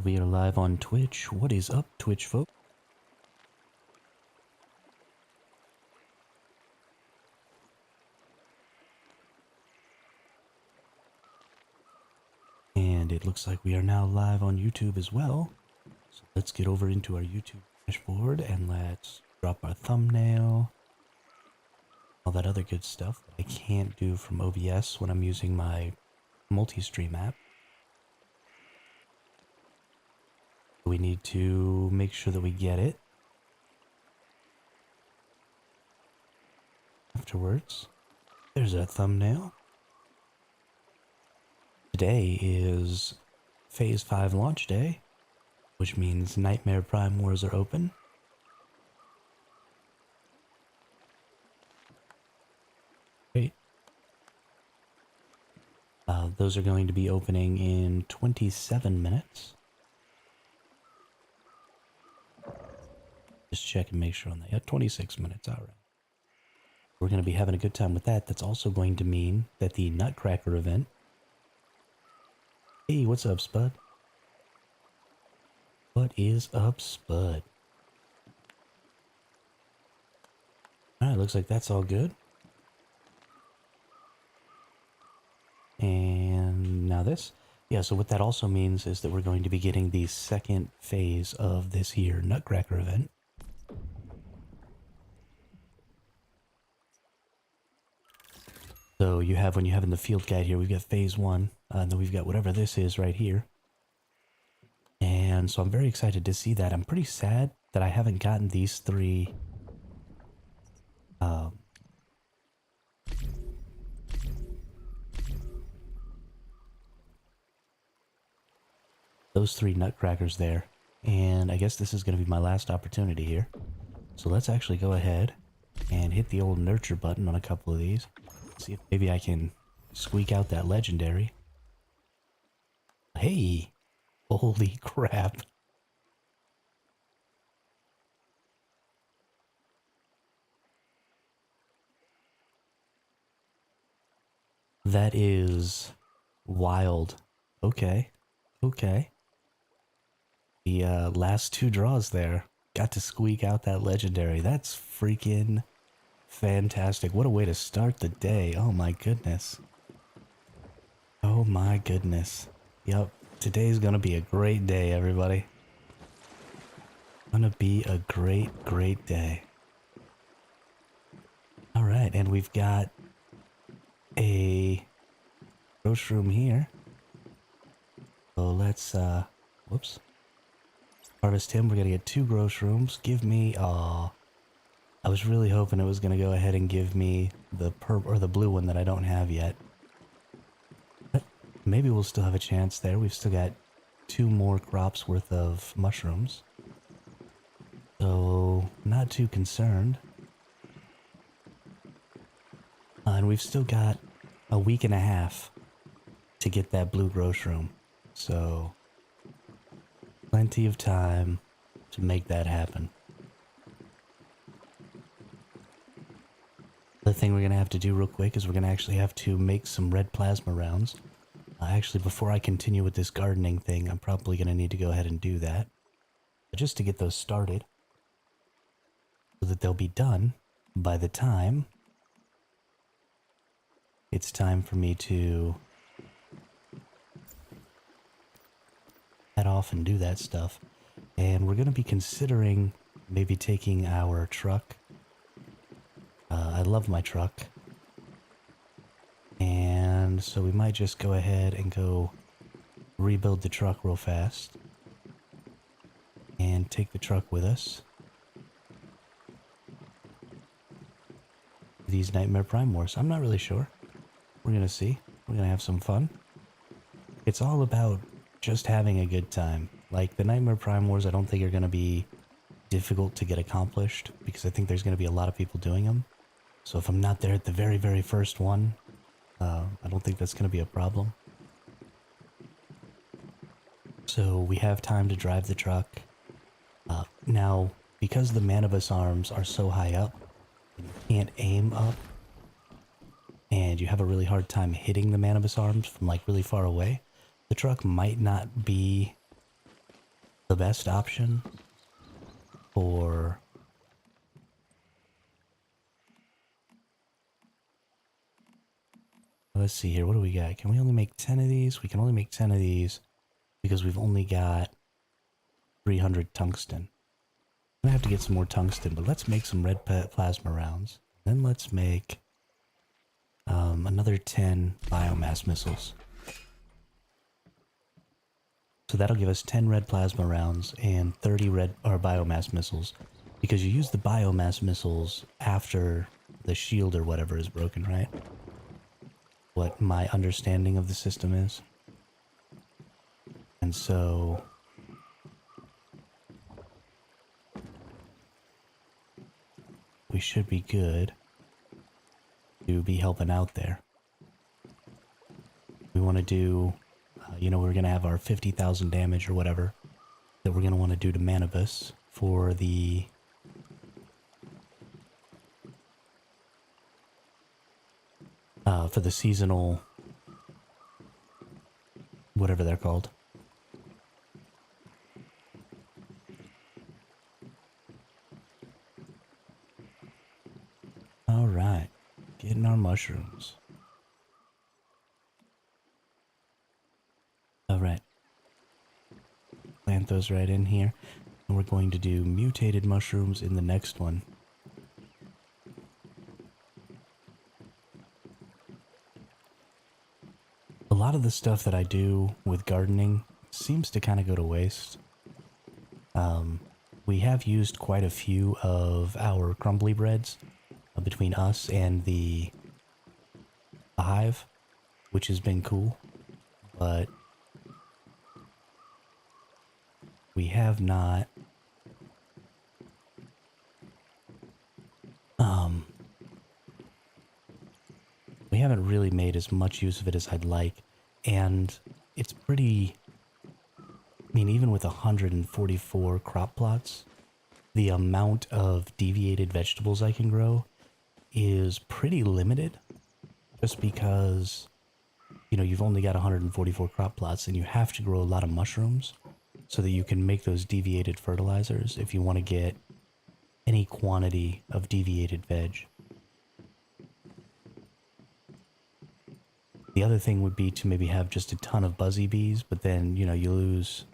Alright, we are live on Twitch. What is up, Twitch folk? And it looks like we are now live on YouTube as well. So let's get over into our YouTube dashboard and let's drop our thumbnail. All that other good stuff that I can't do from OBS when I'm using my multi-stream app. We need to make sure that we get it afterwards. There's our thumbnail. Today is Phase 5 launch day, which means Nightmare Prime Wars are open. Great. Those are going to be opening in 27 minutes. Just check and make sure on that. Yeah, 26 minutes, alright. We're going to be having a good time with that. That's also going to mean that the Nutcracker event... Hey, what's up, Spud? What is up, Spud? Alright, looks like that's all good. And now this. Yeah, so what that also means is that we're going to be getting the second phase of this here Nutcracker event. So you have, when you have in the field guide here, we've got phase 1, and then we've got whatever this is right here. And so I'm very excited to see that. I'm pretty sad that I haven't gotten these three those three nutcrackers there. And I guess this is going to be my last opportunity here. So let's actually go ahead and hit the old nurture button on a couple of these. See if maybe I can squeak out that legendary. Hey! Holy crap. That is wild. Okay. Okay. The last two draws there got to squeak out that legendary. That's freaking fantastic. What a way to start the day. Oh my goodness. Oh my goodness. Yep. Today's gonna be a great day, everybody. Gonna be a great day. Alright, and we've got a gross room here. So let's, whoops. Harvest him. We're gonna get 2 gross rooms. Give me, I was really hoping it was gonna go ahead and give me the or the blue one that I don't have yet. But maybe we'll still have a chance there. We've still got 2 more crops worth of mushrooms. So, not too concerned. And we've still got a week and a half to get that blue gross room. So, plenty of time to make that happen. The thing we're going to have to do real quick is we're going to actually have to make some red plasma rounds. Actually, before I continue with this gardening thing, I'm probably going to need to go ahead and do that. Just to get those started. So that they'll be done by the time it's time for me to head off and do that stuff. And we're going to be considering maybe taking our truck. I love my truck. And so we might just go ahead and go rebuild the truck real fast. And take the truck with us. These Nightmare Prime Wars. I'm not really sure. We're going to see. We're going to have some fun. It's all about just having a good time. Like, the Nightmare Prime Wars I don't think are going to be difficult to get accomplished, because I think there's going to be a lot of people doing them. So if I'm not there at the very first one, I don't think that's going to be a problem. So we have time to drive the truck. Now, because the Manibus arms are so high up, and you can't aim up, and you have a really hard time hitting the Manibus arms from like really far away, the truck might not be The best option for let's see here, what do we got? Can we only make 10 of these? We can only make 10 of these because we've only got 300 tungsten. I'm gonna have to get some more tungsten, but let's make some red plasma rounds. Then let's make another 10 biomass missiles. So that'll give us 10 red plasma rounds and 30 red or biomass missiles, because you use the biomass missiles after the shield or whatever is broken, right? What my understanding of the system is. And so we should be good to be helping out there. We want to do, you know, we're going to have our 50,000 damage or whatever that we're going to want to do to Manibus for the seasonal, whatever they're called. All right, getting our mushrooms. All right, plant those right in here, and we're going to do mutated mushrooms in the next one. A lot of the stuff that I do with gardening seems to kind of go to waste. We have used quite a few of our crumbly breads between us and the hive, which has been cool, but we have not we haven't really made as much use of it as I'd like, and it's pretty, I mean, even with 144 crop plots, the amount of deviated vegetables I can grow is pretty limited, just because, you know, you've only got 144 crop plots and you have to grow a lot of mushrooms so that you can make those deviated fertilizers if you want to get any quantity of deviated veg. The other thing would be to maybe have just a ton of buzzy bees, but then, you know, you lose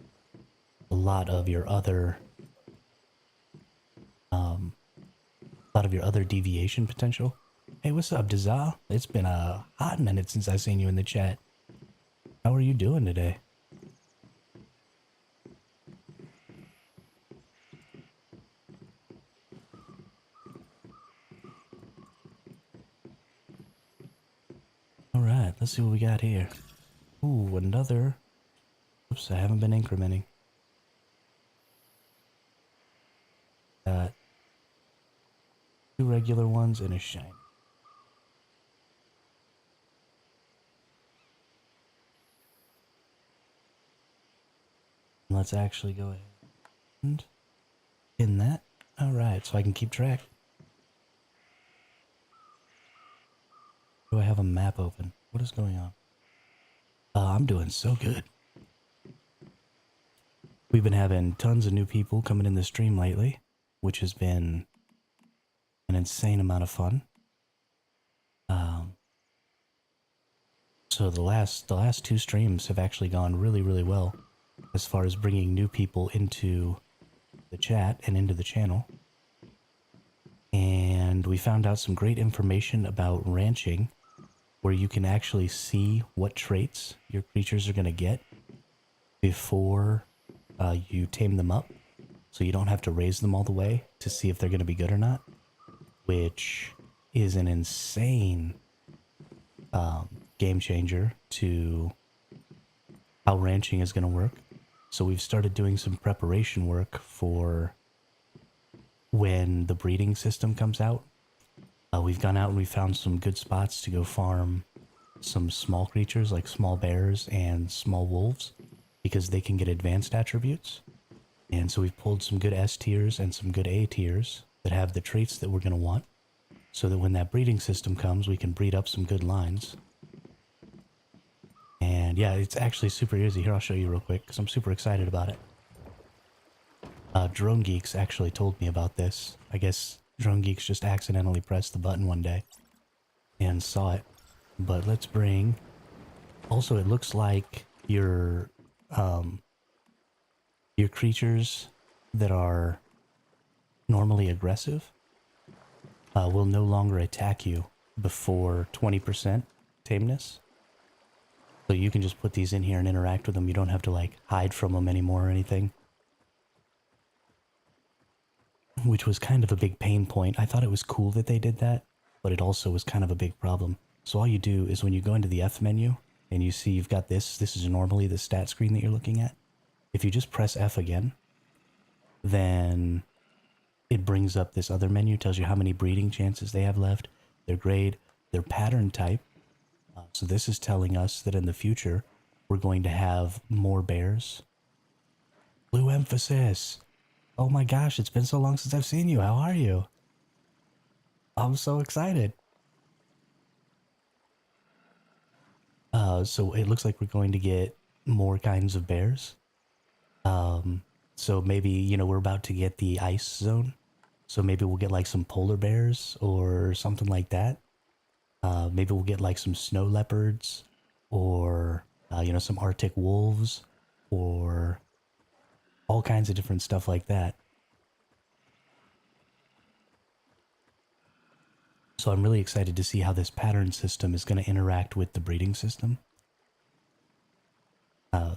a lot of your other deviation potential. Hey, what's up, Dazal? It's been a hot minute since I've seen you in the chat. How are you doing today? Alright, let's see what we got here. Ooh, another. Oops, I haven't been incrementing. Got 2 regular ones and a shiny. Let's actually go ahead and pin that. Alright, so I can keep track. Do I have a map open? What is going on? I'm doing so good. We've been having tons of new people coming in the stream lately, which has been an insane amount of fun. So the last 2 streams have actually gone really, really well as far as bringing new people into the chat and into the channel. And we found out some great information about ranching, where you can actually see what traits your creatures are going to get before you tame them up. So you don't have to raise them all the way to see if they're going to be good or not, which is an insane game changer to how ranching is going to work. So we've started doing some preparation work for when the breeding system comes out. We've gone out and we found some good spots to go farm some small creatures like small bears and small wolves, because they can get advanced attributes. And so we've pulled some good S tiers and some good A tiers that have the traits that we're going to want, so that when that breeding system comes, we can breed up some good lines. And yeah, it's actually super easy. Here, I'll show you real quick because I'm super excited about it. Drone Geeks actually told me about this. I guess Drone Geeks just accidentally pressed the button one day and saw it. But let's bring... Also, it looks like your creatures that are normally aggressive will no longer attack you before 20% tameness. So you can just put these in here and interact with them. You don't have to like hide from them anymore or anything. Which was kind of a big pain point. I thought it was cool that they did that, but it also was kind of a big problem. So all you do is when you go into the F menu and you see you've got this is normally the stat screen that you're looking at. If you just press F again, then it brings up this other menu, tells you how many breeding chances they have left, their grade, their pattern type. So this is telling us that in the future, we're going to have more bears. Blue emphasis. Oh my gosh, it's been so long since I've seen you. How are you? I'm so excited. So it looks like we're going to get more kinds of bears. So maybe, you know, we're about to get the ice zone. So maybe we'll get like some polar bears or something like that. Maybe we'll get like some snow leopards or, you know, some Arctic wolves or all kinds of different stuff like that. So I'm really excited to see how this pattern system is going to interact with the breeding system.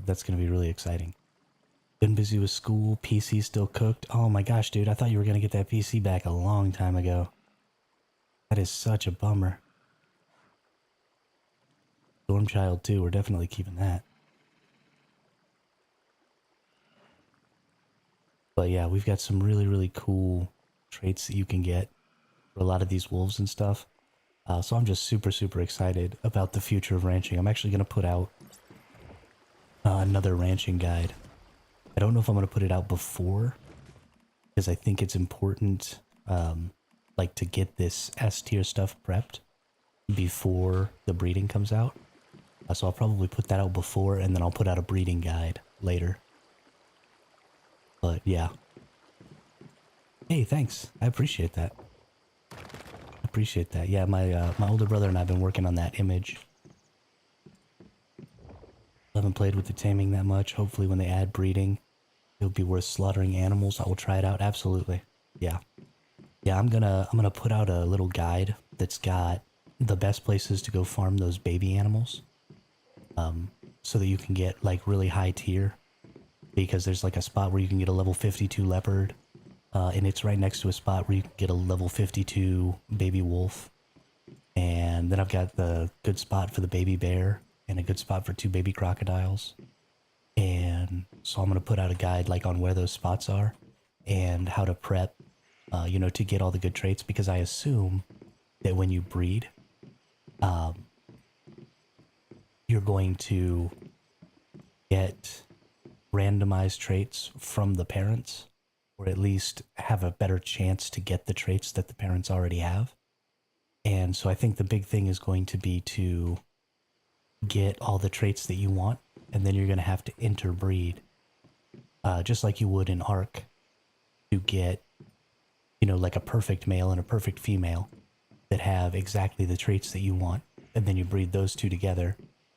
That's going to be really exciting. Been busy with school, PC still cooked. Oh my gosh, dude, I thought you were going to get that PC back a long time ago. That is such a bummer. Storm Child too, we're definitely keeping that. But yeah, we've got some really, really cool traits that you can get for a lot of these wolves and stuff. So I'm just super, super excited about the future of ranching. I'm actually going to put out another ranching guide. I don't know if I'm going to put it out before, because I think it's important, like, to get this S tier stuff prepped before the breeding comes out. So I'll probably put that out before, and then I'll put out a breeding guide later. But yeah. Hey, thanks. I appreciate that. Appreciate that. Yeah, my older brother and I have been working on that image. I haven't played with the taming that much. Hopefully when they add breeding, it'll be worth slaughtering animals. I will try it out. Absolutely. Yeah. Yeah, I'm gonna put out a little guide that's got the best places to go farm those baby animals. So that you can get like really high tier. Because there's like a spot where you can get a level 52 leopard. And it's right next to a spot where you can get a level 52 baby wolf. And then I've got the good spot for the baby bear and a good spot for 2 baby crocodiles. And so I'm going to put out a guide like on where those spots are and how to prep, you know, to get all the good traits, because I assume that when you breed, you're going to get randomized traits from the parents, or at least have a better chance to get the traits that the parents already have. And so I think the big thing is going to be to get all the traits that you want, and then you're going to have to interbreed, just like you would in Ark, to get, you know, like a perfect male and a perfect female that have exactly the traits that you want, and then you breed those two together,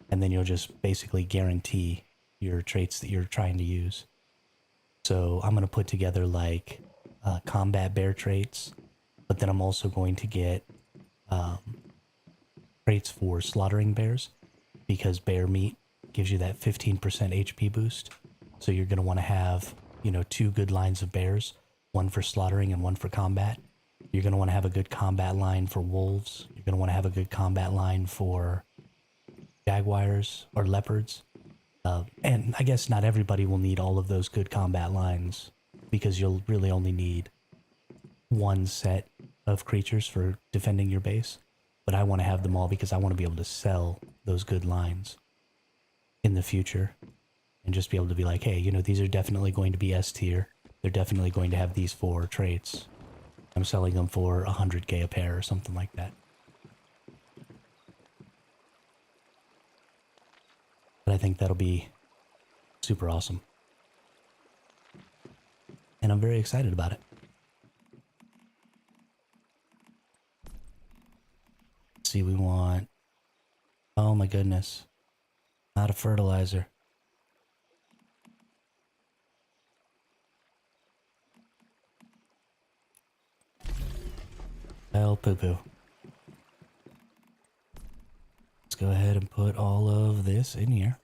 and then you'll just basically guarantee your traits that you're trying to use. So I'm going to put together like combat bear traits, but then I'm also going to get traits for slaughtering bears, because bear meat gives you that 15% HP boost. So you're going to want to have, you know, 2 good lines of bears, one for slaughtering and one for combat. You're going to want to have a good combat line for wolves. You're going to want to have a good combat line for jaguars or leopards. And I guess not everybody will need all of those good combat lines, because you'll really only need one set of creatures for defending your base. But I want to have them all because I want to be able to sell those good lines in the future and just be able to be like, hey, you know, these are definitely going to be S tier. They're definitely going to have these 4 traits. I'm selling them for 100k a pair or something like that. But I think that'll be super awesome. and I'm very excited about it. Let's see, we want... Oh my goodness. Not a fertilizer. Well, poo-poo. Let's go ahead and put all of this in here.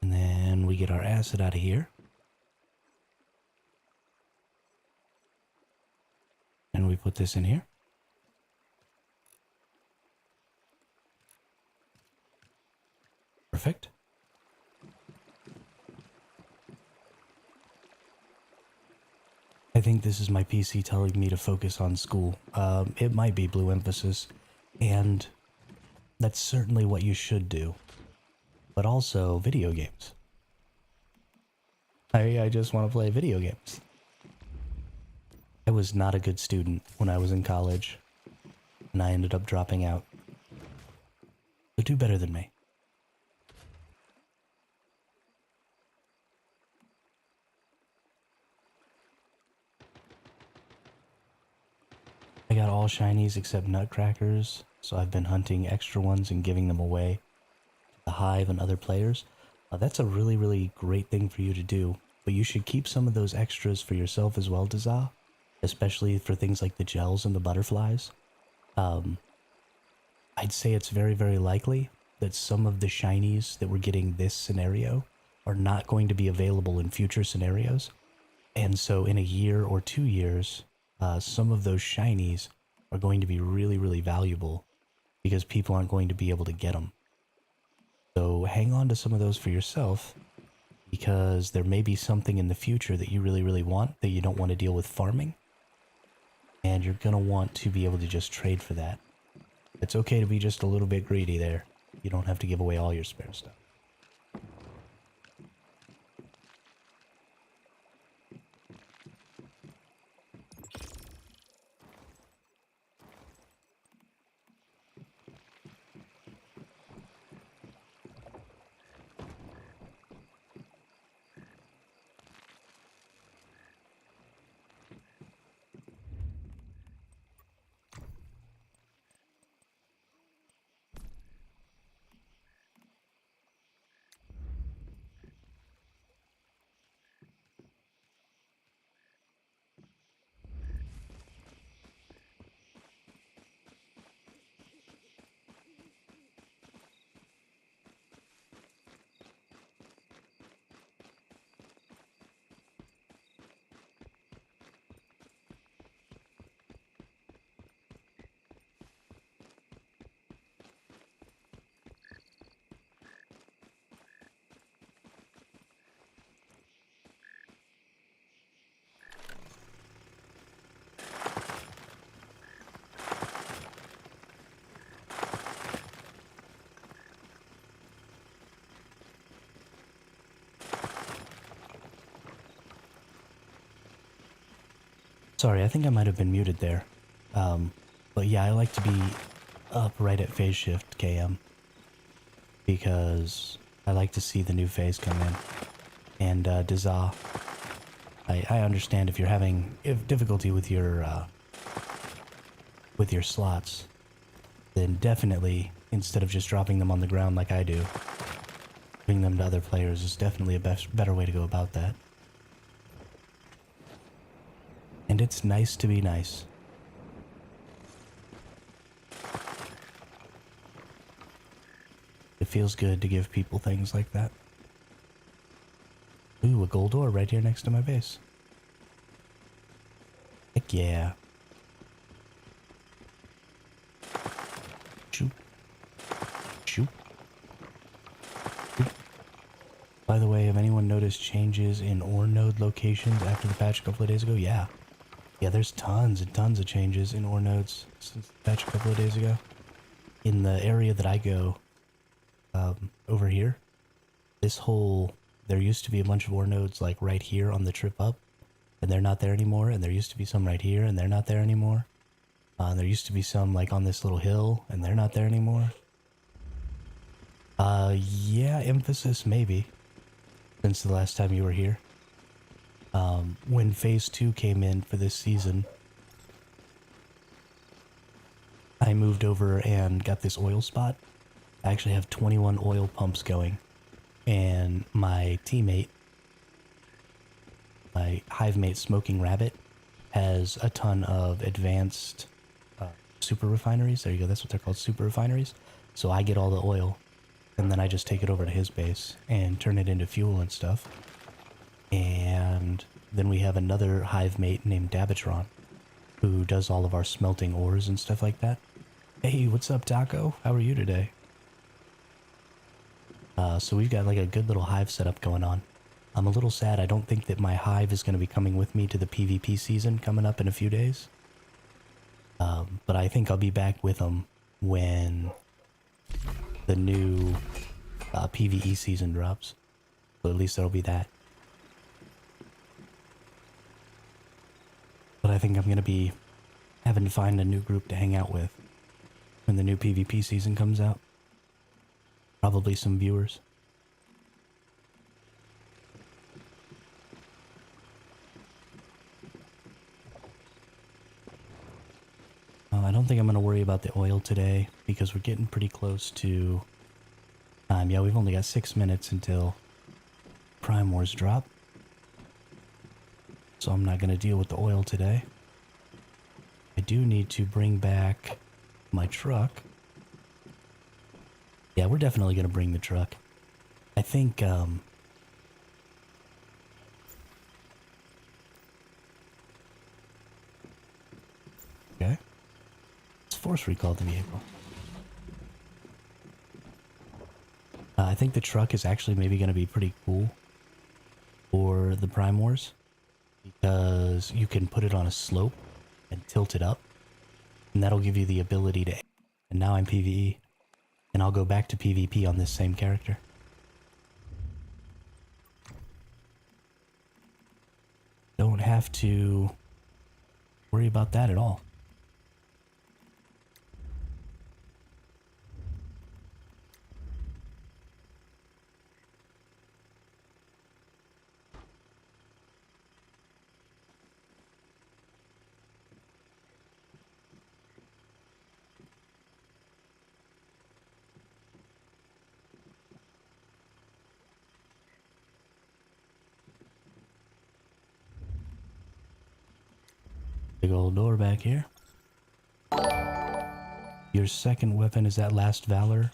And then we get our acid out of here. And we put this in here. Perfect. I think this is my PC telling me to focus on school. It might be blue emphasis, and that's certainly what you should do. But also video games. I just want to play video games. I was not a good student when I was in college, and I ended up dropping out. So do better than me. I got all shinies except nutcrackers, so I've been hunting extra ones and giving them away to the hive and other players. That's a really, really great thing for you to do, but you should keep some of those extras for yourself as well, Dazah, especially for things like the gels and the butterflies. I'd say it's very, very likely that some of the shinies that we're getting this scenario are not going to be available in future scenarios, and so in a year or 2 years, some of those shinies are going to be really, really valuable because people aren't going to be able to get them. So hang on to some of those for yourself, because there may be something in the future that you really, really want that you don't want to deal with farming. And you're going to want to be able to just trade for that. It's okay to be just a little bit greedy there. You don't have to give away all your spare stuff. Sorry, I think I might have been muted there. But yeah, I like to be up right at phase shift KM, because I like to see the new phase come in. And Dazah, I understand if you're having difficulty with your slots, then definitely, instead of just dropping them on the ground like I do, giving them to other players is definitely a better way to go about that. And it's nice to be nice. It feels good to give people things like that. Ooh, a gold ore right here next to my base. Heck yeah. Shoot. Shoot. Shoot. By the way, have anyone noticed changes in ore node locations after the patch a couple of days ago? Yeah. Yeah, there's tons and tons of changes in ore nodes since the patch a couple of days ago. In the area that I go, over here, there used to be a bunch of ore nodes like right here on the trip up, and they're not there anymore, and there used to be some right here, and they're not there anymore. There used to be some like on this little hill, and they're not there anymore. Yeah, emphasis maybe. since the last time you were here. When Phase 2 came in for this season, I moved over and got this oil spot. I actually have 21 oil pumps going, and my teammate, my hive mate Smoking Rabbit, has a ton of advanced super refineries. There you go, that's what they're called, super refineries. So I get all the oil, and then I just take it over to his base and turn it into fuel and stuff. And then we have another hive mate named Dabatron, who does all of our smelting ores and stuff like that. Hey, what's up, Taco? How are you today? So we've got like a good little hive setup going on. I'm a little sad. I don't think that my hive is going to be coming with me to the PvP season coming up in a few days. But I think I'll be back with them when the new PvE season drops. So at least there'll be that. But I think I'm going to be having to find a new group to hang out with when the new PvP season comes out. Probably some viewers. I don't think I'm going to worry about the oil today because we're getting pretty close to time. Yeah, we've only got 6 minutes until Prime Wars drop. So I'm not going to deal with the oil today. I do need to bring back my truck. Yeah, we're definitely going to bring the truck. I think, okay. Let's force recall the vehicle. I think the truck is actually maybe going to be pretty cool for the Prime Wars, because you can put it on a slope and tilt it up, and that'll give you the ability to... And now I'm PvE, and I'll go back to PvP on this same character. Don't have to worry about that at all. Big old door back here. Your second weapon is that Last Valor.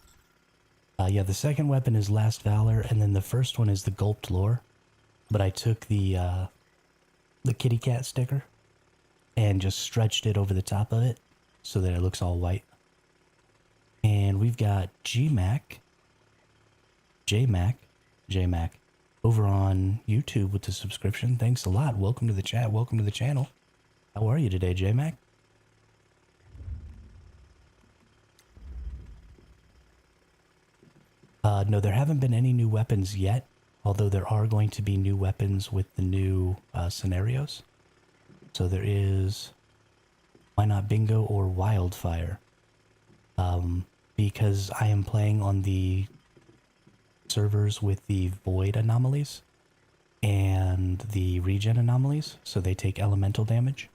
Yeah, the second weapon is Last Valor, and then the first one is the Gulped Lore. But I took the kitty cat sticker and just stretched it over the top of it so that it looks all white. And we've got J-Mac, over on YouTube with the subscription. Thanks a lot. Welcome to the chat. Welcome to the channel. How are you today, J-Mac? No, there haven't been any new weapons yet, although there are going to be new weapons with the new scenarios. So there is Why Not Bingo or Wildfire. Because I am playing on the servers with the Void anomalies and the Regen anomalies, so they take elemental damage.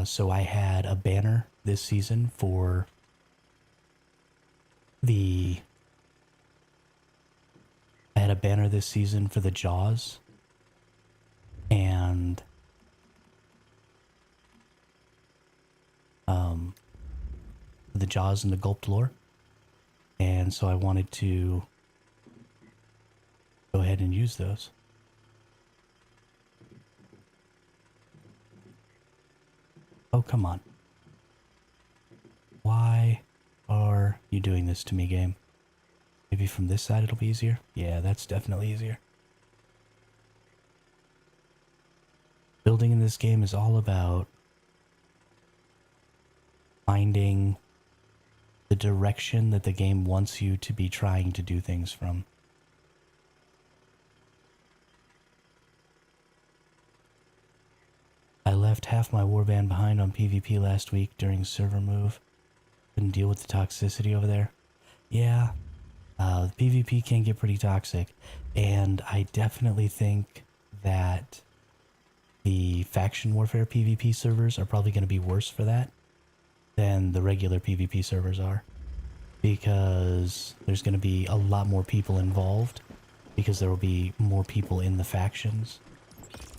So I had a banner this season for the... I had a banner this season for the Jaws and the Jaws and the Gulped Lore, and so I wanted to go ahead and use those. Oh, come on. Why are you doing this to me, game? Maybe from this side it'll be easier? Yeah, that's definitely easier. Building in this game is all about finding the direction that the game wants you to be trying to do things from. I left half my warband behind on PvP last week during server move. Couldn't deal with the toxicity over there. Yeah. PvP can get pretty toxic, and I definitely think that the faction warfare PvP servers are probably going to be worse for that than the regular PvP servers are, because there's going to be a lot more people involved, because there will be more people in the factions,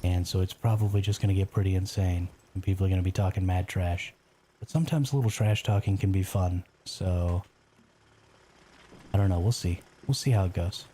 and so it's probably just going to get pretty insane, and people are going to be talking mad trash. But sometimes a little trash talking can be fun, so I don't know, we'll see. We'll see how it goes.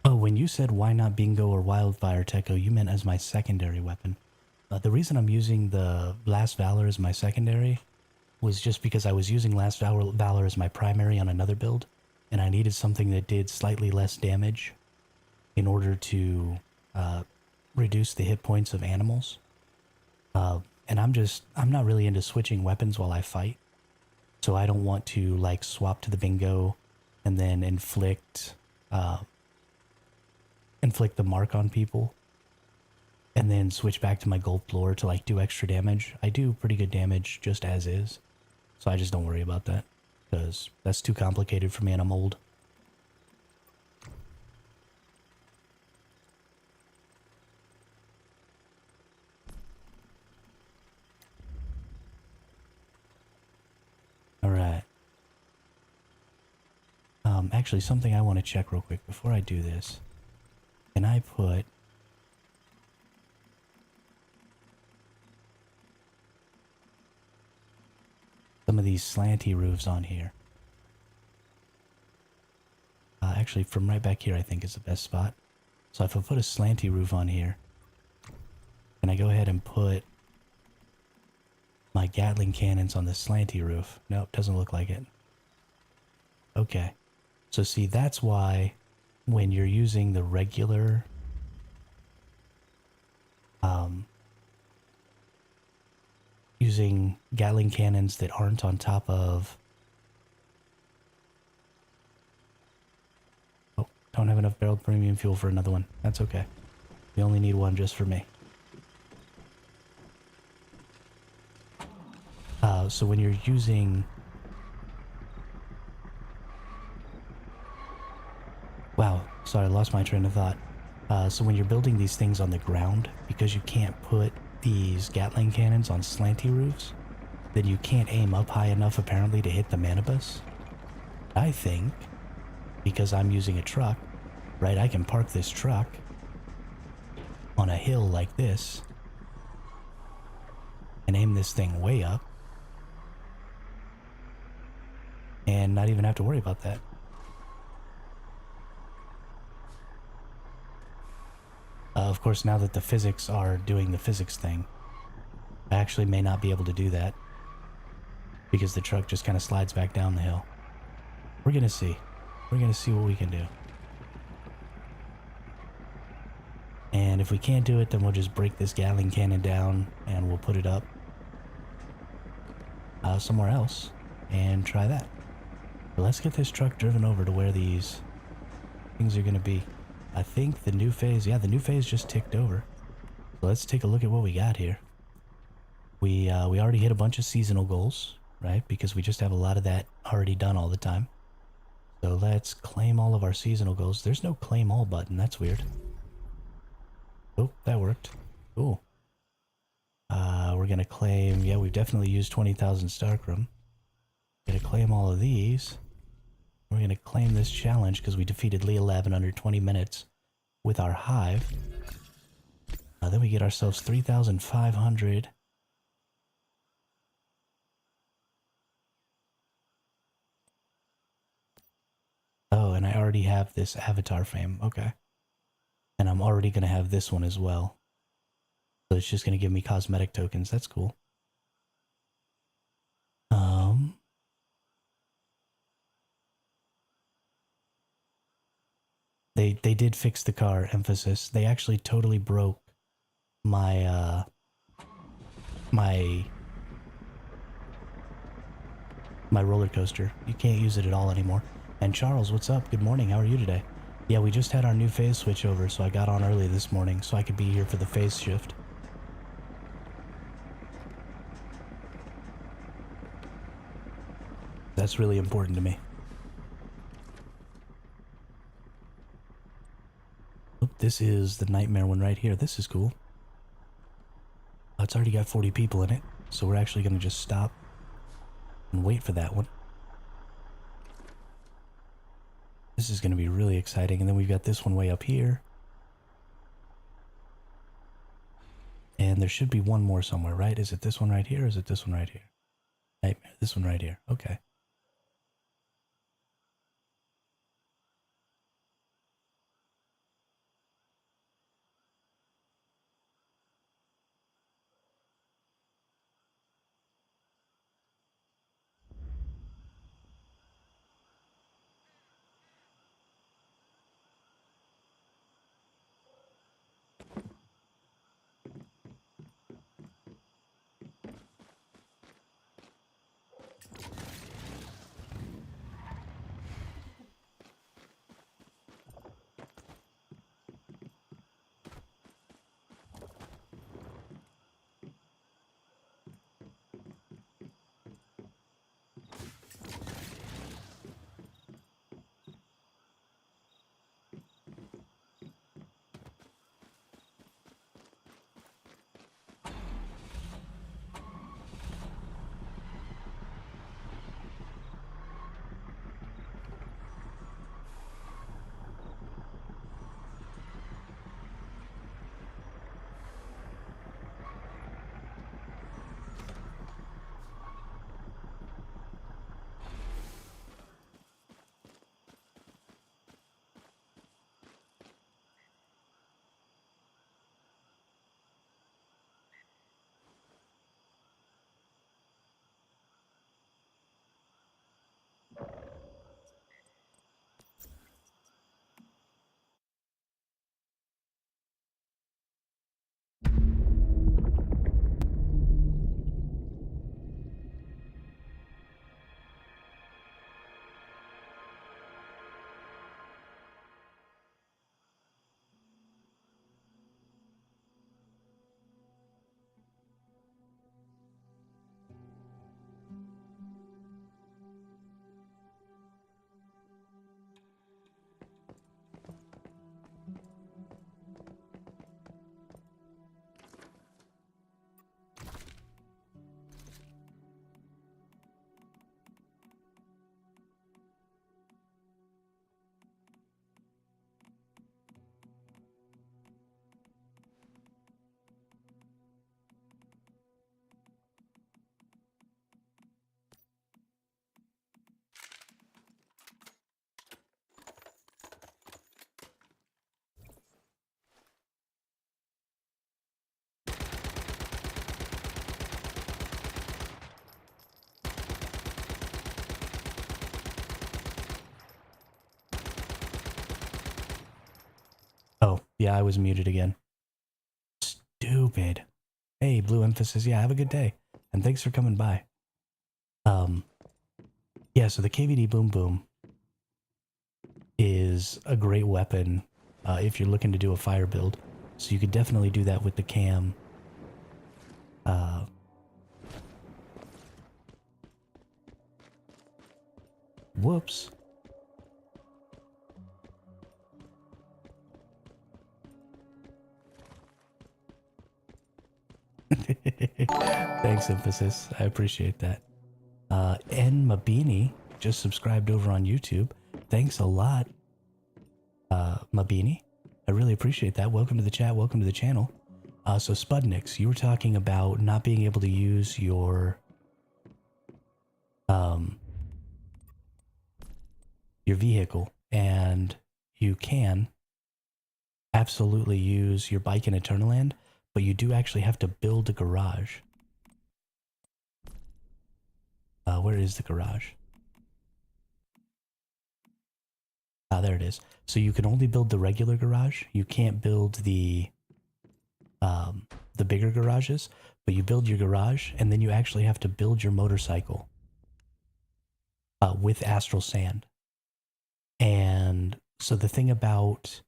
Oh, when you said why not Bingo or Wildfire, Tekko, you meant as my secondary weapon. The reason I'm using the Last Valor as my secondary was just because I was using Last Valor as my primary on another build, and I needed something that did slightly less damage in order to reduce the hit points of animals. And I'm not really into switching weapons while I fight, so I don't want to like swap to the Bingo and then inflict the mark on people and then switch back to my gold floor to like do extra damage. I do pretty good damage just as is, so I just don't worry about that because that's too complicated for me and I'm old. Alright. Actually, something I want to check real quick before I do this. Can I put some of these slanty roofs on here? Actually, from right back here, I think is the best spot. So if I put a slanty roof on here, can I go ahead and put my Gatling cannons on the slanty roof? Nope, doesn't look like it. Okay. So see, that's why when you're using the regular using Gatling cannons that aren't on top of... Oh, don't have enough barreled premium fuel for another one. That's okay. We only need one just for me. So when you're using... Wow, sorry, I lost my train of thought. So when you're building these things on the ground, because you can't put these Gatling cannons on slanty roofs, then you can't aim up high enough apparently to hit the manibus. I think, because I'm using a truck, right, I can park this truck on a hill like this and aim this thing way up and not even have to worry about that. Of course, now that the physics are doing the physics thing, I actually may not be able to do that because the truck just kind of slides back down the hill. We're gonna see. We're gonna see what we can do. And if we can't do it, then we'll just break this Gatling cannon down and we'll put it up somewhere else and try that. But let's get this truck driven over to where these things are gonna be. I think the new phase, yeah, the new phase just ticked over. So let's take a look at what we got here. We already hit a bunch of seasonal goals, right? Because we just have a lot of that already done all the time. So let's claim all of our seasonal goals. There's no claim all button, that's weird. Oh, that worked. Cool. We're gonna claim, yeah, we've definitely used 20,000 Starcrum. Gonna claim all of these. We're going to claim this challenge because we defeated Lee 11 under 20 minutes with our hive. Then we get ourselves 3,500. Oh, and I already have this avatar fame. Okay. And I'm already going to have this one as well. So it's just going to give me cosmetic tokens. That's cool. They did fix the car, emphasis. They actually totally broke my my roller coaster. You can't use it at all anymore. And Charles, what's up? Good morning. How are you today? Yeah, we just had our new phase switch over, so I got on early this morning so I could be here for the phase shift. That's really important to me. Oh, this is the nightmare one right here. This is cool. It's already got 40 people in it, so we're actually going to just stop and wait for that one. This is going to be really exciting. And then we've got this one way up here. And there should be one more somewhere, right? Is it this one right here or is it this one right here? Nightmare. This one right here. Okay. Oh, yeah, I was muted again. Stupid. Hey, Blue Emphasis. Yeah, have a good day. And thanks for coming by. Yeah, so the KVD Boom Boom is a great weapon if you're looking to do a fire build. So you could definitely do that with the cam. Whoops. Thanks, Emphasis. I appreciate that. N Mabini just subscribed over on YouTube. Thanks a lot, Mabini. I really appreciate that. Welcome to the chat. Welcome to the channel. So Spudnix, you were talking about not being able to use your vehicle, and you can absolutely use your bike in Eternaland, but you do actually have to build a garage. Where is the garage? Ah, there it is. So you can only build the regular garage. You can't build the bigger garages, but you build your garage, and then you actually have to build your motorcycle with Astral Sand. So the thing about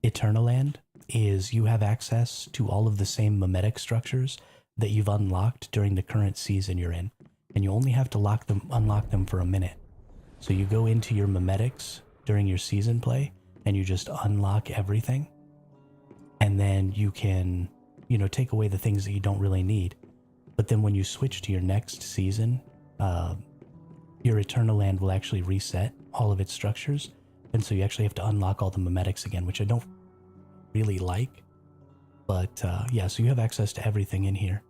Eternaland is you have access to all of the same memetic structures that you've unlocked during the current season you're in. And you only have to unlock them for a minute. So you go into your memetics during your season play and you just unlock everything. And then you can, take away the things that you don't really need. But then when you switch to your next season, your Eternaland will actually reset all of its structures. And so you actually have to unlock all the memetics again, which I don't really like. But yeah, so you have access to everything in here.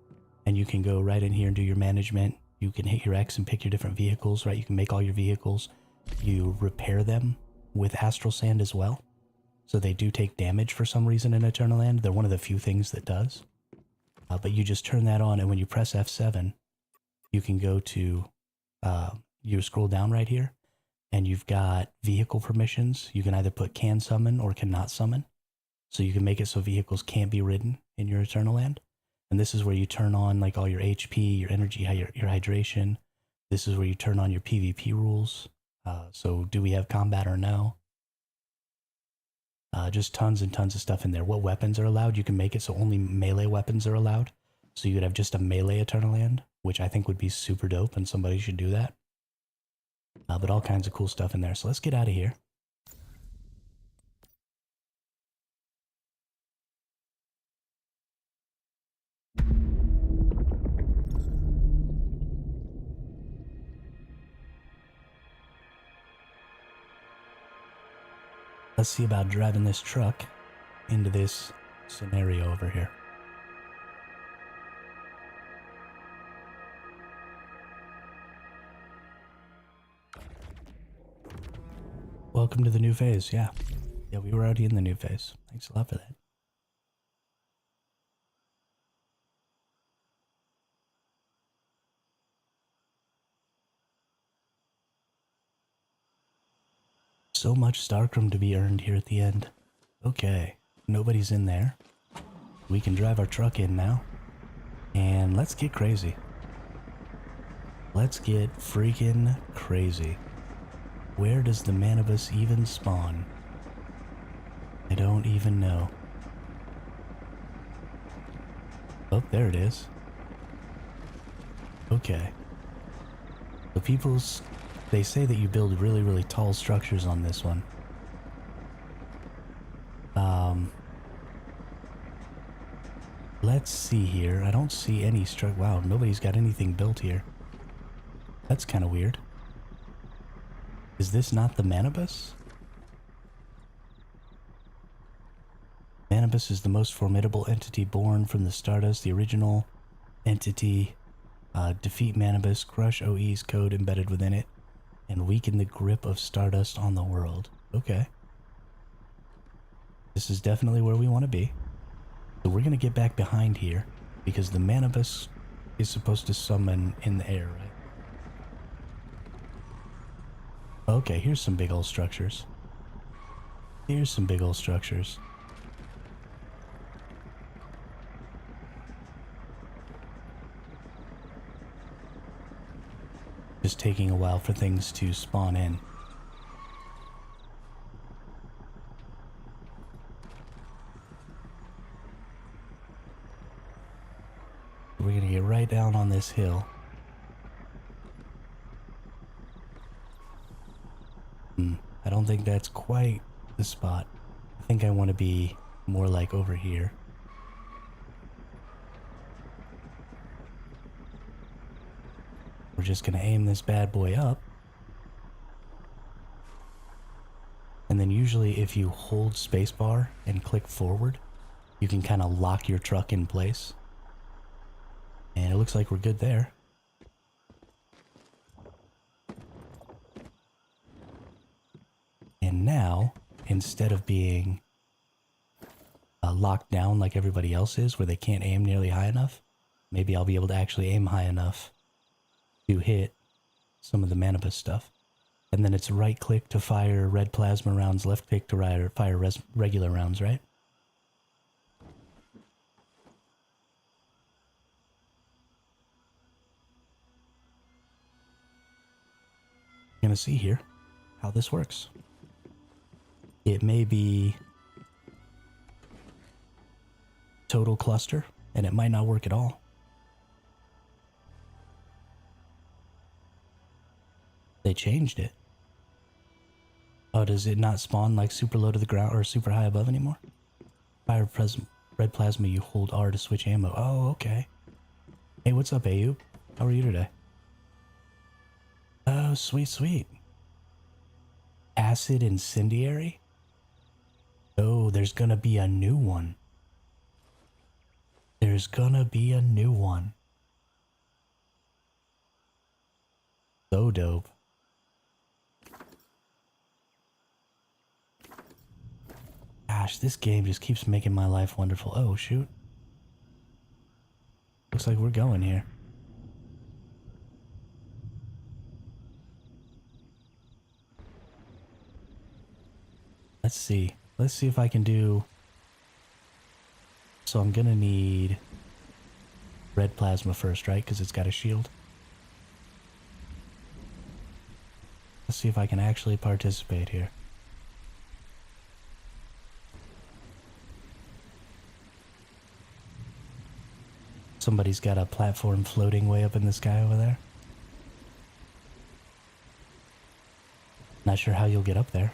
And you can go right in here and do your management. You can hit your X and pick your different vehicles, right? You can make all your vehicles. You repair them with Astral Sand as well. So they do take damage for some reason in Eternaland. They're one of the few things that does. But you just turn that on, and when you press F7, you can go to, you scroll down right here, and you've got vehicle permissions. You can either put can summon or cannot summon. So you can make it so vehicles can't be ridden in your Eternaland. And this is where you turn on like all your HP, your energy, your hydration. This is where you turn on your PvP rules. So do we have combat or no? Just tons and tons of stuff in there. What weapons are allowed? You can make it so only melee weapons are allowed. So you could have just a melee Eternaland, which I think would be super dope, and somebody should do that. But all kinds of cool stuff in there. So let's get out of here. Let's see about driving this truck into this scenario over here. Welcome to the new phase, yeah. Yeah, we were already in the new phase. Thanks a lot for that. So much Starcrum to be earned here at the end. Okay, nobody's in there. We can drive our truck in now. And let's get crazy. Let's get freaking crazy. Where does the Manibus even spawn? I don't even know. Oh, there it is. Okay. So they say that you build really, really tall structures on this one. Let's see here. I don't see any wow, nobody's got anything built here. That's kind of weird. Is this not the Manibus? Manibus is the most formidable entity born from the Stardust, the original entity. Defeat Manibus, crush OE's code embedded within it, and weaken the grip of Stardust on the world. Okay. This is definitely where we want to be. So we're going to get back behind here, because the Manibus is supposed to summon in the air, right? Okay, here's some big old structures. Here's some big old structures. Just taking a while for things to spawn in. We're gonna get right down on this hill. I don't think that's quite the spot. I think I want to be more like over here. We're just gonna aim this bad boy up. And then usually if you hold spacebar and click forward, you can kind of lock your truck in place. And it looks like we're good there. And now, instead of being locked down like everybody else is, where they can't aim nearly high enough, maybe I'll be able to actually aim high enough to hit some of the Manibus stuff. And then it's right click to fire red plasma rounds, left click to fire regular rounds, right? Gonna see here how this works. It may be total cluster, and it might not work at all. They changed it. Oh, does it not spawn like super low to the ground or super high above anymore? Fire red plasma, you hold R to switch ammo. Oh, okay. Hey, what's up, Ayub? How are you today? Oh, sweet, sweet. Acid Incendiary? Oh, there's gonna be a new one. There's gonna be a new one. So dope. Gosh, this game just keeps making my life wonderful. Oh, shoot. Looks like we're going here. Let's see. Let's see if I can do... So I'm gonna need red plasma first, right? Because it's got a shield. Let's see if I can actually participate here. Somebody's got a platform floating way up in the sky over there. Not sure how you'll get up there,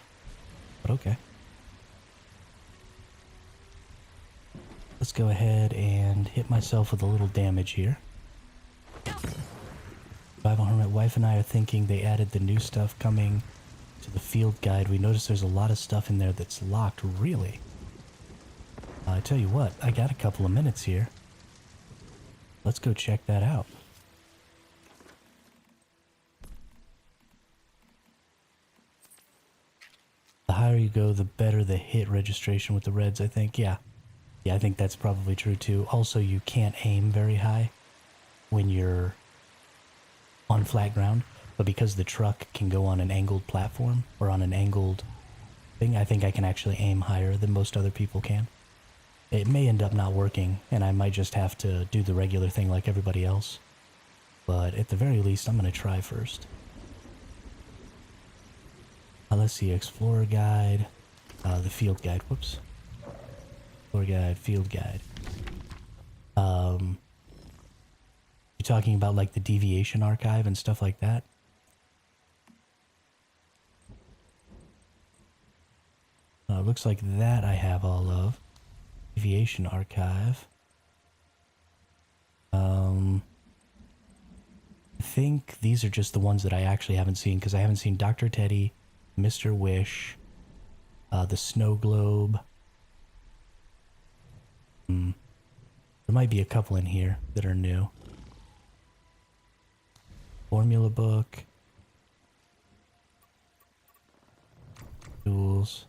but okay. Let's go ahead and hit myself with a little damage here. Survival Hermit wife and I are thinking they added the new stuff coming to the field guide. We noticed there's a lot of stuff in there that's locked, really. I tell you what, I got a couple of minutes here. Let's go check that out. The higher you go, the better the hit registration with the reds, I think. Yeah, I think that's probably true too. Also, you can't aim very high when you're on flat ground, but because the truck can go on an angled platform or on an angled thing, I think I can actually aim higher than most other people can. It may end up not working, and I might just have to do the regular thing like everybody else. But at the very least, I'm going to try first. Let's see, Explorer Guide, the Field Guide, whoops. Explorer Guide, Field Guide. You talking about like the Deviation Archive and stuff like that? Looks like that I have all of. Deviation Archive. I think these are just the ones that I actually haven't seen, because I haven't seen Dr. Teddy, Mr. Wish, the Snow Globe. There might be a couple in here that are new. Formula book. Tools.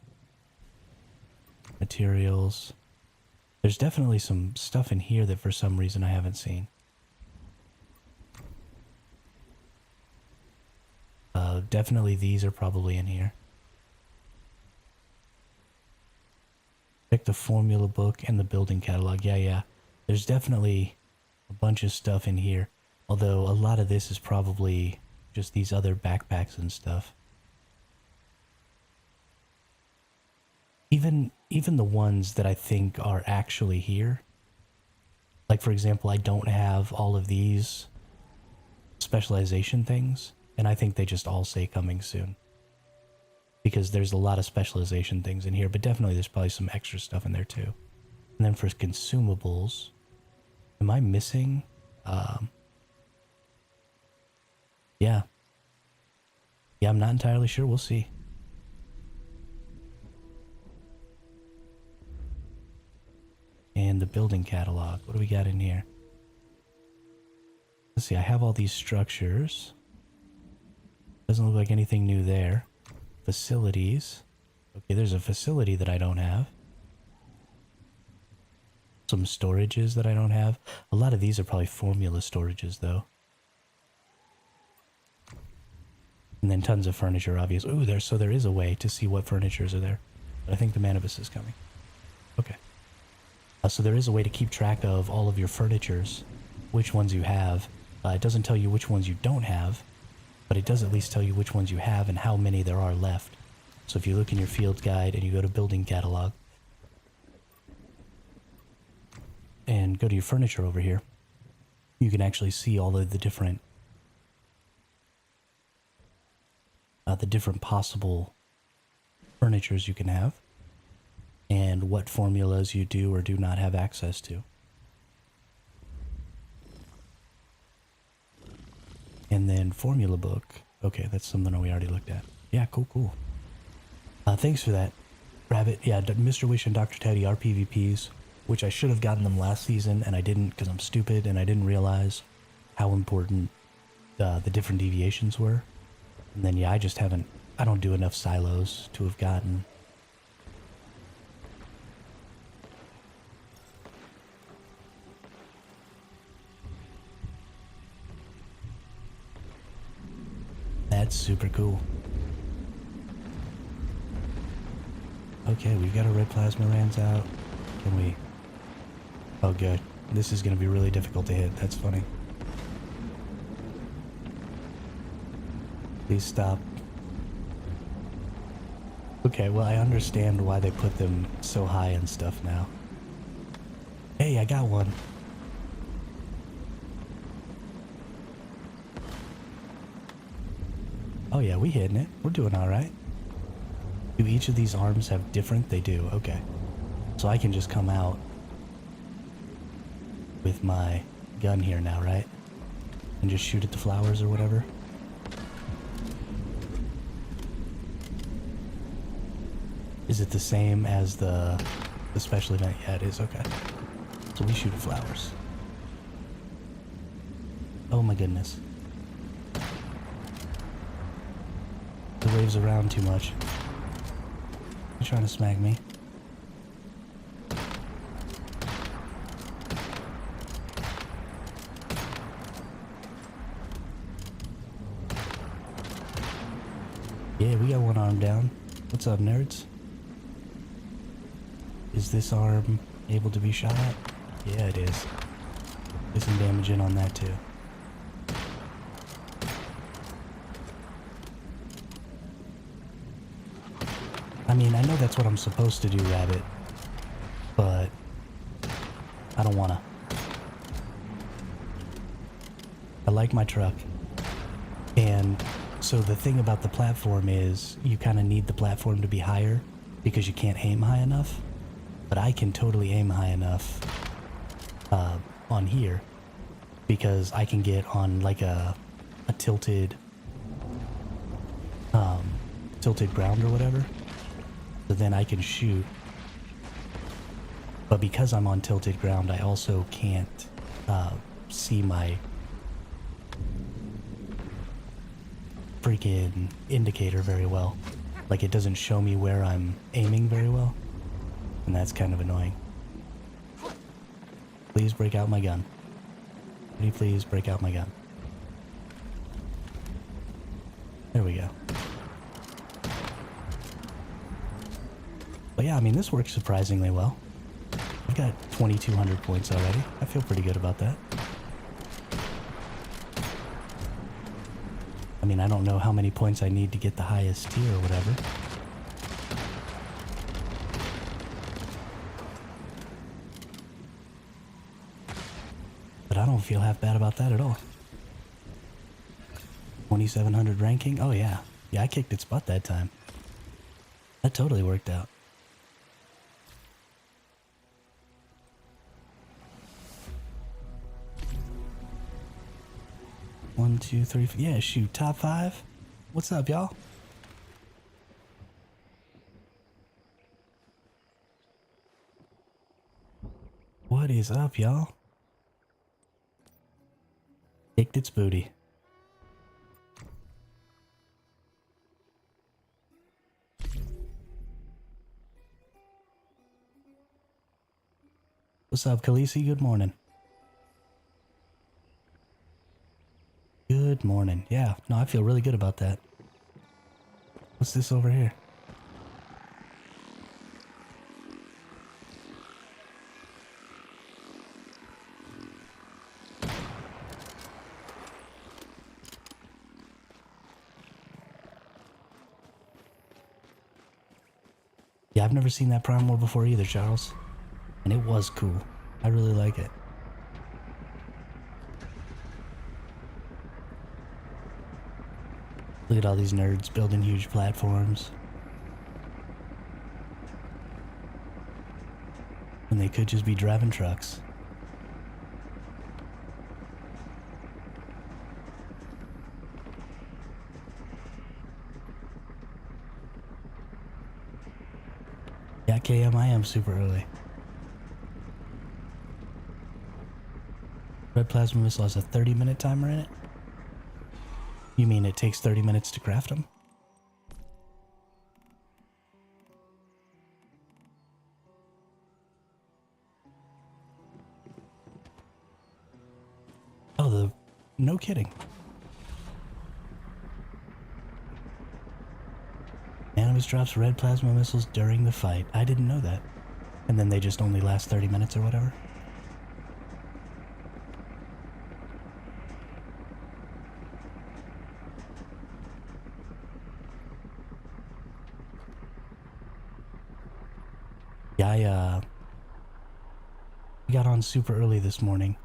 Materials. There's definitely some stuff in here that for some reason I haven't seen. Definitely these are probably in here. Check the formula book and the building catalog. Yeah. There's definitely a bunch of stuff in here. Although a lot of this is probably just these other backpacks and stuff. Even the ones that I think are actually here. Like, for example, I don't have all of these specialization things, and I think they just all say coming soon. Because there's a lot of specialization things in here, but definitely there's probably some extra stuff in there too. And then for consumables, am I missing? Yeah, I'm not entirely sure. We'll see. And the building catalog. What do we got in here? Let's see, I have all these structures. Doesn't look like anything new there. Facilities. Okay, there's a facility that I don't have. Some storages that I don't have. A lot of these are probably formula storages, though. And then tons of furniture, obviously. Ooh, there is a way to see what furnitures are there. But I think the Manibus is coming. Okay. So there is a way to keep track of all of your furnitures, which ones you have. It doesn't tell you which ones you don't have, but it does at least tell you which ones you have and how many there are left. So if you look in your field guide and you go to building catalog and go to your furniture over here, you can actually see all of the different possible furnitures you can have and what formulas you do or do not have access to. And then formula book. Okay, that's something we already looked at. Yeah, cool. Thanks for that, Rabbit. Yeah, Mr. Wish and Dr. Teddy are PvPs, which I should have gotten them last season, and I didn't because I'm stupid and I didn't realize how important the different deviations were. And then, yeah, I don't do enough silos to have gotten. That's super cool. Okay, we've got our red plasma lands out. Can we... Oh, good. This is going to be really difficult to hit. That's funny. Please stop. Okay, well, I understand why they put them so high and stuff now. Hey, I got one. Oh yeah, we hitting it. We're doing alright. Do each of these arms have different? They do, okay. So I can just come out with my gun here now, right? And just shoot at the flowers or whatever. Is it the same as the special event? Yeah, it is, okay. So we shoot at flowers. Oh my goodness. The waves around too much. You trying to smack me? Yeah, we got one arm down. What's up, nerds? Is this arm able to be shot at? Yeah, it is. Get some damage in on that too. I mean, I know that's what I'm supposed to do, Rabbit, but I don't wanna. I like my truck, and so the thing about the platform is you kind of need the platform to be higher because you can't aim high enough, but I can totally aim high enough on here because I can get on like a tilted ground or whatever. So then I can shoot. But because I'm on tilted ground, I also can't see my freaking indicator very well. Like, it doesn't show me where I'm aiming very well. And that's kind of annoying. Please break out my gun. Can you please break out my gun? There we go. But yeah, I mean, this works surprisingly well. I've got 2,200 points already. I feel pretty good about that. I mean, I don't know how many points I need to get the highest tier or whatever. But I don't feel half bad about that at all. 2,700 ranking? Oh yeah. Yeah, I kicked its butt that time. That totally worked out. One, two, three, yeah, shoot, top 5. What's up, y'all? What is up, y'all? Kicked its booty. What's up, Khaleesi? Good morning. Good morning. Yeah, no, I feel really good about that. What's this over here? Yeah, I've never seen that Prime War before either, Charles. And it was cool. I really like it. Look at all these nerds building huge platforms. And they could just be driving trucks. Yeah, KM, I am super early. Red Plasma Missile has a 30-minute timer in it? You mean it takes 30 minutes to craft them? Oh, no kidding. Animus drops red plasma missiles during the fight. I didn't know that. And then they just only last 30 minutes or whatever? Yeah, I got on super early this morning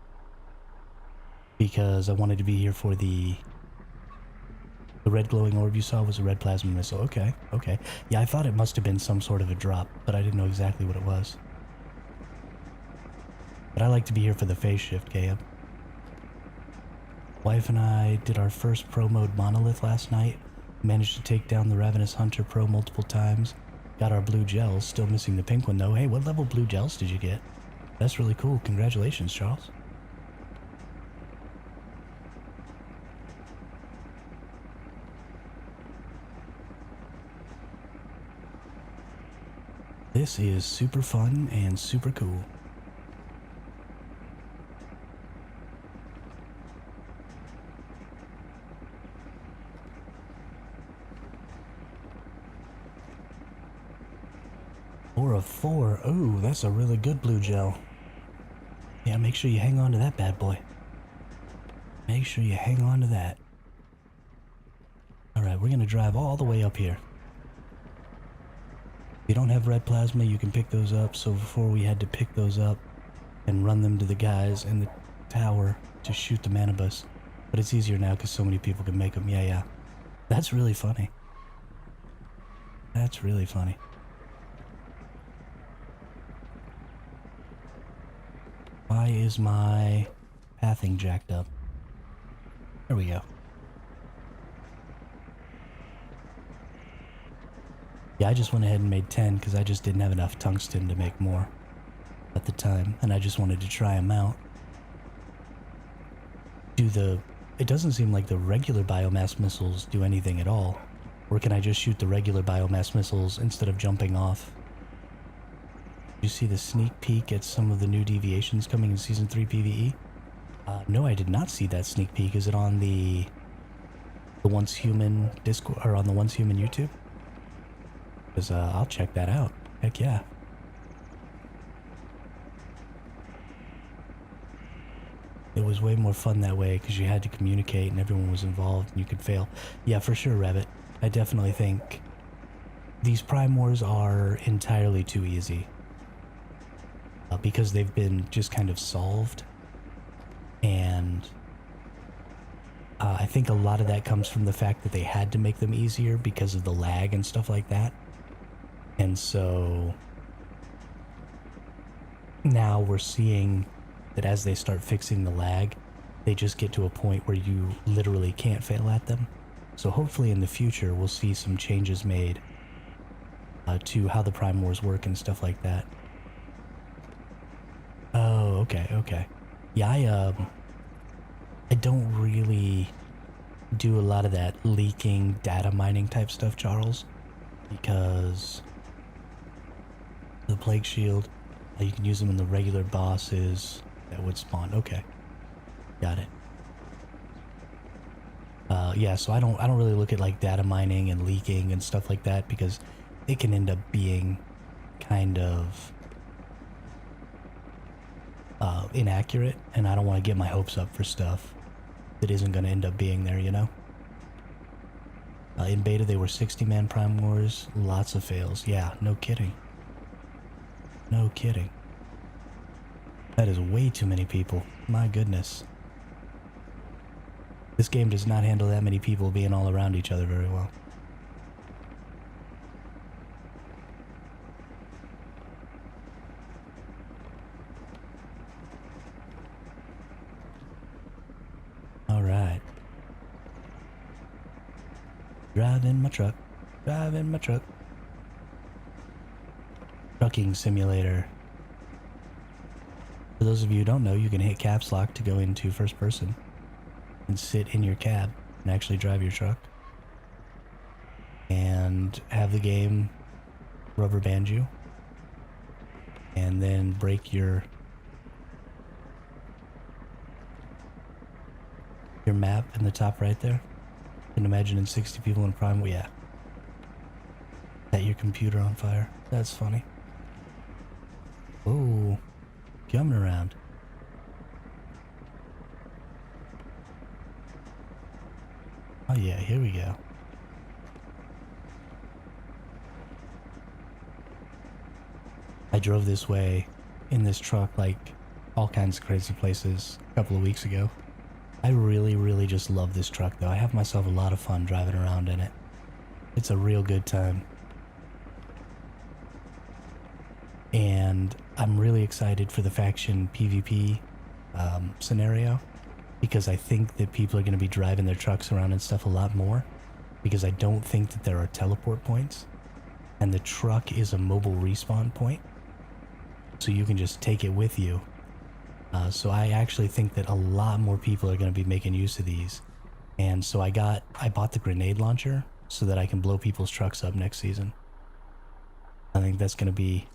because I wanted to be here for the red glowing orb you saw was a red plasma missile. Okay, okay. Yeah, I thought it must have been some sort of a drop, but I didn't know exactly what it was. But I like to be here for the phase shift, Caleb. Wife and I did our first pro mode monolith last night. Managed to take down the Ravenous Hunter Pro multiple times. Got our blue gels, still missing the pink one though. Hey, what level blue gels did you get? That's really cool. Congratulations, Charles. This is super fun and super cool. Or a 4. Ooh, that's a really good blue gel. Yeah, make sure you hang on to that bad boy. Make sure you hang on to that. Alright, we're gonna drive all the way up here. If you don't have red plasma, you can pick those up. So before we had to pick those up and run them to the guys in the tower to shoot the manibus. But it's easier now because so many people can make them. Yeah. That's really funny. That's really funny. Why is my pathing jacked up? There we go. Yeah, I just went ahead and made 10 because I just didn't have enough tungsten to make more at the time, and I just wanted to try them out. It doesn't seem like the regular biomass missiles do anything at all. Or can I just shoot the regular biomass missiles instead of jumping off? You see the sneak peek at some of the new deviations coming in Season 3 PvE? No, I did not see that sneak peek. Is it on the Once Human Discord, or on the Once Human YouTube? Because I'll check that out. Heck yeah. It was way more fun that way because you had to communicate and everyone was involved and you could fail. Yeah, for sure, Rabbit. I definitely think these Prime Wars are entirely too easy. Because they've been just kind of solved. And I think a lot of that comes from the fact that they had to make them easier because of the lag and stuff like that. And so now we're seeing that as they start fixing the lag, they just get to a point where you literally can't fail at them. So hopefully in the future we'll see some changes made to how the Prime Wars work and stuff like that. Oh, okay. Yeah, I don't really do a lot of that leaking data mining type stuff, Charles, because the Plague Shield, you can use them in the regular bosses that would spawn. Okay, got it. Yeah, so I don't really look at like data mining and leaking and stuff like that because it can end up being kind of inaccurate, and I don't want to get my hopes up for stuff that isn't going to end up being there, you know? In beta, they were 60-man Prime Wars. Lots of fails. Yeah, no kidding. No kidding. That is way too many people. My goodness. This game does not handle that many people being all around each other very well. Alright. Driving my truck. Driving my truck. Trucking simulator. For those of you who don't know, you can hit caps lock to go into first person and sit in your cab and actually drive your truck and have the game rubber band you and then break your map in the top right there. You can imagine in 60 people in Prime. Well, yeah. Set your computer on fire. That's funny. Oh, coming around. Oh yeah, here we go. I drove this way in this truck like all kinds of crazy places a couple of weeks ago. I really just love this truck though. I have myself a lot of fun driving around in it. It's a real good time. And I'm really excited for the faction PvP scenario, because I think that people are going to be driving their trucks around and stuff a lot more, because I don't think that there are teleport points, and the truck is a mobile respawn point, so you can just take it with you. So I actually think that a lot more people are going to be making use of these, and so I bought the grenade launcher so that I can blow people's trucks up next season. I think that's going to be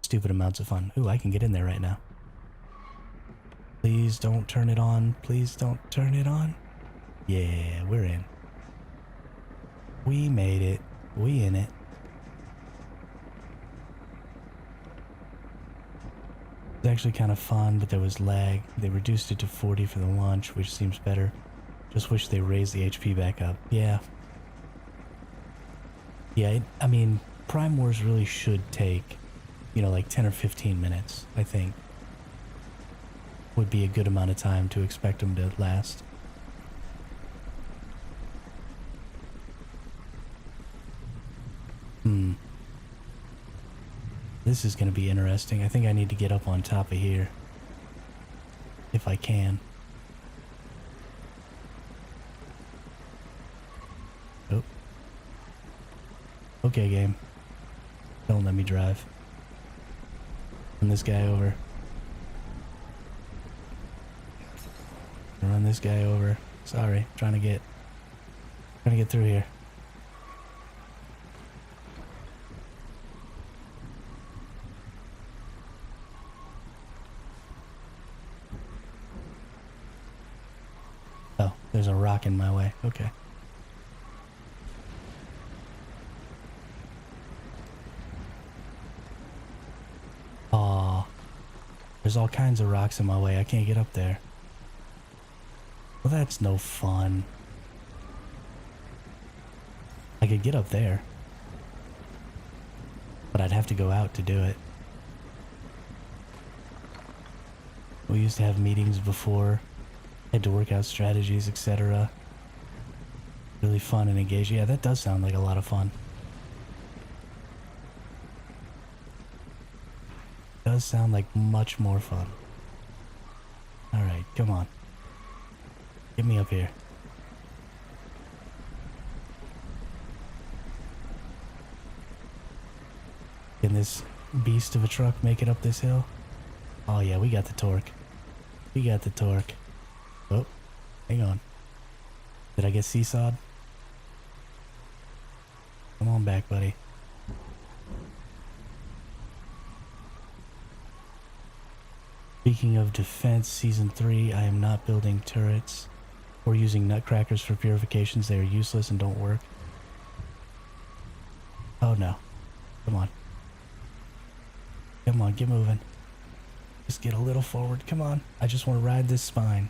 stupid amounts of fun. Ooh, I can get in there right now. Please don't turn it on. Please don't turn it on. Yeah, we're in. We made it. We in it. It's actually kind of fun, but there was lag. They reduced it to 40 for the launch, which seems better. Just wish they raised the HP back up. Yeah. Yeah, I mean, Prime Wars really should take, you know, like 10 or 15 minutes, I think. Would be a good amount of time to expect them to last. This is going to be interesting. I think I need to get up on top of here. If I can. Oh. Okay, game. Don't let me drive. Run this guy over. Run this guy over. Sorry, trying to get through here. Oh, there's a rock in my way. Okay. Aw. There's all kinds of rocks in my way. I can't get up there. Well, that's no fun. I could get up there, but I'd have to go out to do it. We used to have meetings before, had to work out strategies, etc. Really fun and engaging. Yeah, that does sound like a lot of fun. Does sound like much more fun. Alright, come on. Get me up here. Can this beast of a truck make it up this hill? Oh yeah, we got the torque. We got the torque. Oh, hang on. Did I get seesawed? Come on back, buddy. Speaking of defense, Season 3, I am not building turrets or using nutcrackers for purifications. They are useless and don't work. Oh no. Come on. Come on, get moving. Just get a little forward. Come on. I just want to ride this spine.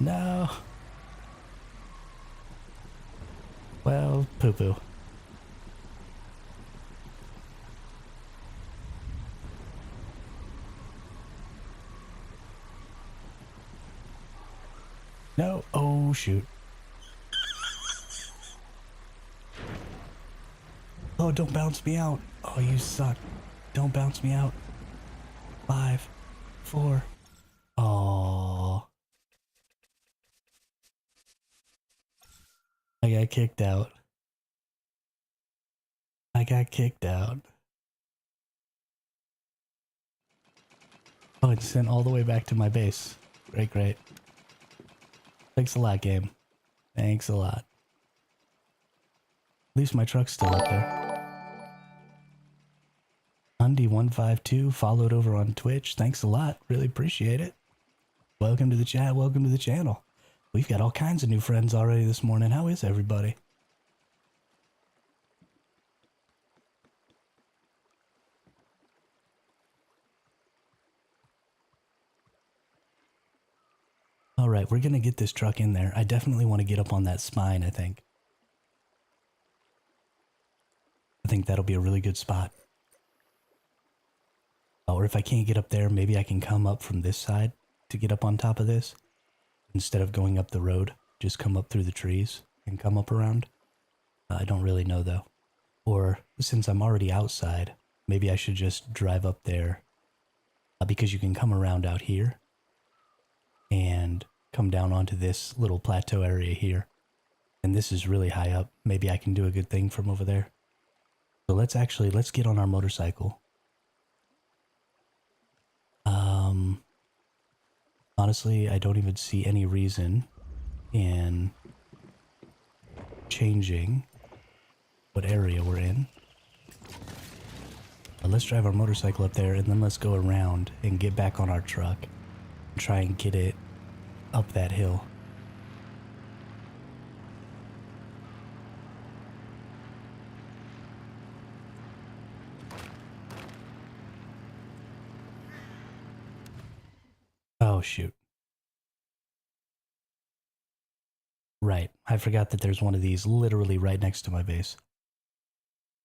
No. Well, poo-poo. No. Oh, shoot. Oh, don't bounce me out. Oh, you suck. Don't bounce me out. 5, 4. Oh. I got kicked out. I got kicked out. Oh, it's sent all the way back to my base. Great, great. Thanks a lot, game. Thanks a lot. At least my truck's still up there. Undy152 followed over on Twitch. Thanks a lot. Really appreciate it. Welcome to the chat. Welcome to the channel. We've got all kinds of new friends already this morning. How is everybody? All right, we're going to get this truck in there. I definitely want to get up on that spine, I think. I think that'll be a really good spot. Or if I can't get up there, maybe I can come up from this side to get up on top of this. Instead of going up the road, just come up through the trees and come up around. I don't really know though. Or since I'm already outside, maybe I should just drive up there. Because you can come around out here and come down onto this little plateau area here. And this is really high up. Maybe I can do a good thing from over there. So let's get on our motorcycle. Honestly, I don't even see any reason in changing what area we're in. But let's drive our motorcycle up there and then let's go around and get back on our truck and try and get it up that hill. Oh, shoot. Right. I forgot that there's one of these literally right next to my base.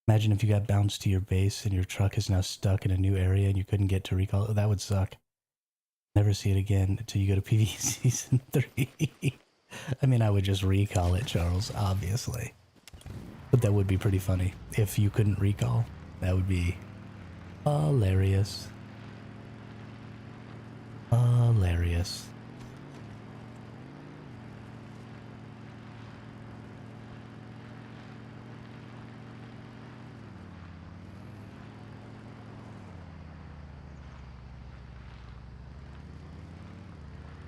Imagine if you got bounced to your base and your truck is now stuck in a new area and you couldn't get to recall it. That would suck. Never see it again until you go to PvE Season 3. I mean, I would just recall it, Charles, obviously. But that would be pretty funny. If you couldn't recall, that would be hilarious. Hilarious.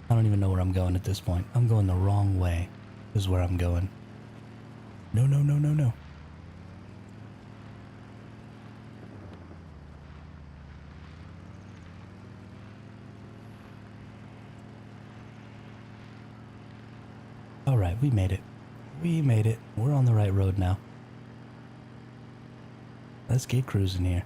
I don't even know where I'm going at this point. I'm going the wrong way, is where I'm going. No, no, no, no, no. Alright, we made it. We made it. We're on the right road now. Let's get cruising here.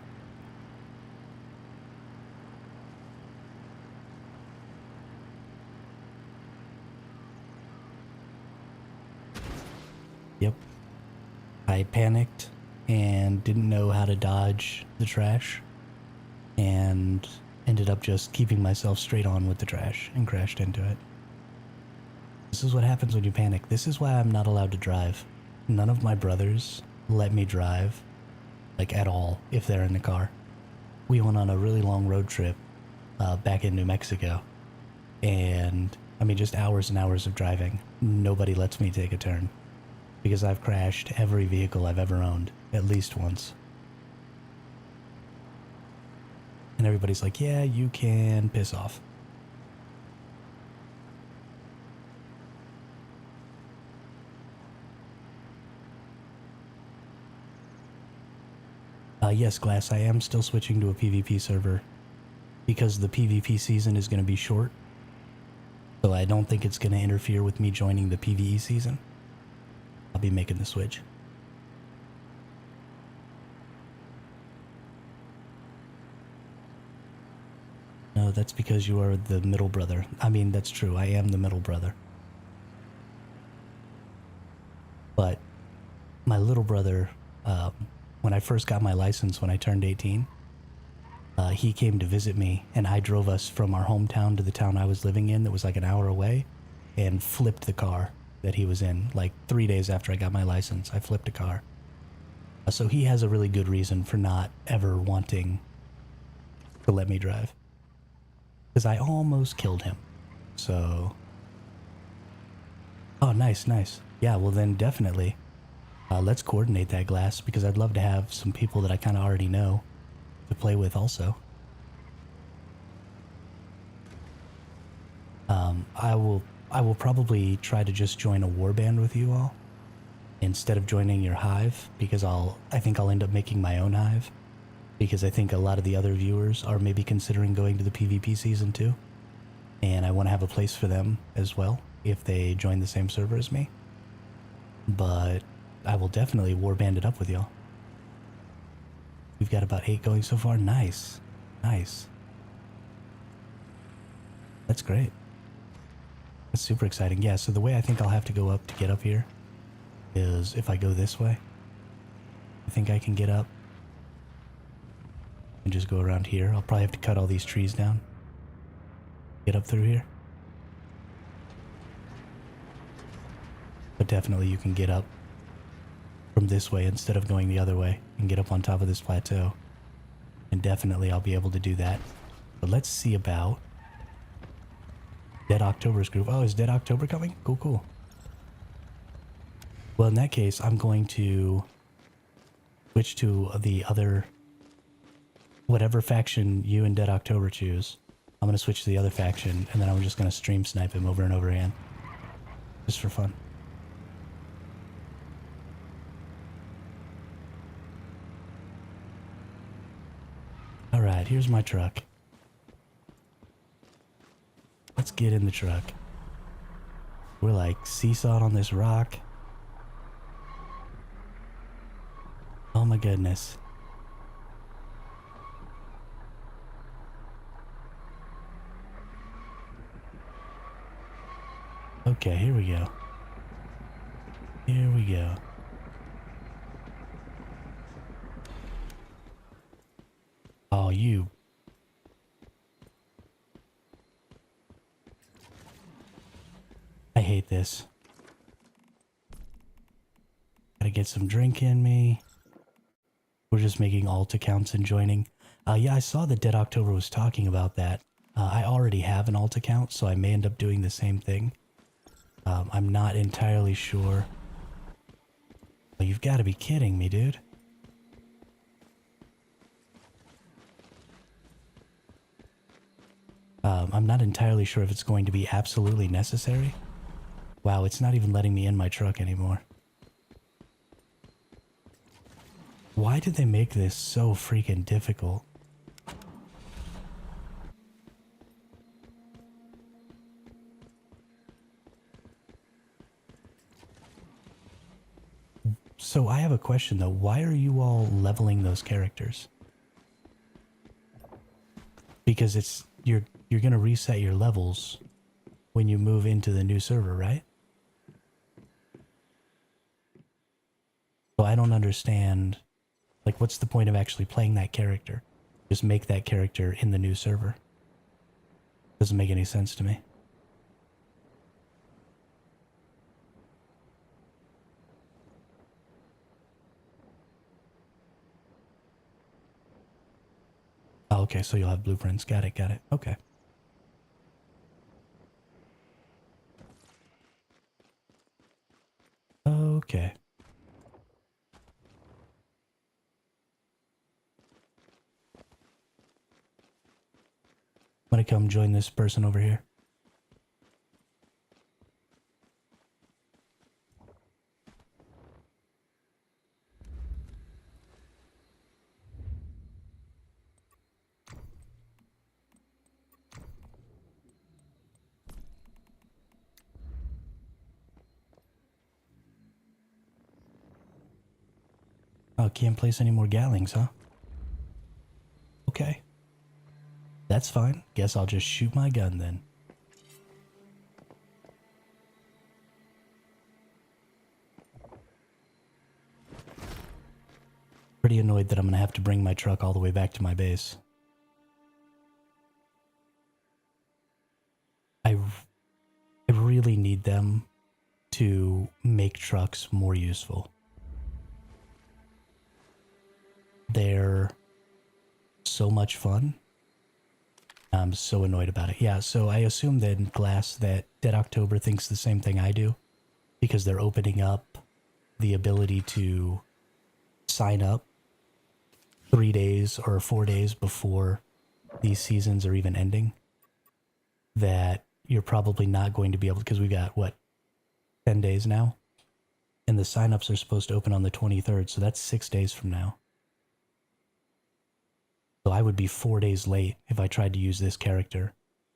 Yep. I panicked and didn't know how to dodge the trash and ended up just keeping myself straight on with the trash and crashed into it. This is what happens when you panic. This is why I'm not allowed to drive. None of my brothers let me drive, like at all, if they're in the car. We went on a really long road trip back in New Mexico, and I mean just hours and hours of driving. Nobody lets me take a turn because I've crashed every vehicle I've ever owned at least once. And everybody's like, yeah, you can piss off. Yes, Glass, I am still switching to a PvP server because the PvP season is going to be short. So I don't think it's going to interfere with me joining the PvE season. I'll be making the switch. No, that's because you are the middle brother. I mean, that's true. I am the middle brother. But my little brother, when I first got my license when I turned 18, he came to visit me, and I drove us from our hometown to the town I was living in that was like an hour away, and flipped the car that he was in. Like 3 days after I got my license, I flipped a car. So he has a really good reason for not ever wanting to let me drive. Because I almost killed him. So... Oh, nice, nice. Yeah, well then definitely. Let's coordinate that, Glass, because I'd love to have some people that I kind of already know to play with also. I will probably try to just join a warband with you all instead of joining your hive, because I think I'll end up making my own hive, because I think a lot of the other viewers are maybe considering going to the PvP season too, and I want to have a place for them as well if they join the same server as me. But I will definitely warband it up with y'all. We've got about 8 going so far. Nice. Nice. That's great. That's super exciting. Yeah, so the way I think I'll have to go up to get up here is if I go this way. I think I can get up and just go around here. I'll probably have to cut all these trees down. Get up through here. But definitely you can get up from this way instead of going the other way and get up on top of this plateau. And definitely I'll be able to do that. But let's see about Dead October's group. Oh, is Dead October coming? Cool, cool. Well, in that case, I'm going to switch to the other, whatever faction you and Dead October choose. I'm going to switch to the other faction, and then I'm just going to stream snipe him over and over again. Just for fun. Alright, here's my truck. Let's get in the truck. We're like seesawed on this rock. Oh my goodness. Okay, here we go. Here we go. Oh, you. I hate this. Gotta get some drink in me. We're just making alt accounts and joining. Yeah, I saw that Dead October was talking about that. I already have an alt account, so I may end up doing the same thing. I'm not entirely sure. Oh, you've got to be kidding me, dude. I'm not entirely sure if it's going to be absolutely necessary. Wow, it's not even letting me in my truck anymore. Why did they make this so freaking difficult? So I have a question though. Why are you all leveling those characters? Because it's you're gonna reset your levels when you move into the new server, right? So I don't understand, like, what's the point of actually playing that character? Just make that character in the new server. Doesn't make any sense to me. Oh, okay, so you'll have blueprints. Got it, got it. Okay. Okay. I'm gonna come join this person over here. Oh, can't place any more Gallings, huh? Okay. That's fine. Guess I'll just shoot my gun then. Pretty annoyed that I'm gonna have to bring my truck all the way back to my base. I really need them to make trucks more useful. They're so much fun. I'm so annoyed about it. Yeah, so I assume then, Glass, that Dead October thinks the same thing I do, because they're opening up the ability to sign up 3 days or 4 days before these seasons are even ending. That you're probably not going to be able to, because we got, what, 10 days now? And the signups are supposed to open on the 23rd, so that's 6 days from now. So I would be 4 days late if I tried to use this character,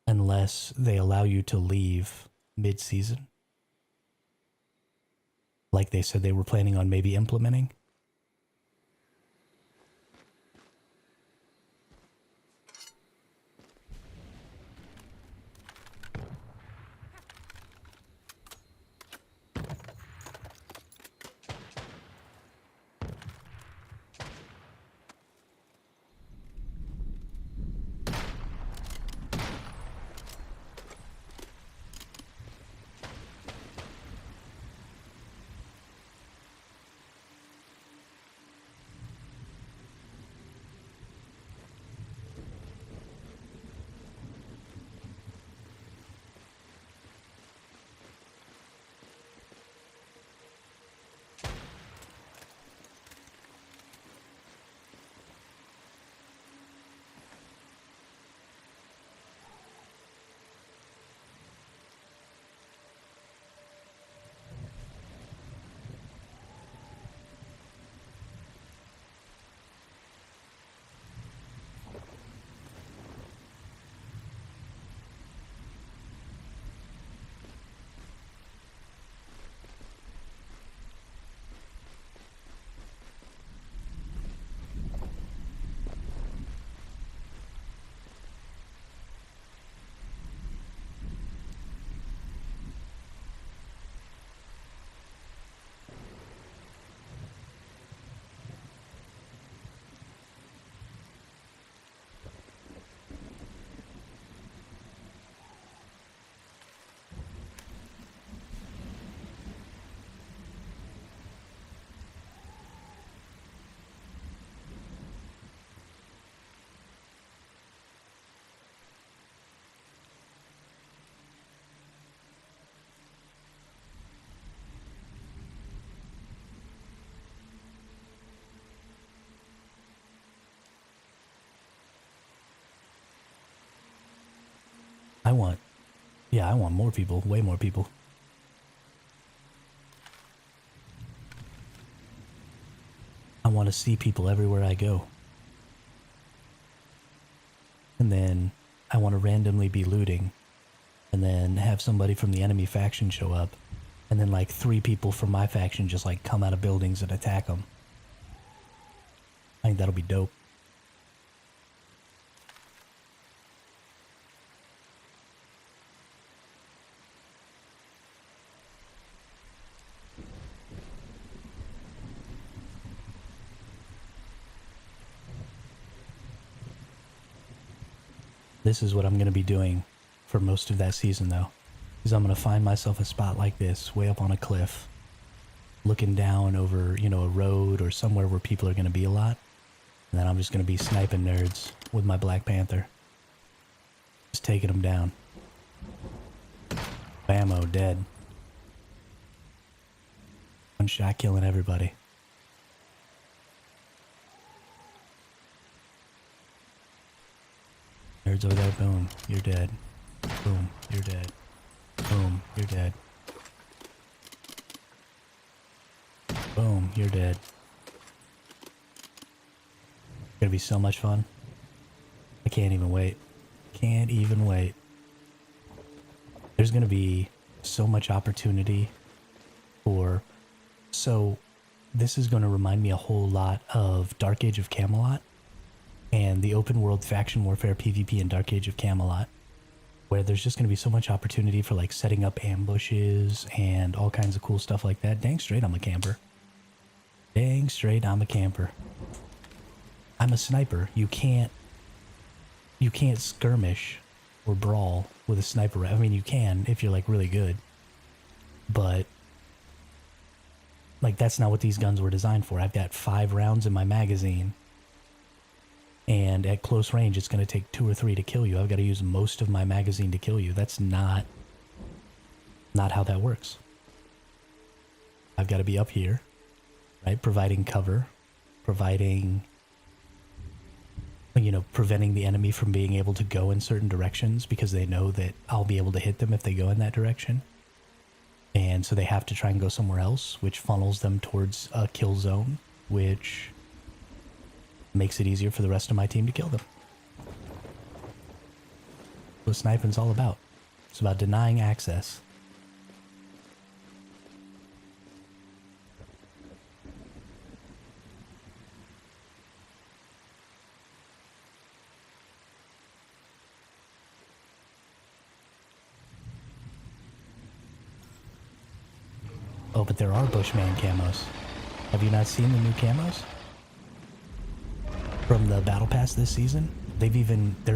unless they allow you to leave mid-season. Like they said they were planning on maybe implementing. I want more people, way more people. I want to see people everywhere I go. And then I want to randomly be looting, and then have somebody from the enemy faction show up, and then like 3 people from my faction just like come out of buildings and attack them. I think that'll be dope. This is what I'm going to be doing for most of that season, though. Is I'm going to find myself a spot like this, way up on a cliff, looking down over, you know, a road or somewhere where people are going to be a lot. And then I'm just going to be sniping nerds with my Black Panther. Just taking them down. Bammo, dead. One shot killing everybody. Nerds over there, boom, you're dead. Boom, you're dead. Boom, you're dead. Boom, you're dead. It's gonna be so much fun. I can't even wait. Can't even wait. There's gonna be so much opportunity for... So, this is gonna remind me a whole lot of Dark Age of Camelot and the open world faction warfare PvP in Dark Age of Camelot, where there's just going to be so much opportunity for like setting up ambushes and all kinds of cool stuff like that. Dang straight I'm a camper. Dang straight, I'm a camper. I'm a sniper. You can't skirmish or brawl with a sniper. I mean, you can if you're like really good, but like that's not what these guns were designed for. I've got 5 rounds in my magazine, and at close range, it's going to take 2 or 3 to kill you. I've got to use most of my magazine to kill you. That's not how that works. I've got to be up here, right? Providing cover, providing, you know, preventing the enemy from being able to go in certain directions because they know that I'll be able to hit them if they go in that direction. And so they have to try and go somewhere else, which funnels them towards a kill zone, which makes it easier for the rest of my team to kill them. That's what sniping's all about. It's about denying access. Oh, but there are Bushman camos. Have you not seen the new camos? From the Battle Pass this season? They're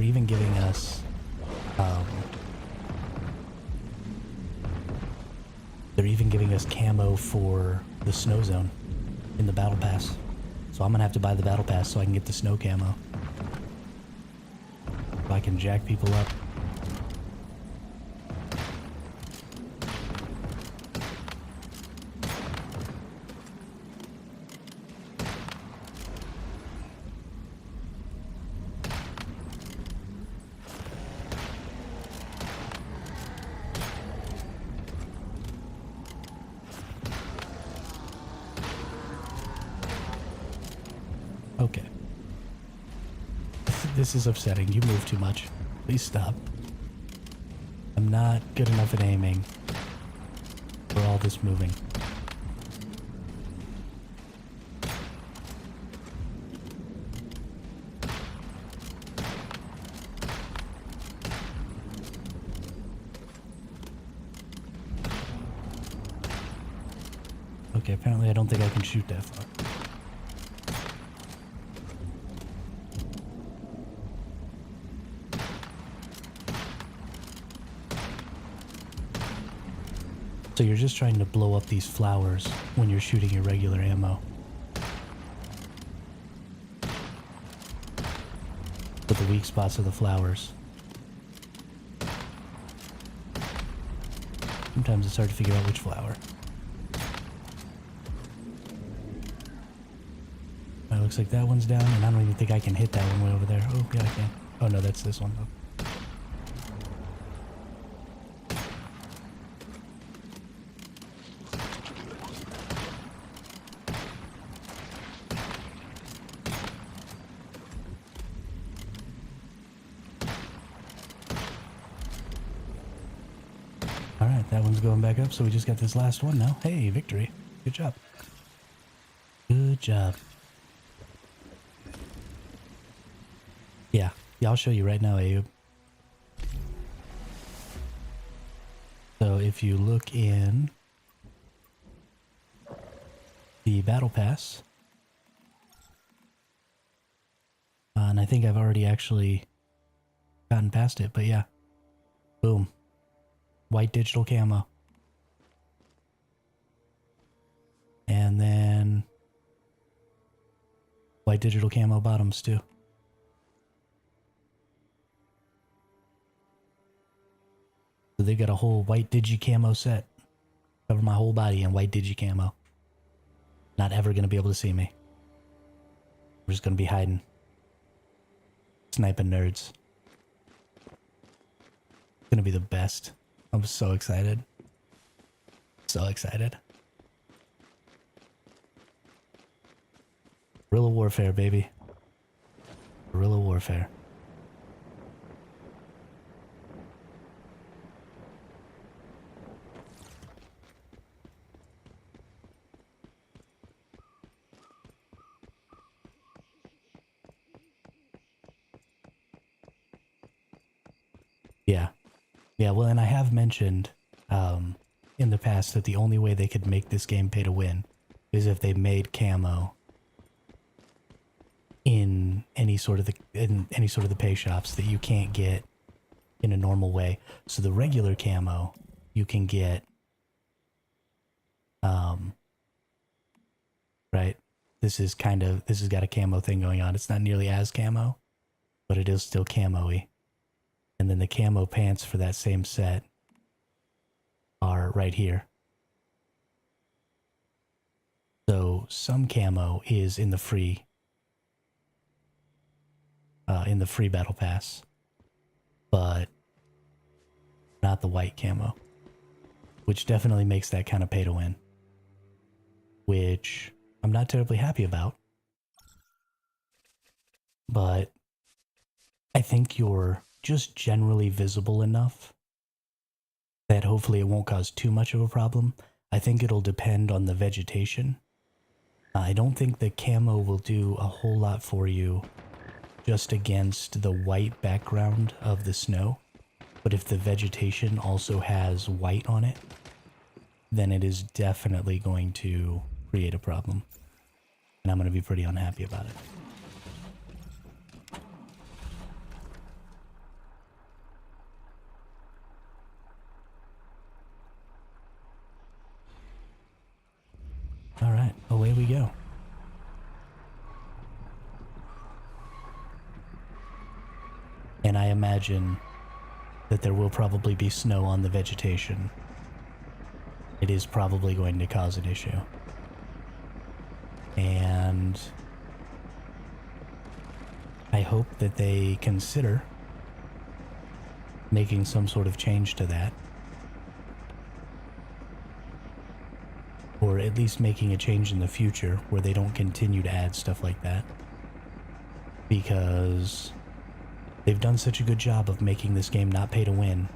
even giving us, they're even giving us camo for the snow zone in the Battle Pass. So I'm gonna have to buy the Battle Pass so I can get the snow camo. So I can jack people up. Okay. This is upsetting. You move too much. Please stop. I'm not good enough at aiming for all this moving. Okay, apparently I don't think I can shoot that far. So you're just trying to blow up these flowers when you're shooting your regular ammo. But the weak spots are the flowers. Sometimes it's hard to figure out which flower. It looks like that one's down, and I don't even think I can hit that one way over there. Oh, yeah, I can. Oh, no, that's this one. Alright, that one's going back up, so we just got this last one now. Hey, victory. Good job. Good job. Yeah, I'll show you right now, Ayub. So if you look in the Battle Pass, and I think I've already actually gotten past it, but yeah. Boom. White digital camo. And then white digital camo bottoms too. So they've got a whole white digi camo set. Cover my whole body in white digi camo. Not ever gonna be able to see me. We're just gonna be hiding. Sniping nerds. It's gonna be the best. I'm so excited. So excited. Guerrilla warfare, baby. Guerrilla warfare. Yeah. Yeah, well, and I have mentioned in the past that the only way they could make this game pay to win is if they made camo in any sort of the pay shops that you can't get in a normal way. So the regular camo you can get, right? This has got a camo thing going on. It's not nearly as camo, but it is still camo-y. And then the camo pants for that same set are right here. So some camo is in the free battle pass, but not the white camo, which definitely makes that kind of pay to win, which I'm not terribly happy about. But I think you're just generally visible enough that hopefully it won't cause too much of a problem. I think it'll depend on the vegetation. I don't think the camo will do a whole lot for you just against the white background of the snow. But if the vegetation also has white on it, then it is definitely going to create a problem. And I'm going to be pretty unhappy about it. All right, away we go. And I imagine that there will probably be snow on the vegetation. It is probably going to cause an issue. And I hope that they consider making some sort of change to that. Or at least making a change in the future where they don't continue to add stuff like that. Because they've done such a good job of making this game not pay to win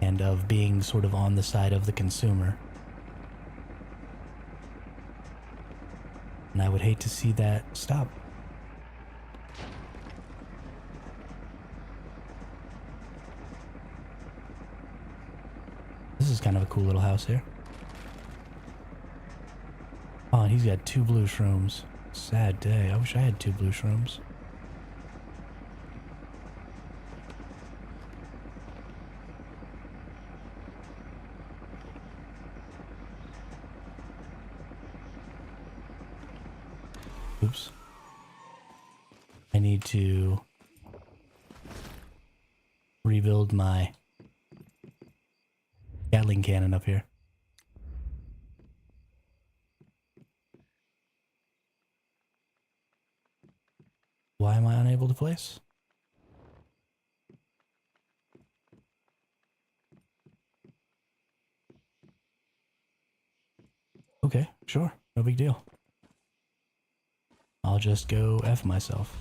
and of being sort of on the side of the consumer. And I would hate to see that stop. This is kind of a cool little house here. Oh, and he's got 2 blue shrooms. Sad day. I wish I had 2 blue shrooms. Oops. I need to rebuild my Gatling cannon up here. Why am I unable to place? Okay, sure. No big deal. I'll just go F myself.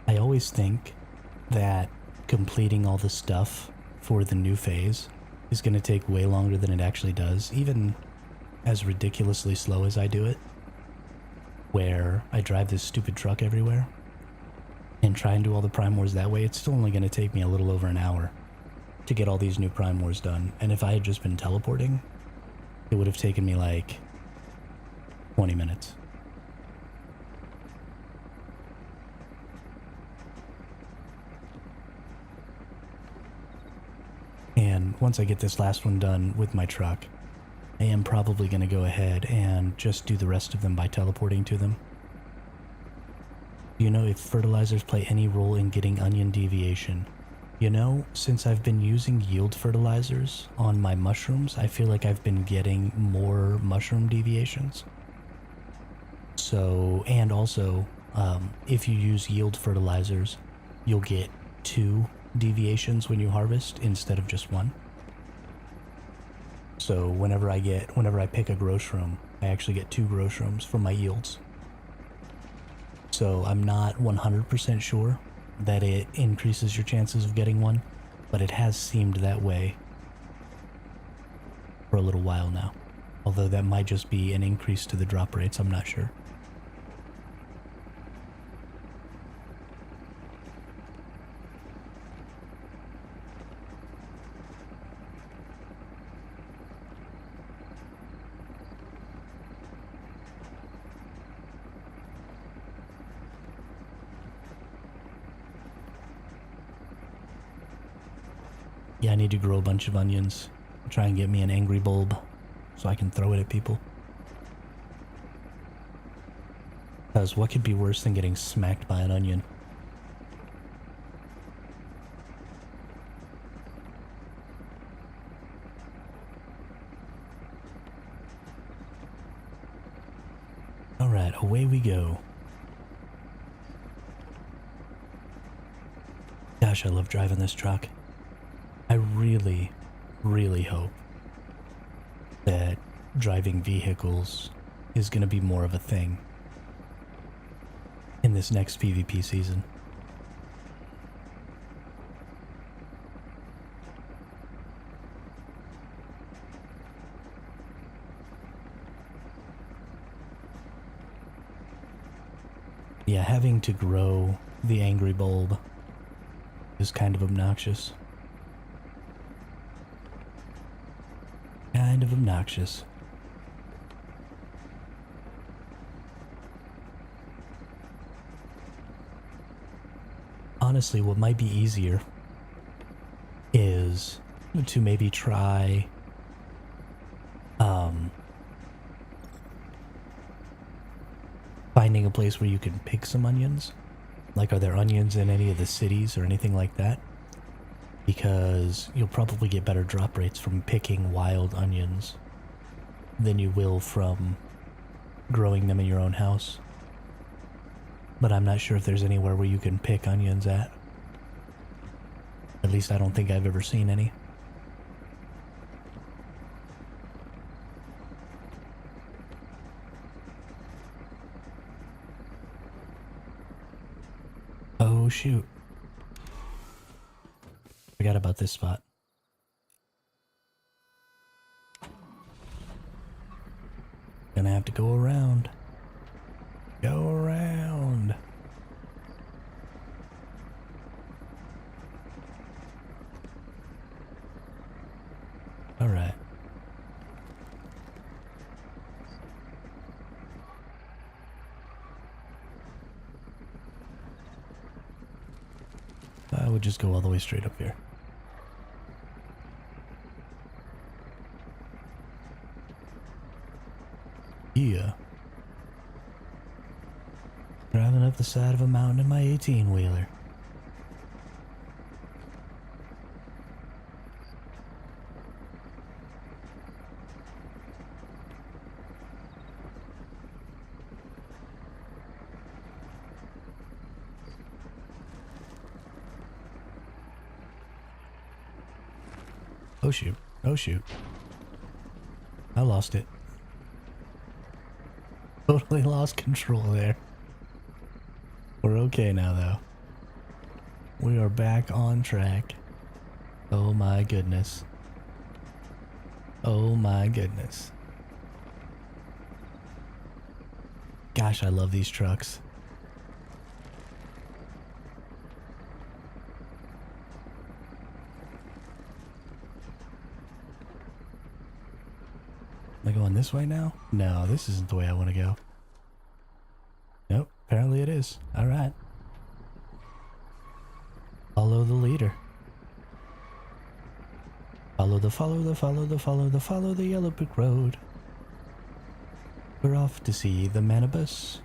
I always think that completing all the stuff for the new phase is going to take way longer than it actually does, even as ridiculously slow as I do it, where I drive this stupid truck everywhere and try and do all the Prime Wars that way. It's still only going to take me a little over an hour to get all these new Prime Wars done, and if I had just been teleporting, it would have taken me like 20 minutes. And once I get this last one done with my truck, I am probably going to go ahead and just do the rest of them by teleporting to them. Do you know if fertilizers play any role in getting onion deviation? You know, since I've been using yield fertilizers on my mushrooms, I feel like I've been getting more mushroom deviations. So, and also, If you use yield fertilizers, you'll get 2 deviations when you harvest instead of just 1. So whenever I pick a grow shroom, I actually get 2 grow shrooms from my yields. So I'm not 100% sure that it increases your chances of getting one, but it has seemed that way for a little while now. Although that might just be an increase to the drop rates, I'm not sure. Yeah, I need to grow a bunch of onions. Try and get me an angry bulb so I can throw it at people. Because what could be worse than getting smacked by an onion? Alright, away we go. Gosh, I love driving this truck. I really, really hope that driving vehicles is going to be more of a thing in this next PvP season. Yeah, having to grow the angry bulb is kind of obnoxious. Kind of obnoxious. Honestly, what might be easier is to maybe try finding a place where you can pick some onions. Like, are there onions in any of the cities or anything like that? Because you'll probably get better drop rates from picking wild onions than you will from growing them in your own house. But I'm not sure if there's anywhere where you can pick onions at. At least I don't think I've ever seen any. Oh shoot. Forgot about this spot. Gonna have to go around. Go around. Alright. I would just go all the way straight up here. Yeah. Driving up the side of a mountain in my 18-wheeler. Oh shoot. Oh shoot. I lost it. Totally lost control there. We're okay now though. We are back on track. Oh my goodness. Oh my goodness. Gosh, I love these trucks. Am I going this way now? No, this isn't the way I want to go. Nope, apparently it is. Alright. Follow the leader. Follow the yellow brick road. We're off to see the Manibus.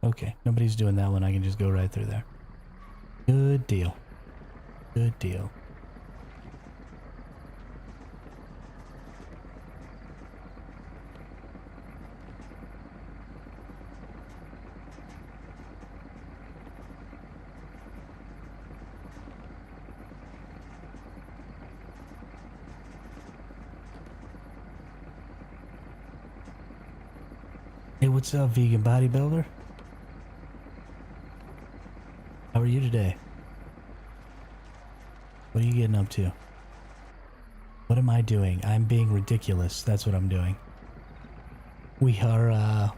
Okay, nobody's doing that one. I can just go right through there. Good deal. Good deal. Hey, what's up, vegan bodybuilder? How are you today? What are you getting up to? What am I doing? I'm being ridiculous. That's what I'm doing. We are,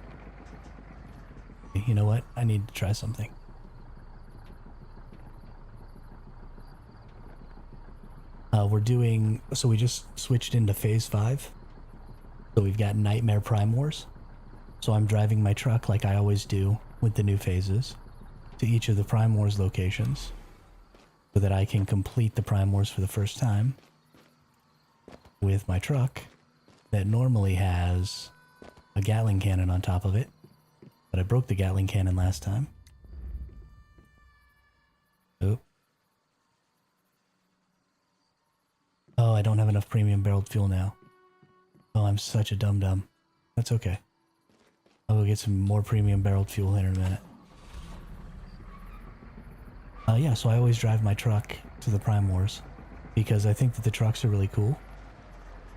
you know what? I need to try something. We're doing, so we just switched into phase 5. So we've got Nightmare Prime Wars. So I'm driving my truck like I always do with the new phases to each of the Prime Wars locations so that I can complete the Prime Wars for the first time with my truck that normally has a Gatling cannon on top of it. But I broke the Gatling cannon last time. Oh, I don't have enough premium barreled fuel now. Oh, I'm such a dum-dum. That's okay. I'll go get some more premium barreled fuel here in a minute. Yeah, so I always drive my truck to the Prime Wars because I think that the trucks are really cool.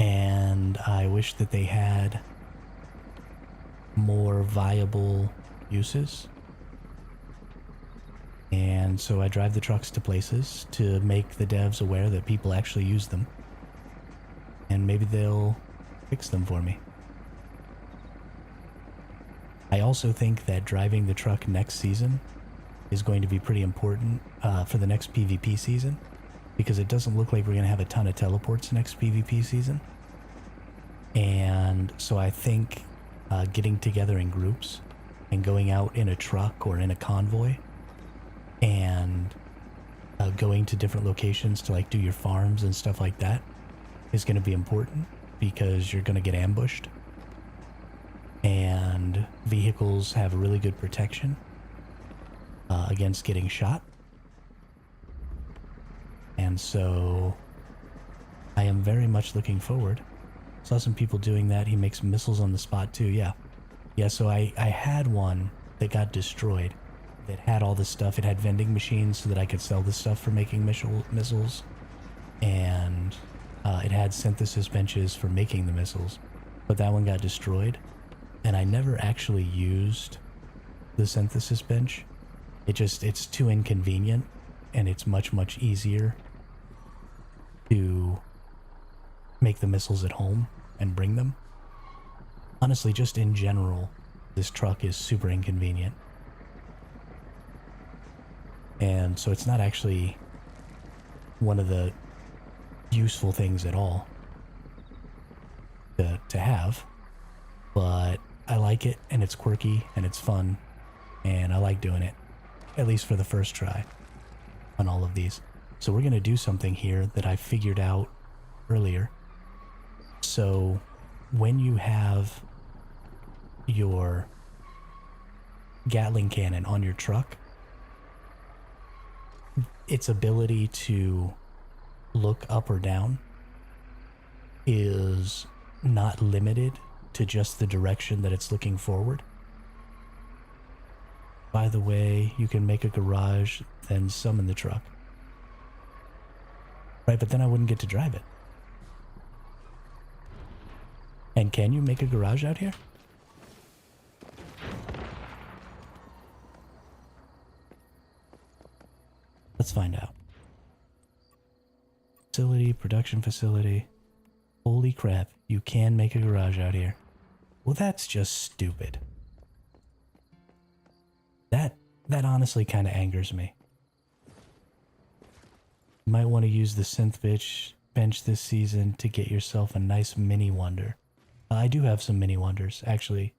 And I wish that they had more viable uses. And so I drive the trucks to places to make the devs aware that people actually use them. And maybe they'll fix them for me. I also think that driving the truck next season is going to be pretty important for the next PvP season. Because it doesn't look like we're going to have a ton of teleports next PvP season. And so I think getting together in groups and going out in a truck or in a convoy and going to different locations to like do your farms and stuff like that is going to be important because you're going to get ambushed and vehicles have really good protection against getting shot. And so I am very much looking forward. Saw some people doing that. He makes missiles on the spot too. Yeah, so I had one that got destroyed that had all this stuff. It had vending machines so that I could sell the stuff for making missiles. And it had synthesis benches for making the missiles. But that one got destroyed. And I never actually used the synthesis bench. It's too inconvenient. And it's much, much easier to make the missiles at home and bring them. Honestly, just in general, this truck is super inconvenient. And so it's not actually one of the useful things at all to have. But I like it, and it's quirky, and it's fun, and I like doing it. At least for the first try on all of these. So we're going to do something here that I figured out earlier. So when you have your Gatling cannon on your truck, its ability to look up or down is not limited to just the direction that it's looking forward. By the way, you can make a garage, then summon the truck. Right, but then I wouldn't get to drive it. And can you make a garage out here? Let's find out. Facility, production facility. Holy crap, you can make a garage out here. Well, that's just stupid. That honestly kind of angers me. You might want to use the synth bench this season to get yourself a nice mini wonder. I do have some mini wonders, actually.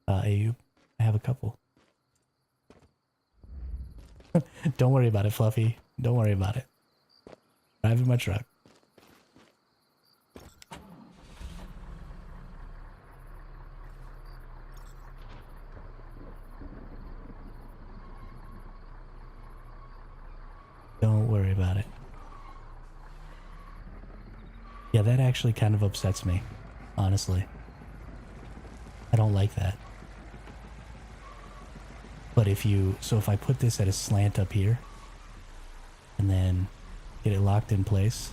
I have a couple. Don't worry about it, Fluffy. Don't worry about it. Driving my truck. Don't worry about it. Yeah, that actually kind of upsets me, honestly. I don't like that. But if I put this at a slant up here, and then get it locked in place,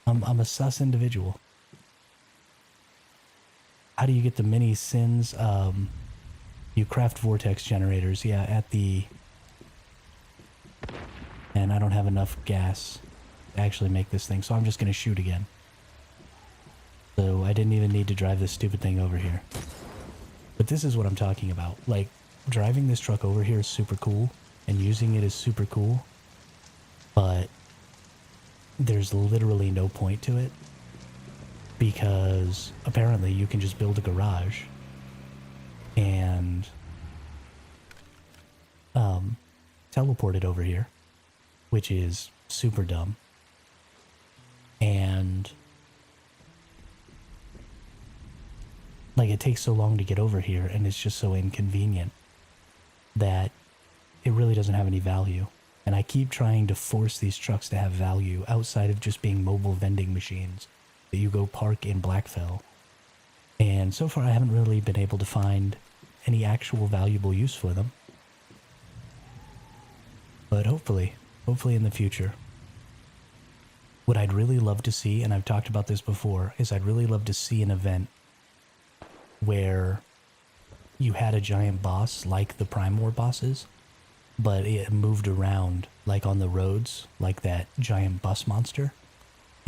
I'm a sus individual. how do you get the mini sins? You craft vortex generators, yeah, at the... And I don't have enough gas to actually make this thing, so I'm just going to shoot again. So I didn't even need to drive this stupid thing over here. But this is what I'm talking about. Like, driving this truck over here is super cool, and using it is super cool, but there's literally no point to it, because apparently you can just build a garage and teleport it over here, which is super dumb. And like, it takes so long to get over here, and it's just so inconvenient that it really doesn't have any value. And I keep trying to force these trucks to have value outside of just being mobile vending machines that you go park in Blackfell. And so far I haven't really been able to find any actual valuable use for them. But hopefully in the future. What I'd really love to see, and I've talked about this before, is I'd really love to see an event where you had a giant boss like the Prime War bosses, but it moved around like on the roads, like that giant bus monster.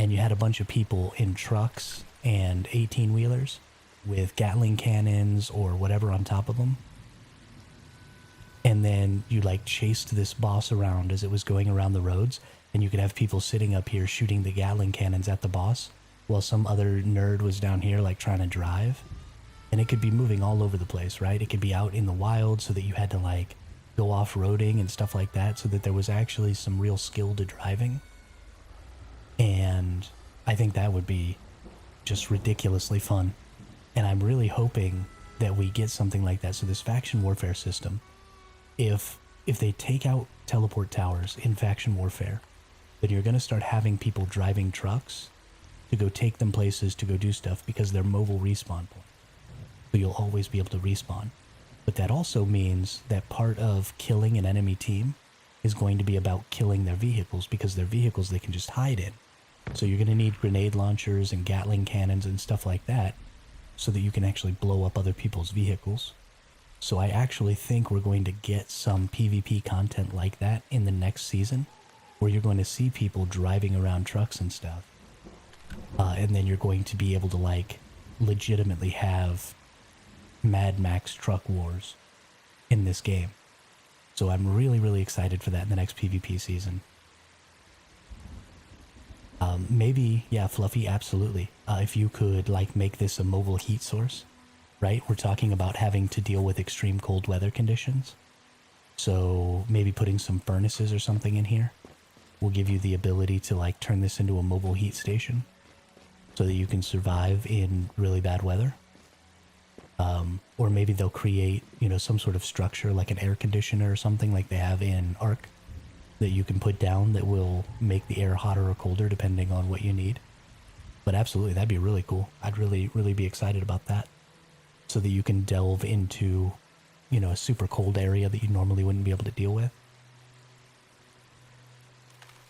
And you had a bunch of people in trucks and 18-wheelers with Gatling cannons or whatever on top of them. And then you like chased this boss around as it was going around the roads, and you could have people sitting up here shooting the Gatling cannons at the boss while some other nerd was down here like trying to drive. And it could be moving all over the place, right? It could be out in the wild so that you had to like go off-roading and stuff like that, so that there was actually some real skill to driving. And I think that would be just ridiculously fun. And I'm really hoping that we get something like that. So this faction warfare system, if they take out teleport towers in faction warfare, then you're going to start having people driving trucks to go take them places to go do stuff, because they're mobile respawn points. So you'll always be able to respawn. But that also means that part of killing an enemy team is going to be about killing their vehicles, because their vehicles they can just hide in. So you're going to need grenade launchers and Gatling cannons and stuff like that, so that you can actually blow up other people's vehicles. So I actually think we're going to get some PvP content like that in the next season, where you're going to see people driving around trucks and stuff. And then you're going to be able to like legitimately have Mad Max truck wars in this game. So I'm really, really excited for that in the next PvP season. Maybe, yeah, Fluffy, absolutely. If you could like make this a mobile heat source, right? We're talking about having to deal with extreme cold weather conditions. So maybe putting some furnaces or something in here will give you the ability to like turn this into a mobile heat station so that you can survive in really bad weather. Or maybe they'll create, you know, some sort of structure like an air conditioner or something like they have in Ark that you can put down that will make the air hotter or colder depending on what you need. But absolutely, that'd be really cool. I'd really, really be excited about that. So that you can delve into, you know, a super cold area that you normally wouldn't be able to deal with.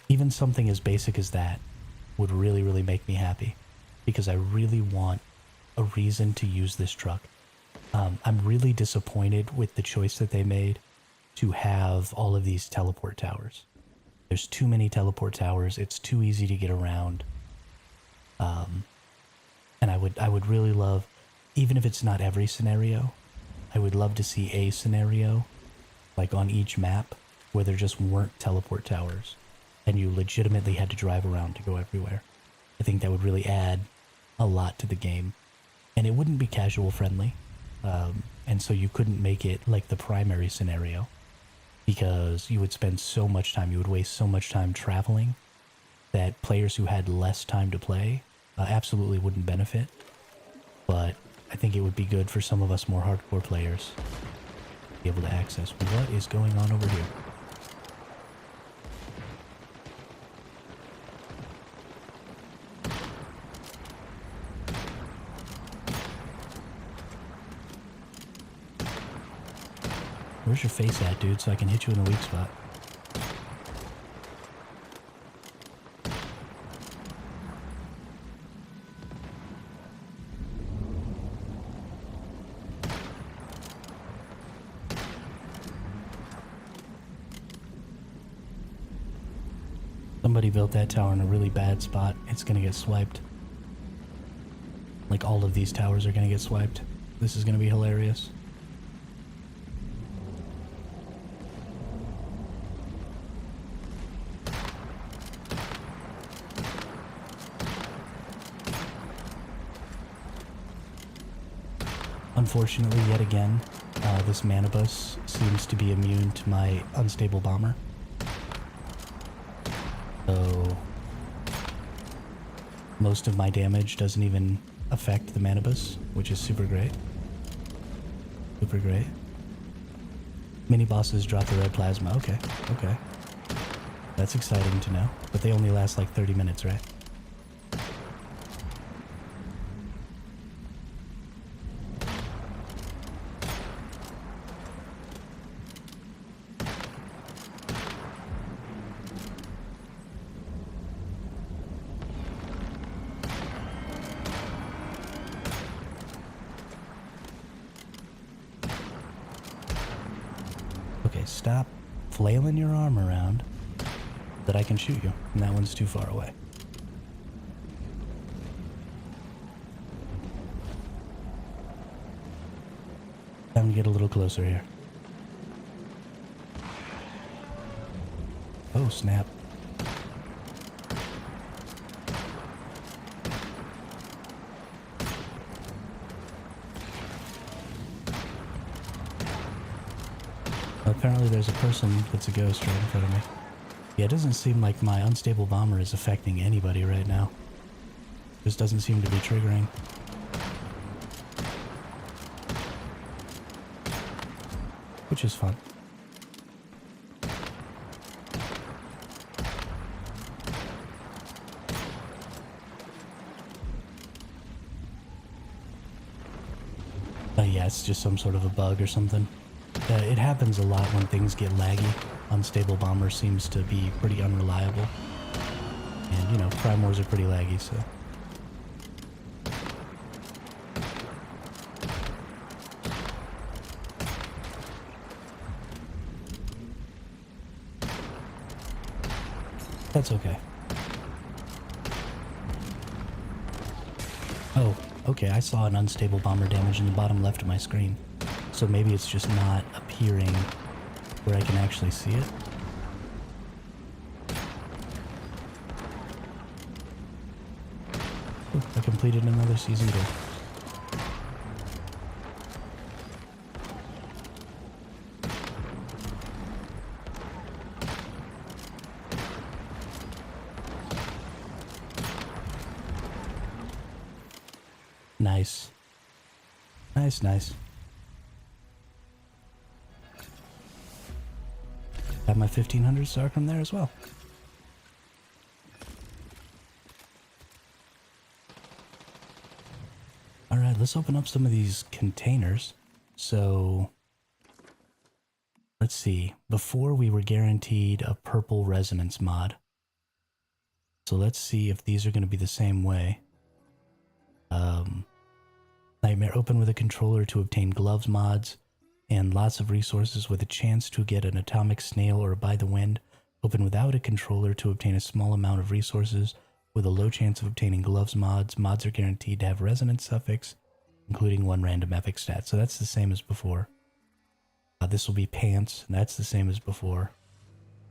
Even something as basic as that would really, really make me happy, because I really want a reason to use this truck. I'm really disappointed with the choice that they made to have all of these teleport towers. There's too many teleport towers. It's too easy to get around. And I would really love, even if it's not every scenario, I would love to see a scenario, like on each map, where there just weren't teleport towers, and you legitimately had to drive around to go everywhere. I think that would really add a lot to the game. And it wouldn't be casual friendly. And so you couldn't make it like the primary scenario, because you would spend so much time, you would waste so much time traveling, that players who had less time to play absolutely wouldn't benefit. But I think it would be good for some of us more hardcore players to be able to access. What is going on over here? Where's your face at, dude, so I can hit you in the weak spot? Somebody built that tower in a really bad spot. It's gonna get swiped. Like all of these towers are gonna get swiped. This is gonna be hilarious. Unfortunately, yet again, this Manibus seems to be immune to my unstable bomber. So most of my damage doesn't even affect the Manibus, which is super great. Super great. Mini bosses drop the red plasma. Okay, okay. That's exciting to know. But they only last like 30 minutes, right? Okay, stop flailing your arm around that I can shoot you. And that one's too far away. Time to get a little closer here. Oh, snap. Apparently there's a person that's a ghost right in front of me. Yeah, it doesn't seem like my unstable bomber is affecting anybody right now. This doesn't seem to be triggering. Which is fun. Yeah, it's just some sort of a bug or something. It happens a lot when things get laggy. Unstable bomber seems to be pretty unreliable. And, you know, Prime Wars are pretty laggy, so... That's okay. Oh, okay, I saw an unstable bomber damage in the bottom left of my screen. So maybe it's just not appearing where I can actually see it. Ooh, I completed another season goal. Nice. Nice, nice. Got my 1500 star from there as well. Alright, let's open up some of these containers. So, let's see. Before we were guaranteed a purple resonance mod. So let's see if these are going to be the same way. Nightmare open with a controller to obtain gloves mods and lots of resources with a chance to get an atomic snail or a by the wind. Open without a controller to obtain a small amount of resources with a low chance of obtaining gloves mods. Mods are guaranteed to have resonance suffix, including one random epic stat. So that's the same as before. This will be pants, and that's the same as before.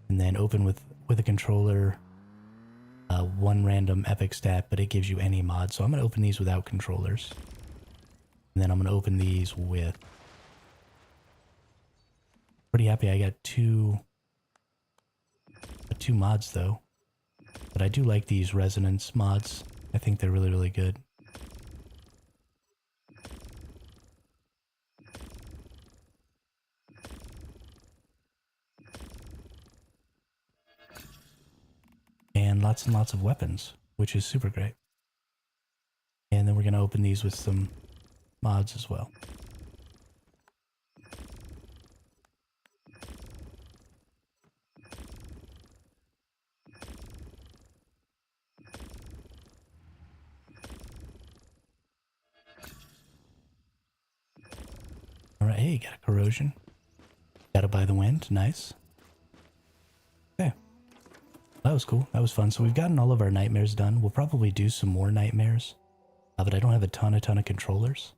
And then open with a controller, one random epic stat, but it gives you any mod. So I'm going to open these without controllers. And then I'm going to open these with... Pretty happy I got two mods though. But I do like these resonance mods. I think they're really, really good. And lots of weapons, which is super great. And then we're going to open these with some mods as well. Alright, hey, got a corrosion. Got a by the wind, nice. Okay. That was cool. That was fun. So we've gotten all of our nightmares done. We'll probably do some more nightmares. But I don't have a ton of controllers.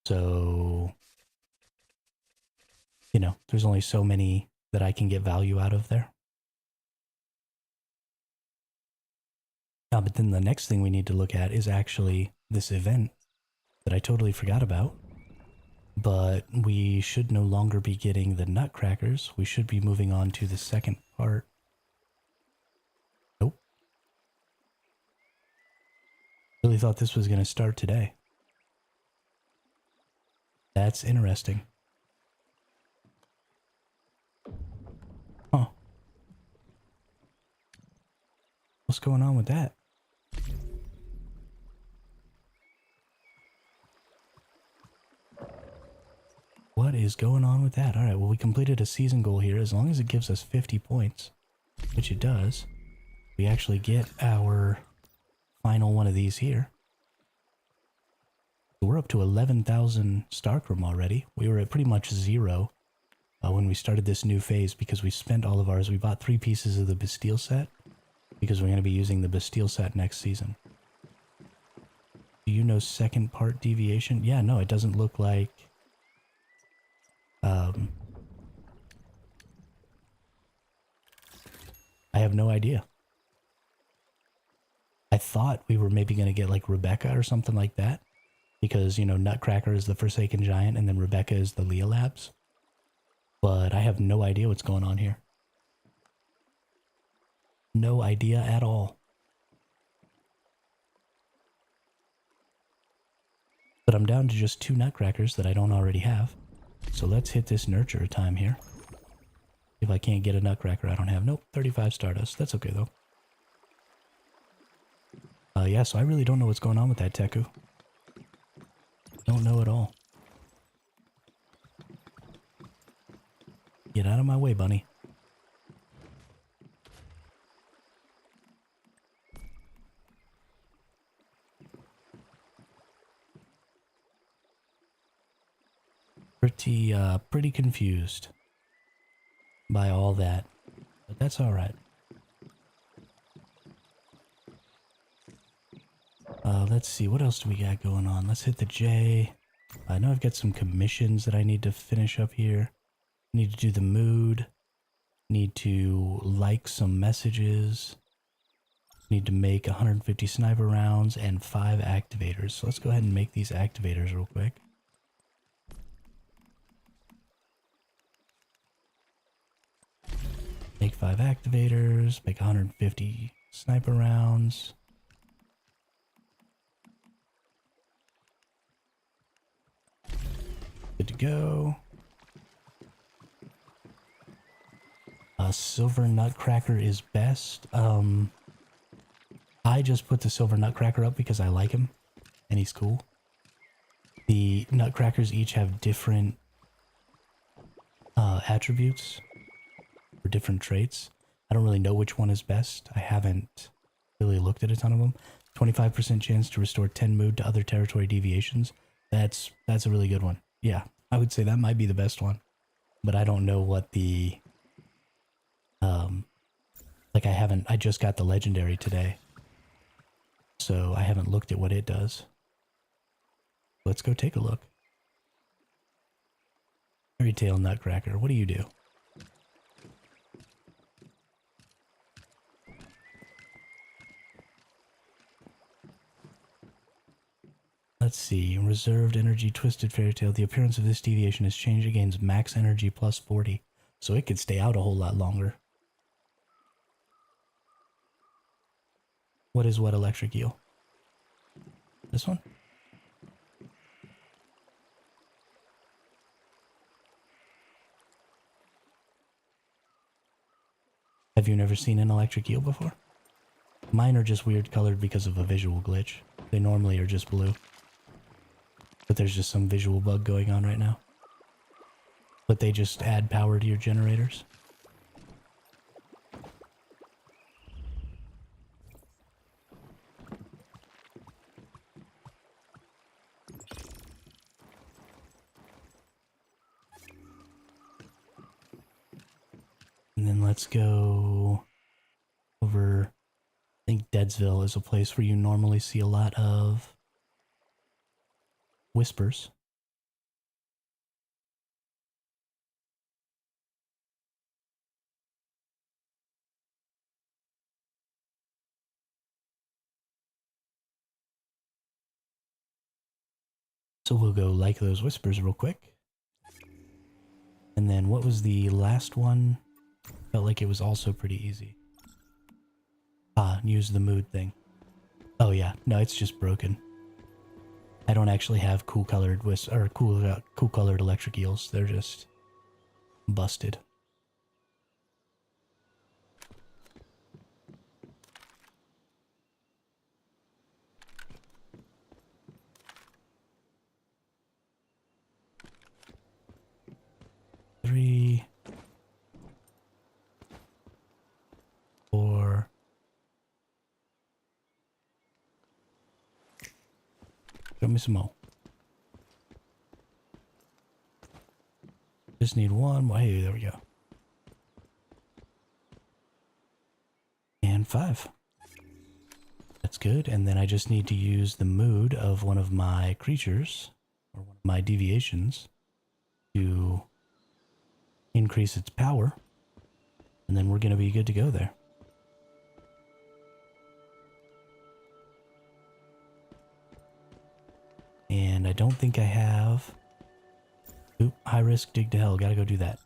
So, you know, there's only so many that I can get value out of there. But then the next thing we need to look at is actually this event that I totally forgot about. But we should no longer be getting the nutcrackers. We should be moving on to the second part. Nope. Really thought this was going to start today. That's interesting. Huh. What's going on with that? What is going on with that? Alright, well we completed a season goal here. As long as it gives us 50 points, which it does, we actually get our final one of these here. So we're up to 11,000 Starchrome already. We were at pretty much 0 when we started this new phase because we spent all of ours. We bought 3 pieces of the Bastille set because we're going to be using the Bastille set next season. Do you know second part deviation? Yeah, no, it doesn't look like... I have no idea. I thought we were maybe going to get like Rebecca or something like that. Because, you know, Nutcracker is the Forsaken Giant and then Rebecca is the Leah Labs. But I have no idea what's going on here. No idea at all. But I'm down to just 2 Nutcrackers that I don't already have. So let's hit this nurture time here. If I can't get a Nutcracker I don't have. Nope, 35 Stardust. That's okay though. Yeah, so I really don't know what's going on with that Teku. Don't know at all. Get out of my way, bunny. Pretty confused by all that, but that's all right. Let's see, what else do we got going on? Let's hit the J. I know I've got some commissions that I need to finish up here. Need to do the mood. Need to like some messages. Need to make 150 sniper rounds and 5 activators. So let's go ahead and make these activators real quick. Make 5 activators, make 150 sniper rounds. Good to go. Silver Nutcracker is best. I just put the Silver Nutcracker up because I like him and he's cool. The Nutcrackers each have different attributes or different traits. I don't really know which one is best. I haven't really looked at a ton of them. 25% chance to restore 10 mood to other territory deviations. That's a really good one. Yeah, I would say that might be the best one. But I don't know what the... like I just got the legendary today. So I haven't looked at what it does. Let's go take a look. Fairy Tale Nutcracker, what do you do? Let's see. Reserved energy, twisted fairy tale. The appearance of this deviation has changed. It gains max energy plus 40. So it could stay out a whole lot longer. What is what electric eel? This one? Have you never seen an electric eel before? Mine are just weird colored because of a visual glitch. They normally are just blue. But there's just some visual bug going on right now. But they just add power to your generators. And then let's go Deadsville is a place where you normally see a lot of whispers. So we'll go like those whispers real quick. And then what was the last one? Felt like it was also pretty easy. Use the mood thing. Oh yeah, no, it's just broken. I don't actually have cool colored cool colored electric eels. They're just busted. Three, 4. Show me some more. Just need one more. Hey, there we go. And 5. That's good. And then I just need to use the mood of one of my creatures, or one of my deviations, to increase its power. And then we're going to be good to go there. And I don't think I have... Oop, high risk, dig to hell. Gotta go do that.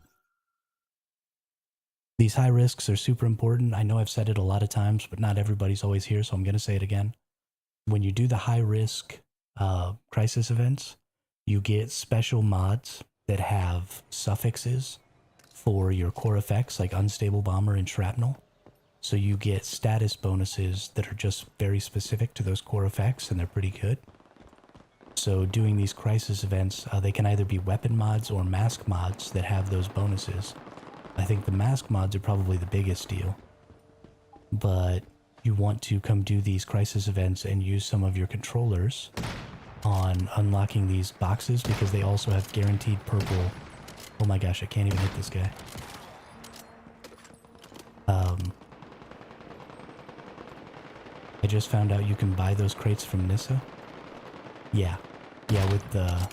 These high risks are super important. I know I've said it a lot of times, but not everybody's always here, so I'm going to say it again. When you do the high risk crisis events, you get special mods that have suffixes for your core effects, like Unstable Bomber and Shrapnel. So you get status bonuses that are just very specific to those core effects, and they're pretty good. So doing these crisis events, they can either be weapon mods or mask mods that have those bonuses. I think the mask mods are probably the biggest deal. But you want to come do these crisis events and use some of your controllers on unlocking these boxes, because they also have guaranteed purple... Oh my gosh, I can't even hit this guy. I just found out you can buy those crates from Nissa. Yeah, with the...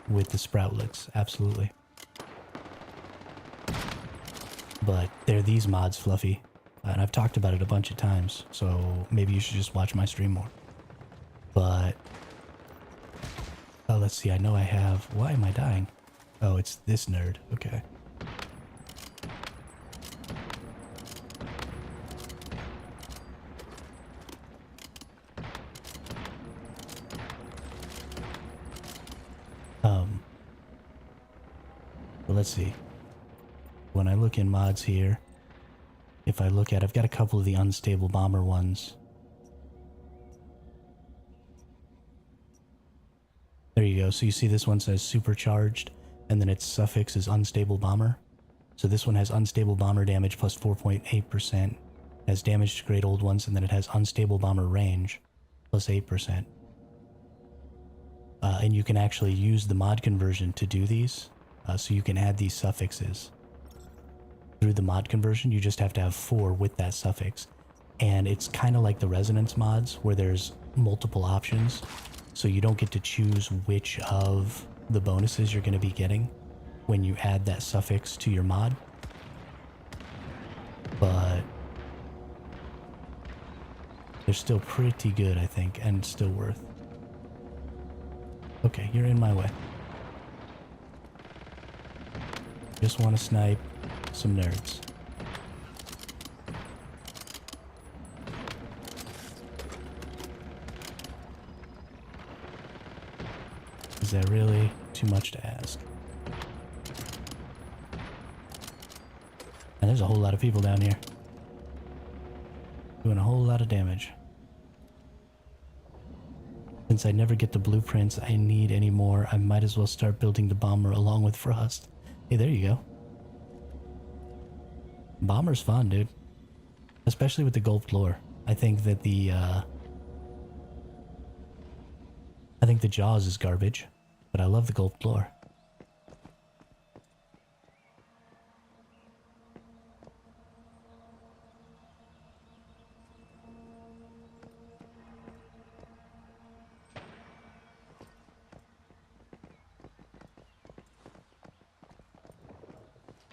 With the sproutlets, absolutely. But they're these mods, Fluffy. And I've talked about it a bunch of times, so maybe you should just watch my stream more. But... let's see, I know I have... Why am I dying? Oh, it's this nerd. Okay. Well, let's see. When I look in mods here, if I look at... I've got a couple of the Unstable Bomber ones. There you go. So you see this one says Supercharged, and then its suffix is Unstable Bomber. So this one has Unstable Bomber damage plus 4.8%, has damage to Great Old Ones, and then it has Unstable Bomber range plus 8%. And you can actually use the mod conversion to do these. So you can add these suffixes. Through the mod conversion, you just have to have 4 with that suffix. And it's kind of like the resonance mods, where there's multiple options. So you don't get to choose which of the bonuses you're going to be getting when you add that suffix to your mod. But they're still pretty good, I think, and still worth. Okay, you're in my way. Just want to snipe some nerds. Is that really too much to ask? And there's a whole lot of people down here. Doing a whole lot of damage. Since I never get the blueprints I need anymore, I might as well start building the bomber along with Frost. Hey, there you go. Bomber's fun, dude. Especially with the Gulp lore. I think that the Jaws is garbage, but I love the Gulp lore.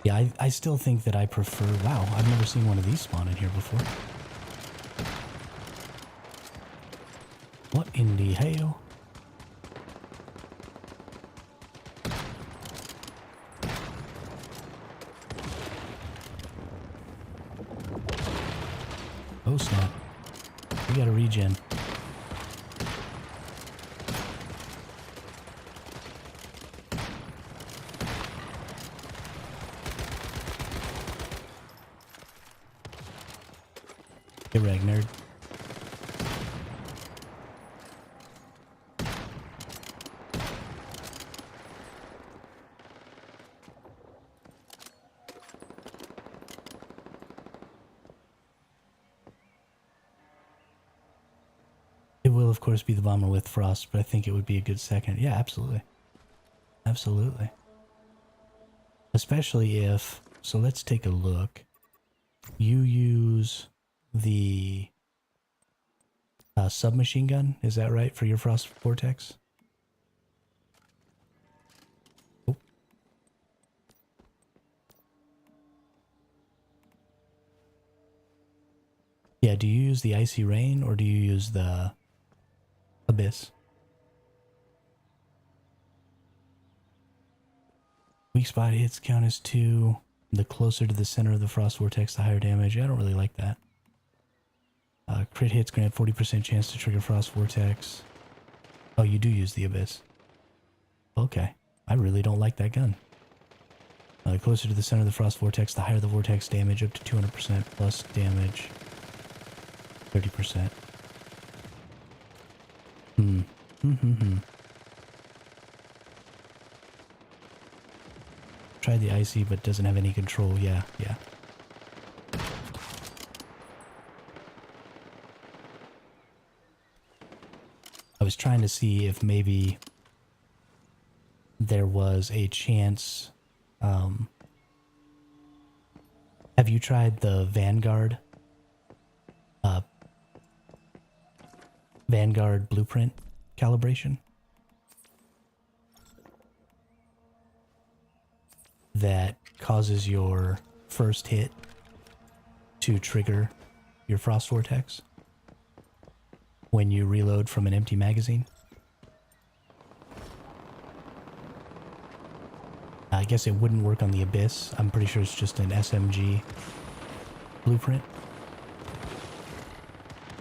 Yeah, I still think that I prefer... Wow, I've never seen one of these spawn in here before. What in the hell? Oh snap. We gotta regen. Get wrecked, nerd. It will, of course, be the bomber with frost, but I think it would be a good second. Yeah, absolutely. Absolutely. Especially if... So let's take a look. You use the submachine gun, is that right, for your frost vortex? Oh. Yeah, do you use the icy rain or do you use the abyss? Weak spot hits count as 2. The closer to the center of the frost vortex, the higher damage. I don't really like that. Crit hits grant 40% chance to trigger frost vortex. Oh, you do use the abyss. Okay. I really don't like that gun. The closer to the center of the frost vortex, the higher the vortex damage, up to 200% plus damage. 30%. Tried the icy, but doesn't have any control. Yeah. I was trying to see if maybe there was a chance. Have you tried the Vanguard? Vanguard blueprint calibration? That causes your first hit to trigger your frost vortex when you reload from an empty magazine. I guess it wouldn't work on the Abyss. I'm pretty sure it's just an SMG blueprint.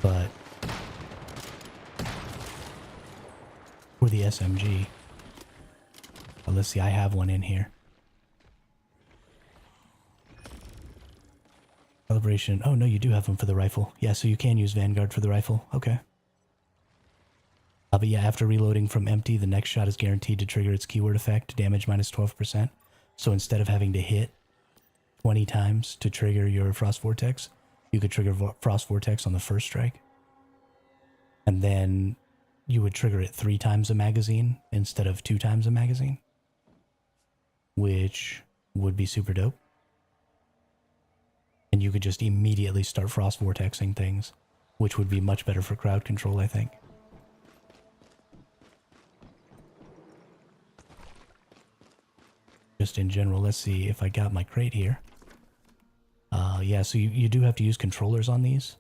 But for the SMG, well, let's see, I have one in here. Calibration. Oh, no, you do have them for the rifle. Yeah, so you can use Vanguard for the rifle. Okay. But yeah, after reloading from empty, the next shot is guaranteed to trigger its keyword effect, damage minus 12%. So instead of having to hit 20 times to trigger your Frost Vortex, you could trigger Frost Vortex on the first strike. And then you would trigger it 3 times a magazine instead of 2 times a magazine, which would be super dope. And you could just immediately start Frost Vortexing things, which would be much better for crowd control, I think. Just in general, let's see if I got my crate here. Yeah, so you do have to use controllers on these,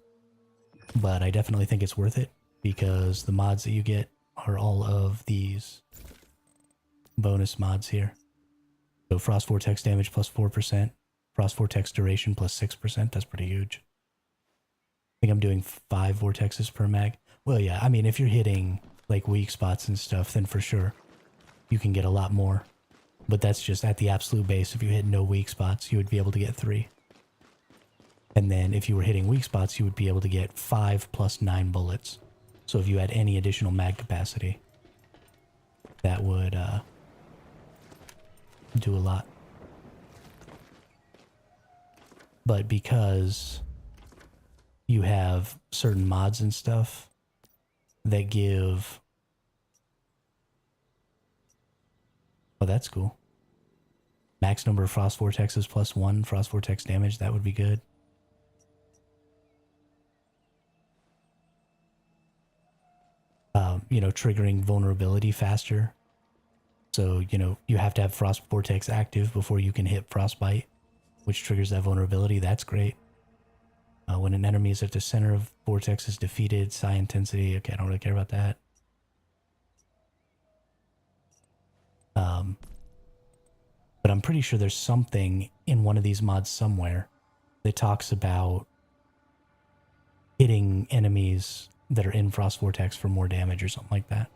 but I definitely think it's worth it because the mods that you get are all of these bonus mods here. So Frost Vortex damage plus 4%, Frost Vortex duration plus 6%, that's pretty huge. I think I'm doing 5 vortexes per mag. Well, yeah, I mean, if you're hitting like weak spots and stuff, then for sure you can get a lot more. But that's just at the absolute base. If you hit no weak spots, you would be able to get 3. And then if you were hitting weak spots, you would be able to get 5 plus 9 bullets. So if you had any additional mag capacity, that would do a lot. But because you have certain mods and stuff that give... Oh, that's cool. Max number of Frost Vortexes plus 1 Frost Vortex damage, that would be good. You know, triggering vulnerability faster. So, you know, you have to have Frost Vortex active before you can hit Frostbite. which triggers that vulnerability. That's great. When an enemy is at the center of vortex is defeated, psi intensity. Okay, I don't really care about that. But I'm pretty sure there's something in one of these mods somewhere that talks about hitting enemies that are in Frost Vortex for more damage or something like that.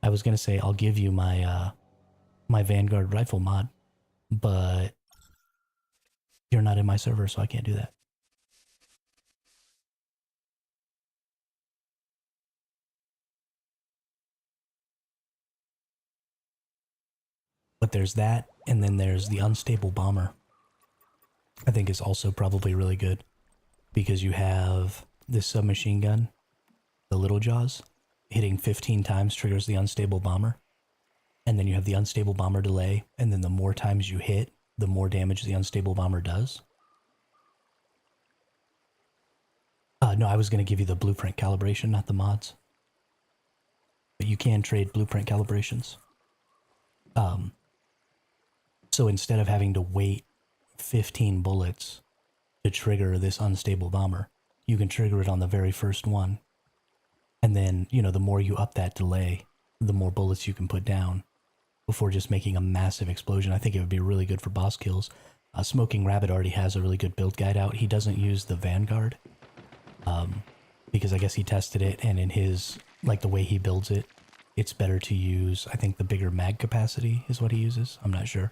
I was gonna say I'll give you my my Vanguard rifle mod, but you're not in my server, so I can't do that. But there's that, and then there's the Unstable Bomber. I think is also probably really good because you have this submachine gun, the Little Jaws, hitting 15 times triggers the Unstable Bomber. And then you have the Unstable Bomber delay, and then the more times you hit, the more damage the Unstable Bomber does. No, I was going to give you the blueprint calibration, not the mods. But you can trade blueprint calibrations. So instead of having to wait 15 bullets to trigger this Unstable Bomber, you can trigger it on the very first one. And then, you know, the more you up that delay, the more bullets you can put down before just making a massive explosion. I think it would be really good for boss kills. Smoking Rabbit already has a really good build guide out. He doesn't use the Vanguard because I guess he tested it, and in his, like the way he builds it, it's better to use, I think the bigger mag capacity is what he uses. I'm not sure.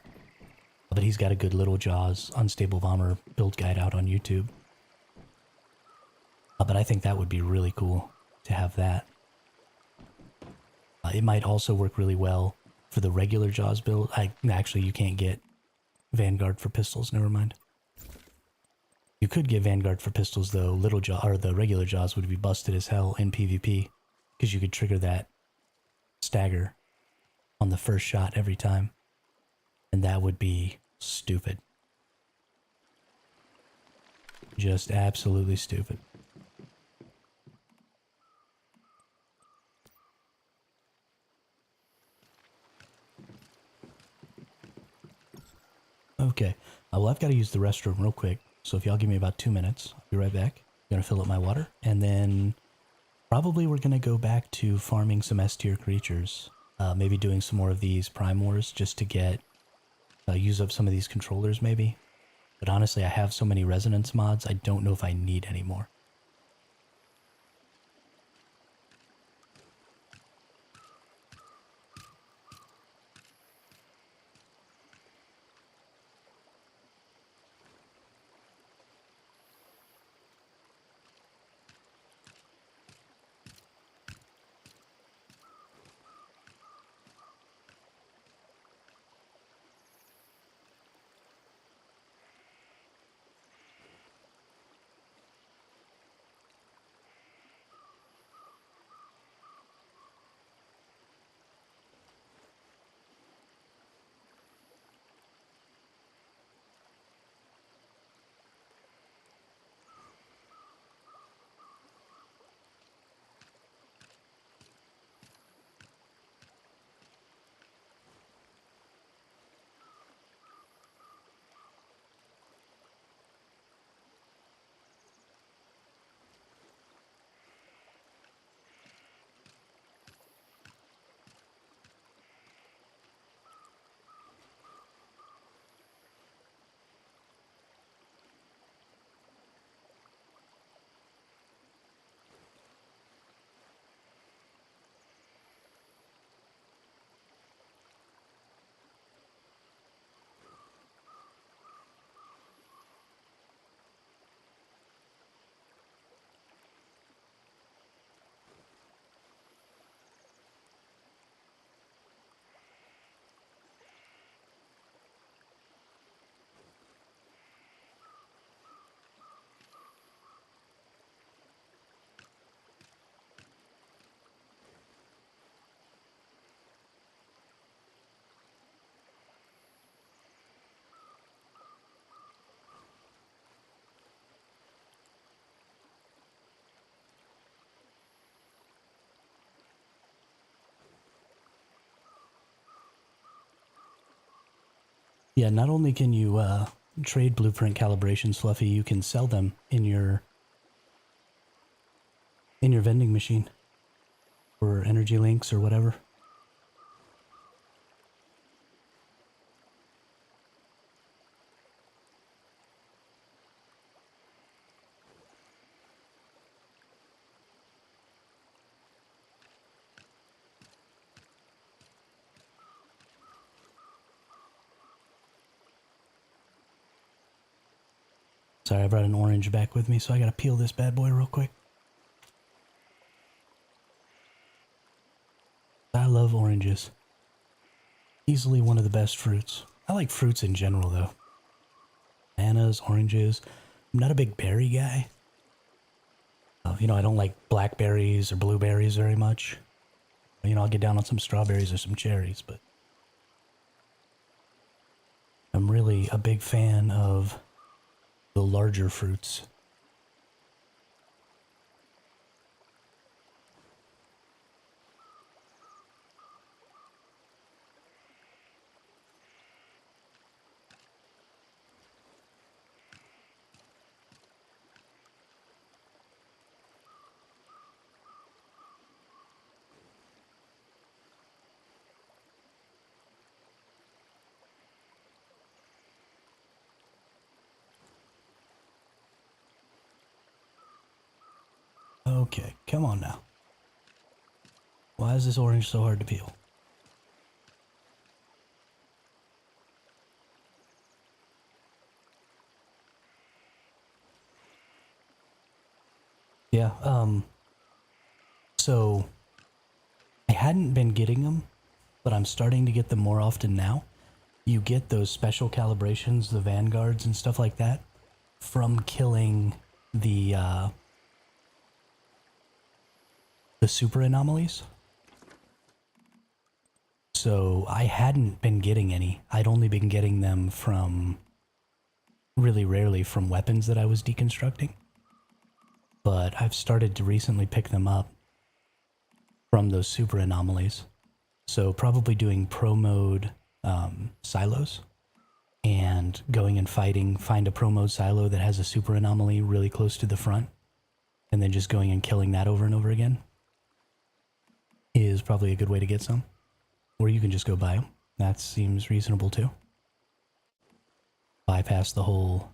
But he's got a good Little Jaws Unstable Bomber build guide out on YouTube. But I think that would be really cool to have that. It might also work really well for the regular Jaws build. Actually, you can't get Vanguard for pistols, never mind. You could get Vanguard for pistols though. Little Jaw or the regular Jaws would be busted as hell in PvP because you could trigger that stagger on the first shot every time. And that would be stupid. Just absolutely stupid. Okay, well I've got to use the restroom real quick, so if y'all give me about 2 minutes, I'll be right back. I'm gonna fill up my water, and then probably we're gonna go back to farming some S-tier creatures. Maybe doing some more of these Prime Wars just to get, use up some of these controllers maybe. But honestly, I have so many resonance mods, I don't know if I need any more. Yeah, not only can you trade blueprint calibrations, Fluffy, you can sell them in your vending machine or energy links or whatever. Sorry, I brought an orange back with me, so I gotta peel this bad boy real quick. I love oranges. Easily one of the best fruits. I like fruits in general, though. Bananas, oranges. I'm not a big berry guy. You know, I don't like blackberries or blueberries very much. You know, I'll get down on some strawberries or some cherries, but I'm really a big fan of the larger fruits. Okay, come on now. Why is this orange so hard to peel? Yeah, so I hadn't been getting them, but I'm starting to get them more often now. You get those special calibrations, the vanguards and stuff like that, from killing the super anomalies. So I hadn't been getting any. I'd only been getting them from, really rarely, from weapons that I was deconstructing. But I've started to recently pick them up from those super anomalies. So probably doing pro mode silos and going and fighting, find a pro mode silo that has a super anomaly really close to the front, and then just going and killing that over and over again is probably a good way to get some. Or you can just go buy them. That seems reasonable too. Bypass the whole...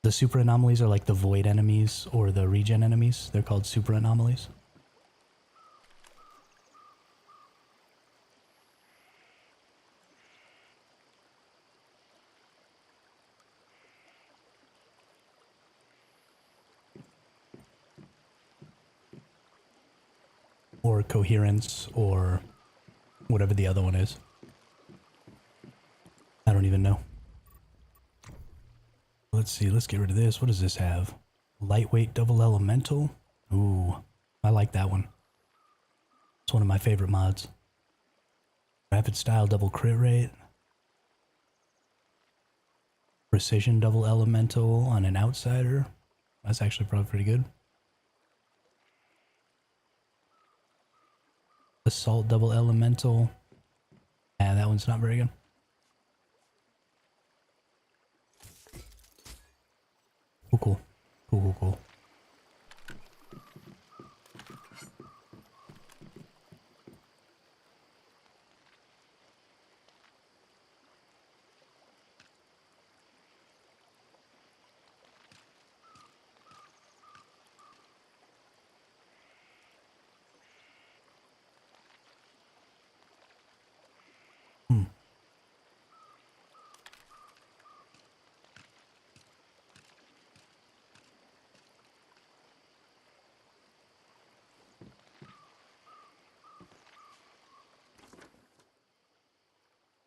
The super anomalies are like the void enemies or the regen enemies. They're called super anomalies. Or coherence, or whatever the other one is. I don't even know. Let's see, let's get rid of this. What does this have? Lightweight double elemental? Ooh, I like that one. It's one of my favorite mods. Rapid style double crit rate. Precision double elemental on an outsider. That's actually probably pretty good. Assault double elemental. Ah, that one's not very good. Cool, cool. Cool, cool, cool.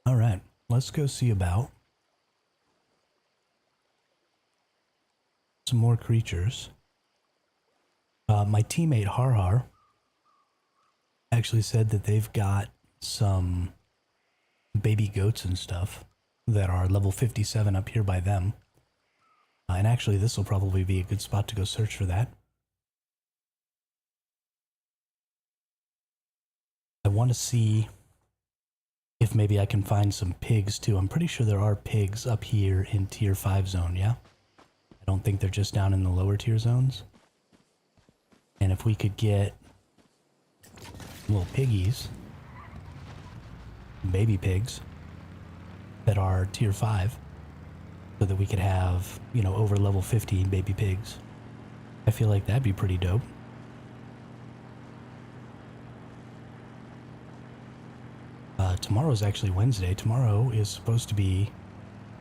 All right, let's go see about some more creatures. My teammate Harhar actually said that they've got some baby goats and stuff that are level 57 up here by them. And actually, this will probably be a good spot to go search for that. I want to see if maybe I can find some pigs too. I'm pretty sure there are pigs up here in tier 5 zone, yeah? I don't think they're just down in the lower tier zones. And if we could get little piggies, baby pigs, that are tier 5, so that we could have, you know, over level 50 baby pigs. I feel like that'd be pretty dope. Tomorrow's actually Wednesday. Tomorrow is supposed to be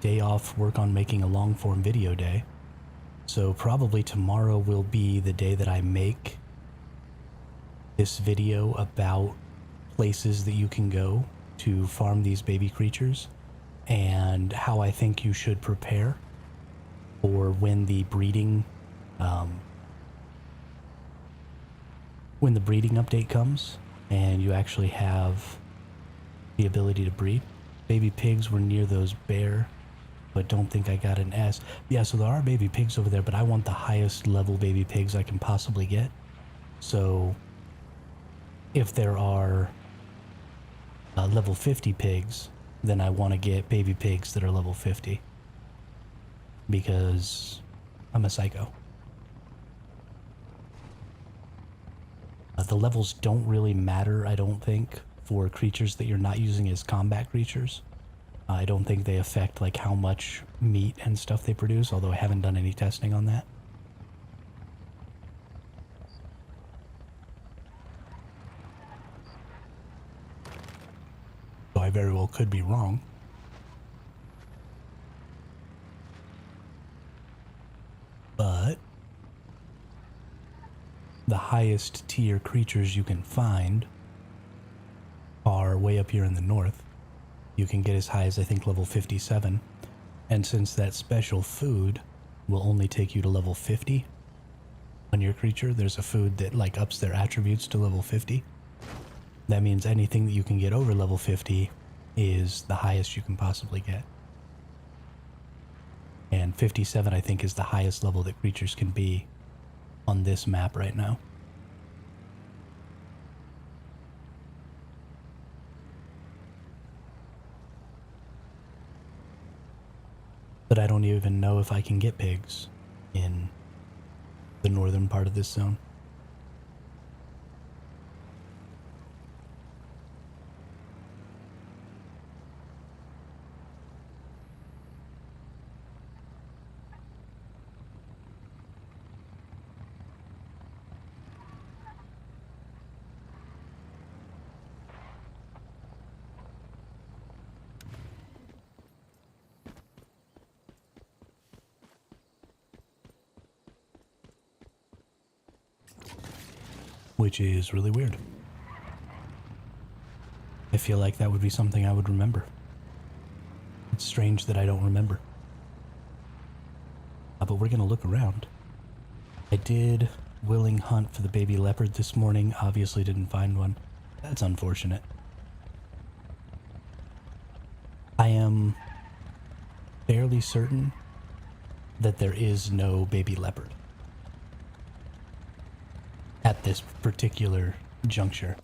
day off work on making a long form video day. So probably tomorrow will be the day that I make this video about places that you can go to farm these baby creatures and how I think you should prepare for when the breeding update comes and you actually have the ability to breed. Baby pigs were near those bear, but don't think I got an S. Yeah, so there are baby pigs over there, but I want the highest level baby pigs I can possibly get. So if there are level 50 pigs, then I want to get baby pigs that are level 50 because I'm a psycho. The levels don't really matter, I don't think, for creatures that you're not using as combat creatures. I don't think they affect like how much meat and stuff they produce, although I haven't done any testing on that. So I very well could be wrong. But the highest tier creatures you can find are way up here in the north. You can get as high as I think level 57. And since that special food will only take you to level 50 on your creature, there's a food that like ups their attributes to level 50. That means anything that you can get over level 50 is the highest you can possibly get. And 57 I think is the highest level that creatures can be on this map right now. But I don't even know if I can get pigs in the northern part of this zone. Which is really weird. I feel like that would be something I would remember. It's strange that I don't remember. But we're gonna look around. I did willing hunt for the baby leopard this morning. Obviously didn't find one. That's unfortunate. I am fairly certain that there is no baby leopard at this particular juncture.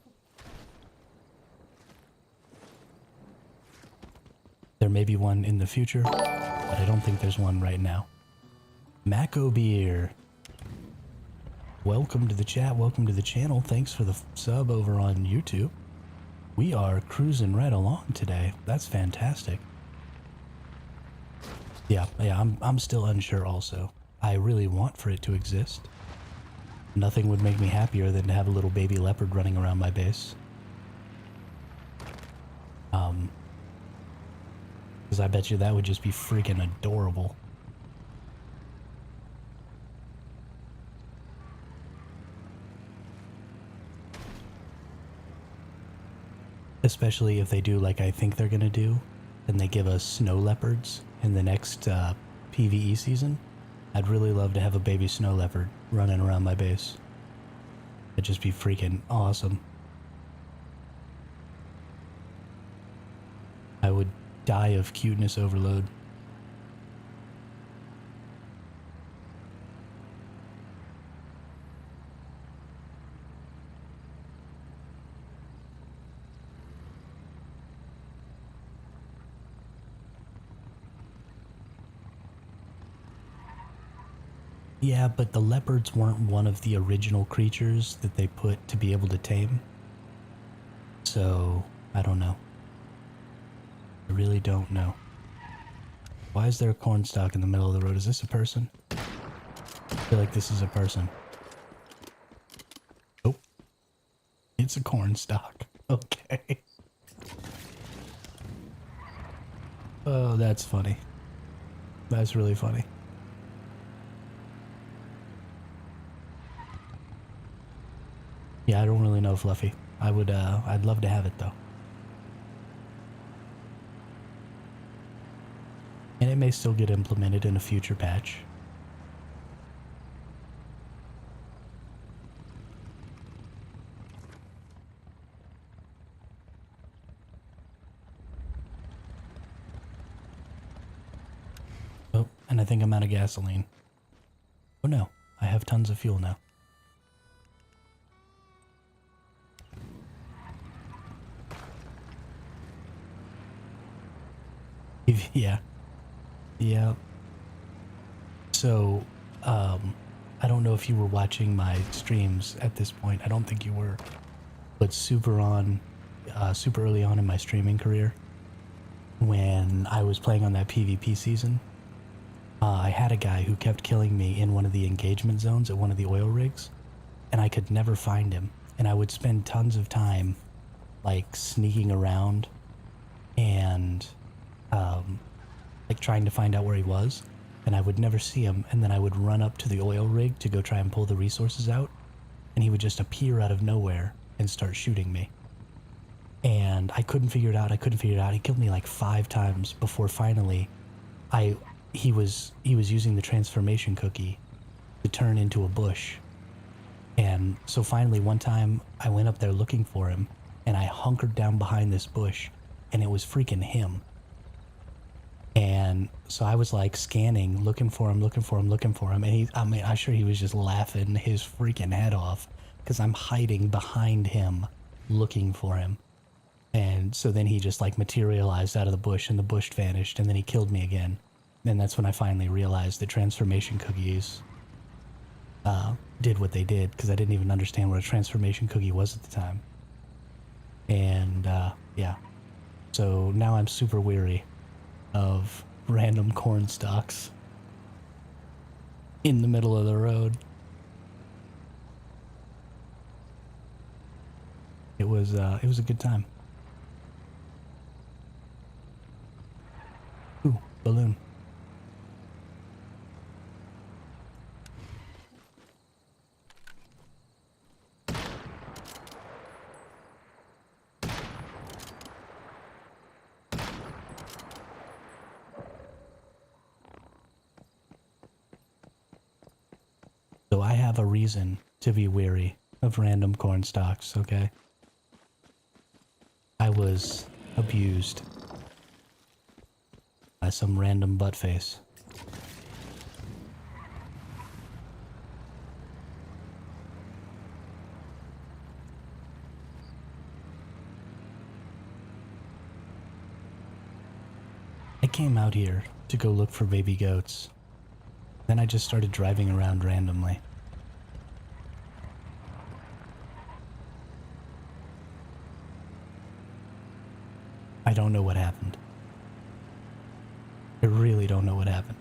There may be one in the future, but I don't think there's one right now. Mako Beer. Welcome to the chat, welcome to the channel. Thanks for the sub over on YouTube. We are cruising right along today. That's fantastic. Yeah, I'm still unsure also. I really want for it to exist. Nothing would make me happier than to have a little baby leopard running around my base. Because I bet you that would just be freaking adorable. Especially if they do like I think they're gonna do, and they give us snow leopards in the next PvE season. I'd really love to have a baby snow leopard running around my base. It'd just be freaking awesome. I would die of cuteness overload. Yeah, but the leopards weren't one of the original creatures that they put to be able to tame. So, I don't know. I really don't know. Why is there a corn stalk in the middle of the road? Is this a person? I feel like this is a person. Oh, it's a corn stalk. Okay. Oh, that's funny. That's really funny. Yeah, I don't really know, Fluffy. I'd love to have it though. And it may still get implemented in a future patch. Oh, and I think I'm out of gasoline. Oh no, I have tons of fuel now. Yeah. Yeah. So, I don't know if you were watching my streams at this point. I don't think you were. But super early on in my streaming career, when I was playing on that PvP season, I had a guy who kept killing me in one of the engagement zones at one of the oil rigs, and I could never find him. And I would spend tons of time, like, sneaking around and, like, trying to find out where he was. And I would never see him, and then I would run up to the oil rig to go try and pull the resources out, and he would just appear out of nowhere and start shooting me. And I couldn't figure it out. He killed me like 5 times before finally he was using the transformation cookie to turn into a bush. And so finally one time I went up there looking for him, and I hunkered down behind this bush, and it was freaking him. And so I was like scanning, looking for him. And I'm sure he was just laughing his freaking head off because I'm hiding behind him looking for him. And so then he just like materialized out of the bush, and the bush vanished, and then he killed me again. And that's when I finally realized that transformation cookies did what they did, because I didn't even understand what a transformation cookie was at the time. And yeah. So now I'm super weary of random corn stalks in the middle of the road. It was a good time. Ooh, balloon. So I have a reason to be weary of random corn stalks, okay? I was abused by some random buttface. I came out here to go look for baby goats. Then I just started driving around randomly. I don't know what happened. I really don't know what happened.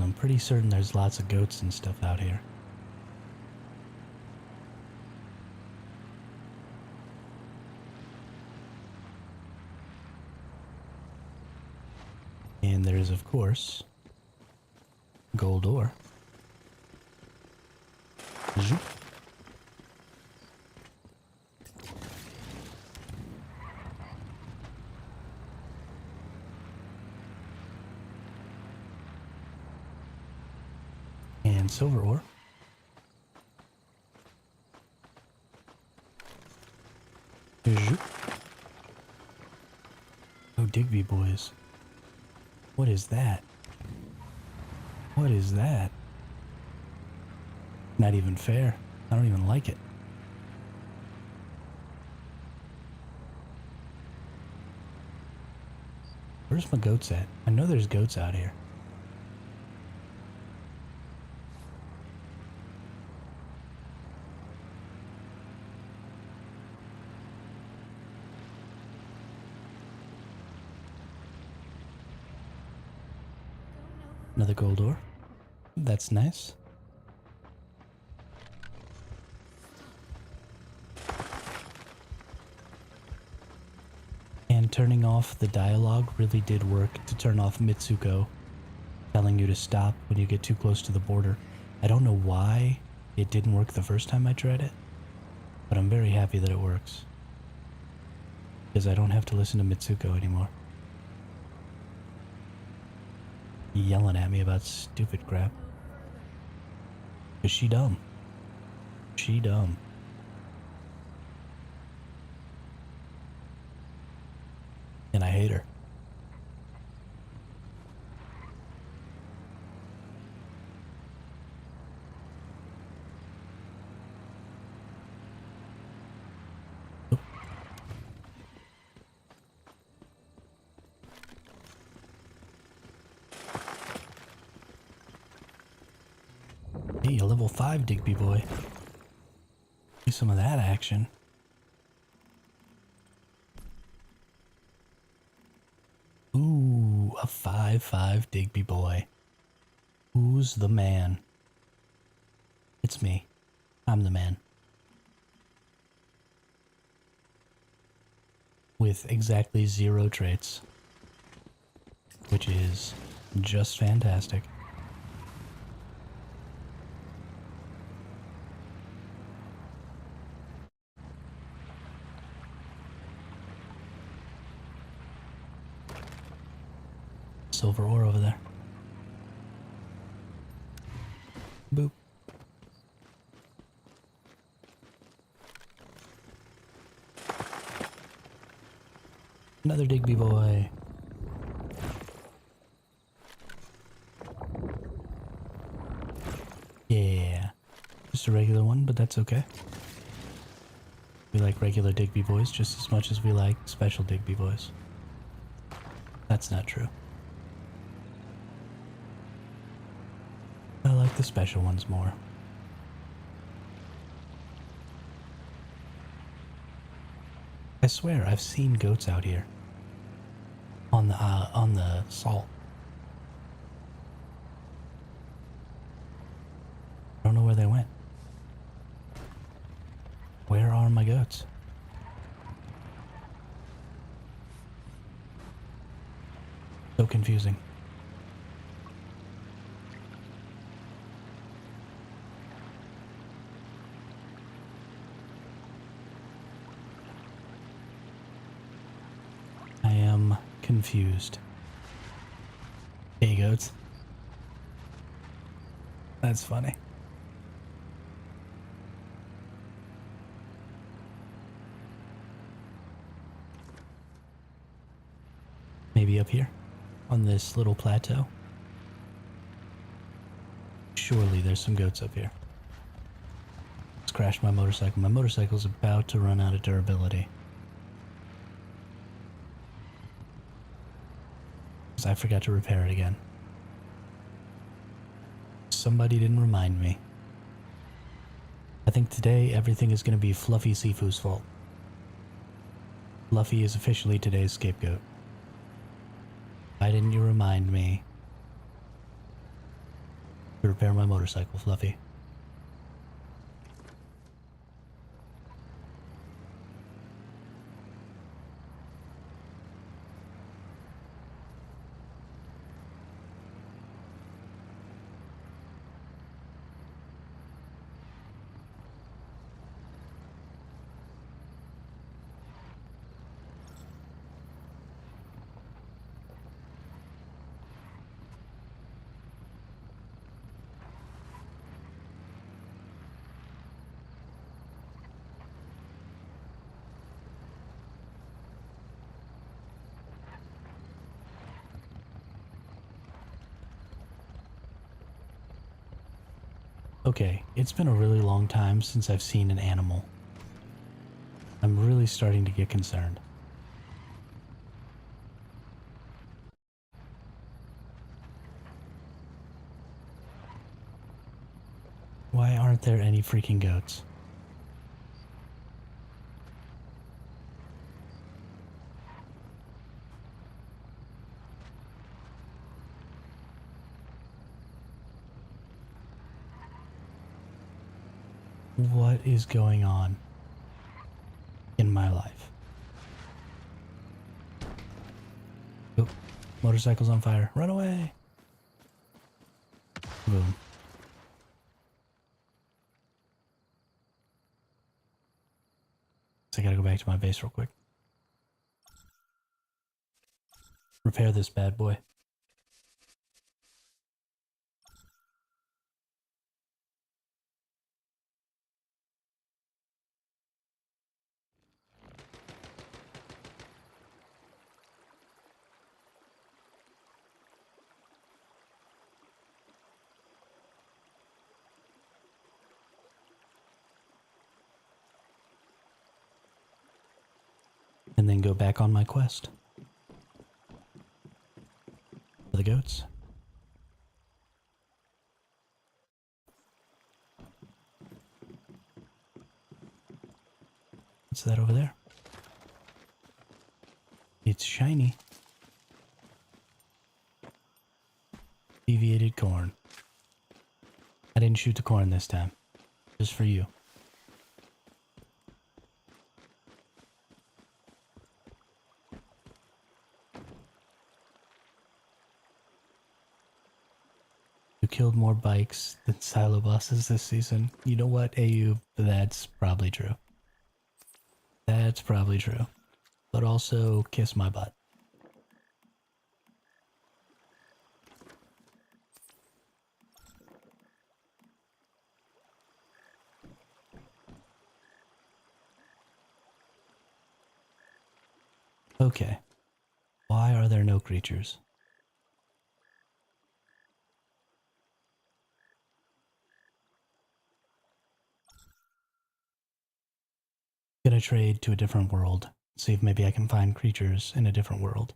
I'm pretty certain there's lots of goats and stuff out here. And there is, of course, gold ore. Zoop. And silver ore. Zoop. Digby boys. What is that? What is that? Not even fair. I don't even like it. Where's my goats at? I know there's goats out here. Another gold ore. That's nice. And turning off the dialogue really did work to turn off Mitsuko telling you to stop when you get too close to the border. I don't know why it didn't work the first time I tried it, but I'm very happy that it works. Because I don't have to listen to Mitsuko anymore. Yelling at me about stupid crap. Because she dumb. She dumb. And I hate her. Oh. Hey, a level 5 Digby boy. Do some of that action. Ooh, a 5-5 Digby boy. Who's the man? It's me. I'm the man. With exactly 0 traits. Which is just fantastic. Silver ore over there. Boop. Another Digby boy. Yeah. Just a regular one, but that's okay. We like regular Digby boys just as much as we like special Digby boys. That's not true. I like the special ones more. I swear, I've seen goats out here. On the salt. I don't know where they went. Where are my goats? So confusing. I am confused. Hey, goats. That's funny. Maybe up here? On this little plateau? Surely there's some goats up here. Let's crash my motorcycle. My motorcycle's about to run out of durability. Because I forgot to repair it again. Somebody didn't remind me. I think today everything is going to be Fluffy Sifu's fault. Fluffy is officially today's scapegoat. Why didn't you remind me to repair my motorcycle, Fluffy? Okay, it's been a really long time since I've seen an animal. I'm really starting to get concerned. Why aren't there any freaking goats? What is going on in my life? Oh, motorcycle's on fire. Run away! Boom. So I gotta go back to my base real quick. Repair this bad boy. And then go back on my quest. For the goats. What's that over there? It's shiny. Deviated corn. I didn't shoot the corn this time. Just for you. You killed more bikes than silo bosses this season. You know what, AU? That's probably true. That's probably true. But also, kiss my butt. Okay. Why are there no creatures? Gonna trade to a different world. See if maybe I can find creatures in a different world.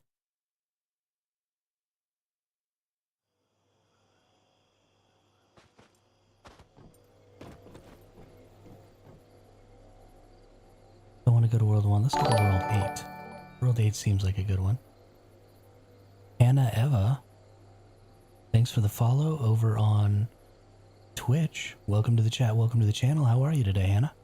I want to go to World 1. Let's go to World 8. World 8 seems like a good one. Hannah Eva, thanks for the follow over on Twitch. Welcome to the chat. Welcome to the channel. How are you today, Hannah?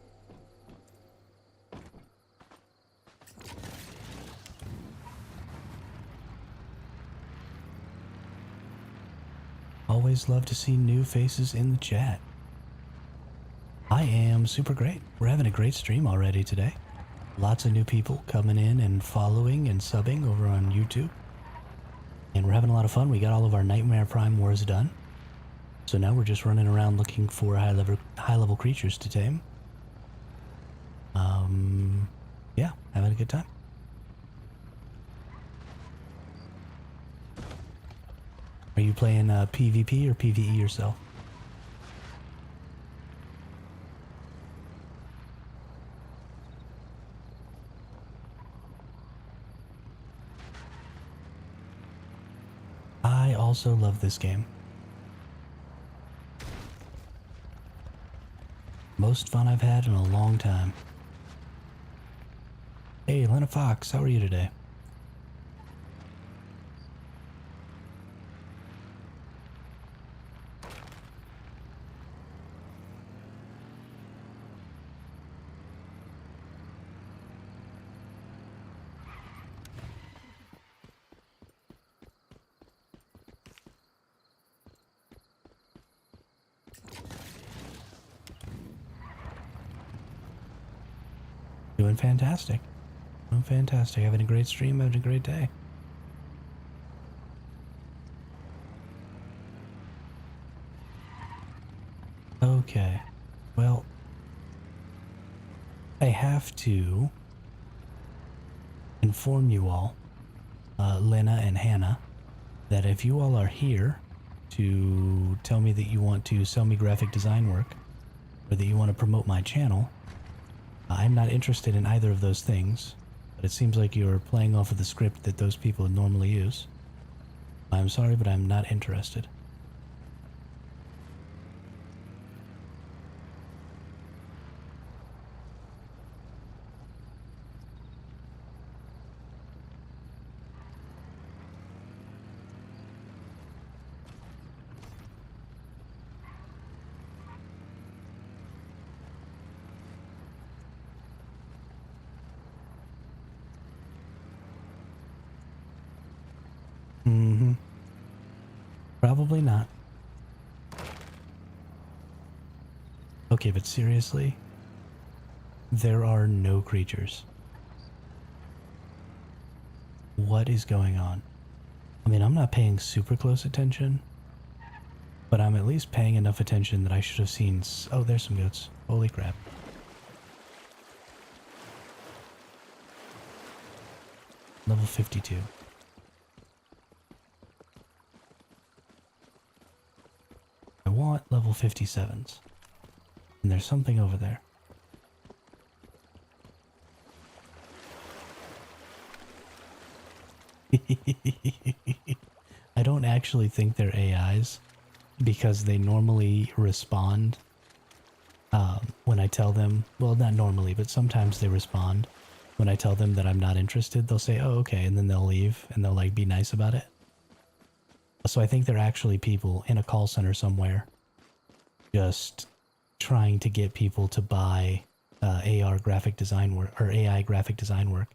Always love to see new faces in the chat. I am super great. We're having a great stream already today. Lots of new people coming in and following and subbing over on YouTube. And we're having a lot of fun. We got all of our Nightmare Prime Wars done. So now we're just running around looking for high level creatures to tame. Yeah, having a good time. Are you playing PvP or PvE yourself? I also love this game. Most fun I've had in a long time. Hey, Lena Fox, how are you today? Doing fantastic. Doing fantastic. Having a great stream, having a great day. Okay. Well, I have to inform you all, Lena and Hannah, that if you all are here to tell me that you want to sell me graphic design work or that you want to promote my channel. I'm not interested in either of those things, but it seems like you're playing off of the script that those people would normally use. I'm sorry, but I'm not interested. Mm-hmm. Probably not. Okay, but seriously? There are no creatures. What is going on? I mean, I'm not paying super close attention, but I'm at least paying enough attention that I should have seen... Oh, there's some goats. Holy crap. Level 52. I want level 57s. And there's something over there. I don't actually think they're AIs because they normally respond when I tell them, well, not normally, but sometimes they respond when I tell them that I'm not interested. They'll say, oh, okay, and then they'll leave and they'll like be nice about it. So I think they're actually people in a call center somewhere just trying to get people to buy AR graphic design work or AI graphic design work.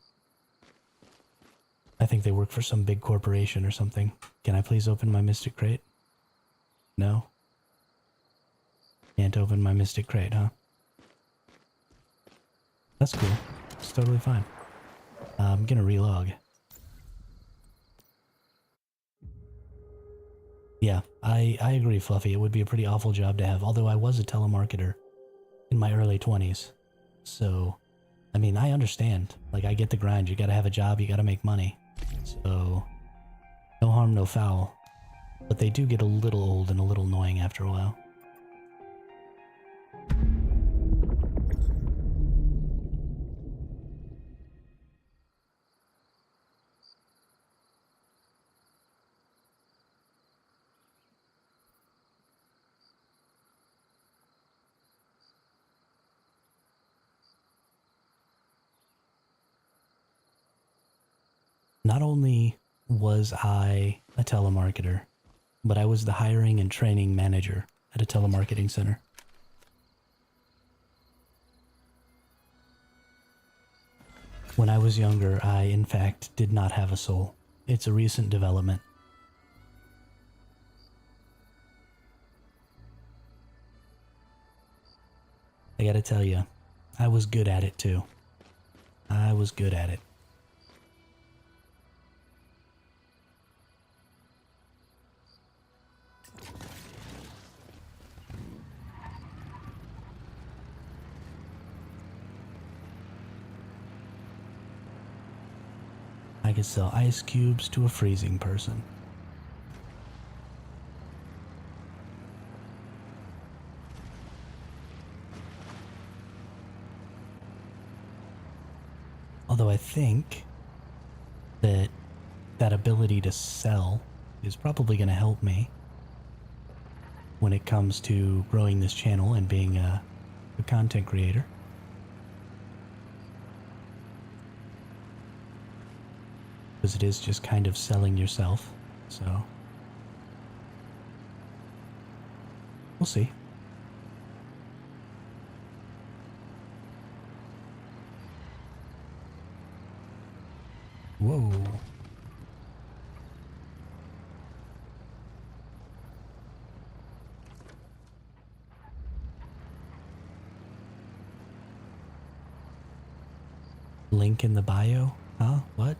I think they work for some big corporation or something. Can I please open my Mystic Crate? No? Can't open my Mystic Crate, huh? That's cool. It's totally fine. I'm gonna relog. Yeah, I agree, Fluffy. It would be a pretty awful job to have, although I was a telemarketer in my early 20s. So, I mean, I understand. Like, I get the grind. You gotta have a job, you gotta make money. So, no harm, no foul. But they do get a little old and a little annoying after a while. Not only was I a telemarketer, but I was the hiring and training manager at a telemarketing center. When I was younger, I in fact did not have a soul. It's a recent development. I gotta tell you, I was good at it too. I was good at it. I could sell ice cubes to a freezing person. Although I think that that ability to sell is probably going to help me when it comes to growing this channel and being a content creator. Because it is just kind of selling yourself, so we'll see. Whoa. Link in the bio? Huh? What?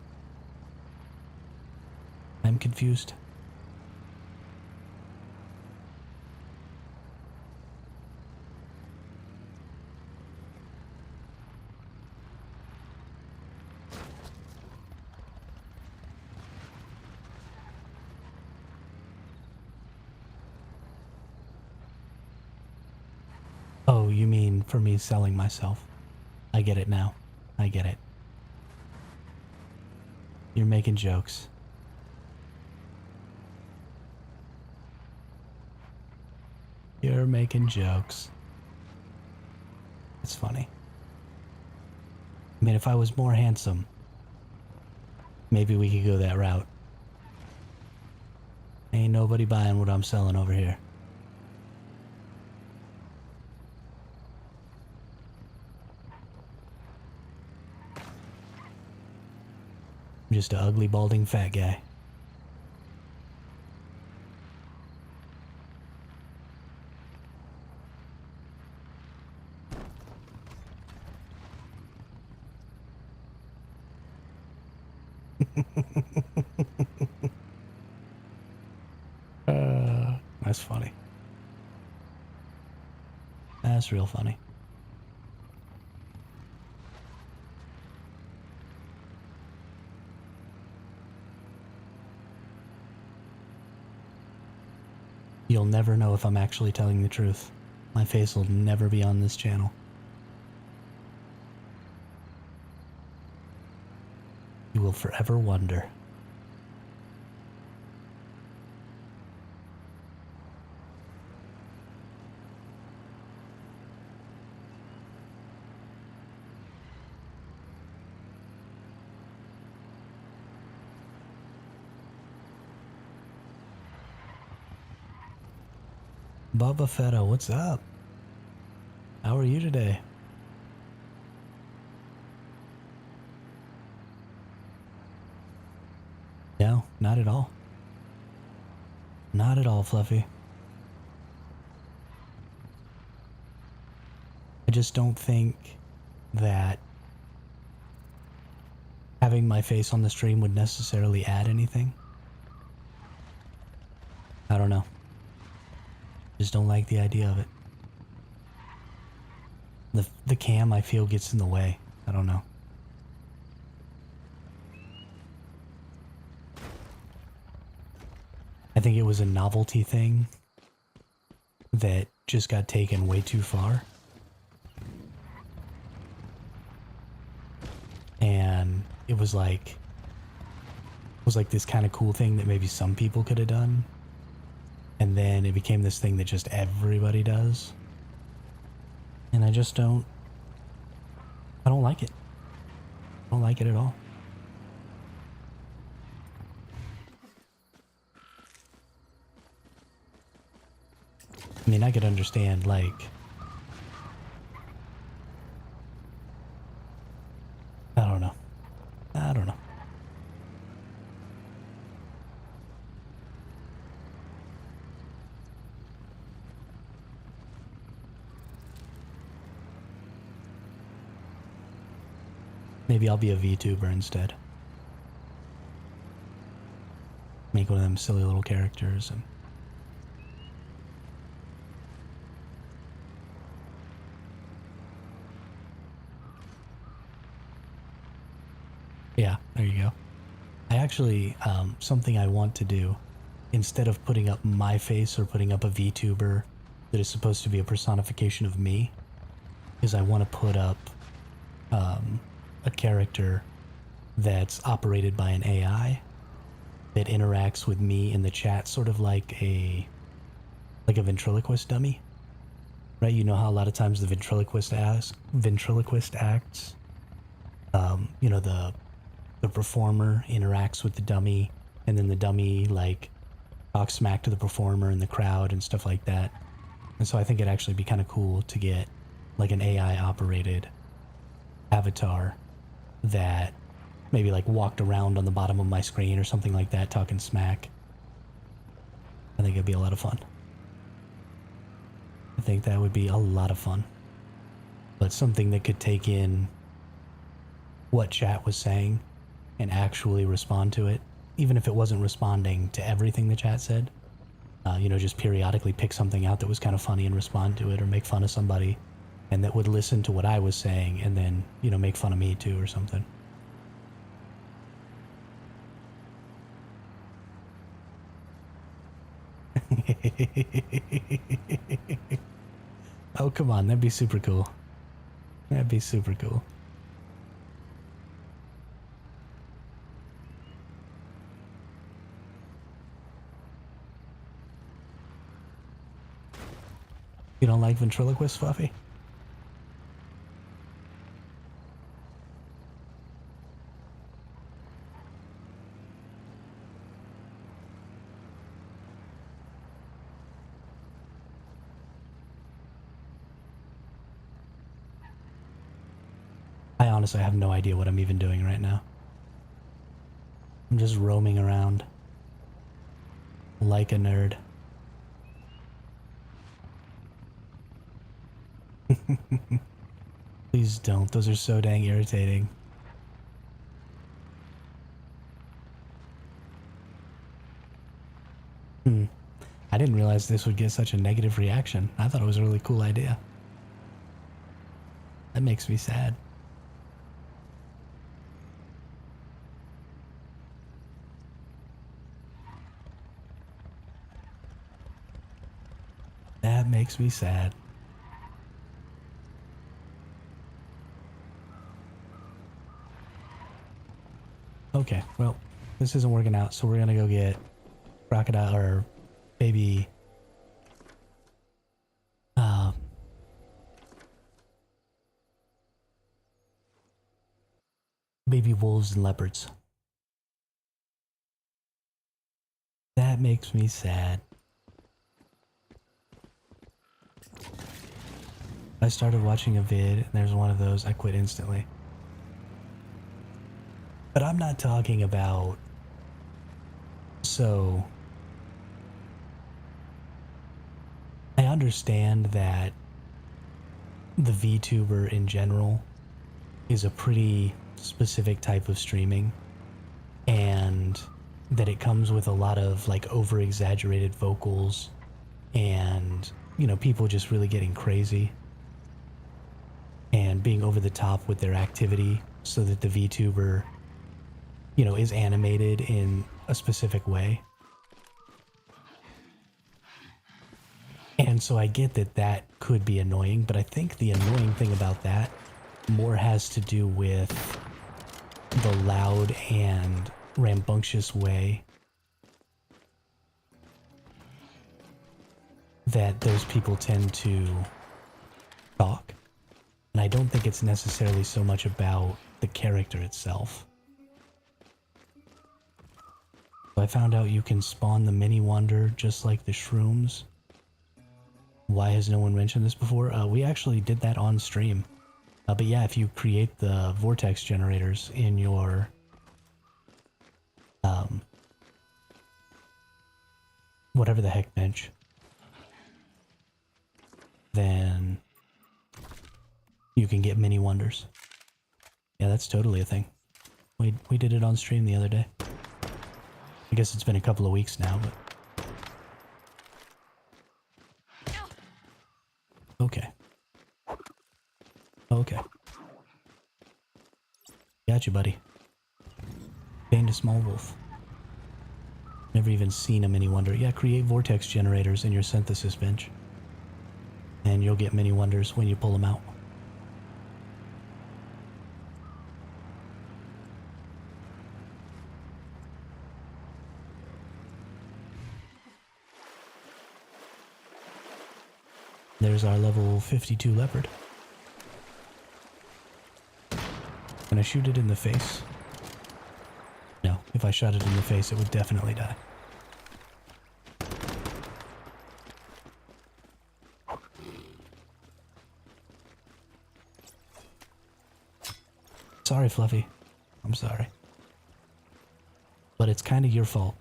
I'm confused. Oh, you mean for me selling myself? I get it now. I get it. You're making jokes. You're making jokes. It's funny. I mean, if I was more handsome, maybe we could go that route. Ain't nobody buying what I'm selling over here. I'm just an ugly, balding fat guy. That's funny. That's real funny. You'll never know if I'm actually telling the truth. My face will never be on this channel. You will forever wonder. Bubba Fetta, what's up? How are you today? No, not at all. Not at all, Fluffy. I just don't think that having my face on the stream would necessarily add anything. I don't know. Just don't like the idea of it. The cam, I feel, gets in the way. I don't know. I think it was a novelty thing that just got taken way too far. And it was like this kind of cool thing that maybe some people could have done. And then it became this thing that just everybody does. And I don't like it. I don't like it at all. I mean, I could understand, like, I don't know. I don't know. Maybe I'll be a VTuber instead. Make one of them silly little characters and... Yeah, there you go. I actually, something I want to do, instead of putting up my face or putting up a VTuber that is supposed to be a personification of me, is I want to put up a character that's operated by an AI that interacts with me in the chat, sort of like a ventriloquist dummy, right? You know how a lot of times the ventriloquist acts, you know, the performer interacts with the dummy, and then the dummy like talks smack to the performer in the crowd and stuff like that. And so I think it'd actually be kind of cool to get like an AI operated avatar that maybe like walked around on the bottom of my screen or something like that, talking smack. I think it'd be a lot of fun. I think that would be a lot of fun. But something that could take in what chat was saying and actually respond to it, even if it wasn't responding to everything the chat said. You know, just periodically pick something out that was kind of funny and respond to it, or make fun of somebody, and that would listen to what I was saying and then, you know, make fun of me too or something. Oh, come on. That'd be super cool. That'd be super cool. You don't like ventriloquist, Fluffy? I honestly have no idea what I'm even doing right now. I'm just roaming around like a nerd. Please don't. Those are so dang irritating. I didn't realize this would get such a negative reaction. I thought it was a really cool idea. That makes me sad. That makes me sad. Okay, well, this isn't working out, so we're gonna go get crocodile or baby baby wolves and leopards. That makes me sad. I started watching a vid and there's one of those, I quit instantly. But I'm not talking about, so I understand that the VTuber in general is a pretty specific type of streaming, and that it comes with a lot of like over exaggerated vocals and, you know, people just really getting crazy and being over the top with their activity so that the VTuber, you know, is animated in a specific way. And so I get that that could be annoying, but I think the annoying thing about that more has to do with the loud and rambunctious way that those people tend to talk. And I don't think it's necessarily so much about the character itself. So I found out you can spawn the mini wonder just like the shrooms. Why has no one mentioned this before? We actually did that on stream. But yeah, if you create the vortex generators in your whatever the heck bench, then you can get mini wonders. Yeah, that's totally a thing. We did it on stream the other day. I guess it's been a couple of weeks now, but okay. Okay. Got you, buddy. Gained a small wolf. Never even seen a mini wonder. Yeah, create vortex generators in your synthesis bench. And you'll get mini wonders when you pull them out. There's our level 52 leopard. Can I shoot it in the face? No, if I shot it in the face, it would definitely die. Sorry, Fluffy. I'm sorry. But it's kind of your fault.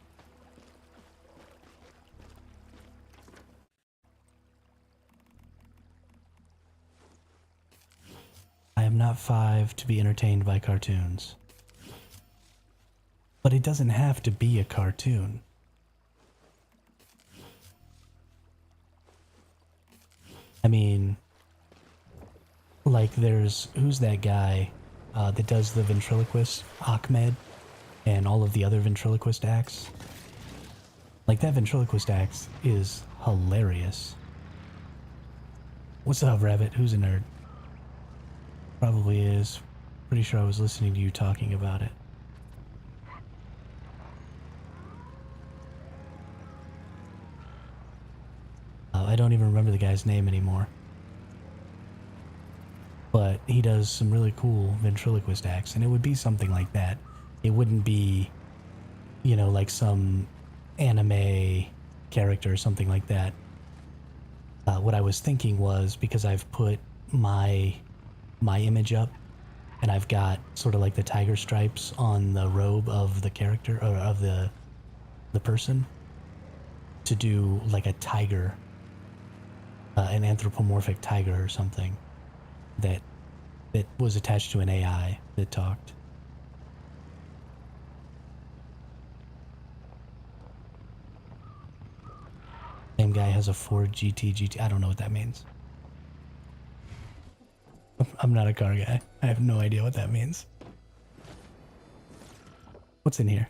I am not 5 to be entertained by cartoons. But it doesn't have to be a cartoon. I mean, like there's, who's that guy that does the ventriloquist? Ahmed, and all of the other ventriloquist acts. Like that ventriloquist act is hilarious. What's up, Rabbit? Who's a nerd? Probably is. Pretty sure I was listening to you talking about it. I don't even remember the guy's name anymore. But he does some really cool ventriloquist acts, and it would be something like that. It wouldn't be, you know, like some anime character or something like that. What I was thinking was, because I've put my image up, and I've got sort of like the tiger stripes on the robe of the character, or of the person, to do like a tiger, an anthropomorphic tiger or something that was attached to an AI that talked. Same guy has a Ford GT. I don't know what that means. I'm not a car guy. I have no idea what that means. What's in here?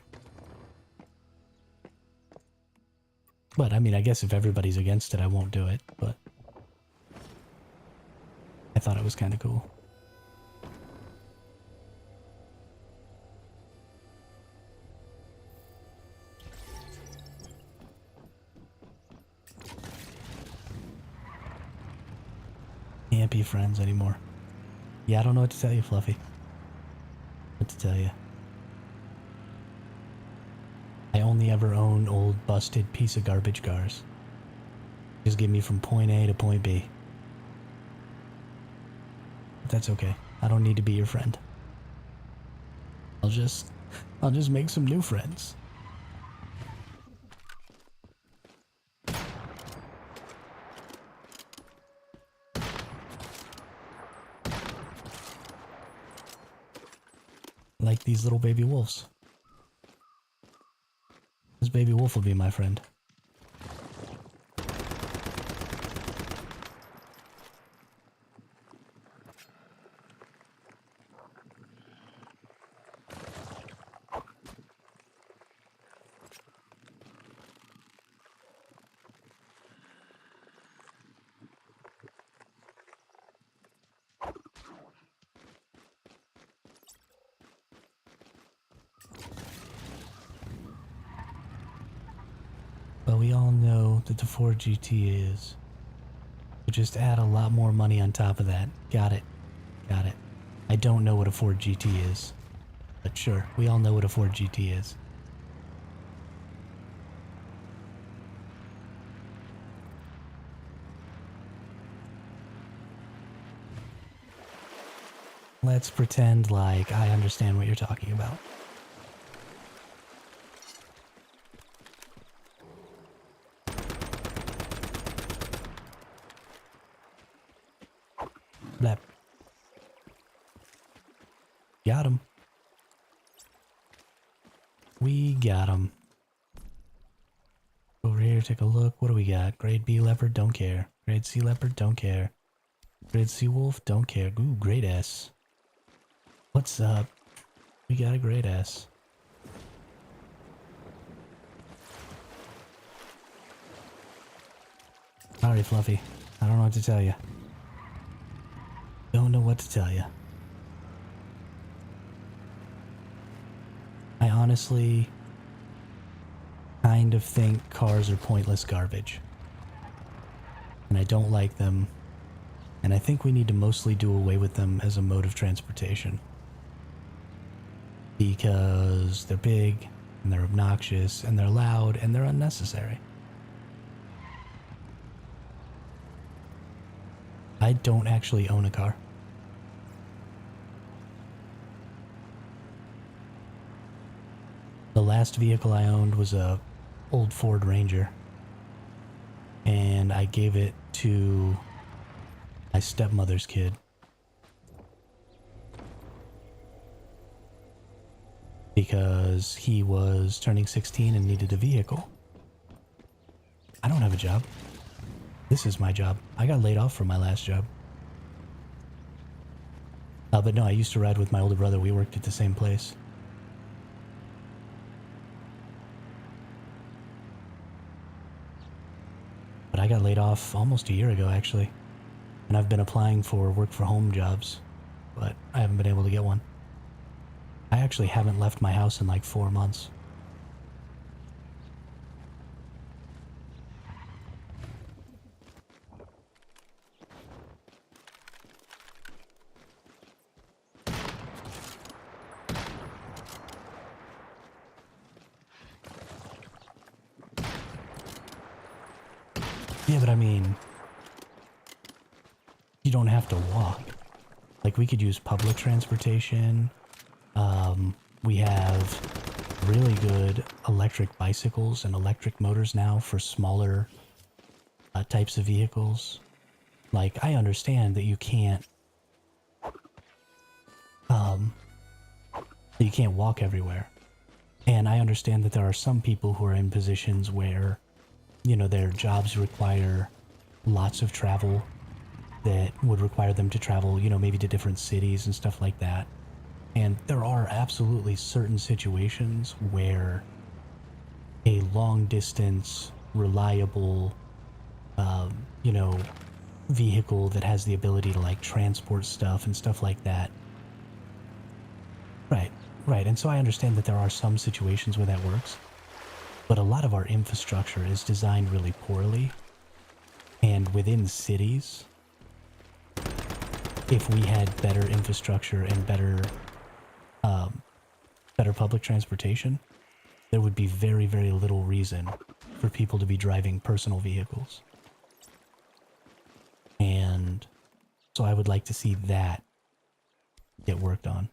But I mean, I guess if everybody's against it, I won't do it, but I thought it was kind of cool. Can't be friends anymore. Yeah, I don't know what to tell you, Fluffy. What to tell you. I only ever own old busted piece of garbage cars. Just get me from point A to point B. But that's okay. I don't need to be your friend. I'll just make some new friends. Like these little baby wolves. This baby wolf will be my friend. But we all know that the Ford GT is. We'll just add a lot more money on top of that. Got it. Got it. I don't know what a Ford GT is. But sure, we all know what a Ford GT is. Let's pretend like I understand what you're talking about. Blap. Got him. We got him. Over here, take a look. What do we got? Grade B leopard, don't care. Grade C leopard, don't care. Grade C wolf, don't care. Ooh, grade S. What's up? We got a grade S. Sorry, Fluffy. I don't know what to tell you. Don't know what to tell you. I honestly kind of think cars are pointless garbage. And I don't like them. And I think we need to mostly do away with them as a mode of transportation. Because they're big, and they're obnoxious, and they're loud, and they're unnecessary. I don't actually own a car. The last vehicle I owned was a old Ford Ranger. And I gave it to my stepmother's kid. Because he was turning 16 and needed a vehicle. I don't have a job. This is my job. I got laid off from my last job. But no, I used to ride with my older brother. We worked at the same place. But I got laid off almost a year ago, actually. And I've been applying for work-from-home jobs, but I haven't been able to get one. I actually haven't left my house in like 4 months. Yeah, but I mean, you don't have to walk. Like, we could use public transportation. We have really good electric bicycles and electric motors now for smaller types of vehicles. Like, I understand that you can't walk everywhere. And I understand that there are some people who are in positions where, you know, their jobs require lots of travel, that would require them to travel, you know, maybe to different cities and stuff like that. And there are absolutely certain situations where a long distance, reliable, you know, vehicle that has the ability to like transport stuff and stuff like that. Right. And so I understand that there are some situations where that works, but a lot of our infrastructure is designed really poorly. And within cities, if we had better infrastructure and better public transportation, there would be very, very little reason for people to be driving personal vehicles. And so I would like to see that get worked on.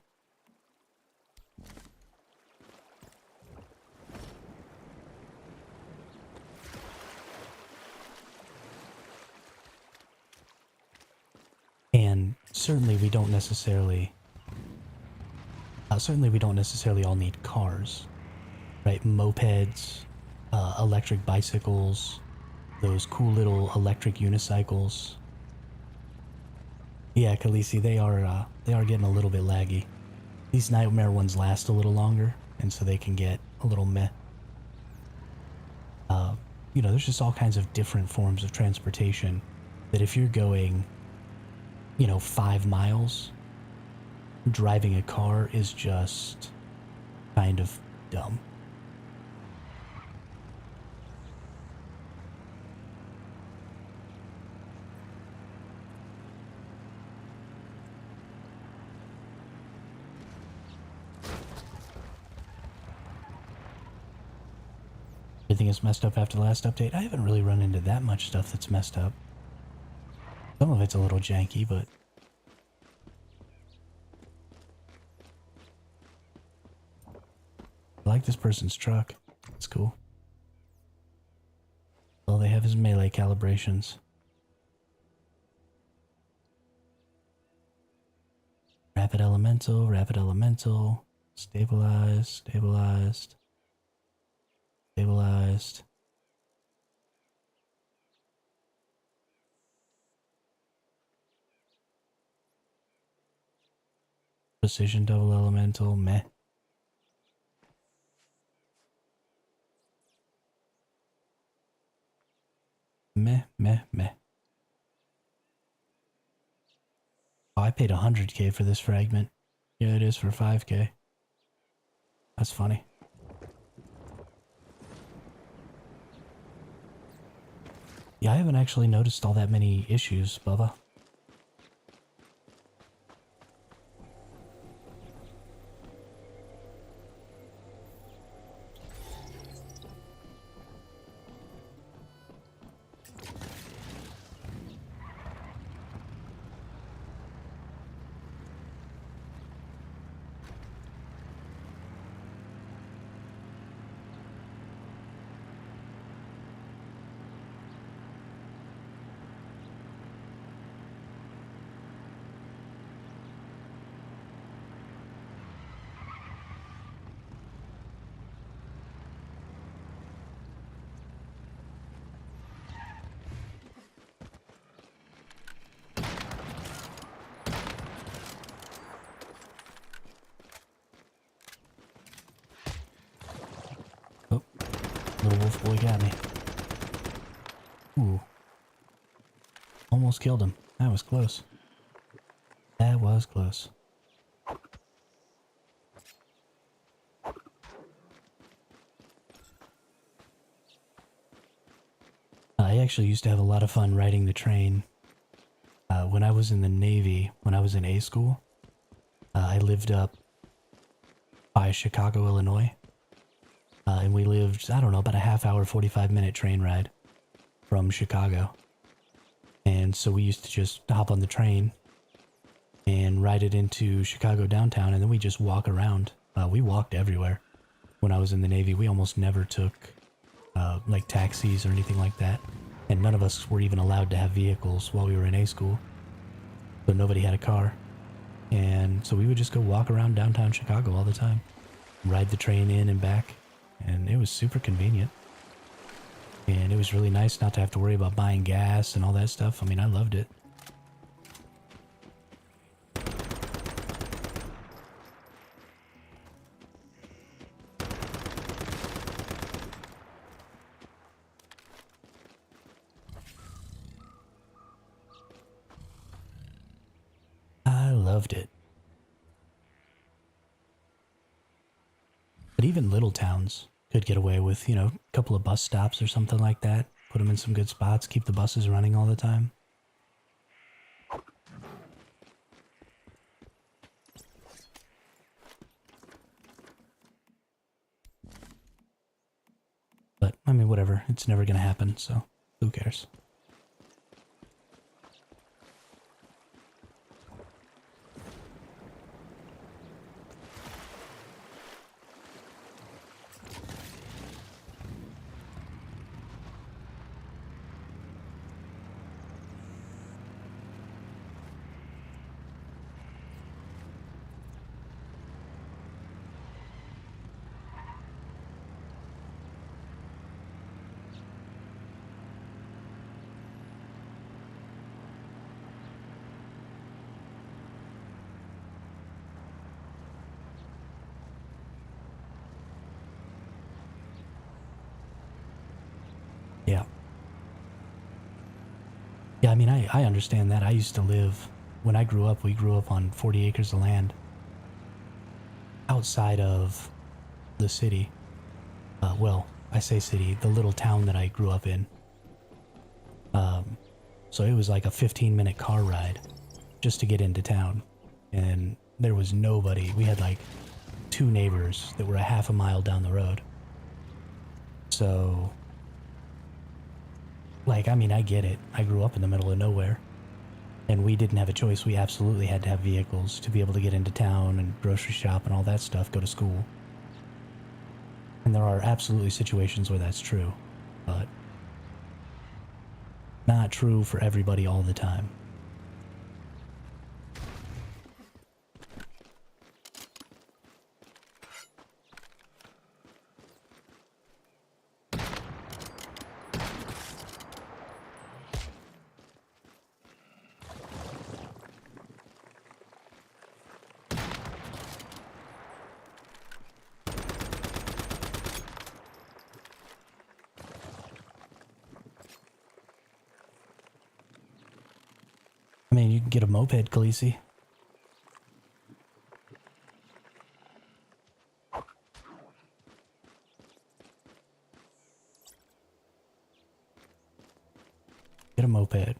And certainly we don't necessarily all need cars, right? Mopeds, electric bicycles, those cool little electric unicycles. Yeah, Khaleesi, they are getting a little bit laggy. These Nightmare ones last a little longer, and so they can get a little meh. You know, there's just all kinds of different forms of transportation that if you're going, you know, 5 miles, driving a car is just kind of dumb. Everything is messed up after the last update. I haven't really run into that much stuff that's messed up. Some of it's a little janky, but I like this person's truck. It's cool. All they have is melee calibrations. Rapid elemental, stabilized. Precision double elemental, meh. Meh. Oh, I paid 100k for this fragment. Yeah, it is for 5k. That's funny. Yeah, I haven't actually noticed all that many issues, Bubba. Oh, little wolf boy got me. Ooh. Almost killed him. That was close. That was close. I actually used to have a lot of fun riding the train. When I was in the Navy, when I was in A school, I lived up by Chicago, Illinois. And we lived, I don't know, about a half hour, 45-minute train ride from Chicago. And so we used to just hop on the train and ride it into Chicago downtown, and then we just walk around. We walked everywhere. When I was in the Navy, we almost never took like taxis or anything like that. And none of us were even allowed to have vehicles while we were in A school. So nobody had a car. And so we would just go walk around downtown Chicago all the time. Ride the train in and back. And it was super convenient. And it was really nice not to have to worry about buying gas and all that stuff. I mean, I loved it. I loved it. But even little towns could get away with, you know, a couple of bus stops or something like that. Put them in some good spots, keep the buses running all the time. But, I mean, whatever. It's never going to happen, so who cares? Yeah. Yeah, I mean, I understand that. I used to live, when I grew up, we grew up on 40 acres of land outside of the city. Well, I say city, the little town that I grew up in. So it was like a 15-minute car ride just to get into town. And there was nobody. We had like 2 neighbors that were a half a mile down the road. So, like, I mean, I get it. I grew up in the middle of nowhere. And we didn't have a choice. We absolutely had to have vehicles to be able to get into town and grocery shop and all that stuff, go to school. And there are absolutely situations where that's true. But not true for everybody all the time. I mean, you can get a moped, Khaleesi. Get a moped. At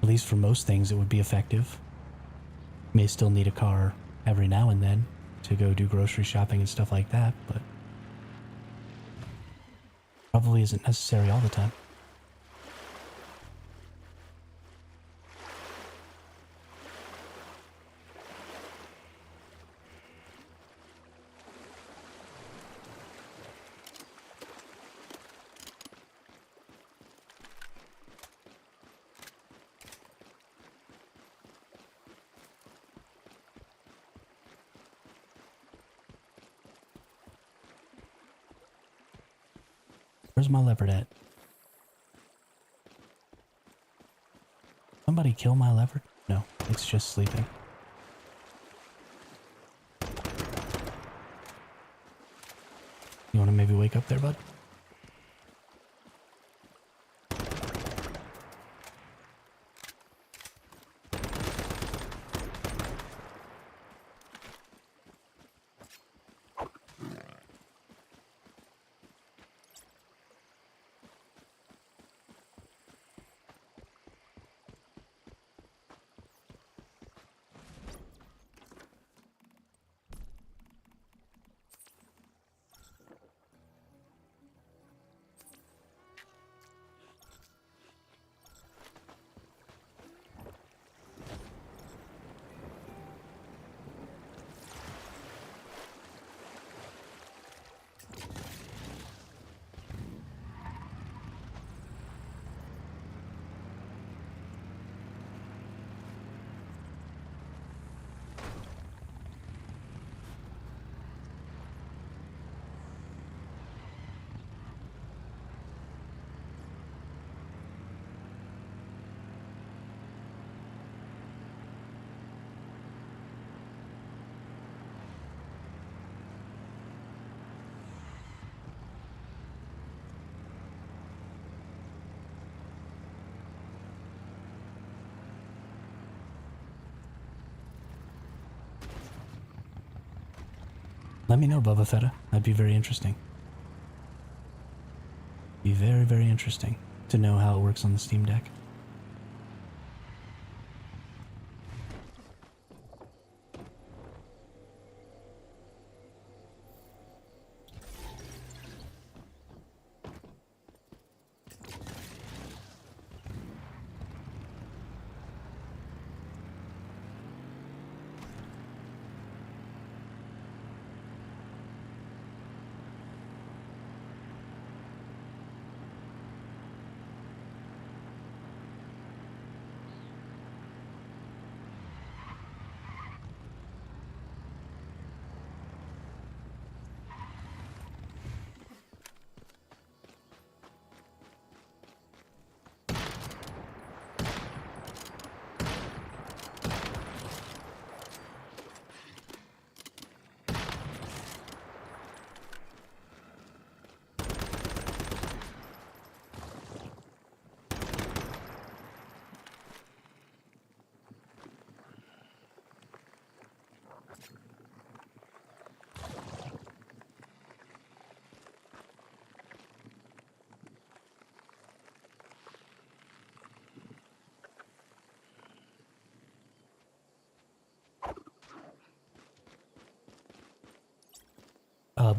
least for most things, it would be effective. May still need a car every now and then to go do grocery shopping and stuff like that, but probably isn't necessary all the time. Where's my leopard at? Somebody kill my leopard? No. It's just sleeping. You want to maybe wake up there, bud? Let me know, Boba Fetta. That'd be very interesting. Be very, very interesting to know how it works on the Steam Deck.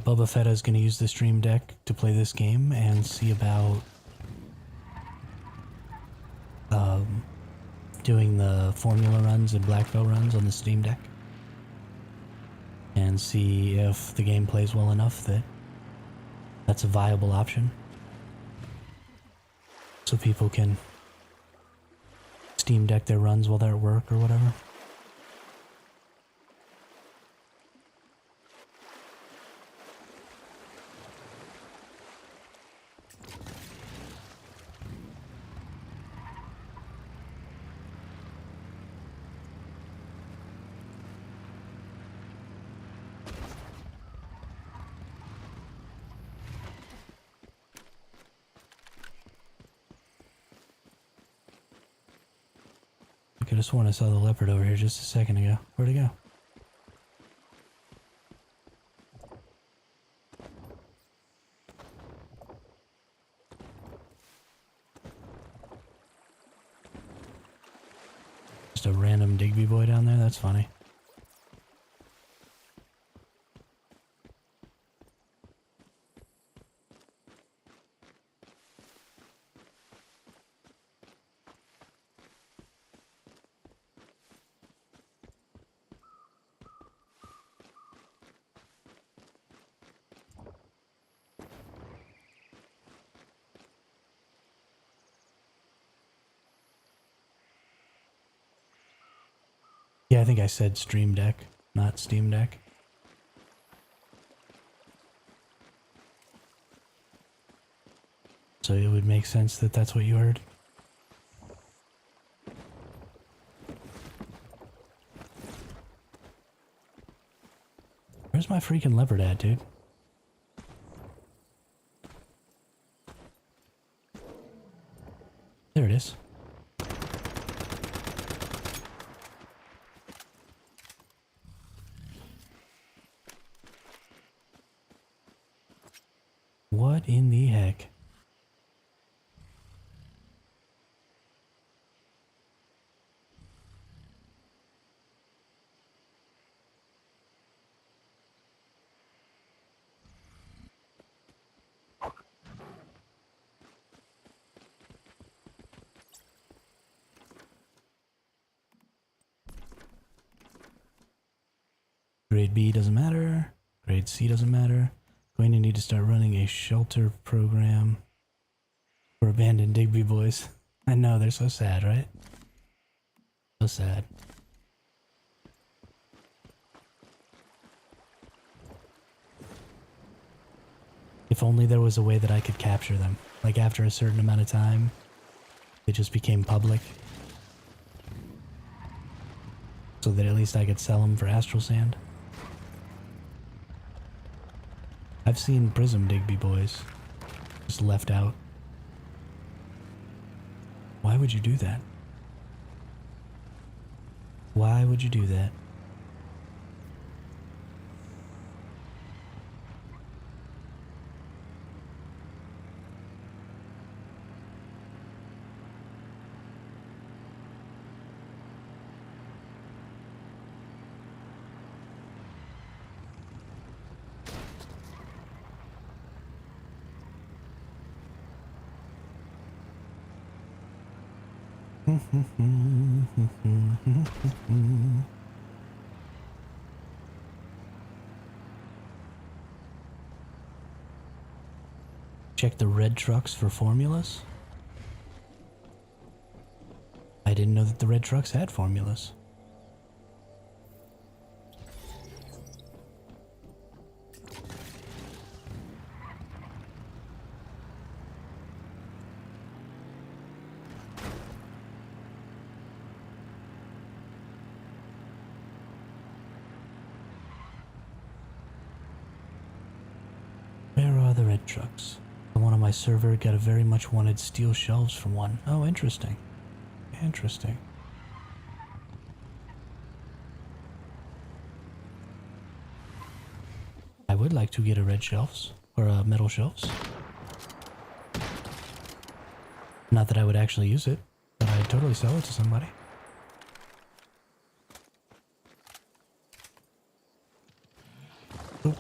Boba Fetta is going to use the Stream Deck to play this game and see about doing the formula runs and Black Belt runs on the Steam Deck and see if the game plays well enough that that's a viable option so people can Steam Deck their runs while they're at work or whatever. I could have sworn I saw the leopard over here just a second ago. Where'd it go? Just a random Digby boy down there? That's funny. Yeah, I think I said Stream Deck, not Steam Deck. So it would make sense that that's what you heard. Where's my freaking leopard at, dude? There it is. What in the heck? Grade B doesn't matter. Grade C doesn't matter. Going to need to start running a shelter program for abandoned Digby boys. I know, they're so sad, right? So sad. If only there was a way that I could capture them. Like after a certain amount of time, they just became public. So that at least I could sell them for astral sand. I've seen Prism Digby boys just left out. Why would you do that? Why would you do that? Check the red trucks for formulas. I didn't know that the red trucks had formulas. Where are the red trucks? Someone on my server got a very much wanted steel shelves from one. Oh, interesting. Interesting. I would like to get a red shelves, or metal shelves. Not that I would actually use it, but I'd totally sell it to somebody. Oop.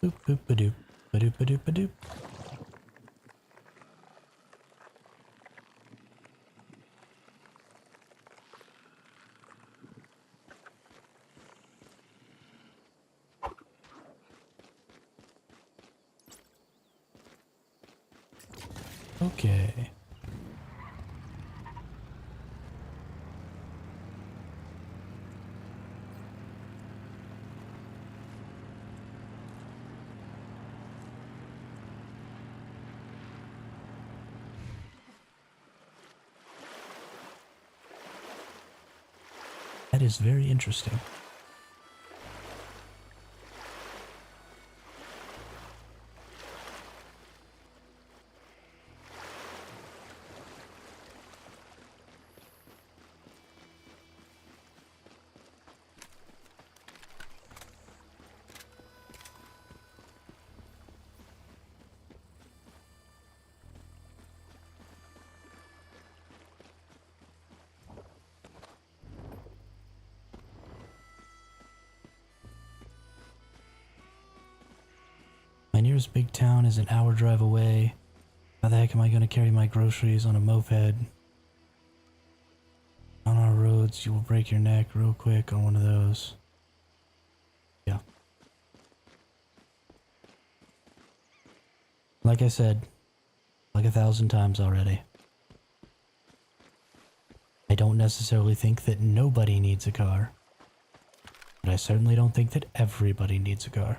Boop boop ba-doop, ba-doop ba-doop ba-doop. Okay. That is very interesting. My nearest big town is an hour drive away. How the heck am I going to carry my groceries on a moped? On our roads, you will break your neck real quick on one of those. Yeah. Like I said, like 1,000 times already. I don't necessarily think that nobody needs a car. But I certainly don't think that everybody needs a car.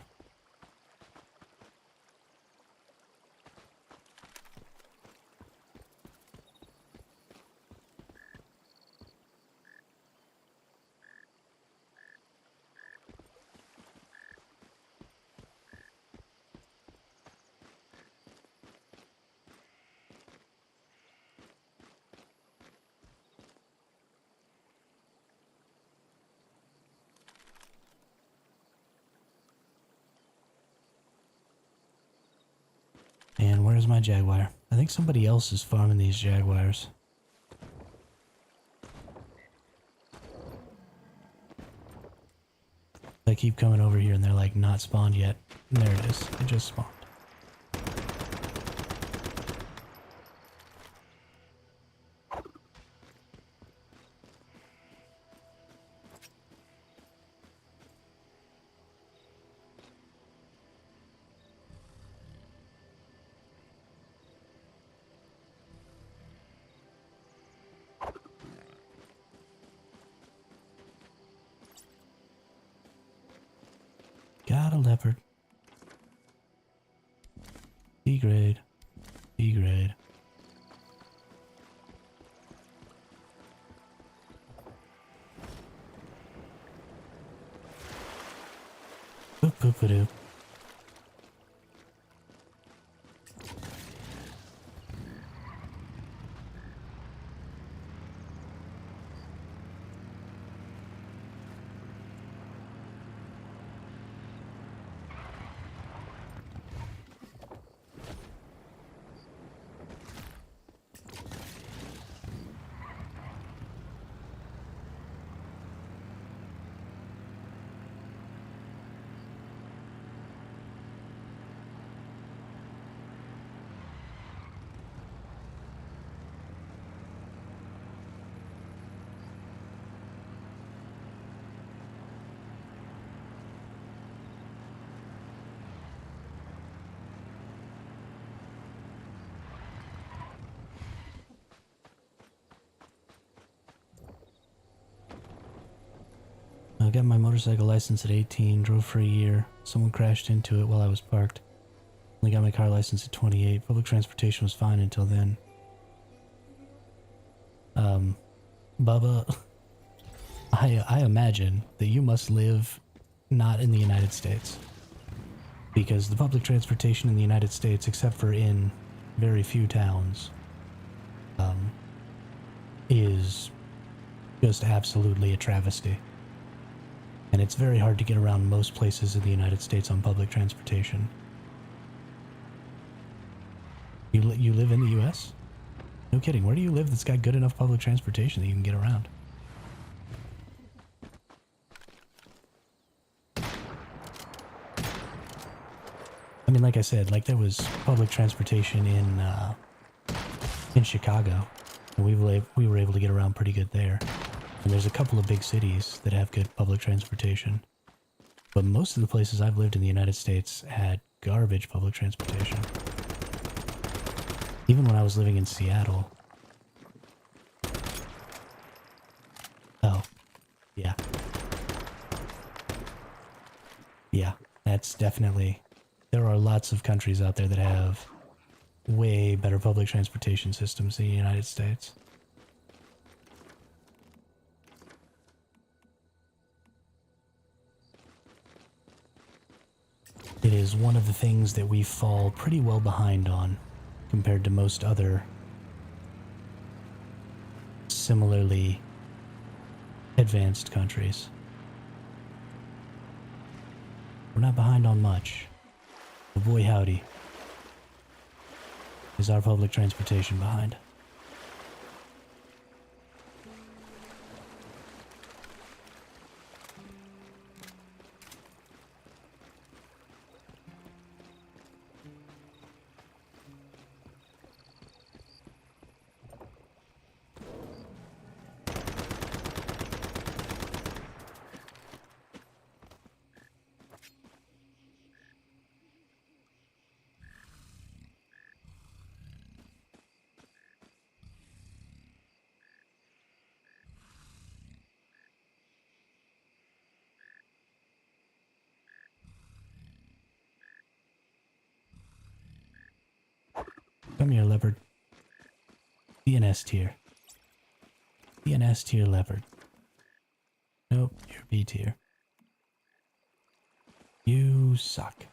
And where's my jaguar? I think somebody else is farming these jaguars. I keep coming over here and they're like not spawned yet. And there it is. It just spawned. Got a leopard. B grade. B grade. Boop boop a doo. I got my motorcycle license at 18, drove for a year. Someone crashed into it while I was parked. Only got my car license at 28. Public transportation was fine until then. Bubba, I imagine that you must live not in the United States. Because the public transportation in the United States, except for in very few towns, is just absolutely a travesty. And it's very hard to get around most places in the United States on public transportation. You live in the U.S.? No kidding. Where do you live that's got good enough public transportation that you can get around? I mean, like I said, like there was public transportation in Chicago, and we were able to get around pretty good there. And there's a couple of big cities that have good public transportation. But most of the places I've lived in the United States had garbage public transportation. Even when I was living in Seattle. Oh, yeah. Yeah, that's definitely... There are lots of countries out there that have way better public transportation systems than the United States. It is one of the things that we fall pretty well behind on compared to most other similarly advanced countries. We're not behind on much, but boy howdy, is our public transportation behind. Come here, leopard. Be an S tier. Be an S tier leopard. Nope, you're B tier. You suck.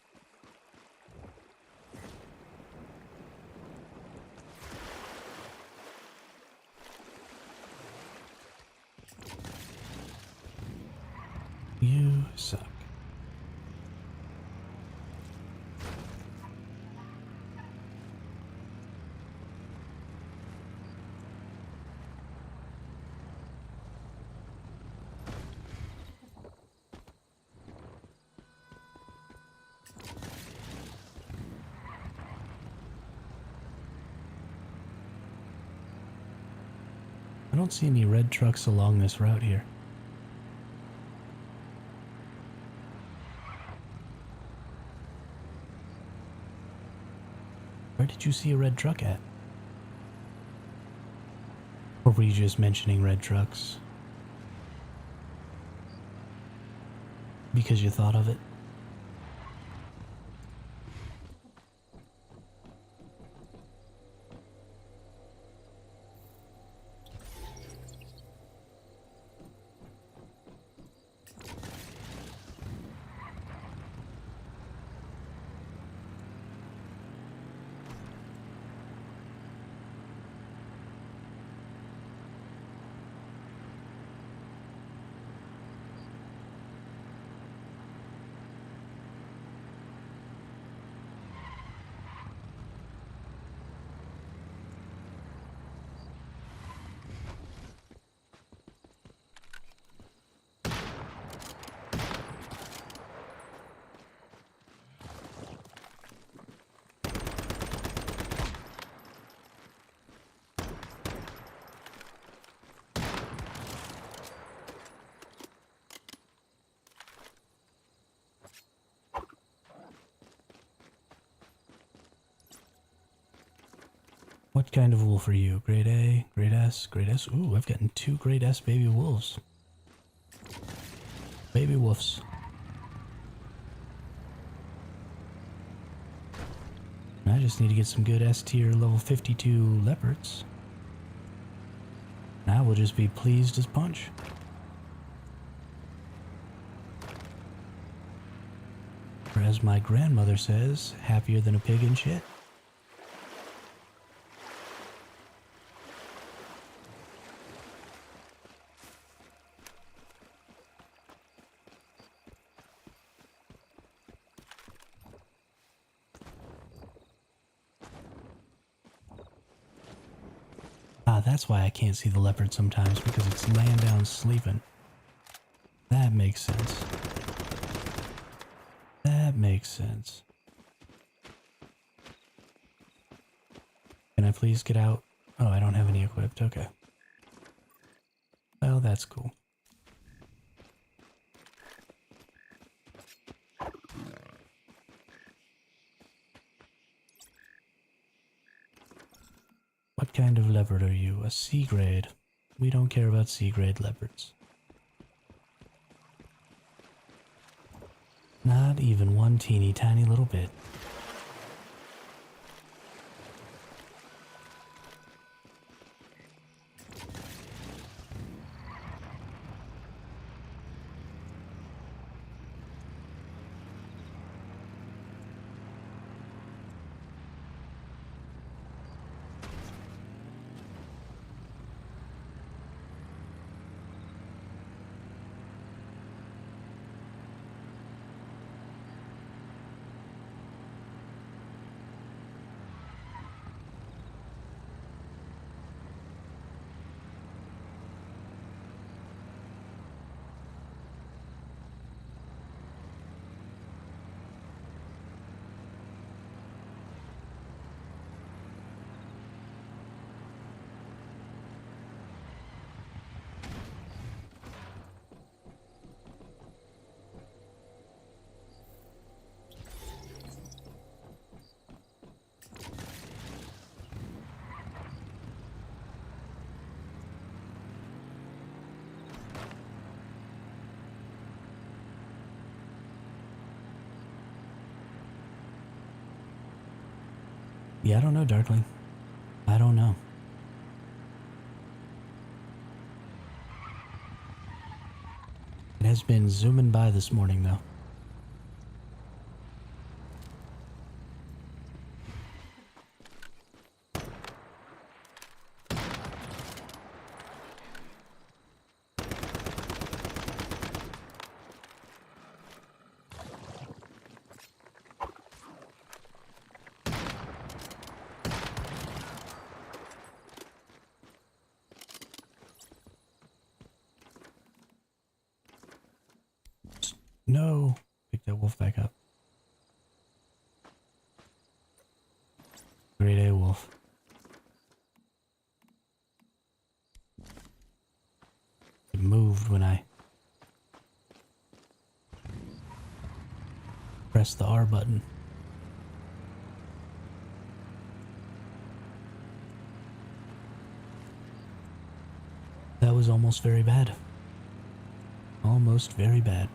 You suck. don't see any red trucks along this route here. Where did you see a red truck at? Or were you just mentioning red trucks? Because you thought of it? What kind of wolf are you? Grade A, Grade S, Grade S? Ooh, I've gotten 2 Grade S baby wolves. Baby wolves. I just need to get some good S tier level 52 leopards. And I will just be pleased as punch. Or as my grandmother says, happier than a pig in shit. That's why I can't see the leopard sometimes, because it's laying down sleeping. That makes sense. That makes sense. Can I please get out? Oh, I don't have any equipped. Okay. Well, that's cool. What kind of leopard are you? A C grade. We don't care about C grade leopards. Not even one teeny tiny little bit. Yeah, I don't know, Darkling. I don't know. It has been zooming by this morning, though. No. Pick that wolf back up. Grade A wolf. when I press the R button. That was almost very bad. Almost very bad.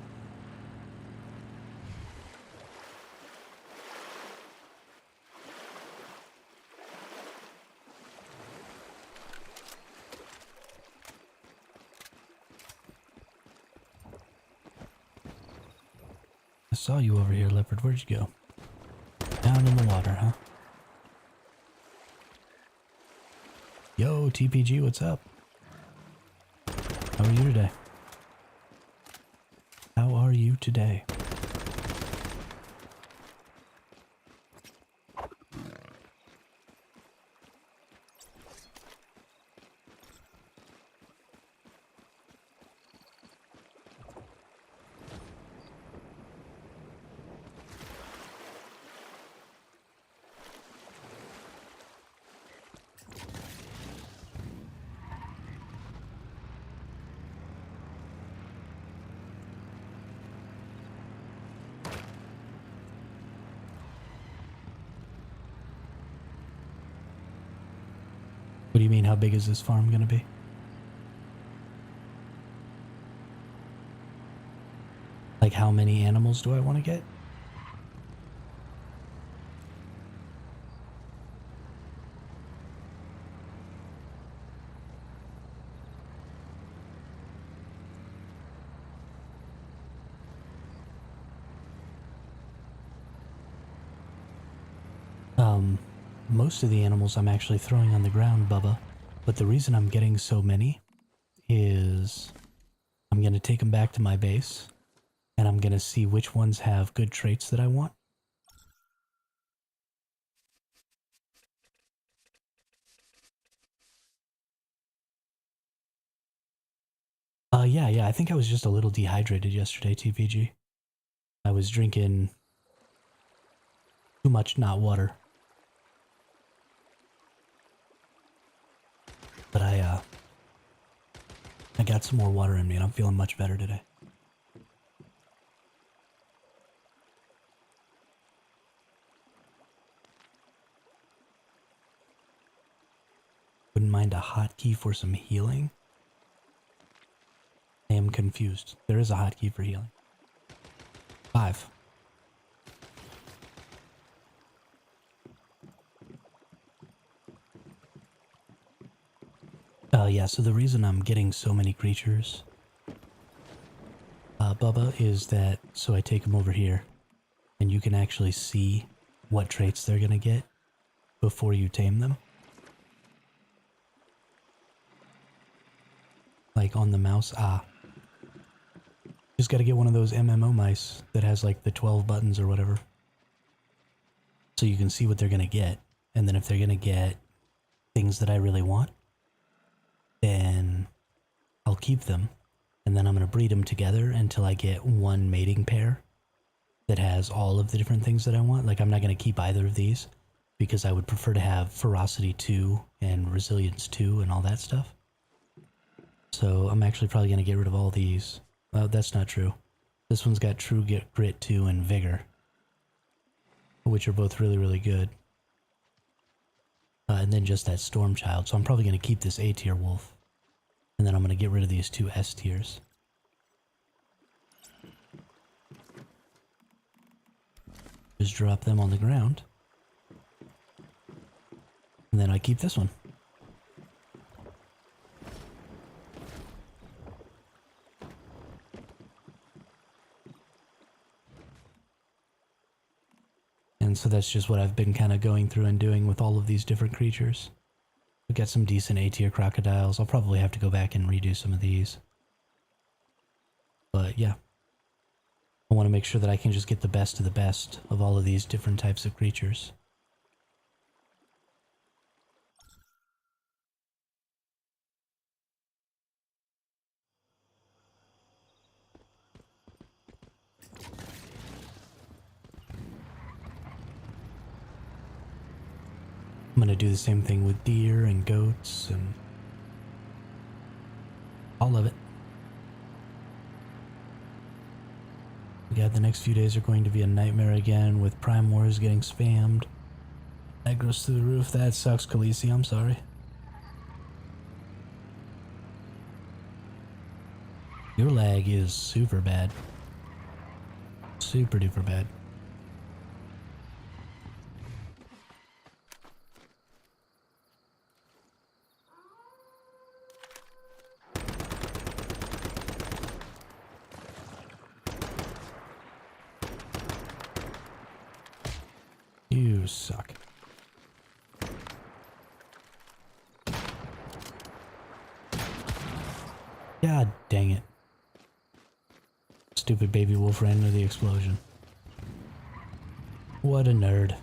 I saw you over here, Leopard. Where'd you go? Down in the water, huh? Yo, TPG, what's up? How are you today? How are you today? What do you mean, how big is this farm gonna be? Like, how many animals do I want to get? Most of the animals I'm actually throwing on the ground, Bubba. But the reason I'm getting so many is I'm going to take them back to my base, and I'm going to see which ones have good traits that I want. Yeah, I think I was just a little dehydrated yesterday, TPG. I was drinking too much not water. But I got some more water in me and I'm feeling much better today. Wouldn't mind a hotkey for some healing. I am confused. There is a hotkey for healing. 5. Yeah, so the reason I'm getting so many creatures, Bubba, is that so I take them over here and you can actually see what traits they're gonna get before you tame them. Like on the mouse, just gotta get one of those MMO mice that has like the 12 buttons or whatever. So you can see what they're gonna get. And then if they're gonna get things that I really want, then I'll keep them. And then I'm gonna breed them together until I get one mating pair that has all of the different things that I want. Like I'm not gonna keep either of these because I would prefer to have Ferocity 2 and Resilience 2 and all that stuff. So I'm actually probably gonna get rid of all these. That's not true. This one's got True Grit 2 and Vigor, which are both really, really good. And then just that Storm Child. So I'm probably going to keep this A tier wolf. And then I'm going to get rid of these 2 S tiers. Just drop them on the ground. And then I keep this one. And so that's just what I've been kind of going through and doing with all of these different creatures. I've got some decent A tier crocodiles. I'll probably have to go back and redo some of these. But yeah. I want to make sure that I can just get the best of the best of all of these different types of creatures. I'm going to do the same thing with deer and goats and all of it. Yeah, the next few days are going to be a nightmare again with Prime Wars getting spammed. That goes through the roof. That sucks, Khaleesi. I'm sorry. Your lag is super bad. Super duper bad. You suck. God dang it. Stupid baby wolf ran into the explosion. What a nerd.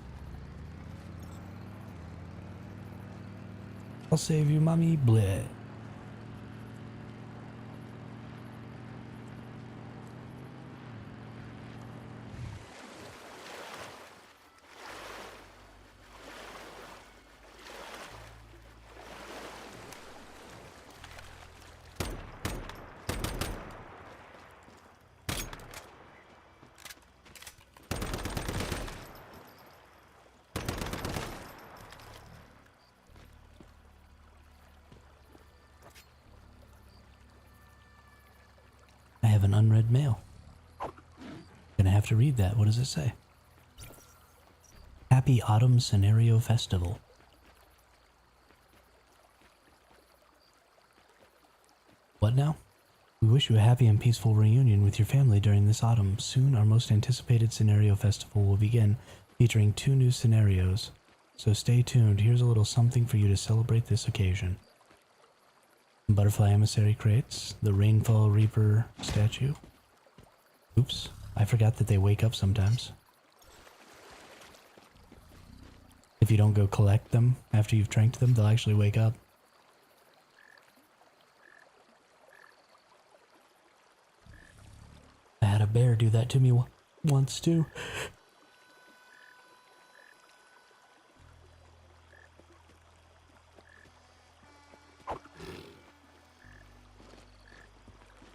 I'll save you, mommy. Bleh. I have an unread mail. Gonna have to read that. What does it say? Happy Autumn Scenario Festival. What now? We wish you a happy and peaceful reunion with your family during this autumn. Soon our most anticipated scenario festival will begin, featuring 2 new scenarios. So stay tuned. Here's a little something for you to celebrate this occasion. Butterfly emissary crates, the Rainfall Reaper statue. Oops, I forgot that they wake up sometimes. If you don't go collect them after you've tranked them, they'll actually wake up. I had a bear do that to me once too.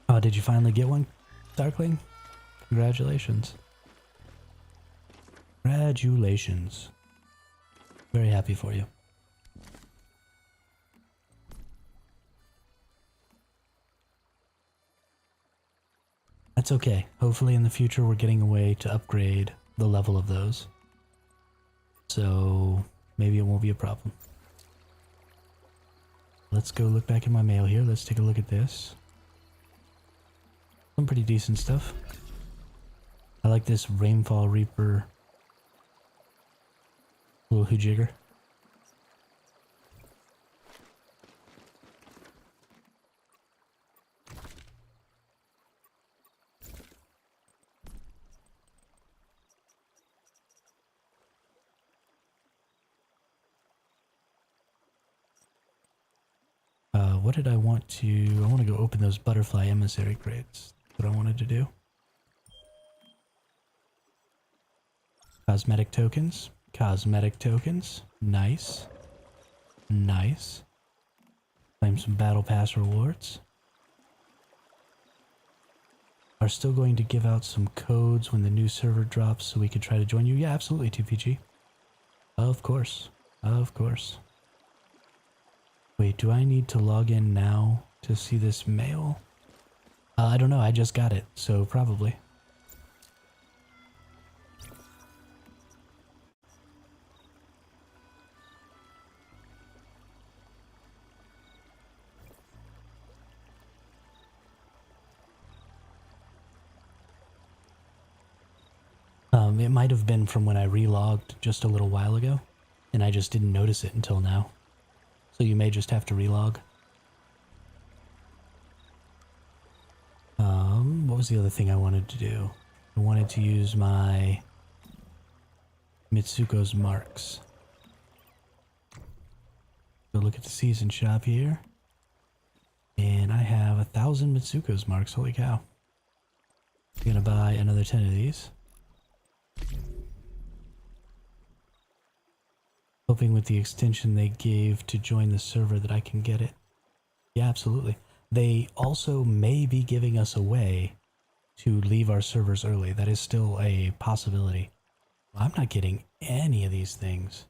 Oh, did you finally get one, Darkling? Congratulations. Congratulations. Very happy for you. That's okay. Hopefully in the future we're getting a way to upgrade the level of those. So maybe it won't be a problem. Let's go look back in my mail here. Let's take a look at this. Some pretty decent stuff. I like this Rainfall Reaper little hoojigger. What did I want to... I want to go open those butterfly emissary crates. That's what I wanted to do. Cosmetic tokens. Cosmetic tokens. Nice. Nice. Claim some battle pass rewards. Are still going to give out some codes when the new server drops so we can try to join you. Yeah, absolutely, 2PG. Of course. Of course. Wait, do I need to log in now to see this mail? I don't know, I just got it, so probably. It might have been from when I relogged just a little while ago, and I just didn't notice it until now. So you may just have to relog. What was the other thing I wanted to do? I wanted to use my Mitsuko's marks. So look at the season shop here. And I have 1,000 Mitsuko's marks, holy cow. I'm gonna buy another 10 of these. Hoping with the extension they gave to join the server that I can get it. Yeah, absolutely. They also may be giving us away to leave our servers early. That is still a possibility. I'm not getting any of these things.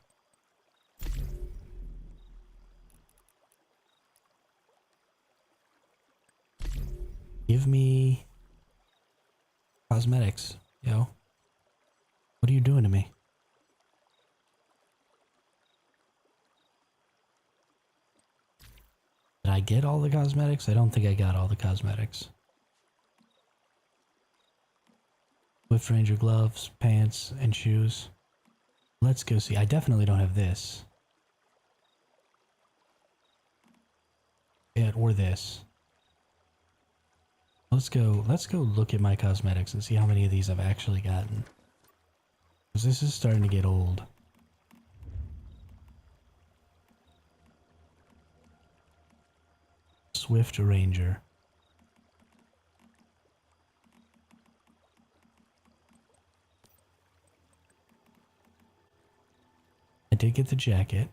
Give me cosmetics, yo. What are you doing to me? Did I get all the cosmetics? I don't think I got all the cosmetics. Swift Ranger gloves, pants, and shoes. Let's go see. I definitely don't have this. Yeah, or this. Let's go look at my cosmetics and see how many of these I've actually gotten. Because this is starting to get old. Swift Ranger. I did get the jacket.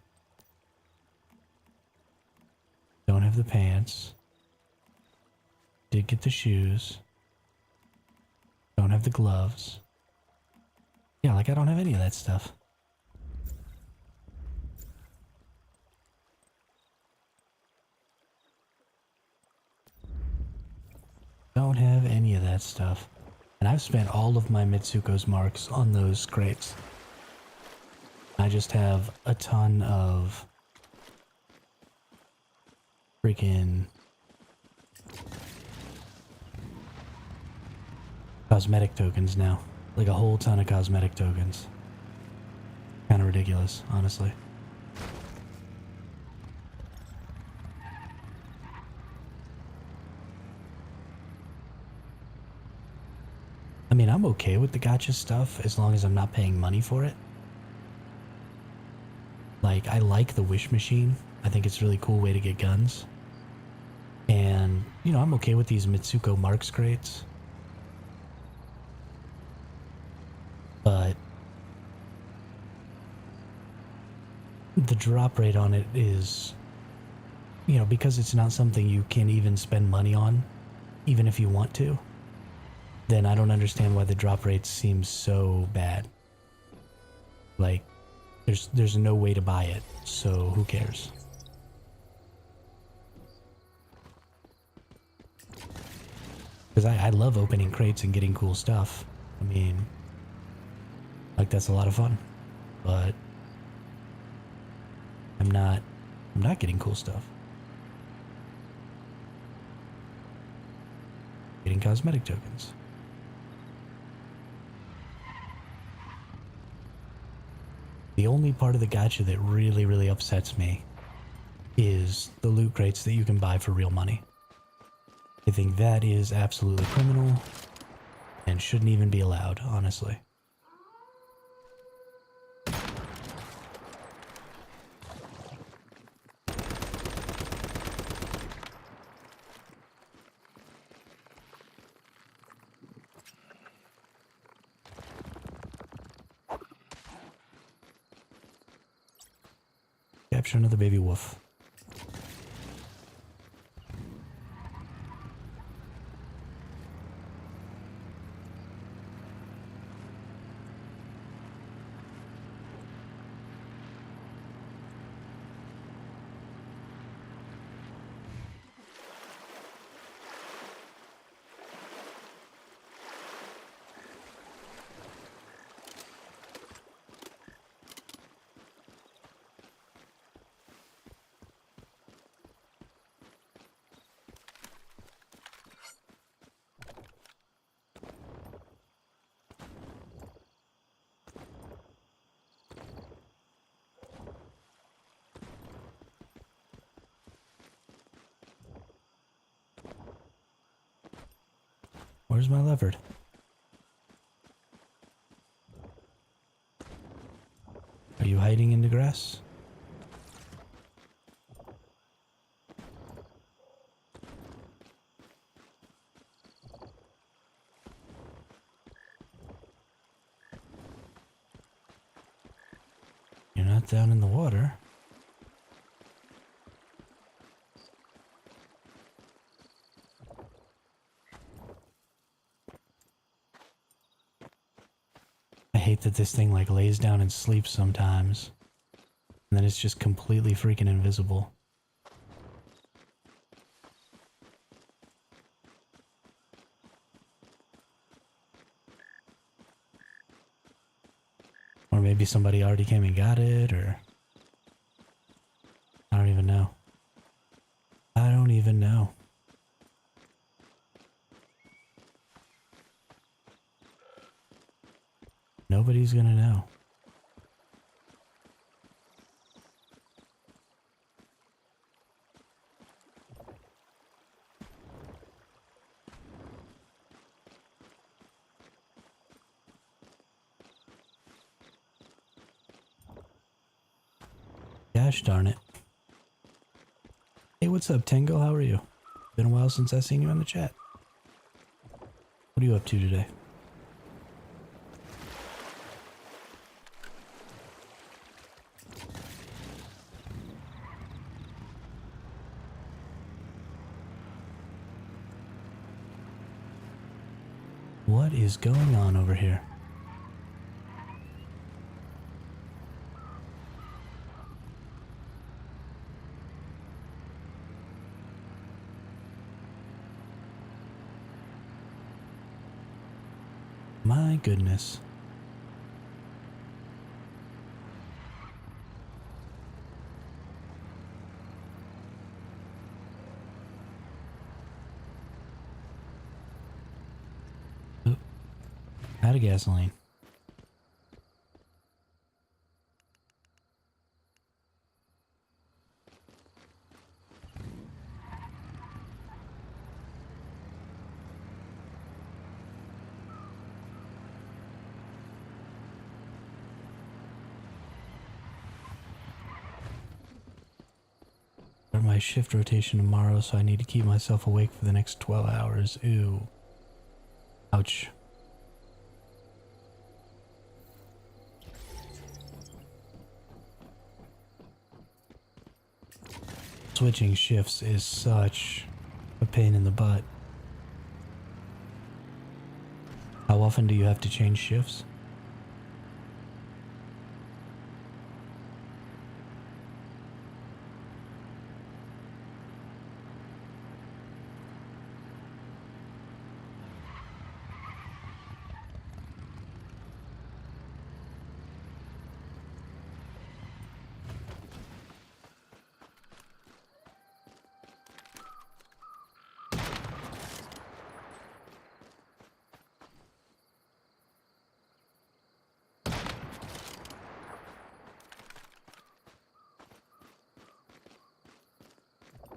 Don't have the pants. Did get the shoes. Don't have the gloves. Yeah, like I don't have any of that stuff. Don't have any of that stuff. And I've spent all of my Mitsuko's marks on those crates. I just have a ton of freaking cosmetic tokens now. Like a whole ton of cosmetic tokens. Kind of ridiculous, honestly. I mean, I'm okay with the gacha stuff as long as I'm not paying money for it. Like, I like the wish machine. I think it's a really cool way to get guns. And, you know, I'm okay with these Mitsuko marks crates. But the drop rate on it is, you know, because it's not something you can even spend money on, even if you want to, then I don't understand why the drop rate seems so bad. Like, there's no way to buy it, so who cares? Because I love opening crates and getting cool stuff. I mean, like that's a lot of fun, but I'm not getting cool stuff. Getting cosmetic tokens. The only part of the gacha that really, really upsets me is the loot crates that you can buy for real money. I think that is absolutely criminal and shouldn't even be allowed, honestly. Capture another baby wolf. Where's my leopard? Are you hiding in the grass? You're not down in the water. that this thing like lays down and sleeps sometimes. And then it's just completely freaking invisible. Or maybe somebody already came and got it, or... I don't even know. I don't even know. Nobody's gonna know. Gosh darn it. Hey, what's up, Tango? How are you? Been a while since I've seen you in the chat. What are you up to today? What is going on over here? My goodness. Oop. Out of gasoline. Start my shift rotation tomorrow, so I need to keep myself awake for the next 12 hours. Ew. Ouch. Switching shifts is such a pain in the butt. How often do you have to change shifts?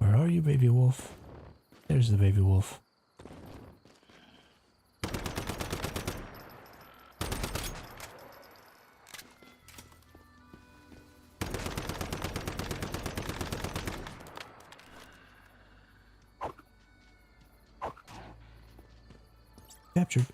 Where are you, baby wolf? There's the baby wolf. Captured.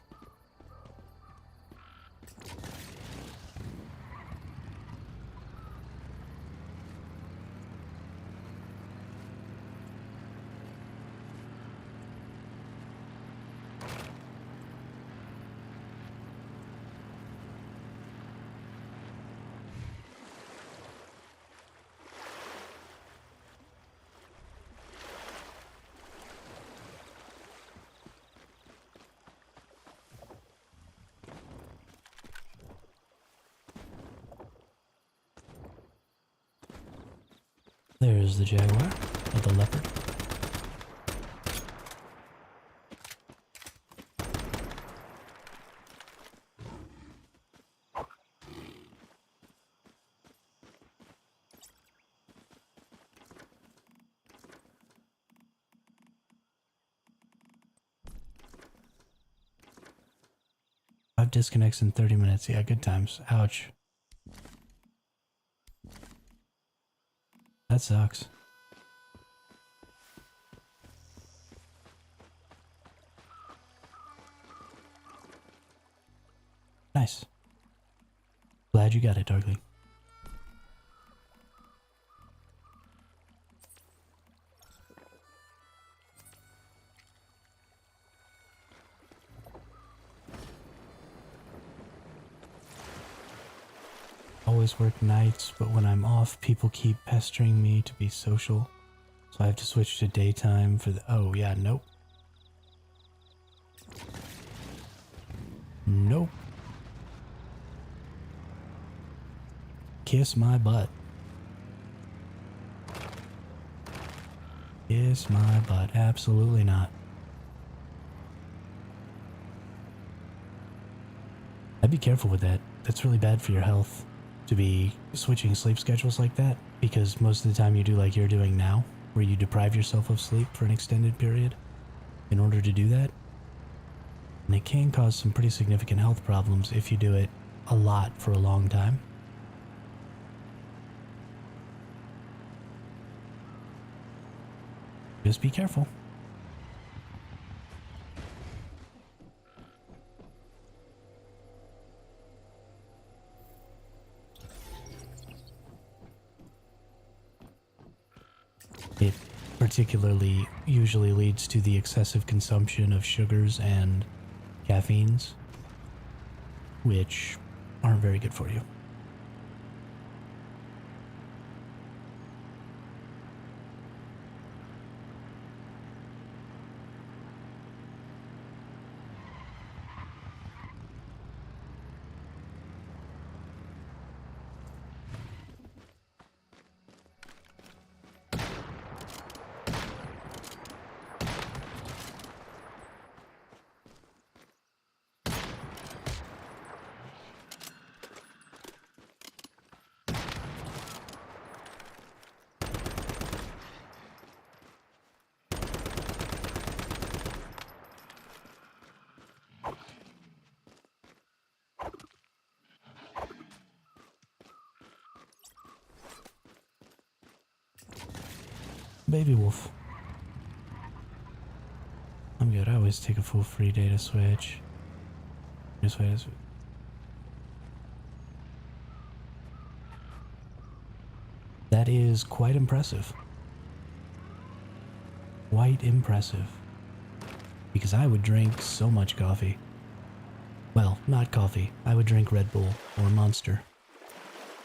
There's the jaguar, or the leopard. Five disconnects in 30 minutes. Yeah, good times. Ouch. That sucks. Nice. Glad you got it, Darkly. always work nights, but when I'm off, people keep pestering me to be social. So I have to switch to daytime for the... Oh, yeah, nope. Nope. Kiss my butt. Kiss my butt. Absolutely not. I'd be careful with that. That's really bad for your health to be switching sleep schedules like that, because most of the time you do like you're doing now, where you deprive yourself of sleep for an extended period in order to do that. And it can cause some pretty significant health problems if you do it a lot for a long time. Just be careful. It particularly usually leads to the excessive consumption of sugars and caffeines, which aren't very good for you. Baby wolf. I'm good. I always take a full free data switch. Just wait. That is quite impressive. Quite impressive. Because I would drink so much coffee. Well, not coffee. I would drink Red Bull or Monster.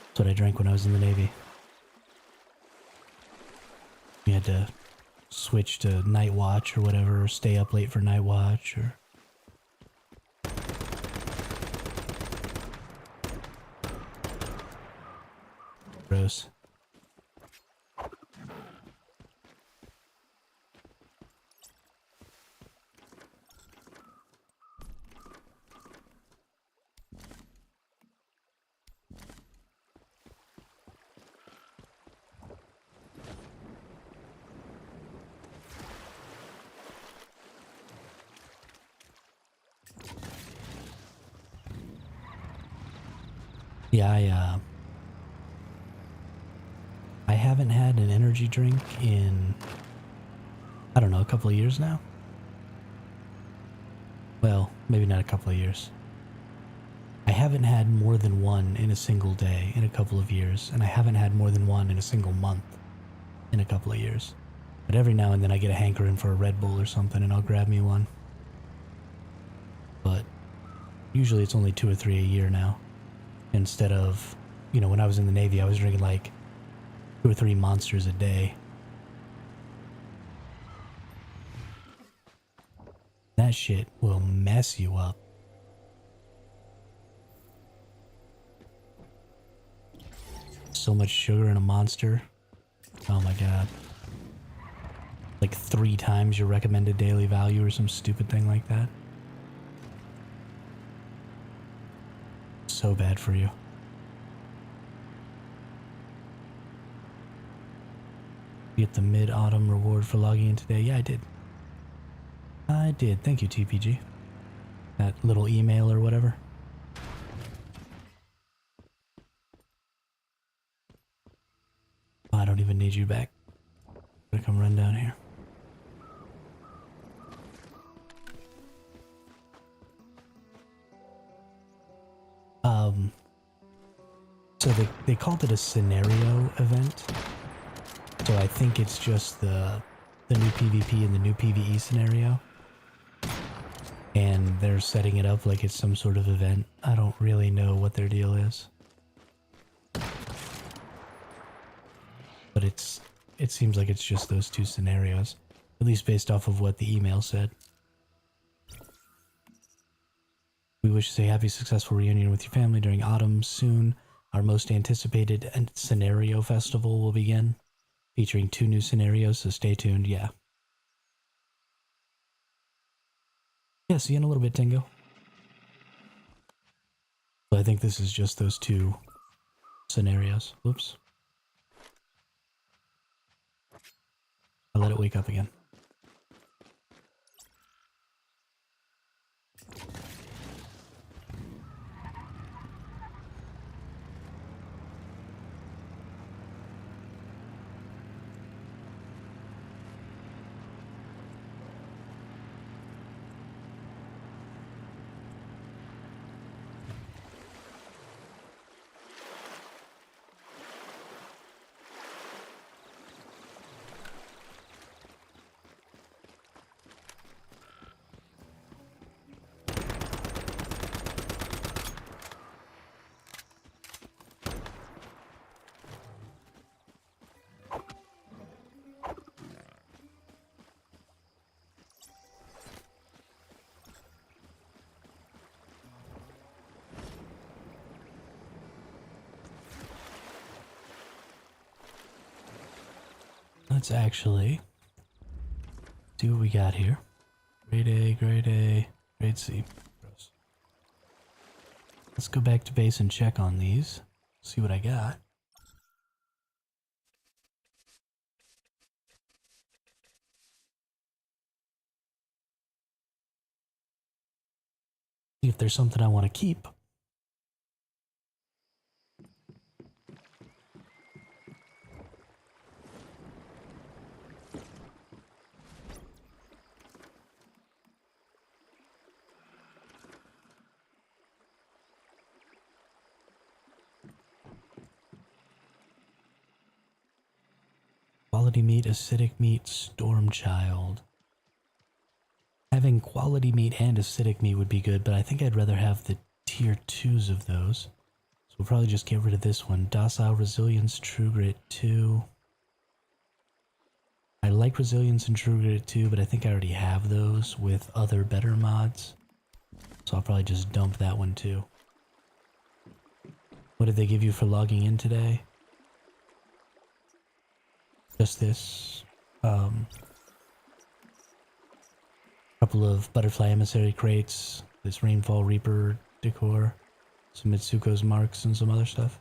That's what I drank when I was in the Navy. You had to switch to night watch or whatever, or stay up late for night watch, or... Gross. Yeah, I haven't had an energy drink in, I don't know, a couple of years now? Well, maybe not a couple of years. I haven't had more than one in a single day in a couple of years, and I haven't had more than one in a single month in a couple of years. But every now and then I get a hankering for a Red Bull or something, and I'll grab me one. But usually it's only 2 or 3 a year now. Instead of, you know, when I was in the Navy, I was drinking like 2 or 3 Monsters a day. That shit will mess you up. So much sugar in a Monster. Oh my god. Like 3 times your recommended daily value or some stupid thing like that. So bad for you. Get the mid-autumn reward for logging in today. Yeah, I did. I did. Thank you, TPG. That little email or whatever. Oh, I don't even need you back. I'm gonna come run down here. So they called it a scenario event. So I think it's just the new PvP and the new PvE scenario. And they're setting it up like it's some sort of event. I don't really know what their deal is. But it seems like it's just those two scenarios, at least based off of what the email said. We wish to say happy, successful reunion with your family during autumn. Soon, our most anticipated scenario festival will begin, featuring 2 new scenarios, so stay tuned. Yeah. Yeah, see you in a little bit, Tingo. So I think this is just those 2 scenarios. Whoops. I let it wake up again. Let's actually see what we got here. Grade A, grade A, grade C. Gross. Let's go back to base and check on these. See what I got. See if there's something I want to keep. Quality meat, acidic meat, storm child. Having quality meat and acidic meat would be good, but I think I'd rather have the tier 2s of those. So we'll probably just get rid of this one. Docile, resilience, true grit 2. I like resilience and true grit 2, but I think I already have those with other better mods. So I'll probably just dump that one too. What did they give you for logging in today? Just this. Couple of Butterfly Emissary crates, this Rainfall Reaper decor, some Mitsuko's marks, and some other stuff.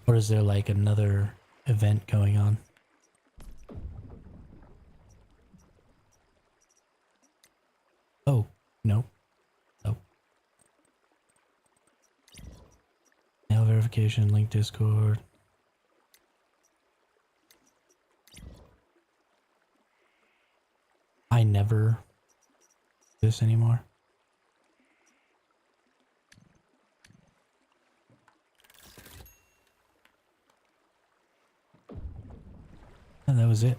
Or is there like another event going on? Oh, no. Oh. Mail verification, link Discord. I never do this anymore. And that was it.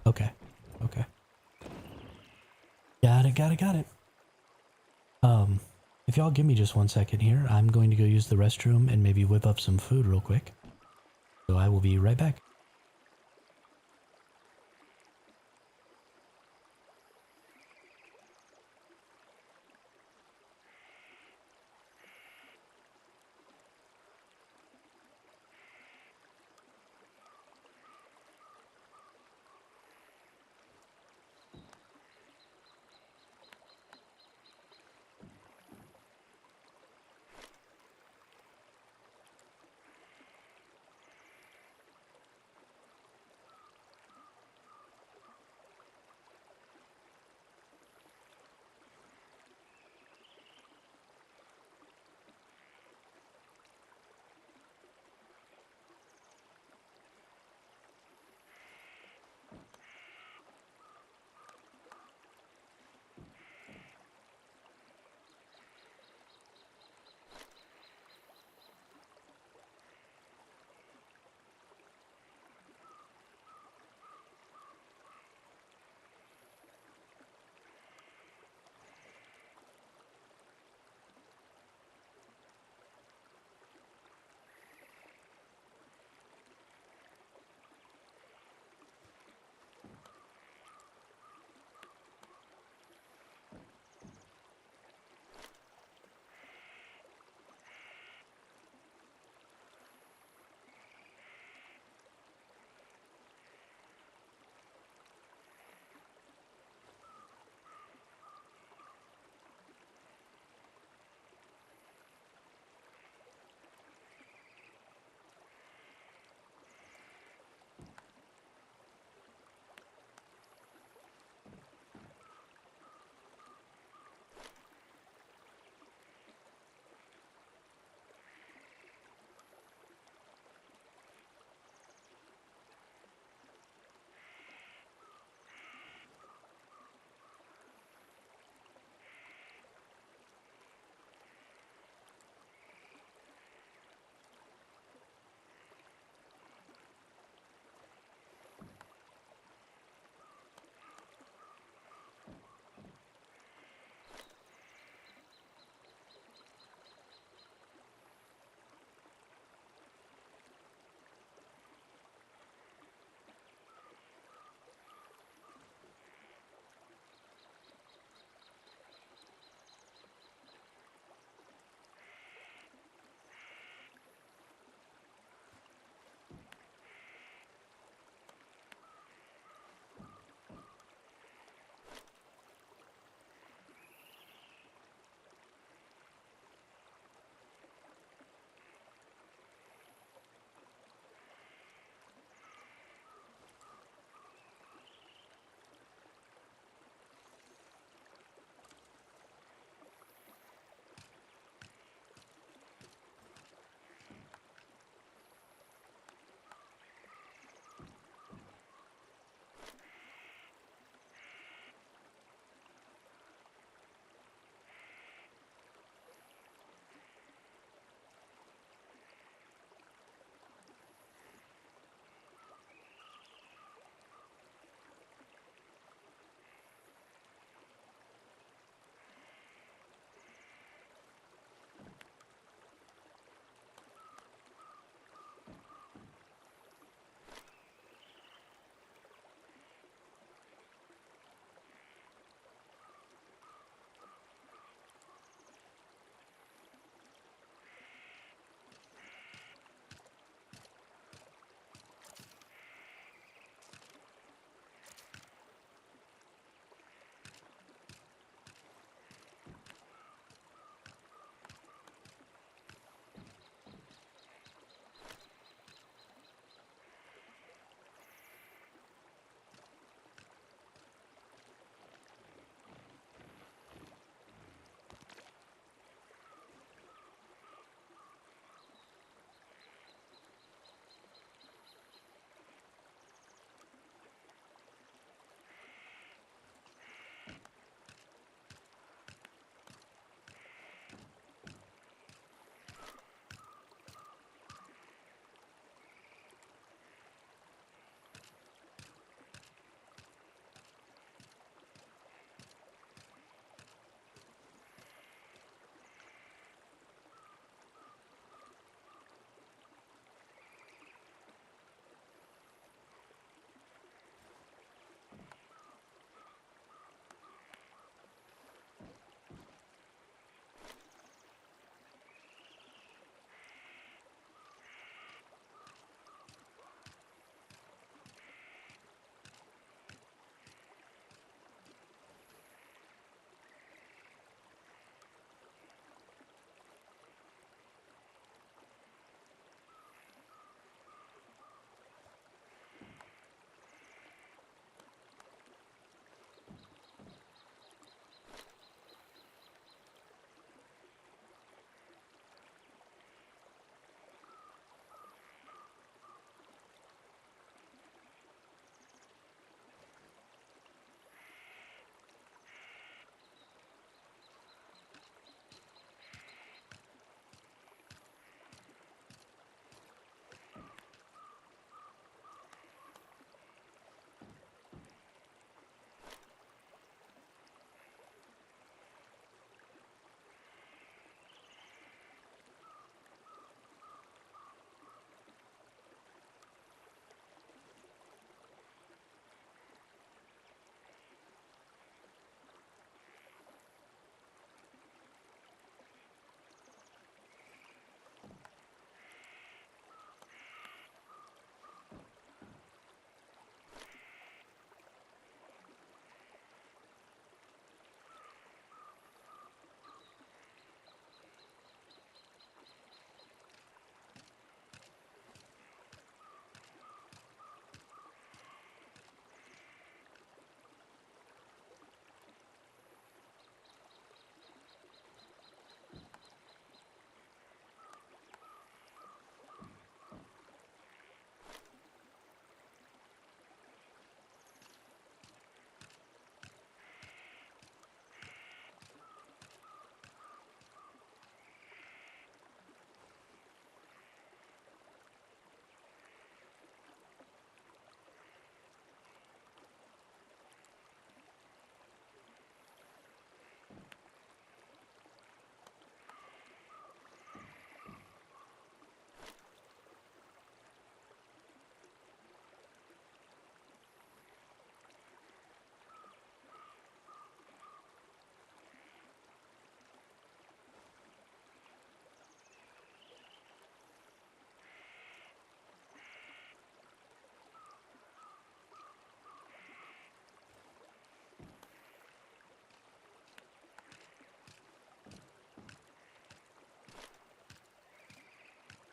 Okay. Okay. Got it, got it, got it. If y'all give me just 1 second here, I'm going to go use the restroom and maybe whip up some food real quick. So I will be right back.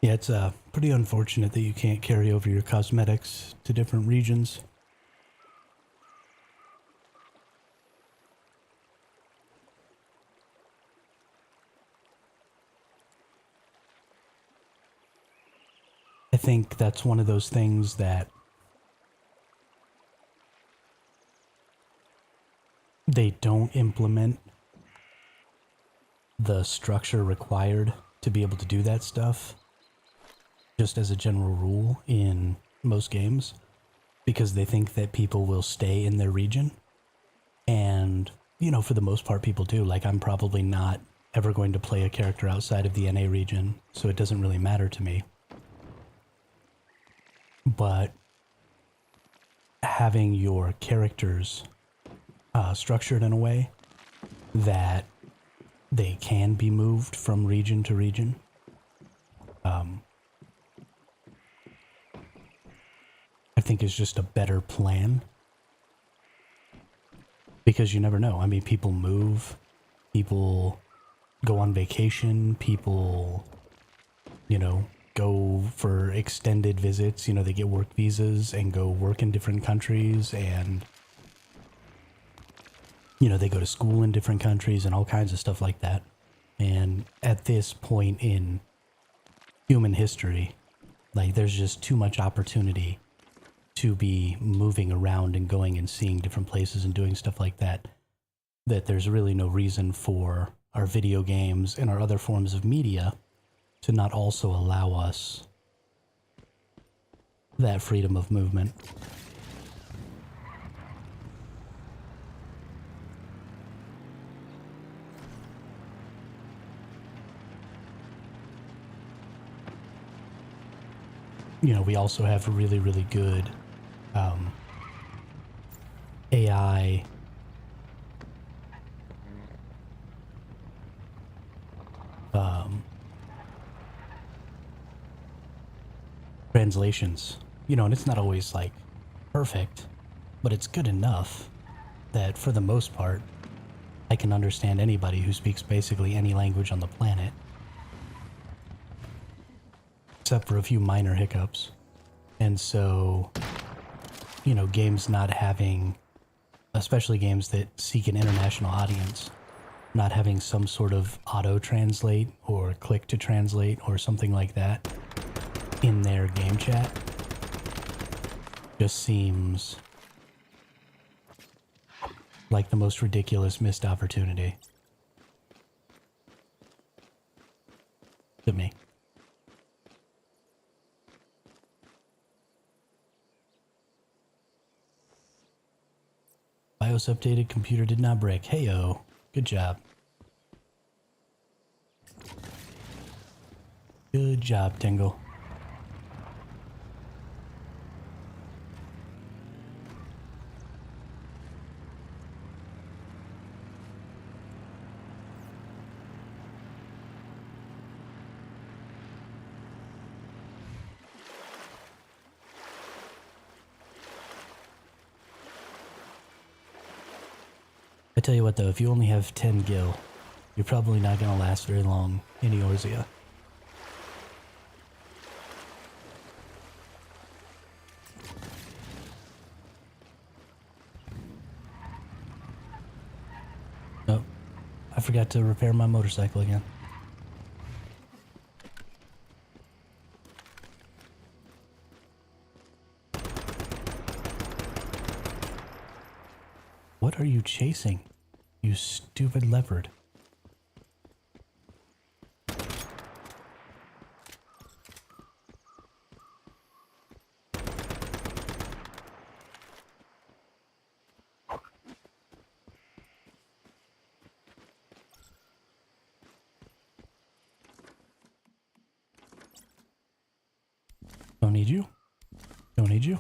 Yeah, it's pretty unfortunate that you can't carry over your cosmetics to different regions. I think that's one of those things that they don't implement the structure required to be able to do that stuff, just as a general rule in most games, because they think that people will stay in their region. And, you know, for the most part, people do. Like, I'm probably not ever going to play a character outside of the NA region, so it doesn't really matter to me. But having your characters structured in a way that they can be moved from region to region, I think is just a better plan. Because you never know. I mean, people move, people go on vacation, people, you know, go for extended visits. You know, they get work visas and go work in different countries, and, you know, they go to school in different countries and all kinds of stuff like that. And at this point in human history, like, there's just too much opportunity to be moving around and going and seeing different places and doing stuff like that, that there's really no reason for our video games and our other forms of media to not also allow us that freedom of movement. You know, we also have really, really good AI translations. You know, and it's not always like perfect, but it's good enough that for the most part, I can understand anybody who speaks basically any language on the planet, except for a few minor hiccups. And so, you know, games not having, especially games that seek an international audience, not having some sort of auto-translate or click-to-translate or something like that in their game chat just seems like the most ridiculous missed opportunity to me. BIOS updated, computer did not break. Heyo, good job. Good job, Tingle. I tell you what though, if you only have 10 gil, you're probably not going to last very long in Eorzea. Oh, I forgot to repair my motorcycle again. What are you chasing, you stupid leopard? Don't need you. Don't need you.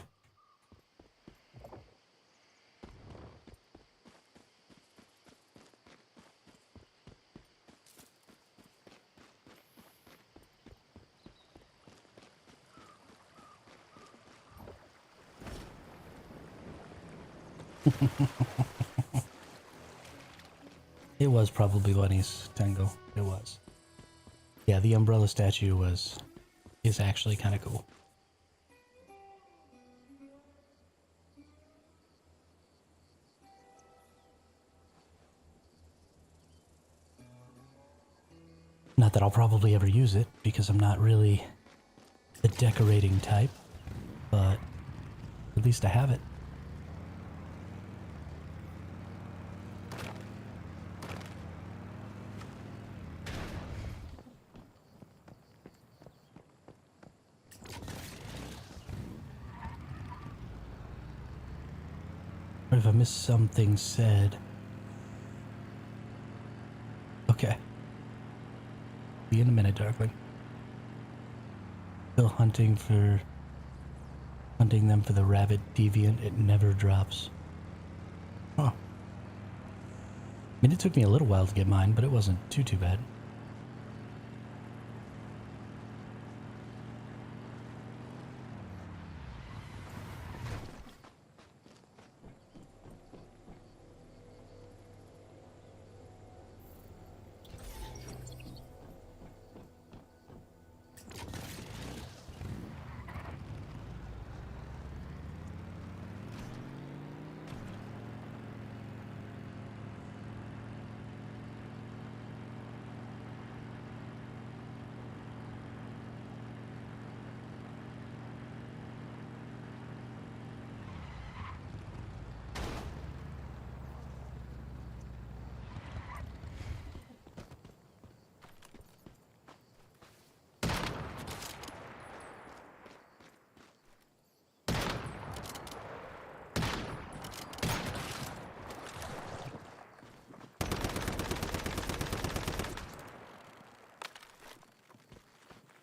It was probably Lenny's Tango. It was. Yeah, the umbrella statue was is actually kind of cool. Not that I'll probably ever use it, because I'm not really the decorating type, but at least I have it. What if I missed something said? Okay. Be in a minute, Darkling. Still hunting them for the rabbit deviant. It never drops. Huh. I mean, it took me a little while to get mine, but it wasn't too bad.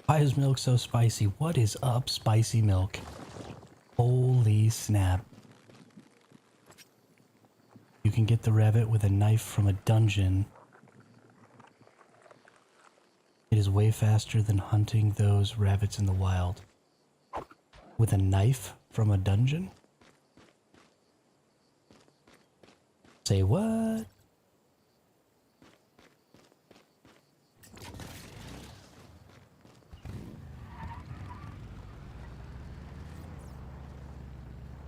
Why is milk so spicy? What is up, spicy milk? Holy snap. You can get the rabbit with a knife from a dungeon. It is way faster than hunting those rabbits in the wild. With a knife from a dungeon? Say what?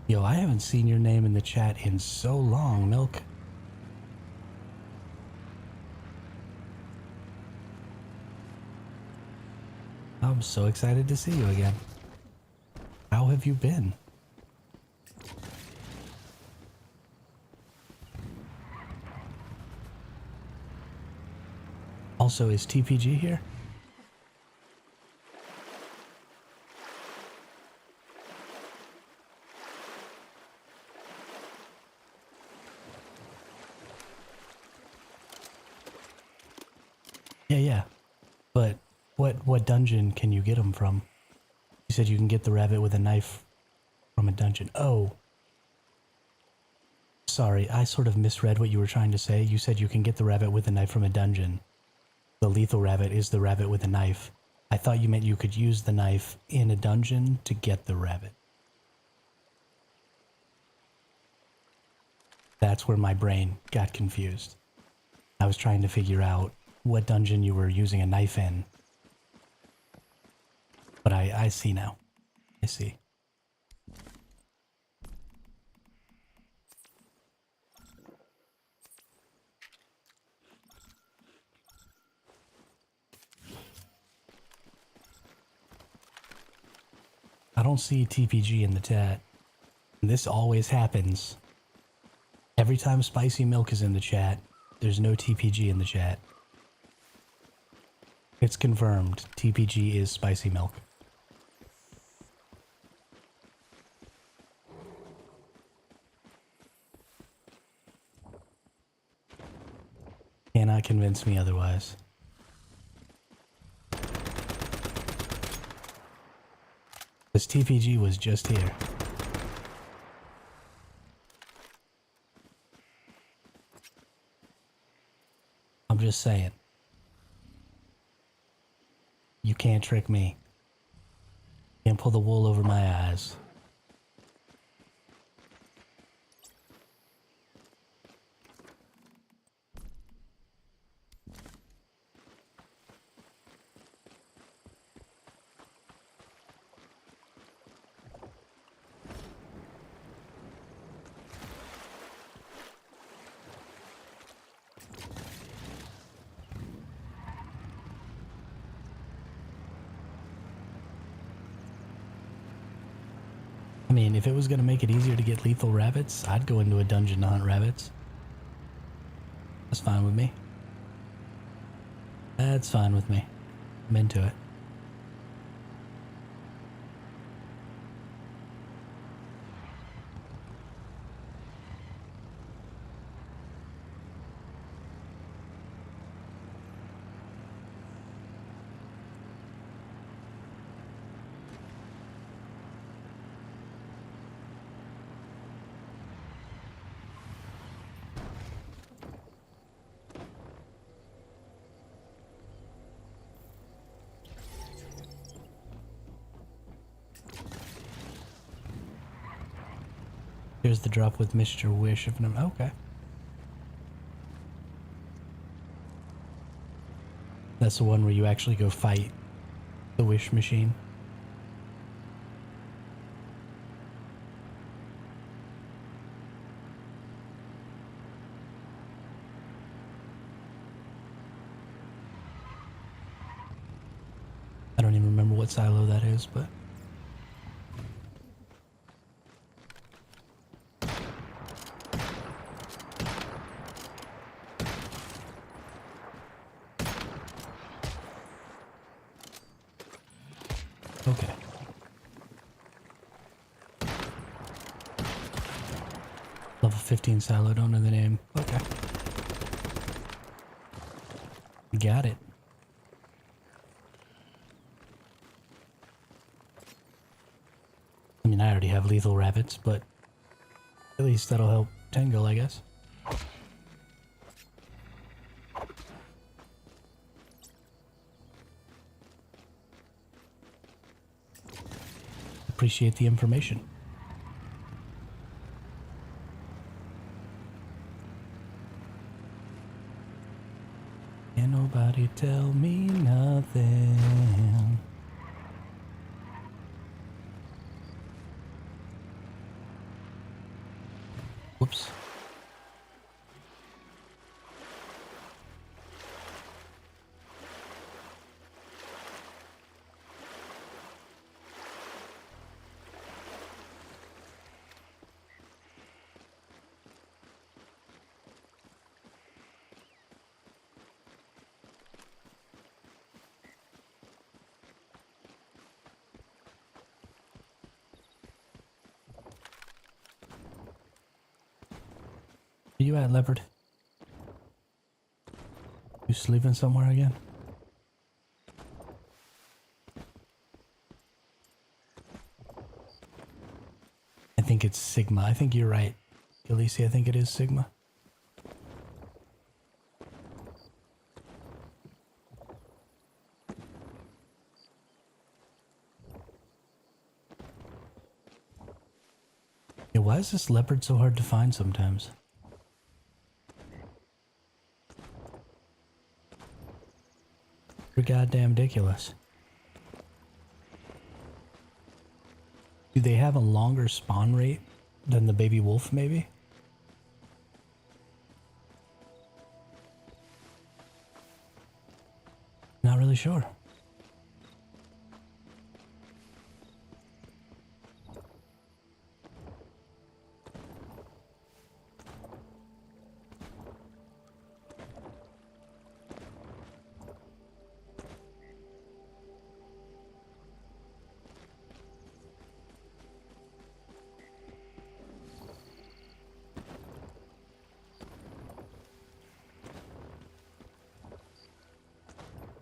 Yo, I haven't seen your name in the chat in so long, Milk. I'm so excited to see you again. How have you been? Also, is TPG here? Yeah. But what dungeon can you get them from? You said you can get the rabbit with a knife from a dungeon. Oh. Sorry, I sort of misread what you were trying to say. You said you can get the rabbit with a knife from a dungeon. The lethal rabbit is the rabbit with a knife. I thought you meant you could use the knife in a dungeon to get the rabbit. That's where my brain got confused. I was trying to figure out what dungeon you were using a knife in. But I see now. I see. I don't see TPG in the chat. This always happens. Every time Spicy Milk is in the chat, there's no TPG in the chat. It's confirmed. TPG is Spicy Milk. Cannot convince me otherwise. This TPG was just here. I'm just saying. You can't trick me. Can't pull the wool over my eyes. I mean, if it was gonna make it easier to get lethal rabbits, I'd go into a dungeon to hunt rabbits. That's fine with me. That's fine with me. I'm into it. Here's the drop with Mr. Wish of them. Okay. That's the one where you actually go fight the wish machine. I don't even remember what silo that is, but... Okay. Level 15 silo, don't know the name. Okay. Got it. I mean, I already have lethal rabbits, but at least that'll help Tangle, I guess. Appreciate the information. Can't nobody tell me nothing. Whoops. Where you at, leopard? You sleeping somewhere again? I think it's Sigma. I think you're right, Khaleesi. I think it is Sigma. Yeah, why is this leopard so hard to find sometimes? You're goddamn ridiculous. Do they have a longer spawn rate than the baby wolf, maybe? Not really sure.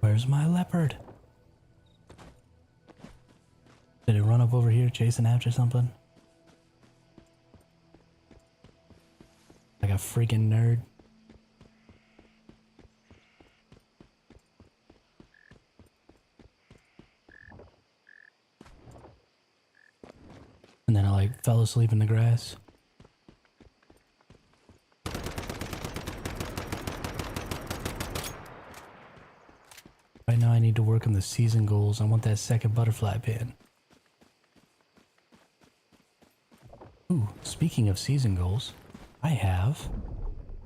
Where's my leopard? Did it run up over here chasing after something? Like a freaking nerd. And then I like fell asleep in the grass. Right now I need to work on the season goals. I want that second butterfly pin. Ooh, speaking of season goals, I have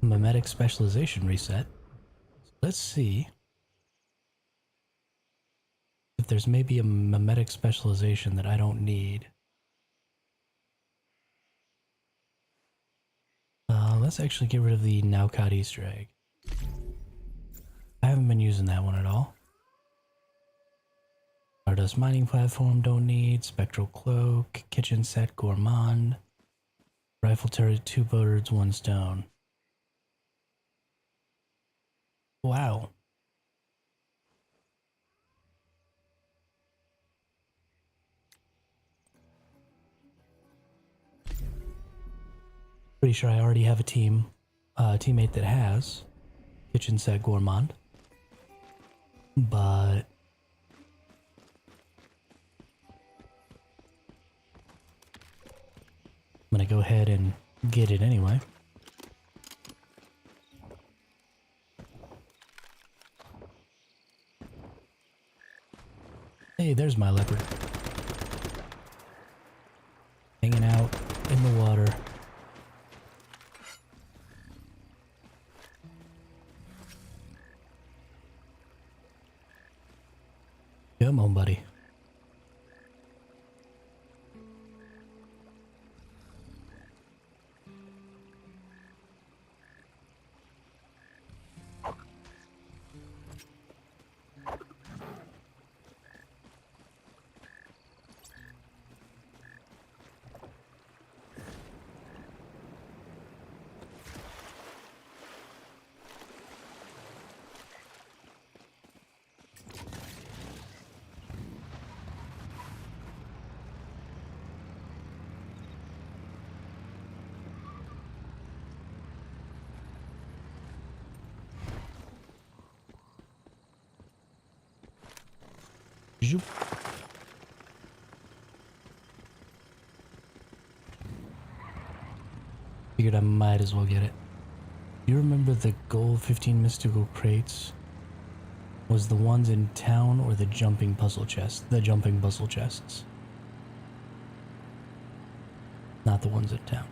a mimetic specialization reset. Let's see if there's maybe a mimetic specialization that I don't need. let's actually get rid of the Naucot Easter egg. I haven't been using that one at all. Stardust mining platform, don't need. Spectral cloak, kitchen set, gourmand. Rifle turret, 2 birds, 1 stone. Wow. Pretty sure I already have a teammate that has kitchen set gourmand. But I'm gonna go ahead and get it anyway. Hey, there's my leopard. Hanging out in the water. Come on, buddy. Zoop. Figured I might as well get it. You remember the gold 15 mystical crates? Was the ones in town or the jumping puzzle chests? The jumping puzzle chests. Not the ones in town.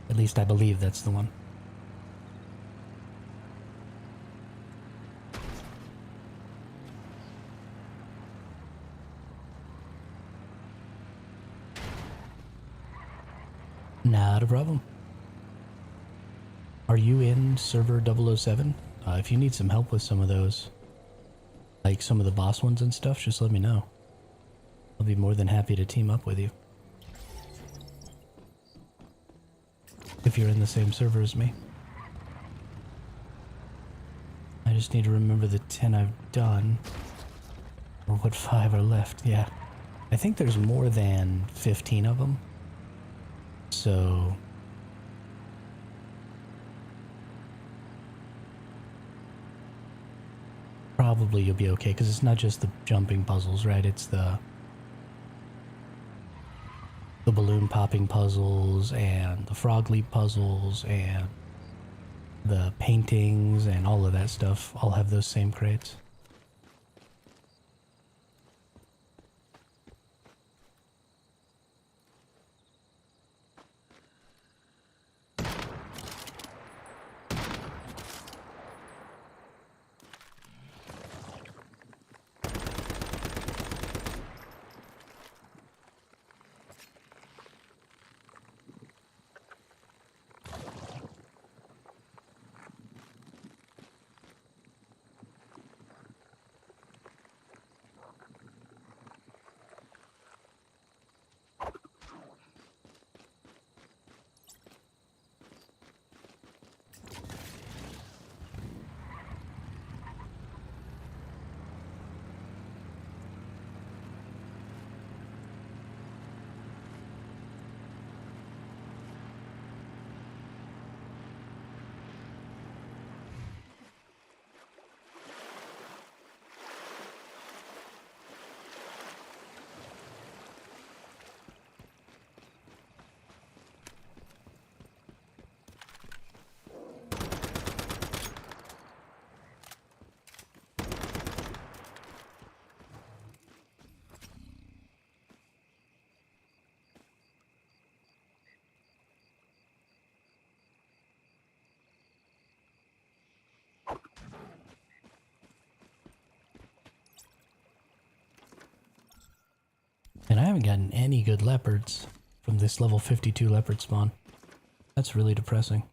At least I believe that's the one. Not a problem. Are you in server 007? If you need some help with some of those, like some of the boss ones and stuff, just let me know. I'll be more than happy to team up with you. If you're in the same server as me. I just need to remember the 10 I've done. Or what 5 are left, yeah. I think there's more than 15 of them. So probably you'll be okay, because it's not just the jumping puzzles, right? It's the balloon popping puzzles and the frog leap puzzles and the paintings and all of that stuff all have those same crates. haven't gotten any good leopards from this level 52 leopard spawn. That's really depressing.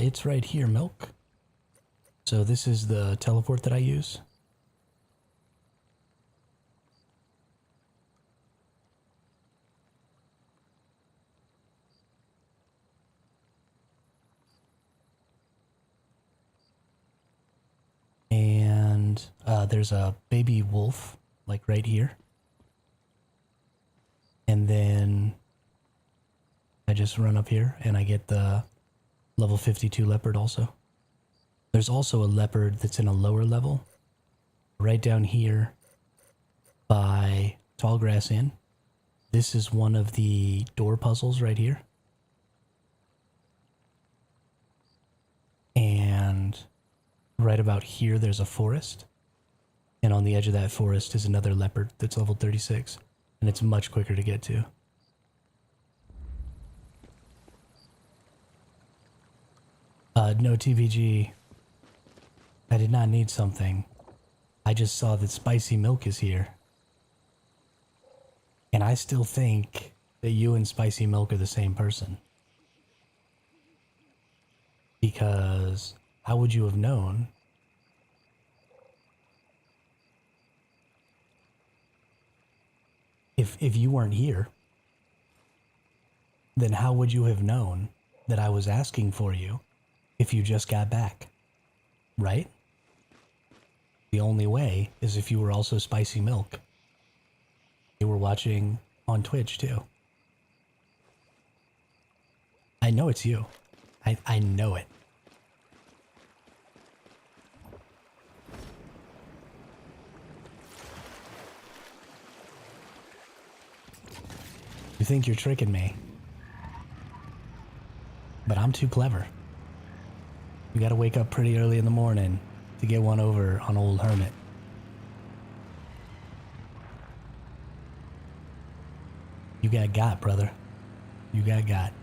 It's right here, Milk. So this is the teleport that I use. And there's a baby wolf, like right here. And then I just run up here and I get the level 52 leopard also. There's also a leopard that's in a lower level, right down here by Tallgrass Inn. This is one of the door puzzles right here. And right about here, there's a forest. And on the edge of that forest is another leopard that's level 36. And it's much quicker to get to. No TVG. I did not need something. I just saw that Spicy Milk is here. And I still think that you and Spicy Milk are the same person. Because how would you have known? If you weren't here, then how would you have known that I was asking for you if you just got back? Right? The only way is if you were also Spicy Milk. You were watching on Twitch too. I know it's you. I know it. You think you're tricking me. But I'm too clever. You gotta wake up pretty early in the morning to get one over on old Hermit. You got, brother. You got.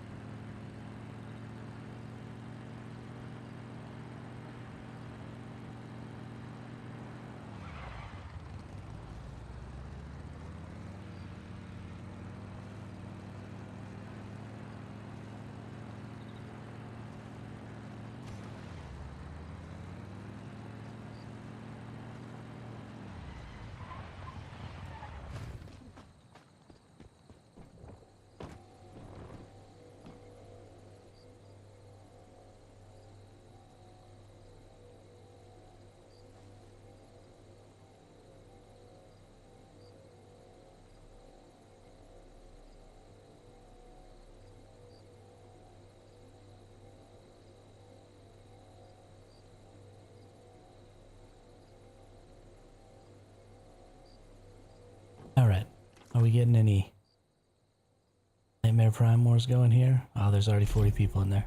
Alright. Are we getting any Nightmare Prime Wars going here? Oh, there's already 40 people in there.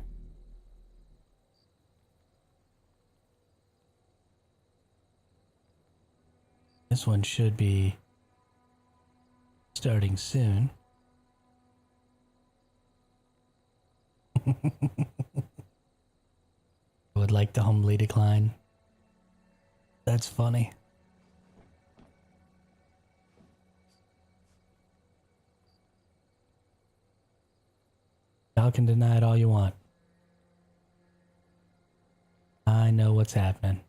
This one should be starting soon. I would like to humbly decline. That's funny. Y'all can deny it all you want. I know what's happening.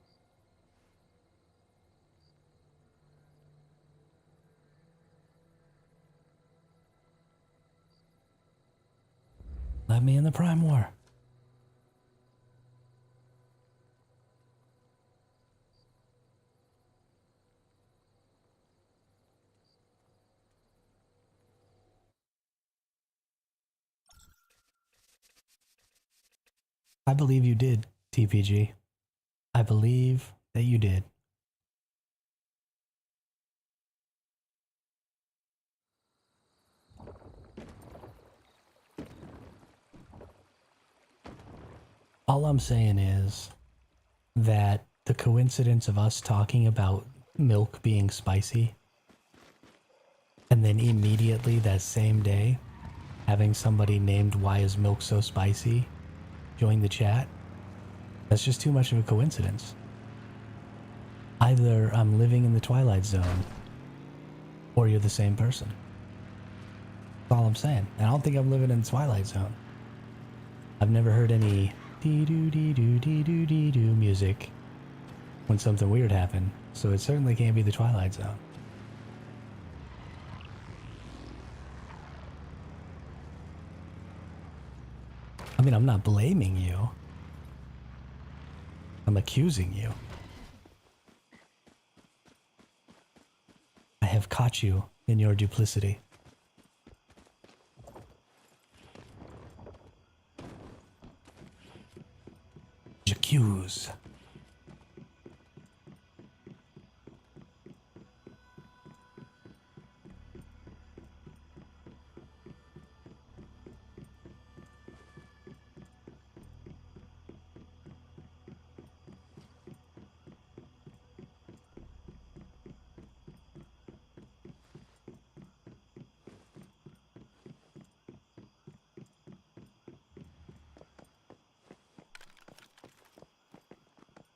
Let me in the Prime War. I believe you did, TPG. I believe that you did. All I'm saying is that the coincidence of us talking about milk being spicy and then immediately that same day having somebody named Why Is Milk So Spicy join the chat, that's just too much of a coincidence. Either I'm living in the Twilight Zone or you're the same person. That's all I'm saying. And I don't think I'm living in the Twilight Zone. I've never heard any dee-doo-dee-doo-dee-doo-dee-doo music when something weird happened, so it certainly can't be the Twilight Zone. I mean, I'm not blaming you. I'm accusing you. I have caught you in your duplicity. J'accuse.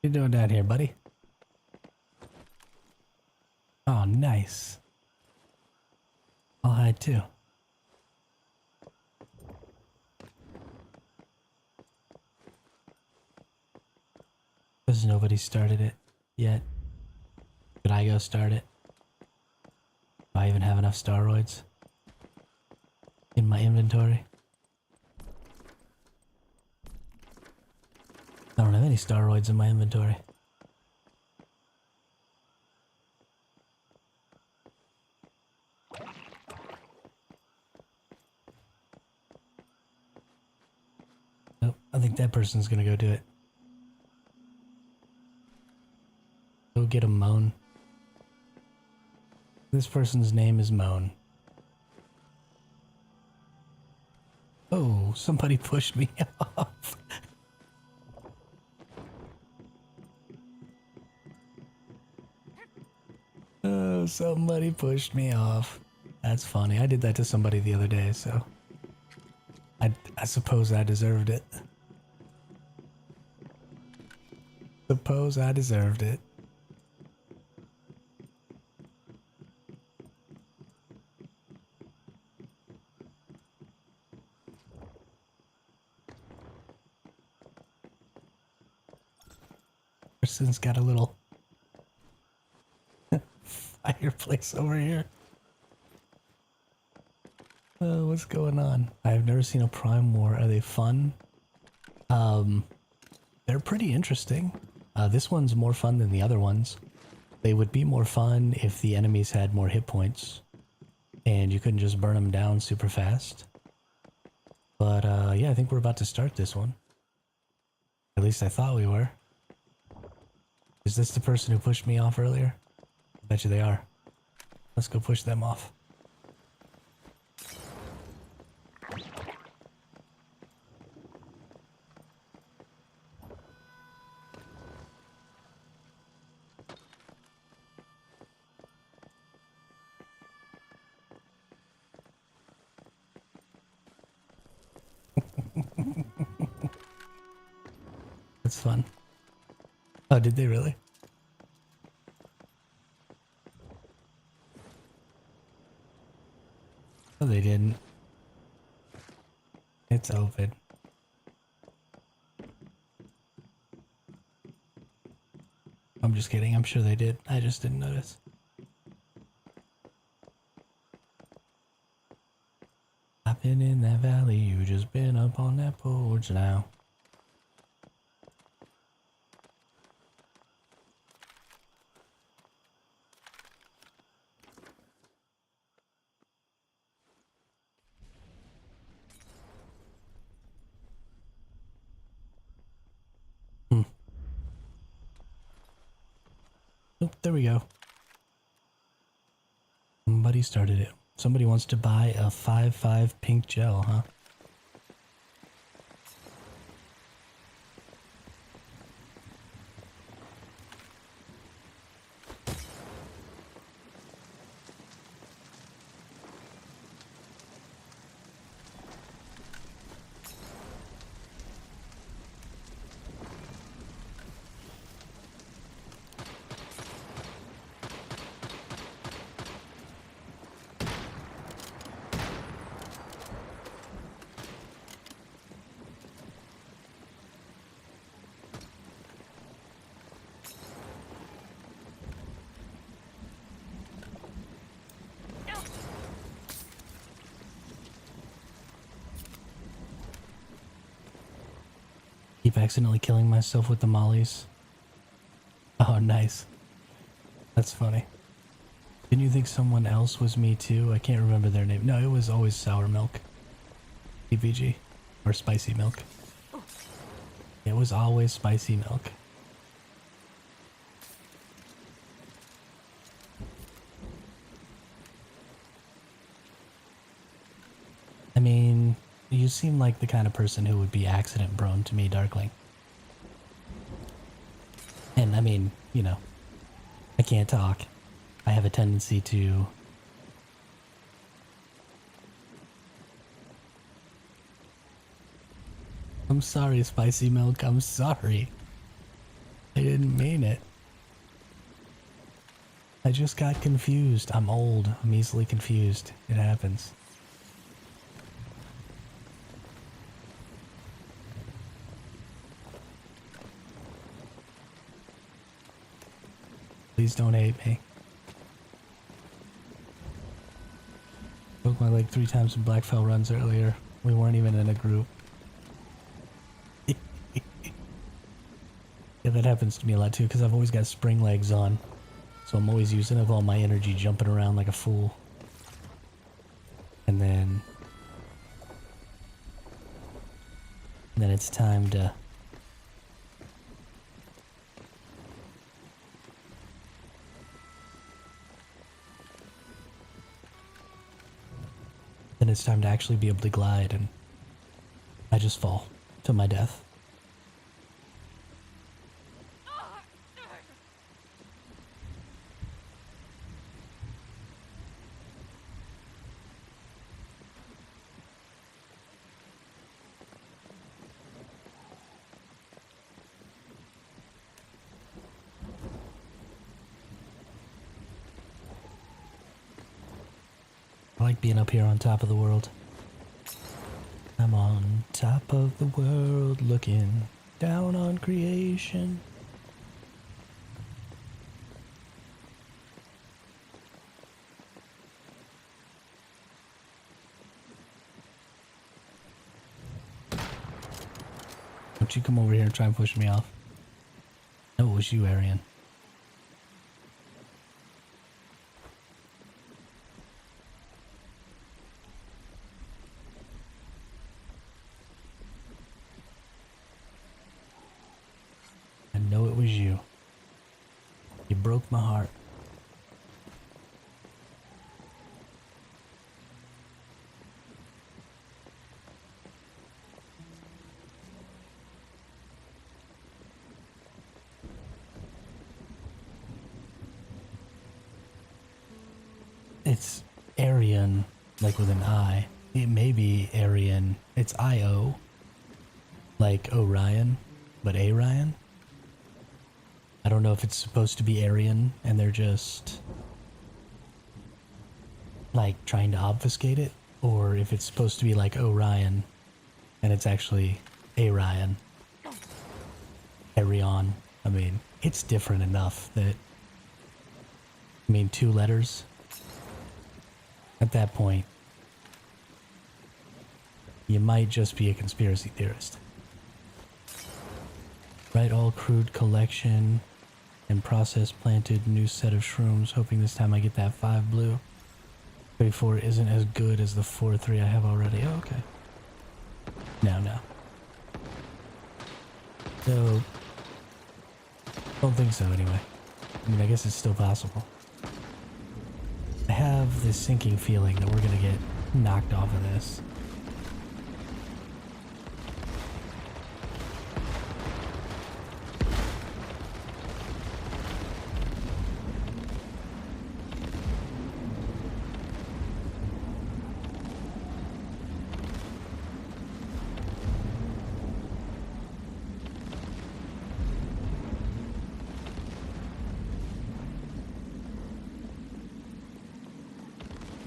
What you doing down here, buddy? Oh, nice. I'll hide too. Because nobody started it yet. Could I go start it? Do I even have enough Staroids in my inventory? I don't have any Staroids in my inventory. Nope, I think that person's gonna go do it. Go get a Moan. This person's name is Moan. Oh, somebody pushed me off. Oh, somebody pushed me off. That's funny. I did that to somebody the other day, so I suppose I deserved it. Suppose I deserved it. Person's got a little fireplace over here. Oh, what's going on? I've never seen a Prime War. Are they fun? They're pretty interesting. This one's more fun than the other ones. They would be more fun if the enemies had more hit points and you couldn't just burn them down super fast. But yeah, I think we're about to start this one. At least I thought we were. Is this the person who pushed me off earlier? I bet you they are. Let's go push them off. That's fun. Oh, did they really? Oh, they didn't. It's open. I'm just kidding. I'm sure they did. I just didn't notice. I've been in that valley. You just been up on that porch now. Oh, there we go. Somebody started it. Somebody wants to buy a 5/5 pink gel, huh? Keep accidentally killing myself with the mollies. Oh, nice. That's funny. Didn't you think someone else was me too? I can't remember their name. No, it was always Sour Milk. PPG. Or Spicy Milk. It was always Spicy Milk. I mean, you seem like the kind of person who would be accident prone to me, Darkling. And I mean, you know, I can't talk. I have a tendency to... I'm sorry, Spicy Milk. I'm sorry. I didn't mean it. I just got confused. I'm old. I'm easily confused. It happens. Please don't hate me. Broke my leg 3 times in Blackfell runs earlier. We weren't even in a group. Yeah, that happens to me a lot too, because I've always got spring legs on. So I'm always using up all my energy jumping around like a fool. And then it's time to... Then it's time to actually be able to glide, and I just fall to my death. I like being up here on top of the world. I'm on top of the world looking down on creation. Don't you come over here and try and push me off. No, it was you, Arian. I know it was you. You broke my heart. It's Arian, like with an I. It may be Arian. It's I-O. Like Orion, but Arian. I don't know if it's supposed to be Arian and they're just like trying to obfuscate it, or if it's supposed to be like Orion and it's actually Arian. Arion. I mean, it's different enough that, I mean, 2 letters. At that point, you might just be a conspiracy theorist. Right, all crude collection and process planted new set of shrooms, hoping this time I get that 5 blue. 34 isn't as good as the 4-3 I have already. Oh, okay. No. So, don't think so anyway. I mean, I guess it's still possible. I have this sinking feeling that we're gonna get knocked off of this.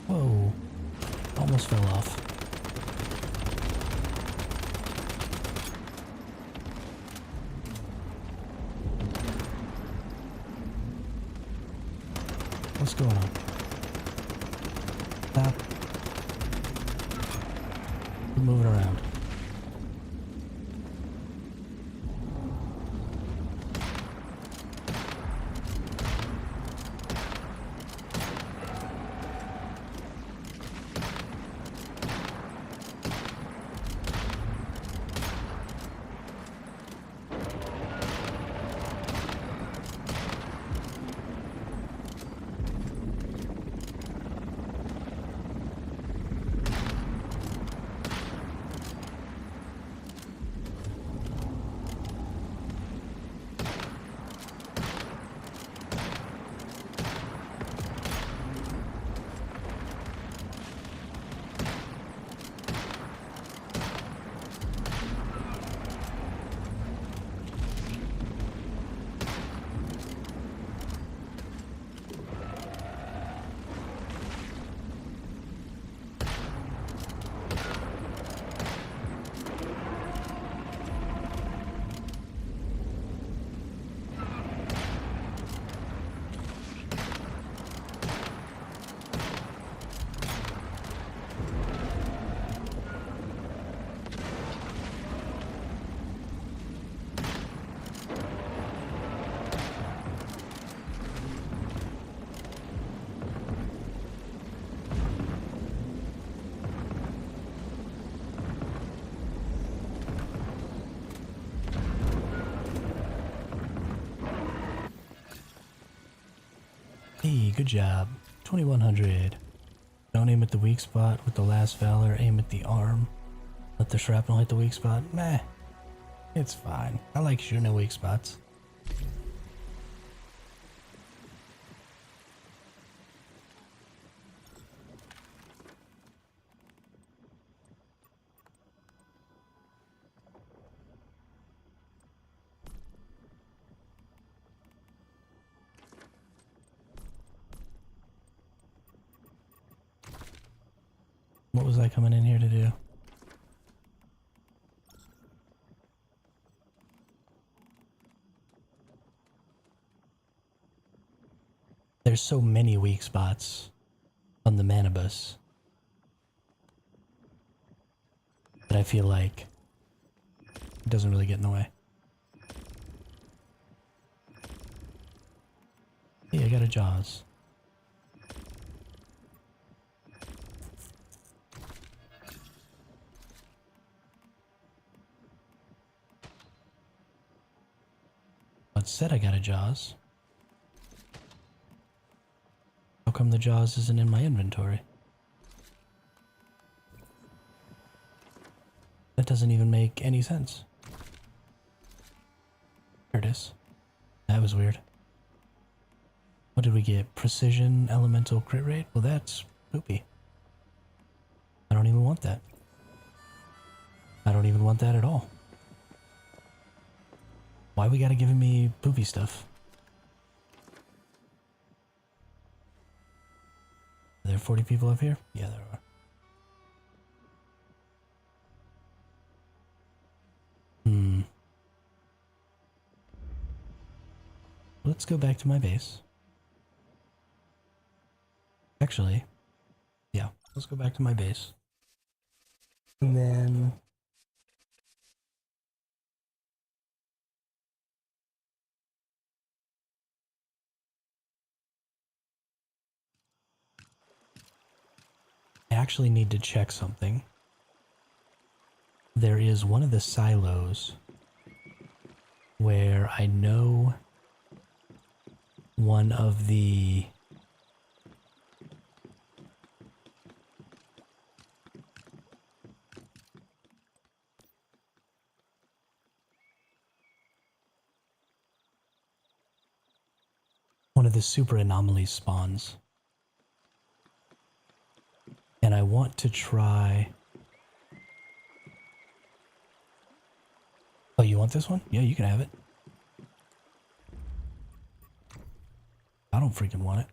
Whoa, almost fell off. What's going on? Stop. We're moving around. Hey, good job. 2100. Don't aim at the weak spot with the last Valor. Aim at the arm. Let the shrapnel hit the weak spot. Meh. It's fine. I like shooting at weak spots. What was I coming in here to do? There's so many weak spots on the Manibus that I feel like it doesn't really get in the way. Hey, I got a Jaws. It said I got a Jaws. How come the Jaws isn't in my inventory? That doesn't even make any sense. There it is. That was weird. What did we get? Precision elemental crit rate? Well, that's poopy. I don't even want that. I don't even want that at all. Why we gotta give me poopy stuff? Are there 40 people up here? Yeah, there are. Let's go back to my base. Actually, yeah, let's go back to my base. And then... I actually need to check something. There is one of the silos where I know one of the super anomalies spawns. And I want to try... Oh, you want this one? Yeah, you can have it. I don't freaking want it.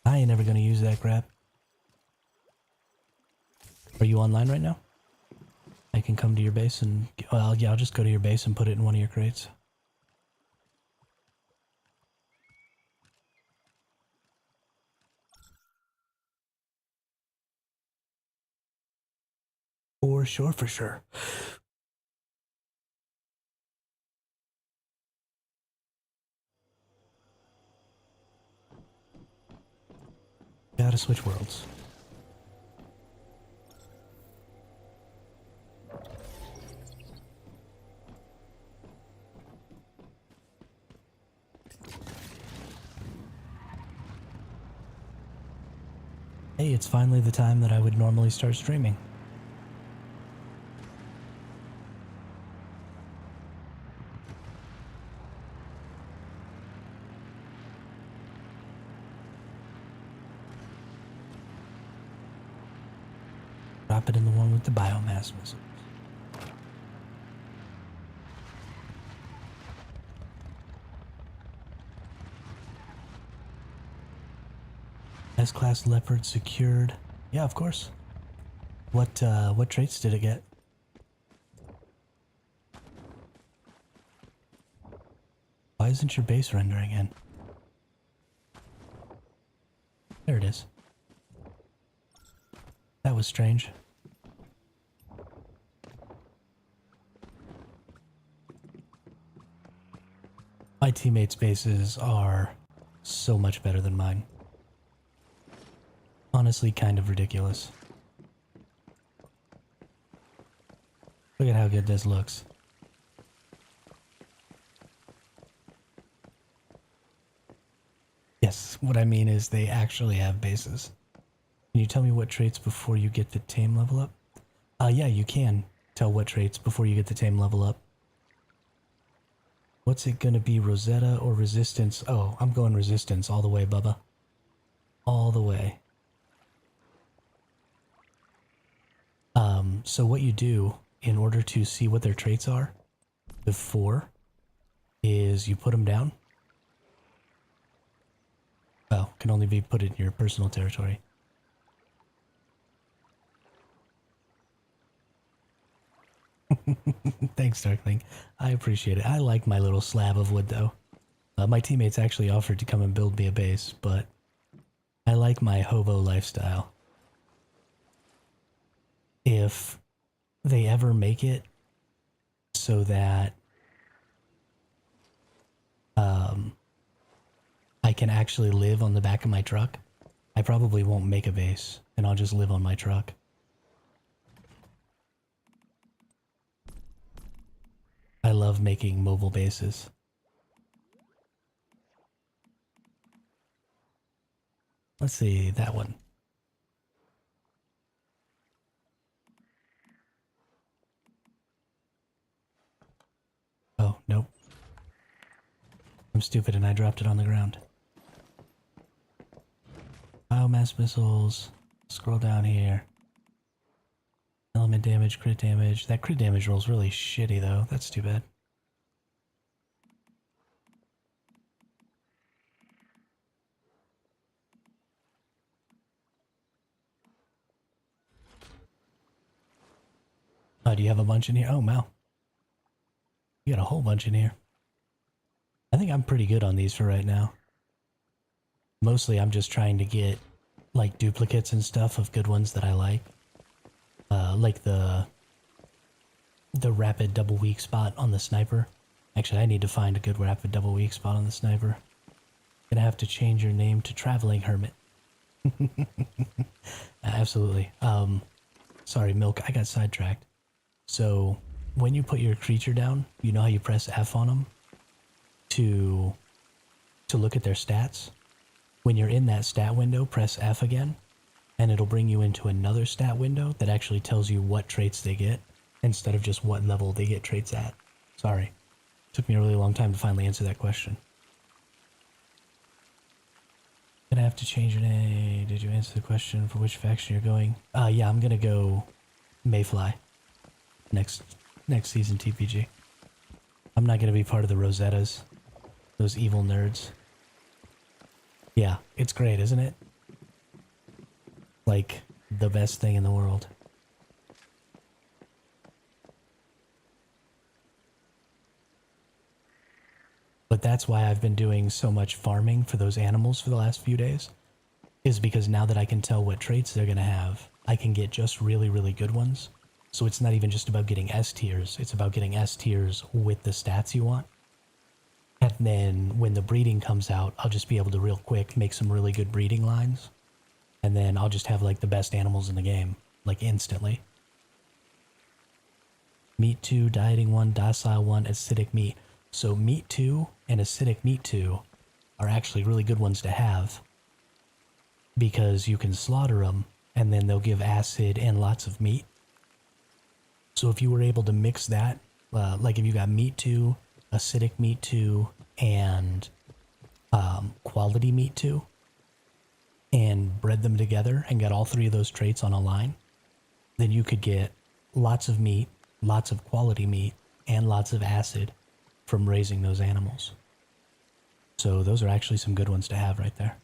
I ain't never gonna use that crap. Are you online right now? I can come to your base and... Well, yeah, I'll just go to your base and put it in one of your crates. For sure, for sure. Gotta switch worlds. Hey, it's finally the time that I would normally start streaming. Drop it in the one with the biomass missiles. S-class Leopard secured. Yeah, of course. What traits did it get? Why isn't your base rendering in? There it is. That was strange. My teammates' bases are so much better than mine. Honestly, kind of ridiculous. Look at how good this looks. What I mean is they actually have bases. Can you tell me what traits before you get the tame level up? Yeah, you can tell what traits before you get the tame level up. What's it gonna be, Rosetta or Resistance? Oh, I'm going Resistance all the way, Bubba. All the way. So what you do in order to see what their traits are before is you put them down. Oh, can only be put in your personal territory. Thanks, Darkling. I appreciate it. I like my little slab of wood, though. My teammates actually offered to come and build me a base, but I like my hobo lifestyle. If they ever make it so that I can actually live on the back of my truck, I probably won't make a base, and I'll just live on my truck. I love making mobile bases. Let's see, that one. Oh, nope. I'm stupid and I dropped it on the ground. Biomass missiles. Scroll down here. Element damage, crit damage. That crit damage roll's really shitty though. That's too bad. Oh, do you have a bunch in here? Oh, wow. You got a whole bunch in here. I think I'm pretty good on these for right now. Mostly I'm just trying to get like duplicates and stuff of good ones that I like the rapid double weak spot on the sniper. Actually, I need to find a good rapid double weak spot on the sniper. Gonna have to change your name to Traveling Hermit. Absolutely. Sorry, Milk, I got sidetracked. So, when you put your creature down, you know how you press F on them to look at their stats? When you're in that stat window, press F again, and it'll bring you into another stat window that actually tells you what traits they get, instead of just what level they get traits at. Sorry. Took me a really long time to finally answer that question. Gonna have to change your name. Did you answer the question for which faction you're going? Yeah, I'm gonna go Mayfly. Next season TPG. I'm not gonna be part of the Rosettas. Those evil nerds. Yeah, it's great, isn't it? Like, the best thing in the world. But that's why I've been doing so much farming for those animals for the last few days. Is because now that I can tell what traits they're gonna have, I can get just really, really good ones. So it's not even just about getting S tiers, it's about getting S tiers with the stats you want. And then when the breeding comes out, I'll just be able to real quick make some really good breeding lines. And then I'll just have like the best animals in the game, like instantly. Meat 2, Dieting 1, Docile 1, Acidic Meat. So Meat 2 and Acidic Meat 2 are actually really good ones to have. Because you can slaughter them, and then they'll give acid and lots of meat. So if you were able to mix that, like if you got Meat 2, Acidic Meat 2, and Quality Meat 2, and bred them together and got all three of those traits on a line, then you could get lots of meat, lots of quality meat, and lots of acid from raising those animals. So those are actually some good ones to have right there.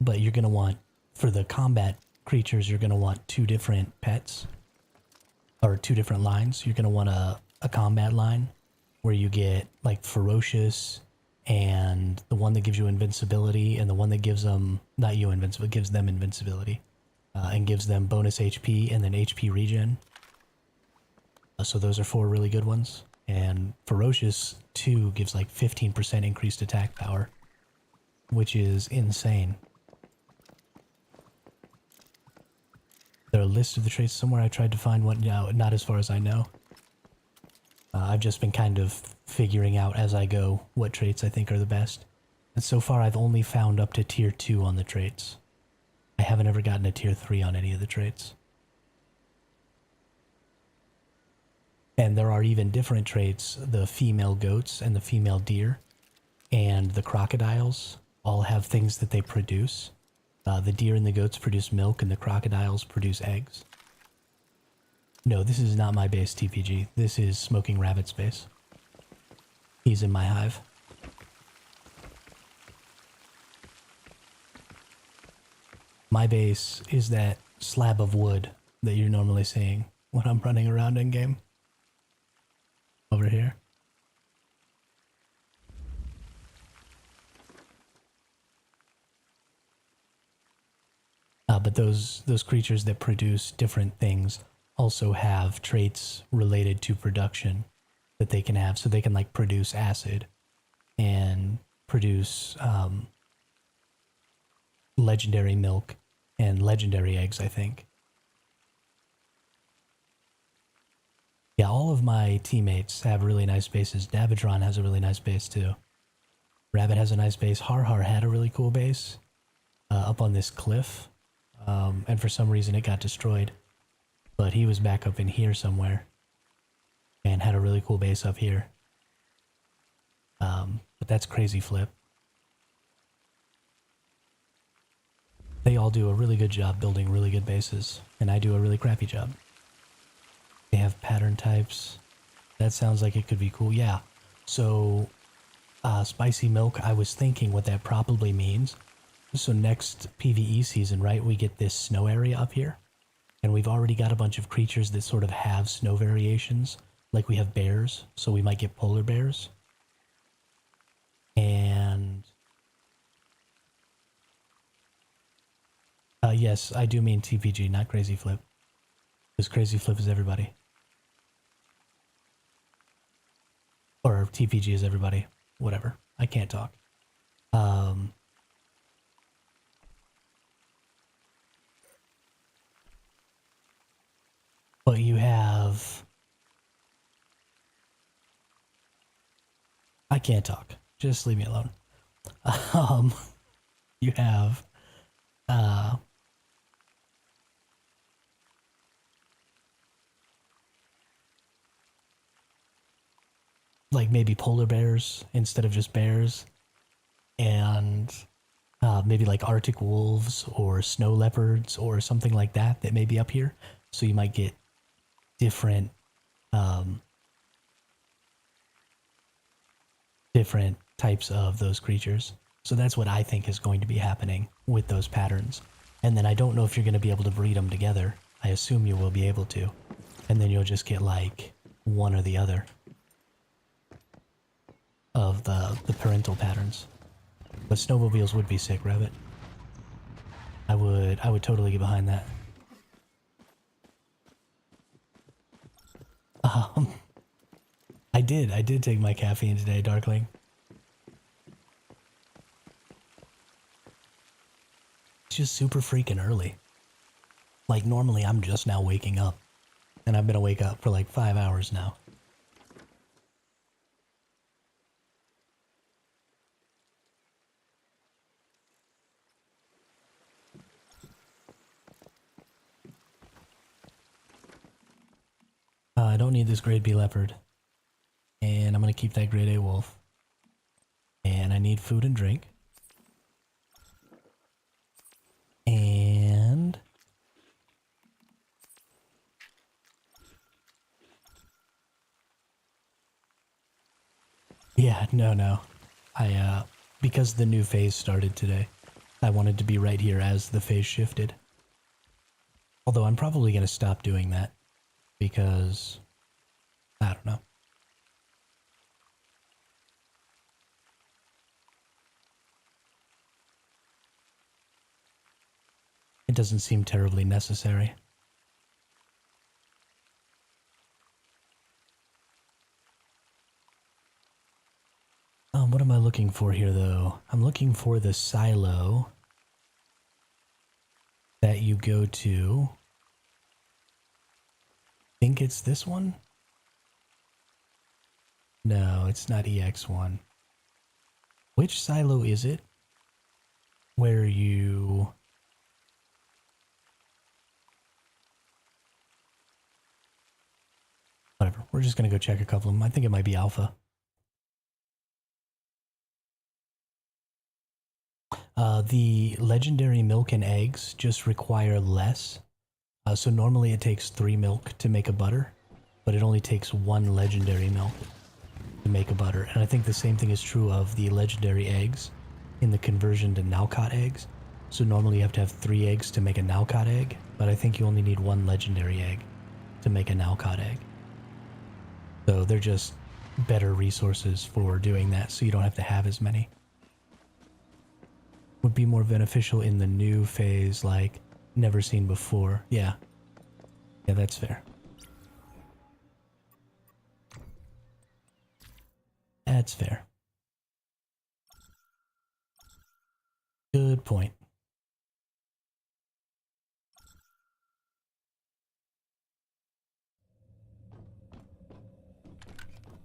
But you're going to want, for the combat creatures, you're going to want two different pets, or two different lines. You're going to want a combat line where you get like Ferocious and the one that gives you invincibility and the one that gives them, not you invincible, gives them invincibility and gives them bonus HP and then HP regen. So those are four really good ones. And Ferocious 2 gives like 15% increased attack power, which is insane. There are a list of the traits somewhere. I tried to find one. No, not as far as I know. I've just been kind of figuring out as I go what traits I think are the best. And so far I've only found up to tier 2 on the traits. I haven't ever gotten a tier 3 on any of the traits. And there are even different traits. The female goats and the female deer and the crocodiles all have things that they produce. The deer and the goats produce milk and the crocodiles produce eggs. No, this is not my base TPG. This is Smoking Rabbit's base. He's in my hive. My base is that slab of wood that you're normally seeing when I'm running around in game. Over here. But those creatures that produce different things also have traits related to production that they can have. So they can like produce acid and produce legendary milk and legendary eggs, I think. Yeah, all of my teammates have really nice bases. Davidron has a really nice base too. Rabbit has a nice base. Har had a really cool base up on this cliff. And for some reason it got destroyed. But he was back up in here somewhere. And had a really cool base up here. But that's Crazy Flip. They all do a really good job building really good bases. And I do a really crappy job. They have pattern types. That sounds like it could be cool. Yeah. So, spicy milk, I was thinking what that probably means. So next PvE season, right, we get this snow area up here. And we've already got a bunch of creatures that sort of have snow variations. Like we have bears, so we might get polar bears. And... yes, I do mean TPG, not Crazy Flip. Because Crazy Flip is everybody. Or TPG is everybody. Whatever. I can't talk. But you have... I can't talk. Just leave me alone. You have... like maybe polar bears instead of just bears, and maybe like Arctic wolves or snow leopards or something like that that may be up here. So you might get different different types of those creatures. So that's what I think is going to be happening with those patterns. And then I don't know if you're going to be able to breed them together. I assume you will be able to. And then you'll just get like one or the other of the parental patterns. But snowmobiles would be sick, Rabbit. I would totally get behind that. I did take my caffeine today, Darkling. It's just super freaking early. Like normally I'm just now waking up. And I've been awake up for like 5 hours now. I don't need this grade B leopard. And I'm going to keep that grade A wolf. And I need food and drink. And... yeah, no. Because the new phase started today, I wanted to be right here as the phase shifted. Although I'm probably going to stop doing that. Because... I don't know. It doesn't seem terribly necessary. What am I looking for here, though? I'm looking for the silo that you go to. I think it's this one? No, it's not EX1. Which silo is it? Where you... Whatever, we're just gonna go check a couple of them. I think it might be Alpha. The legendary milk and eggs just require less. So normally it takes 3 milk to make a butter, but it only takes 1 legendary milk to make a butter. And I think the same thing is true of the legendary eggs in the conversion to Nalcott eggs. So normally you have to have 3 eggs to make a Nalcott egg, but I think you only need 1 legendary egg to make a Nalcott egg. So they're just better resources for doing that, so you don't have to have as many. Would be more beneficial in the new phase, like never seen before. Yeah. Yeah, that's fair. That's fair. Good point.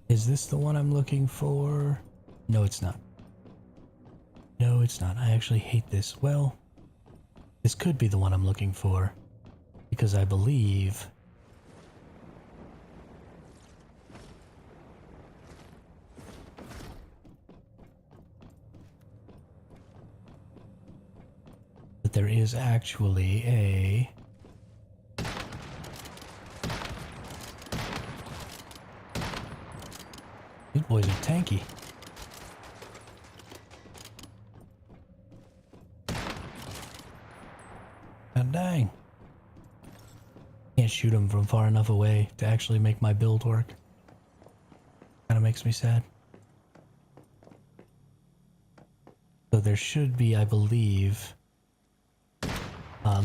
Is this the one I'm looking for? No, it's not. No, it's not. I actually hate this. Well, this could be the one I'm looking for, because I believe... that there is actually a... These boys are tanky. God dang. Can't shoot them from far enough away to actually make my build work. Kinda makes me sad. So there should be, I believe,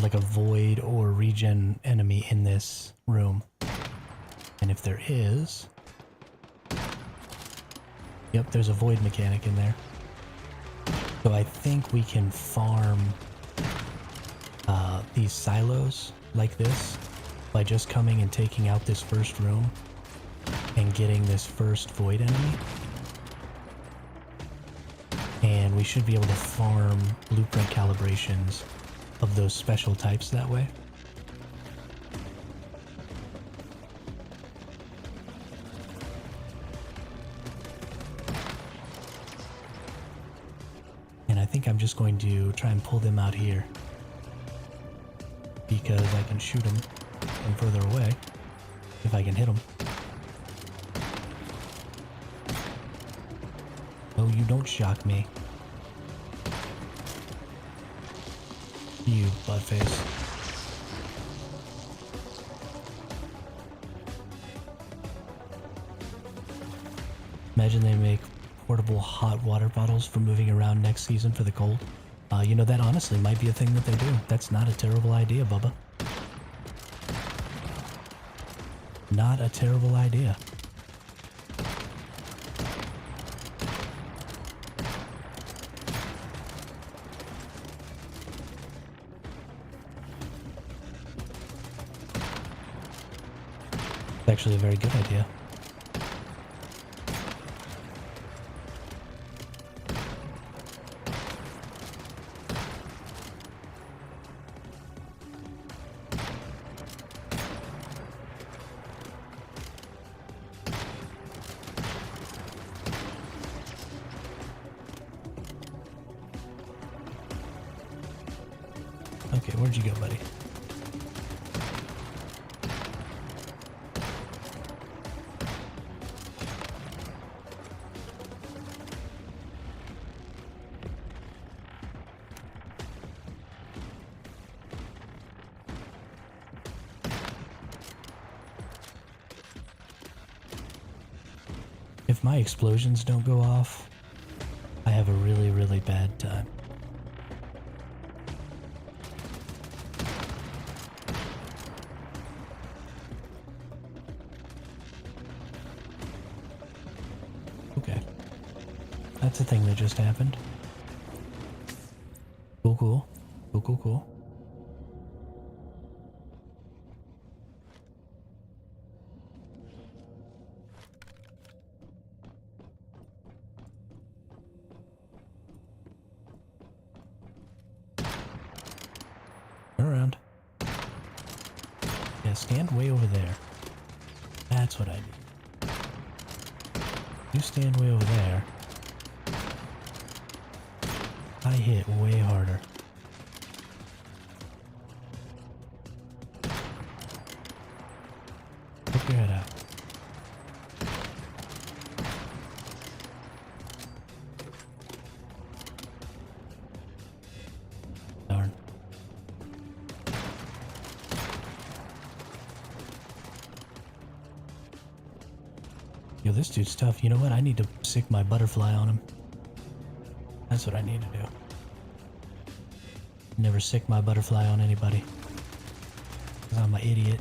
like a void or regen enemy in this room. And if there is... Yep, there's a void mechanic in there. So I think we can farm these silos like this by just coming and taking out this first room and getting this first void enemy. And we should be able to farm blueprint calibrations of those special types that way. And I think I'm just going to try and pull them out here, because I can shoot them from further away if I can hit them. Oh, you don't shock me. You buttface. Imagine they make portable hot water bottles for moving around next season for the cold. You know, that honestly might be a thing that they do. That's not a terrible idea, Bubba. Not a terrible idea. It's actually a very good idea. Okay, where'd you go, buddy? If my explosions don't go off, I have a really, really bad time. Okay. That's a thing that just happened. Cool, cool. Cool, cool, cool. Yeah, stand way over there. That's what I need. You stand way over there. I hit way harder. Poke your head out. Darn. Yo, this dude's tough. You know what? I need to sick my butterfly on him. That's what I need to do. Never sick my butterfly on anybody. 'Cause I'm an idiot.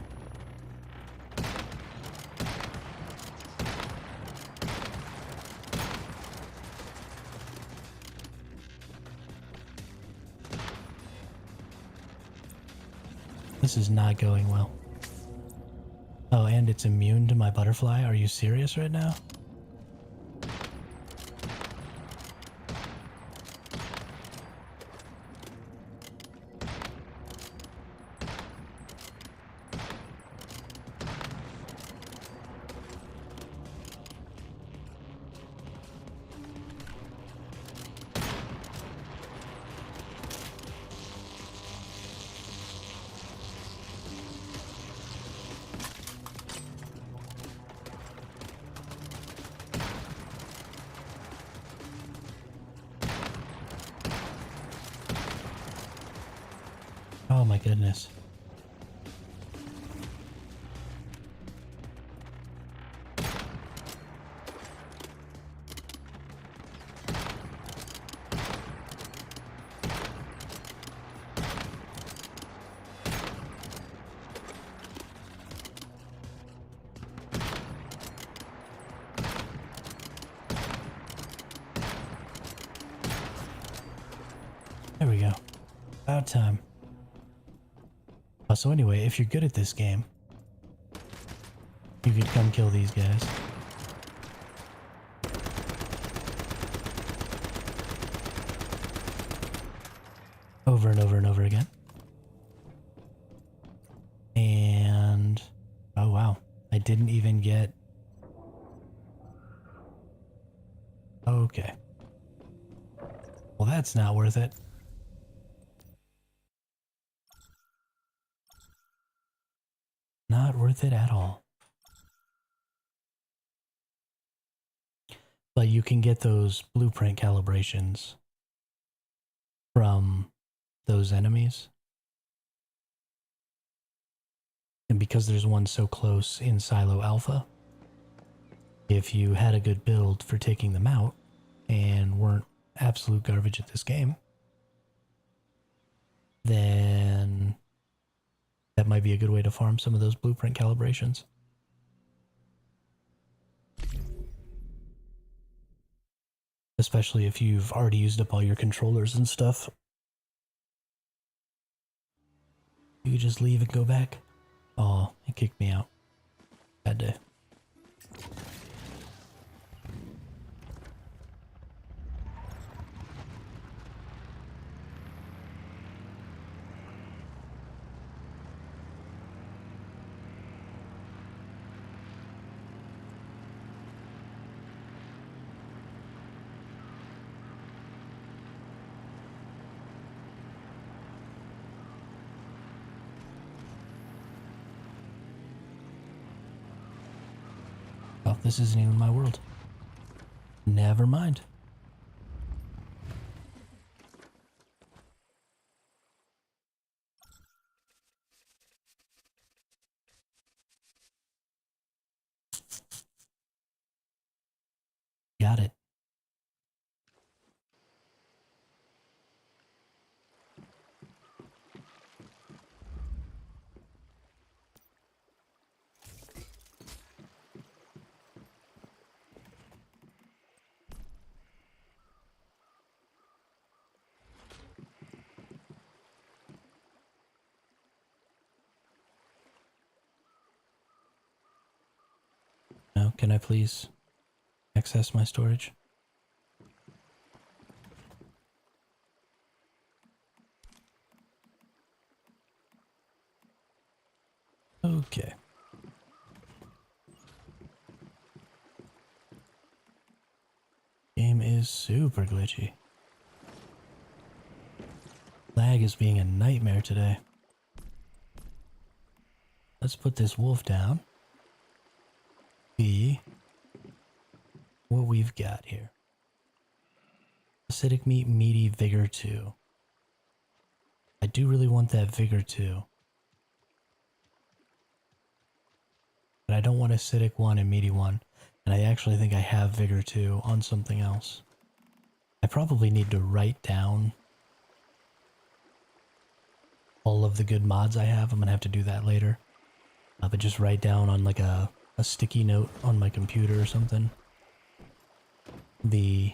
This is not going well. Oh, and it's immune to my butterfly? Are you serious right now? Oh my goodness. There we go. About time. Oh, so anyway, if you're good at this game, you could come kill these guys. Over and over and over again. And... oh wow. I didn't even get... okay. Well, that's not worth it. Not worth it at all. But you can get those blueprint calibrations from those enemies. And because there's one so close in Silo Alpha, if you had a good build for taking them out and weren't absolute garbage at this game, then that might be a good way to farm some of those blueprint calibrations. Especially if you've already used up all your controllers and stuff. You could just leave and go back. Oh, it kicked me out. Bad day. Oh, this isn't even my world. Never mind. Got it. Now, can I please access my storage? Okay. Game is super glitchy. Lag is being a nightmare today. Let's put this wolf down. See what we've got here. Acidic meat, meaty, vigor 2. I do really want that vigor 2. But I don't want acidic 1 and meaty 1. And I actually think I have vigor 2 on something else. I probably need to write down all of the good mods I have. I'm going to have to do that later. But just write down on like a sticky note on my computer or something the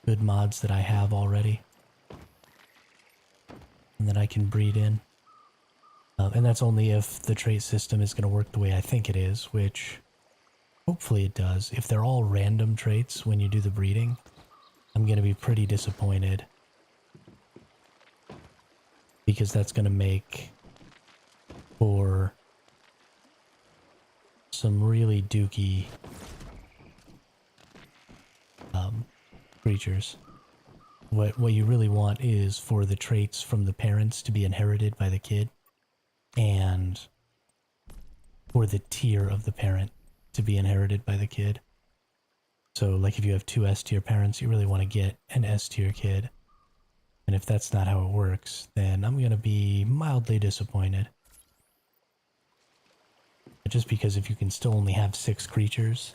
good mods that I have already. And that I can breed in. And that's only if the trait system is going to work the way I think it is, which hopefully it does. If they're all random traits when you do the breeding, I'm going to be pretty disappointed. Because that's going to make for some really dookie creatures. What you really want is for the traits from the parents to be inherited by the kid, and for the tier of the parent to be inherited by the kid. So like if you have 2 S tier parents, you really want to get an S tier kid. And if that's not how it works, then I'm going to be mildly disappointed. Just because if you can still only have 6 creatures,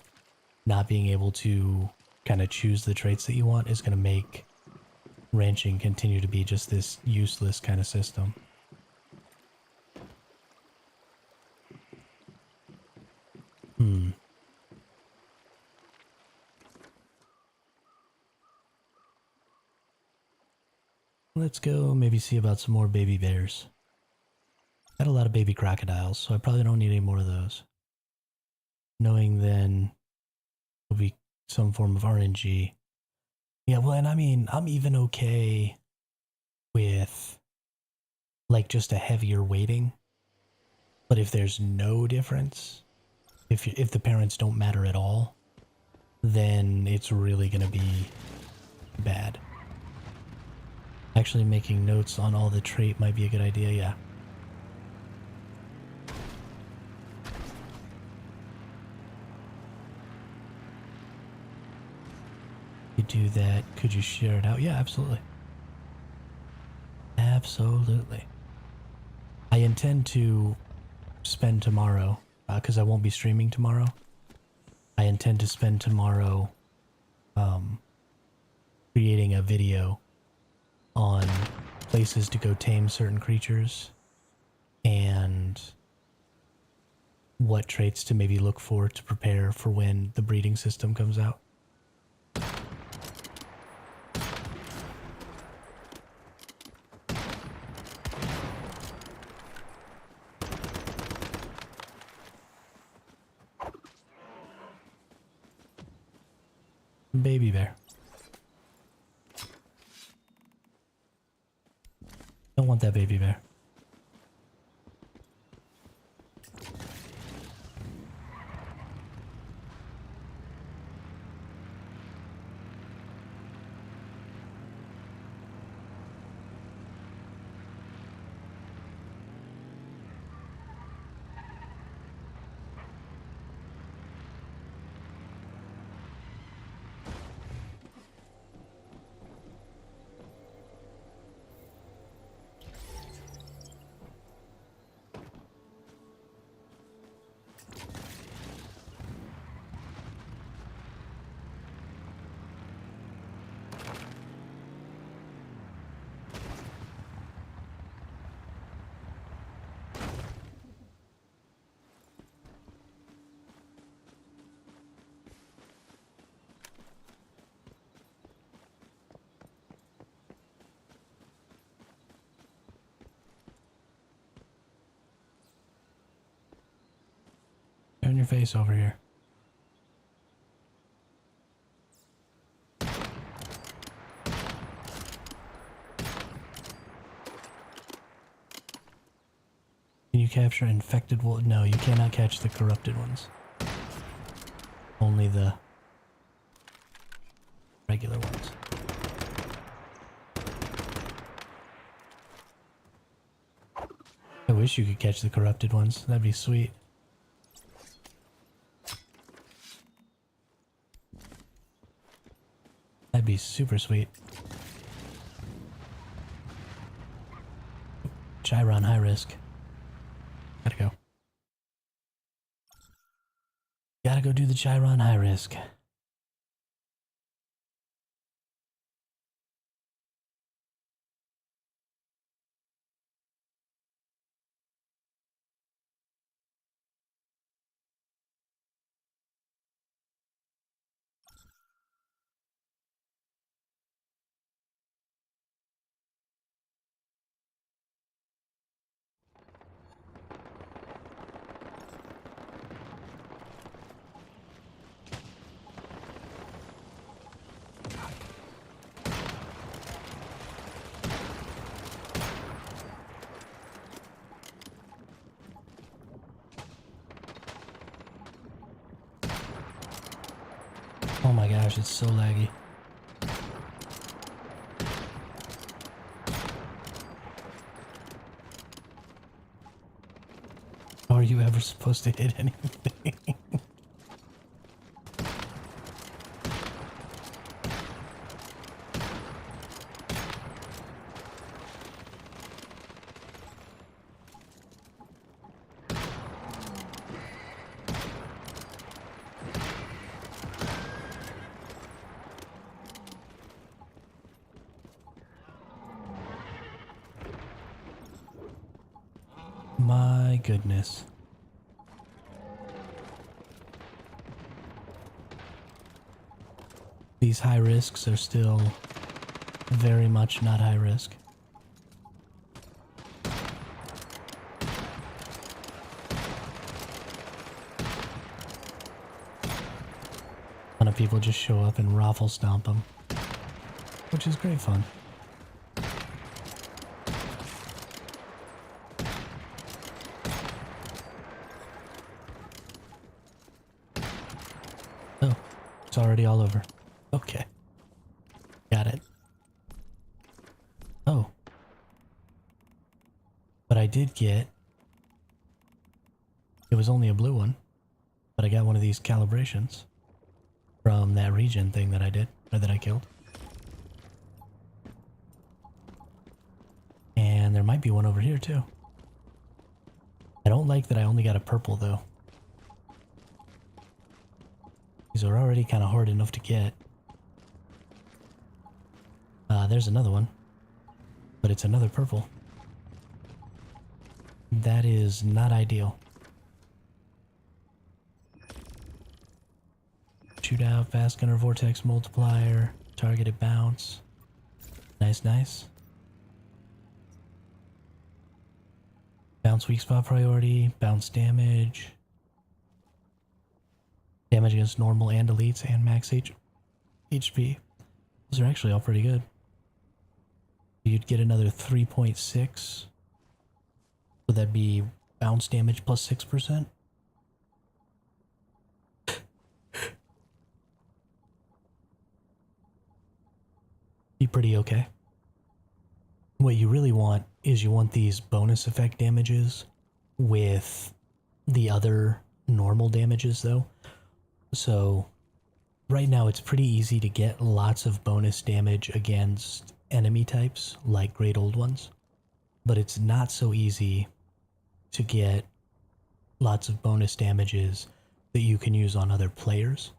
not being able to kind of choose the traits that you want is going to make ranching continue to be just this useless kind of system. Let's go maybe see about some more baby bears. I had a lot of baby crocodiles, so I probably don't need any more of those. Knowing then will be some form of RNG. Yeah, well, and I mean, I'm even okay with like just a heavier weighting. But if there's no difference, if the parents don't matter at all, then it's really going to be bad. Actually making notes on all the trait might be a good idea, yeah. You do that, could you share it out? Yeah, absolutely. Absolutely. I intend to spend tomorrow, because I won't be streaming tomorrow. I intend to spend tomorrow creating a video on places to go tame certain creatures and what traits to maybe look for to prepare for when the breeding system comes out. Baby bear. Don't want that baby bear. Turn your face over here. Can you capture infected wolves? No, you cannot catch the corrupted ones. Only the regular ones. I wish you could catch the corrupted ones. That'd be sweet. That'd be super sweet. Chiron high risk. Gotta go. Gotta go do the Chiron high risk. Oh my gosh, it's so laggy. How are you ever supposed to hit anything? My goodness. These high risks are still very much not high risk. A lot of people just show up and raffle stomp them, which is great fun. Oh, it's already all over. Okay. Got it. Oh. But I did get... It was only a blue one, but I got one of these calibrations from that regen thing that I did, or that I killed. And there might be one over here too. I don't like that I only got a purple though. These are already kind of hard enough to get. There's another one, but it's another purple. That is not ideal. Shootout, fast gunner, vortex multiplier, targeted bounce. Nice, nice. Bounce weak spot priority, bounce damage. Damage against normal and elites and max HP. Those are actually all pretty good. You'd get another 3.6. Would that be bounce damage plus 6%? Be pretty okay. What you really want is you want these bonus effect damages with the other normal damages though. So right now it's pretty easy to get lots of bonus damage against enemy types like Great Old Ones, but it's not so easy to get lots of bonus damages that you can use on other players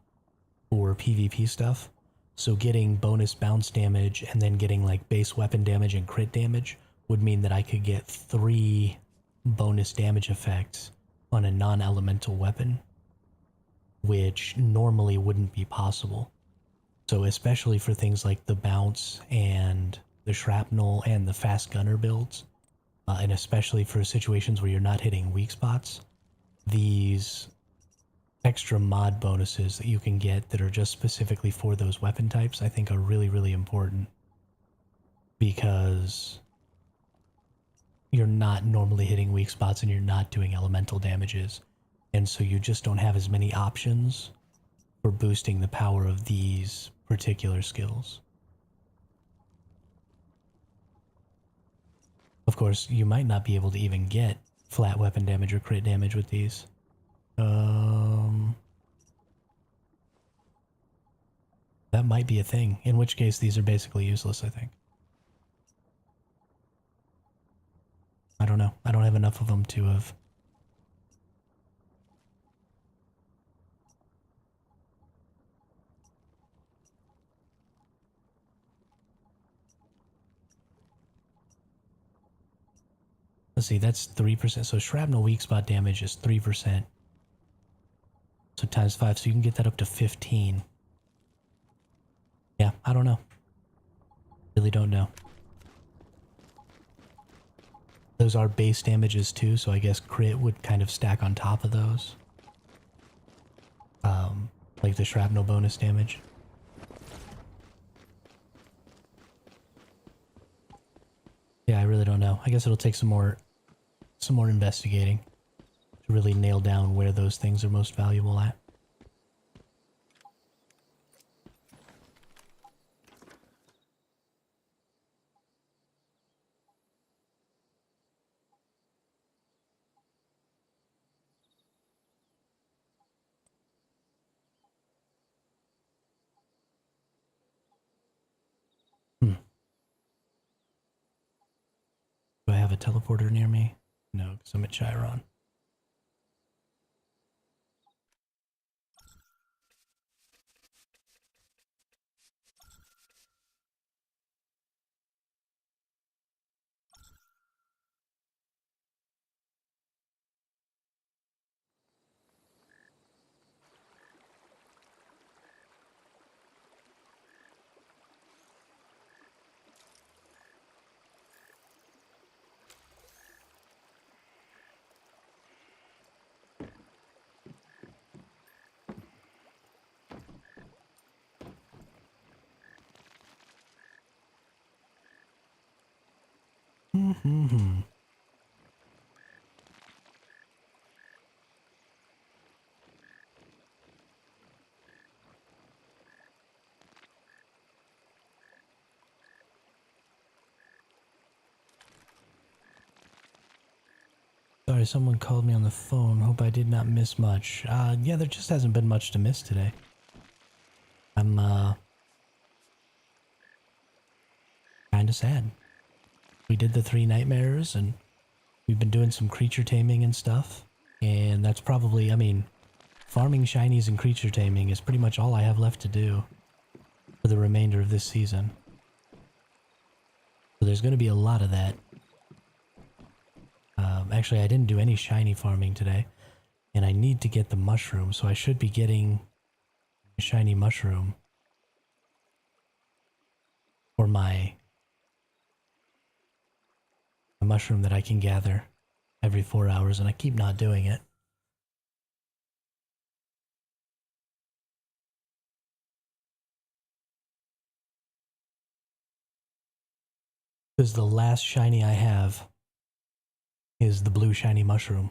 or PvP stuff. So getting bonus bounce damage and then getting like base weapon damage and crit damage would mean that I could get 3 bonus damage effects on a non-elemental weapon, which normally wouldn't be possible. So especially for things like the bounce and the shrapnel and the fast gunner builds, and especially for situations where you're not hitting weak spots, these extra mod bonuses that you can get that are just specifically for those weapon types, I think are really, really important. Because you're not normally hitting weak spots and you're not doing elemental damages. And so you just don't have as many options for boosting the power of these particular skills. Of course, you might not be able to even get flat weapon damage or crit damage with these. That might be a thing, in which case these are basically useless, I think. I don't know. I don't have enough of them to have... Let's see, that's 3%. So shrapnel weak spot damage is 3%. So times 5, so you can get that up to 15. Yeah, I don't know. Really don't know. Those are base damages too, so I guess crit would kind of stack on top of those. Like the shrapnel bonus damage. Yeah, I really don't know. I guess it'll take some more investigating to really nail down where those things are most valuable at. Do I have a teleporter near me? No, because I'm at Chiron. Sorry, someone called me on the phone. Hope I did not miss much. Yeah, there just hasn't been much to miss today. I'm, kinda sad. We did the 3 nightmares, and we've been doing some creature taming and stuff. And that's probably, I mean, farming shinies and creature taming is pretty much all I have left to do for the remainder of this season. So there's going to be a lot of that. Actually, I didn't do any shiny farming today, and I need to get the mushroom, so I should be getting a shiny mushroom for my mushroom that I can gather every 4 hours, and I keep not doing it. Because the last shiny I have is the blue shiny mushroom.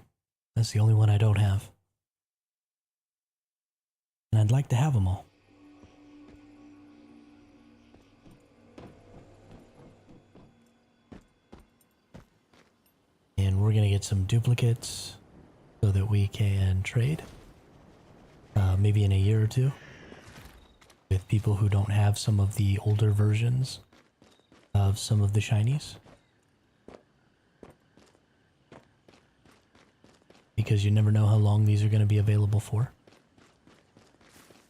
That's the only one I don't have. And I'd like to have them all. And we're going to get some duplicates so that we can trade. Maybe in a year or two. With people who don't have some of the older versions of some of the shinies. Because you never know how long these are going to be available for.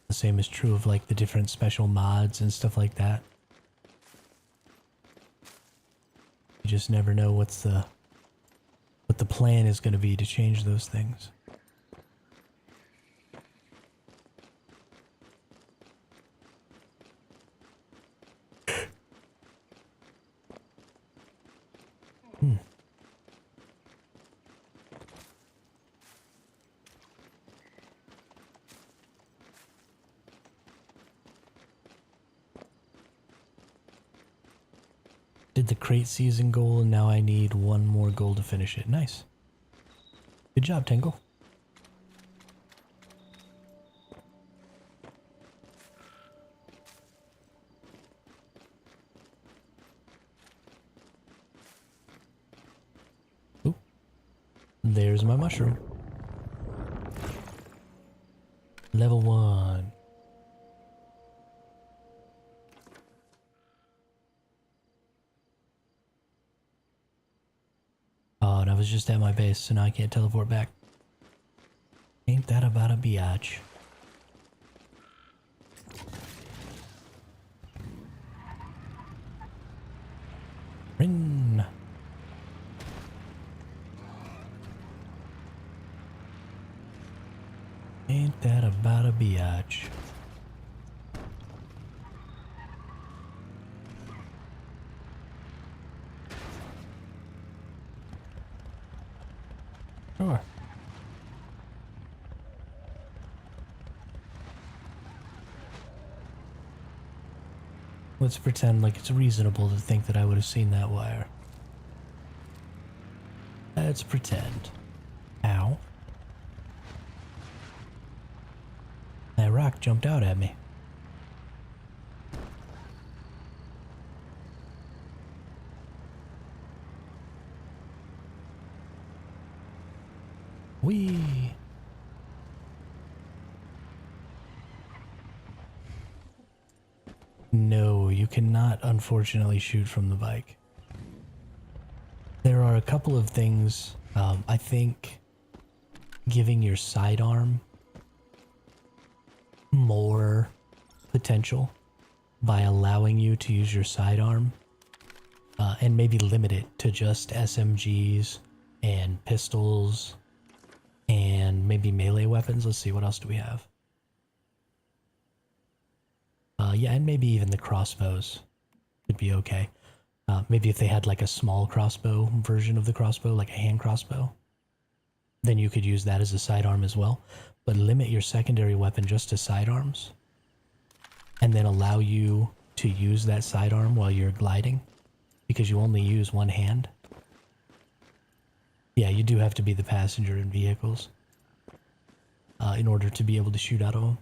The same is true of like the different special mods and stuff like that. You just never know what the plan is going to be to change those things. did the crate season goal, and now I need one more goal to finish it. Nice. Good job, Tingle. Oop. There's my mushroom. Level 1. Oh, and I was just at my base, so now I can't teleport back. Ain't that about a biatch? Rin. Ain't that about a biatch? Sure. Let's pretend like it's reasonable to think that I would have seen that wire. Let's pretend. Ow. That rock jumped out at me. Whee! No, you cannot unfortunately shoot from the bike. There are a couple of things, I think giving your sidearm more potential by allowing you to use your sidearm and maybe limit it to just SMGs and pistols and maybe melee weapons. Let's see, what else do we have? Yeah, and maybe even the crossbows would be okay. Maybe if they had like a small crossbow version of the crossbow, like a hand crossbow, then you could use that as a sidearm as well. But limit your secondary weapon just to sidearms, and then allow you to use that sidearm while you're gliding, because you only use one hand. Yeah, you do have to be the passenger in vehicles in order to be able to shoot out of them.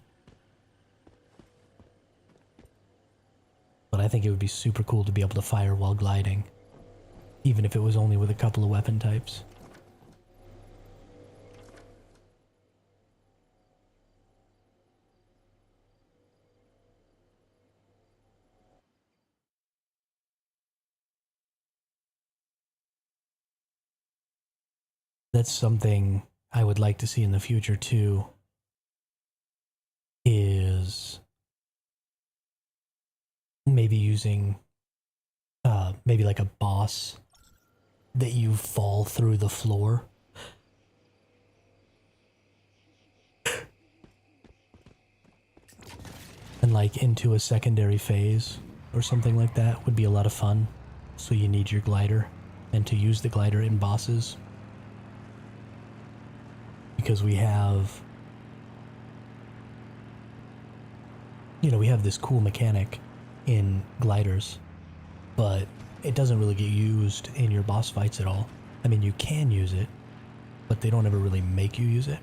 But I think it would be super cool to be able to fire while gliding, even if it was only with a couple of weapon types. That's something I would like to see in the future too, is maybe using maybe like a boss that you fall through the floor. And like into a secondary phase or something like that would be a lot of fun. So you need your glider, and to use the glider in bosses, because we have, you know, we have this cool mechanic in gliders, but it doesn't really get used in your boss fights at all. I mean, you can use it, but they don't ever really make you use it.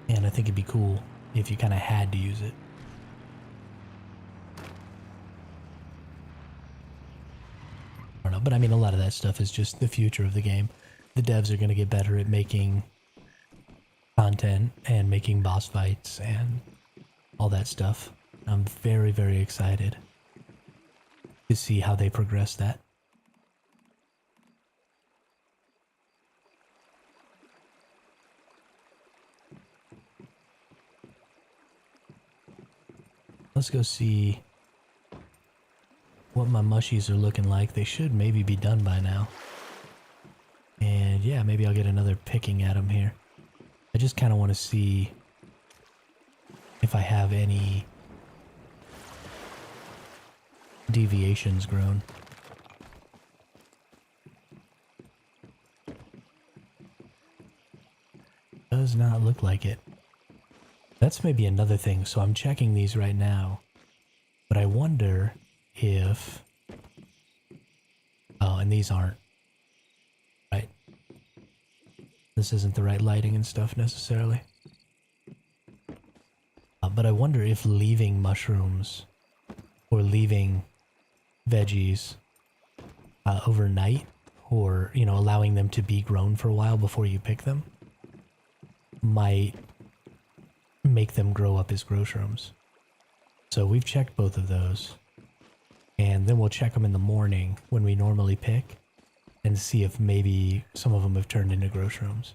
And I think it'd be cool if you kind of had to use it. I don't know, but I mean, a lot of that stuff is just the future of the game. The devs are going to get better at making content and making boss fights and all that stuff. I'm very, very excited to see how they progress that. Let's go see what my mushies are looking like. They should maybe be done by now. And yeah, maybe I'll get another picking at them here. I just kind of want to see if I have any deviations grown. Does not look like it. That's maybe another thing, so I'm checking these right now. But I wonder if... Oh, and these aren't. Right. This isn't the right lighting and stuff necessarily. But I wonder if leaving mushrooms or leaving veggies overnight, or, you know, allowing them to be grown for a while before you pick them, might make them grow up as grow shrooms. So we've checked both of those. And then we'll check them in the morning when we normally pick and see if maybe some of them have turned into grow shrooms.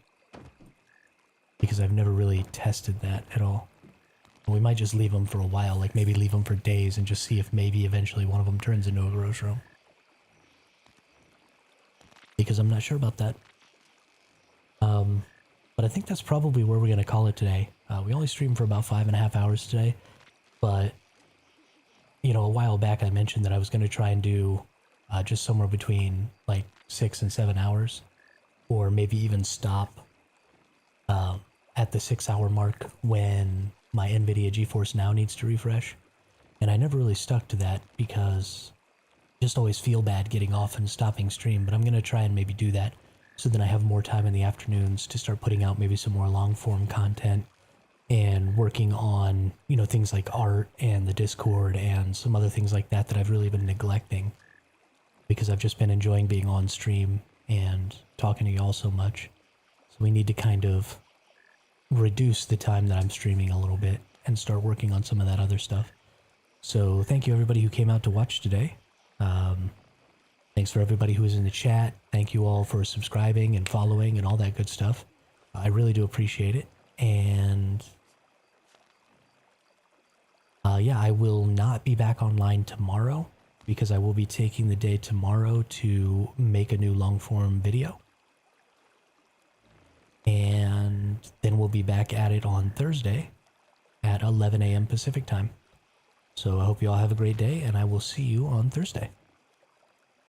Because I've never really tested that at all. We might just leave them for a while, like maybe leave them for days and just see if maybe eventually one of them turns into a grow shroom. Because I'm not sure about that. But I think that's probably where we're going to call it today. We only streamed for about 5.5 hours today, but, you know, a while back I mentioned that I was going to try and do just somewhere between like 6 and 7 hours, or maybe even stop at the 6-hour mark when my NVIDIA GeForce Now needs to refresh. And I never really stuck to that because I just always feel bad getting off and stopping stream, but I'm going to try and maybe do that so then I have more time in the afternoons to start putting out maybe some more long form content and working on, you know, things like art and the Discord and some other things like that that I've really been neglecting because I've just been enjoying being on stream and talking to y'all so much. So we need to kind of reduce the time that I'm streaming a little bit and start working on some of that other stuff. So thank you everybody who came out to watch today. Thanks for everybody who was in the chat. Thank you all for subscribing and following and all that good stuff. I really do appreciate it. And yeah, I will not be back online tomorrow because I will be taking the day tomorrow to make a new long form video. And then we'll be back at it on Thursday at 11 a.m. Pacific time. So I hope you all have a great day, and I will see you on Thursday.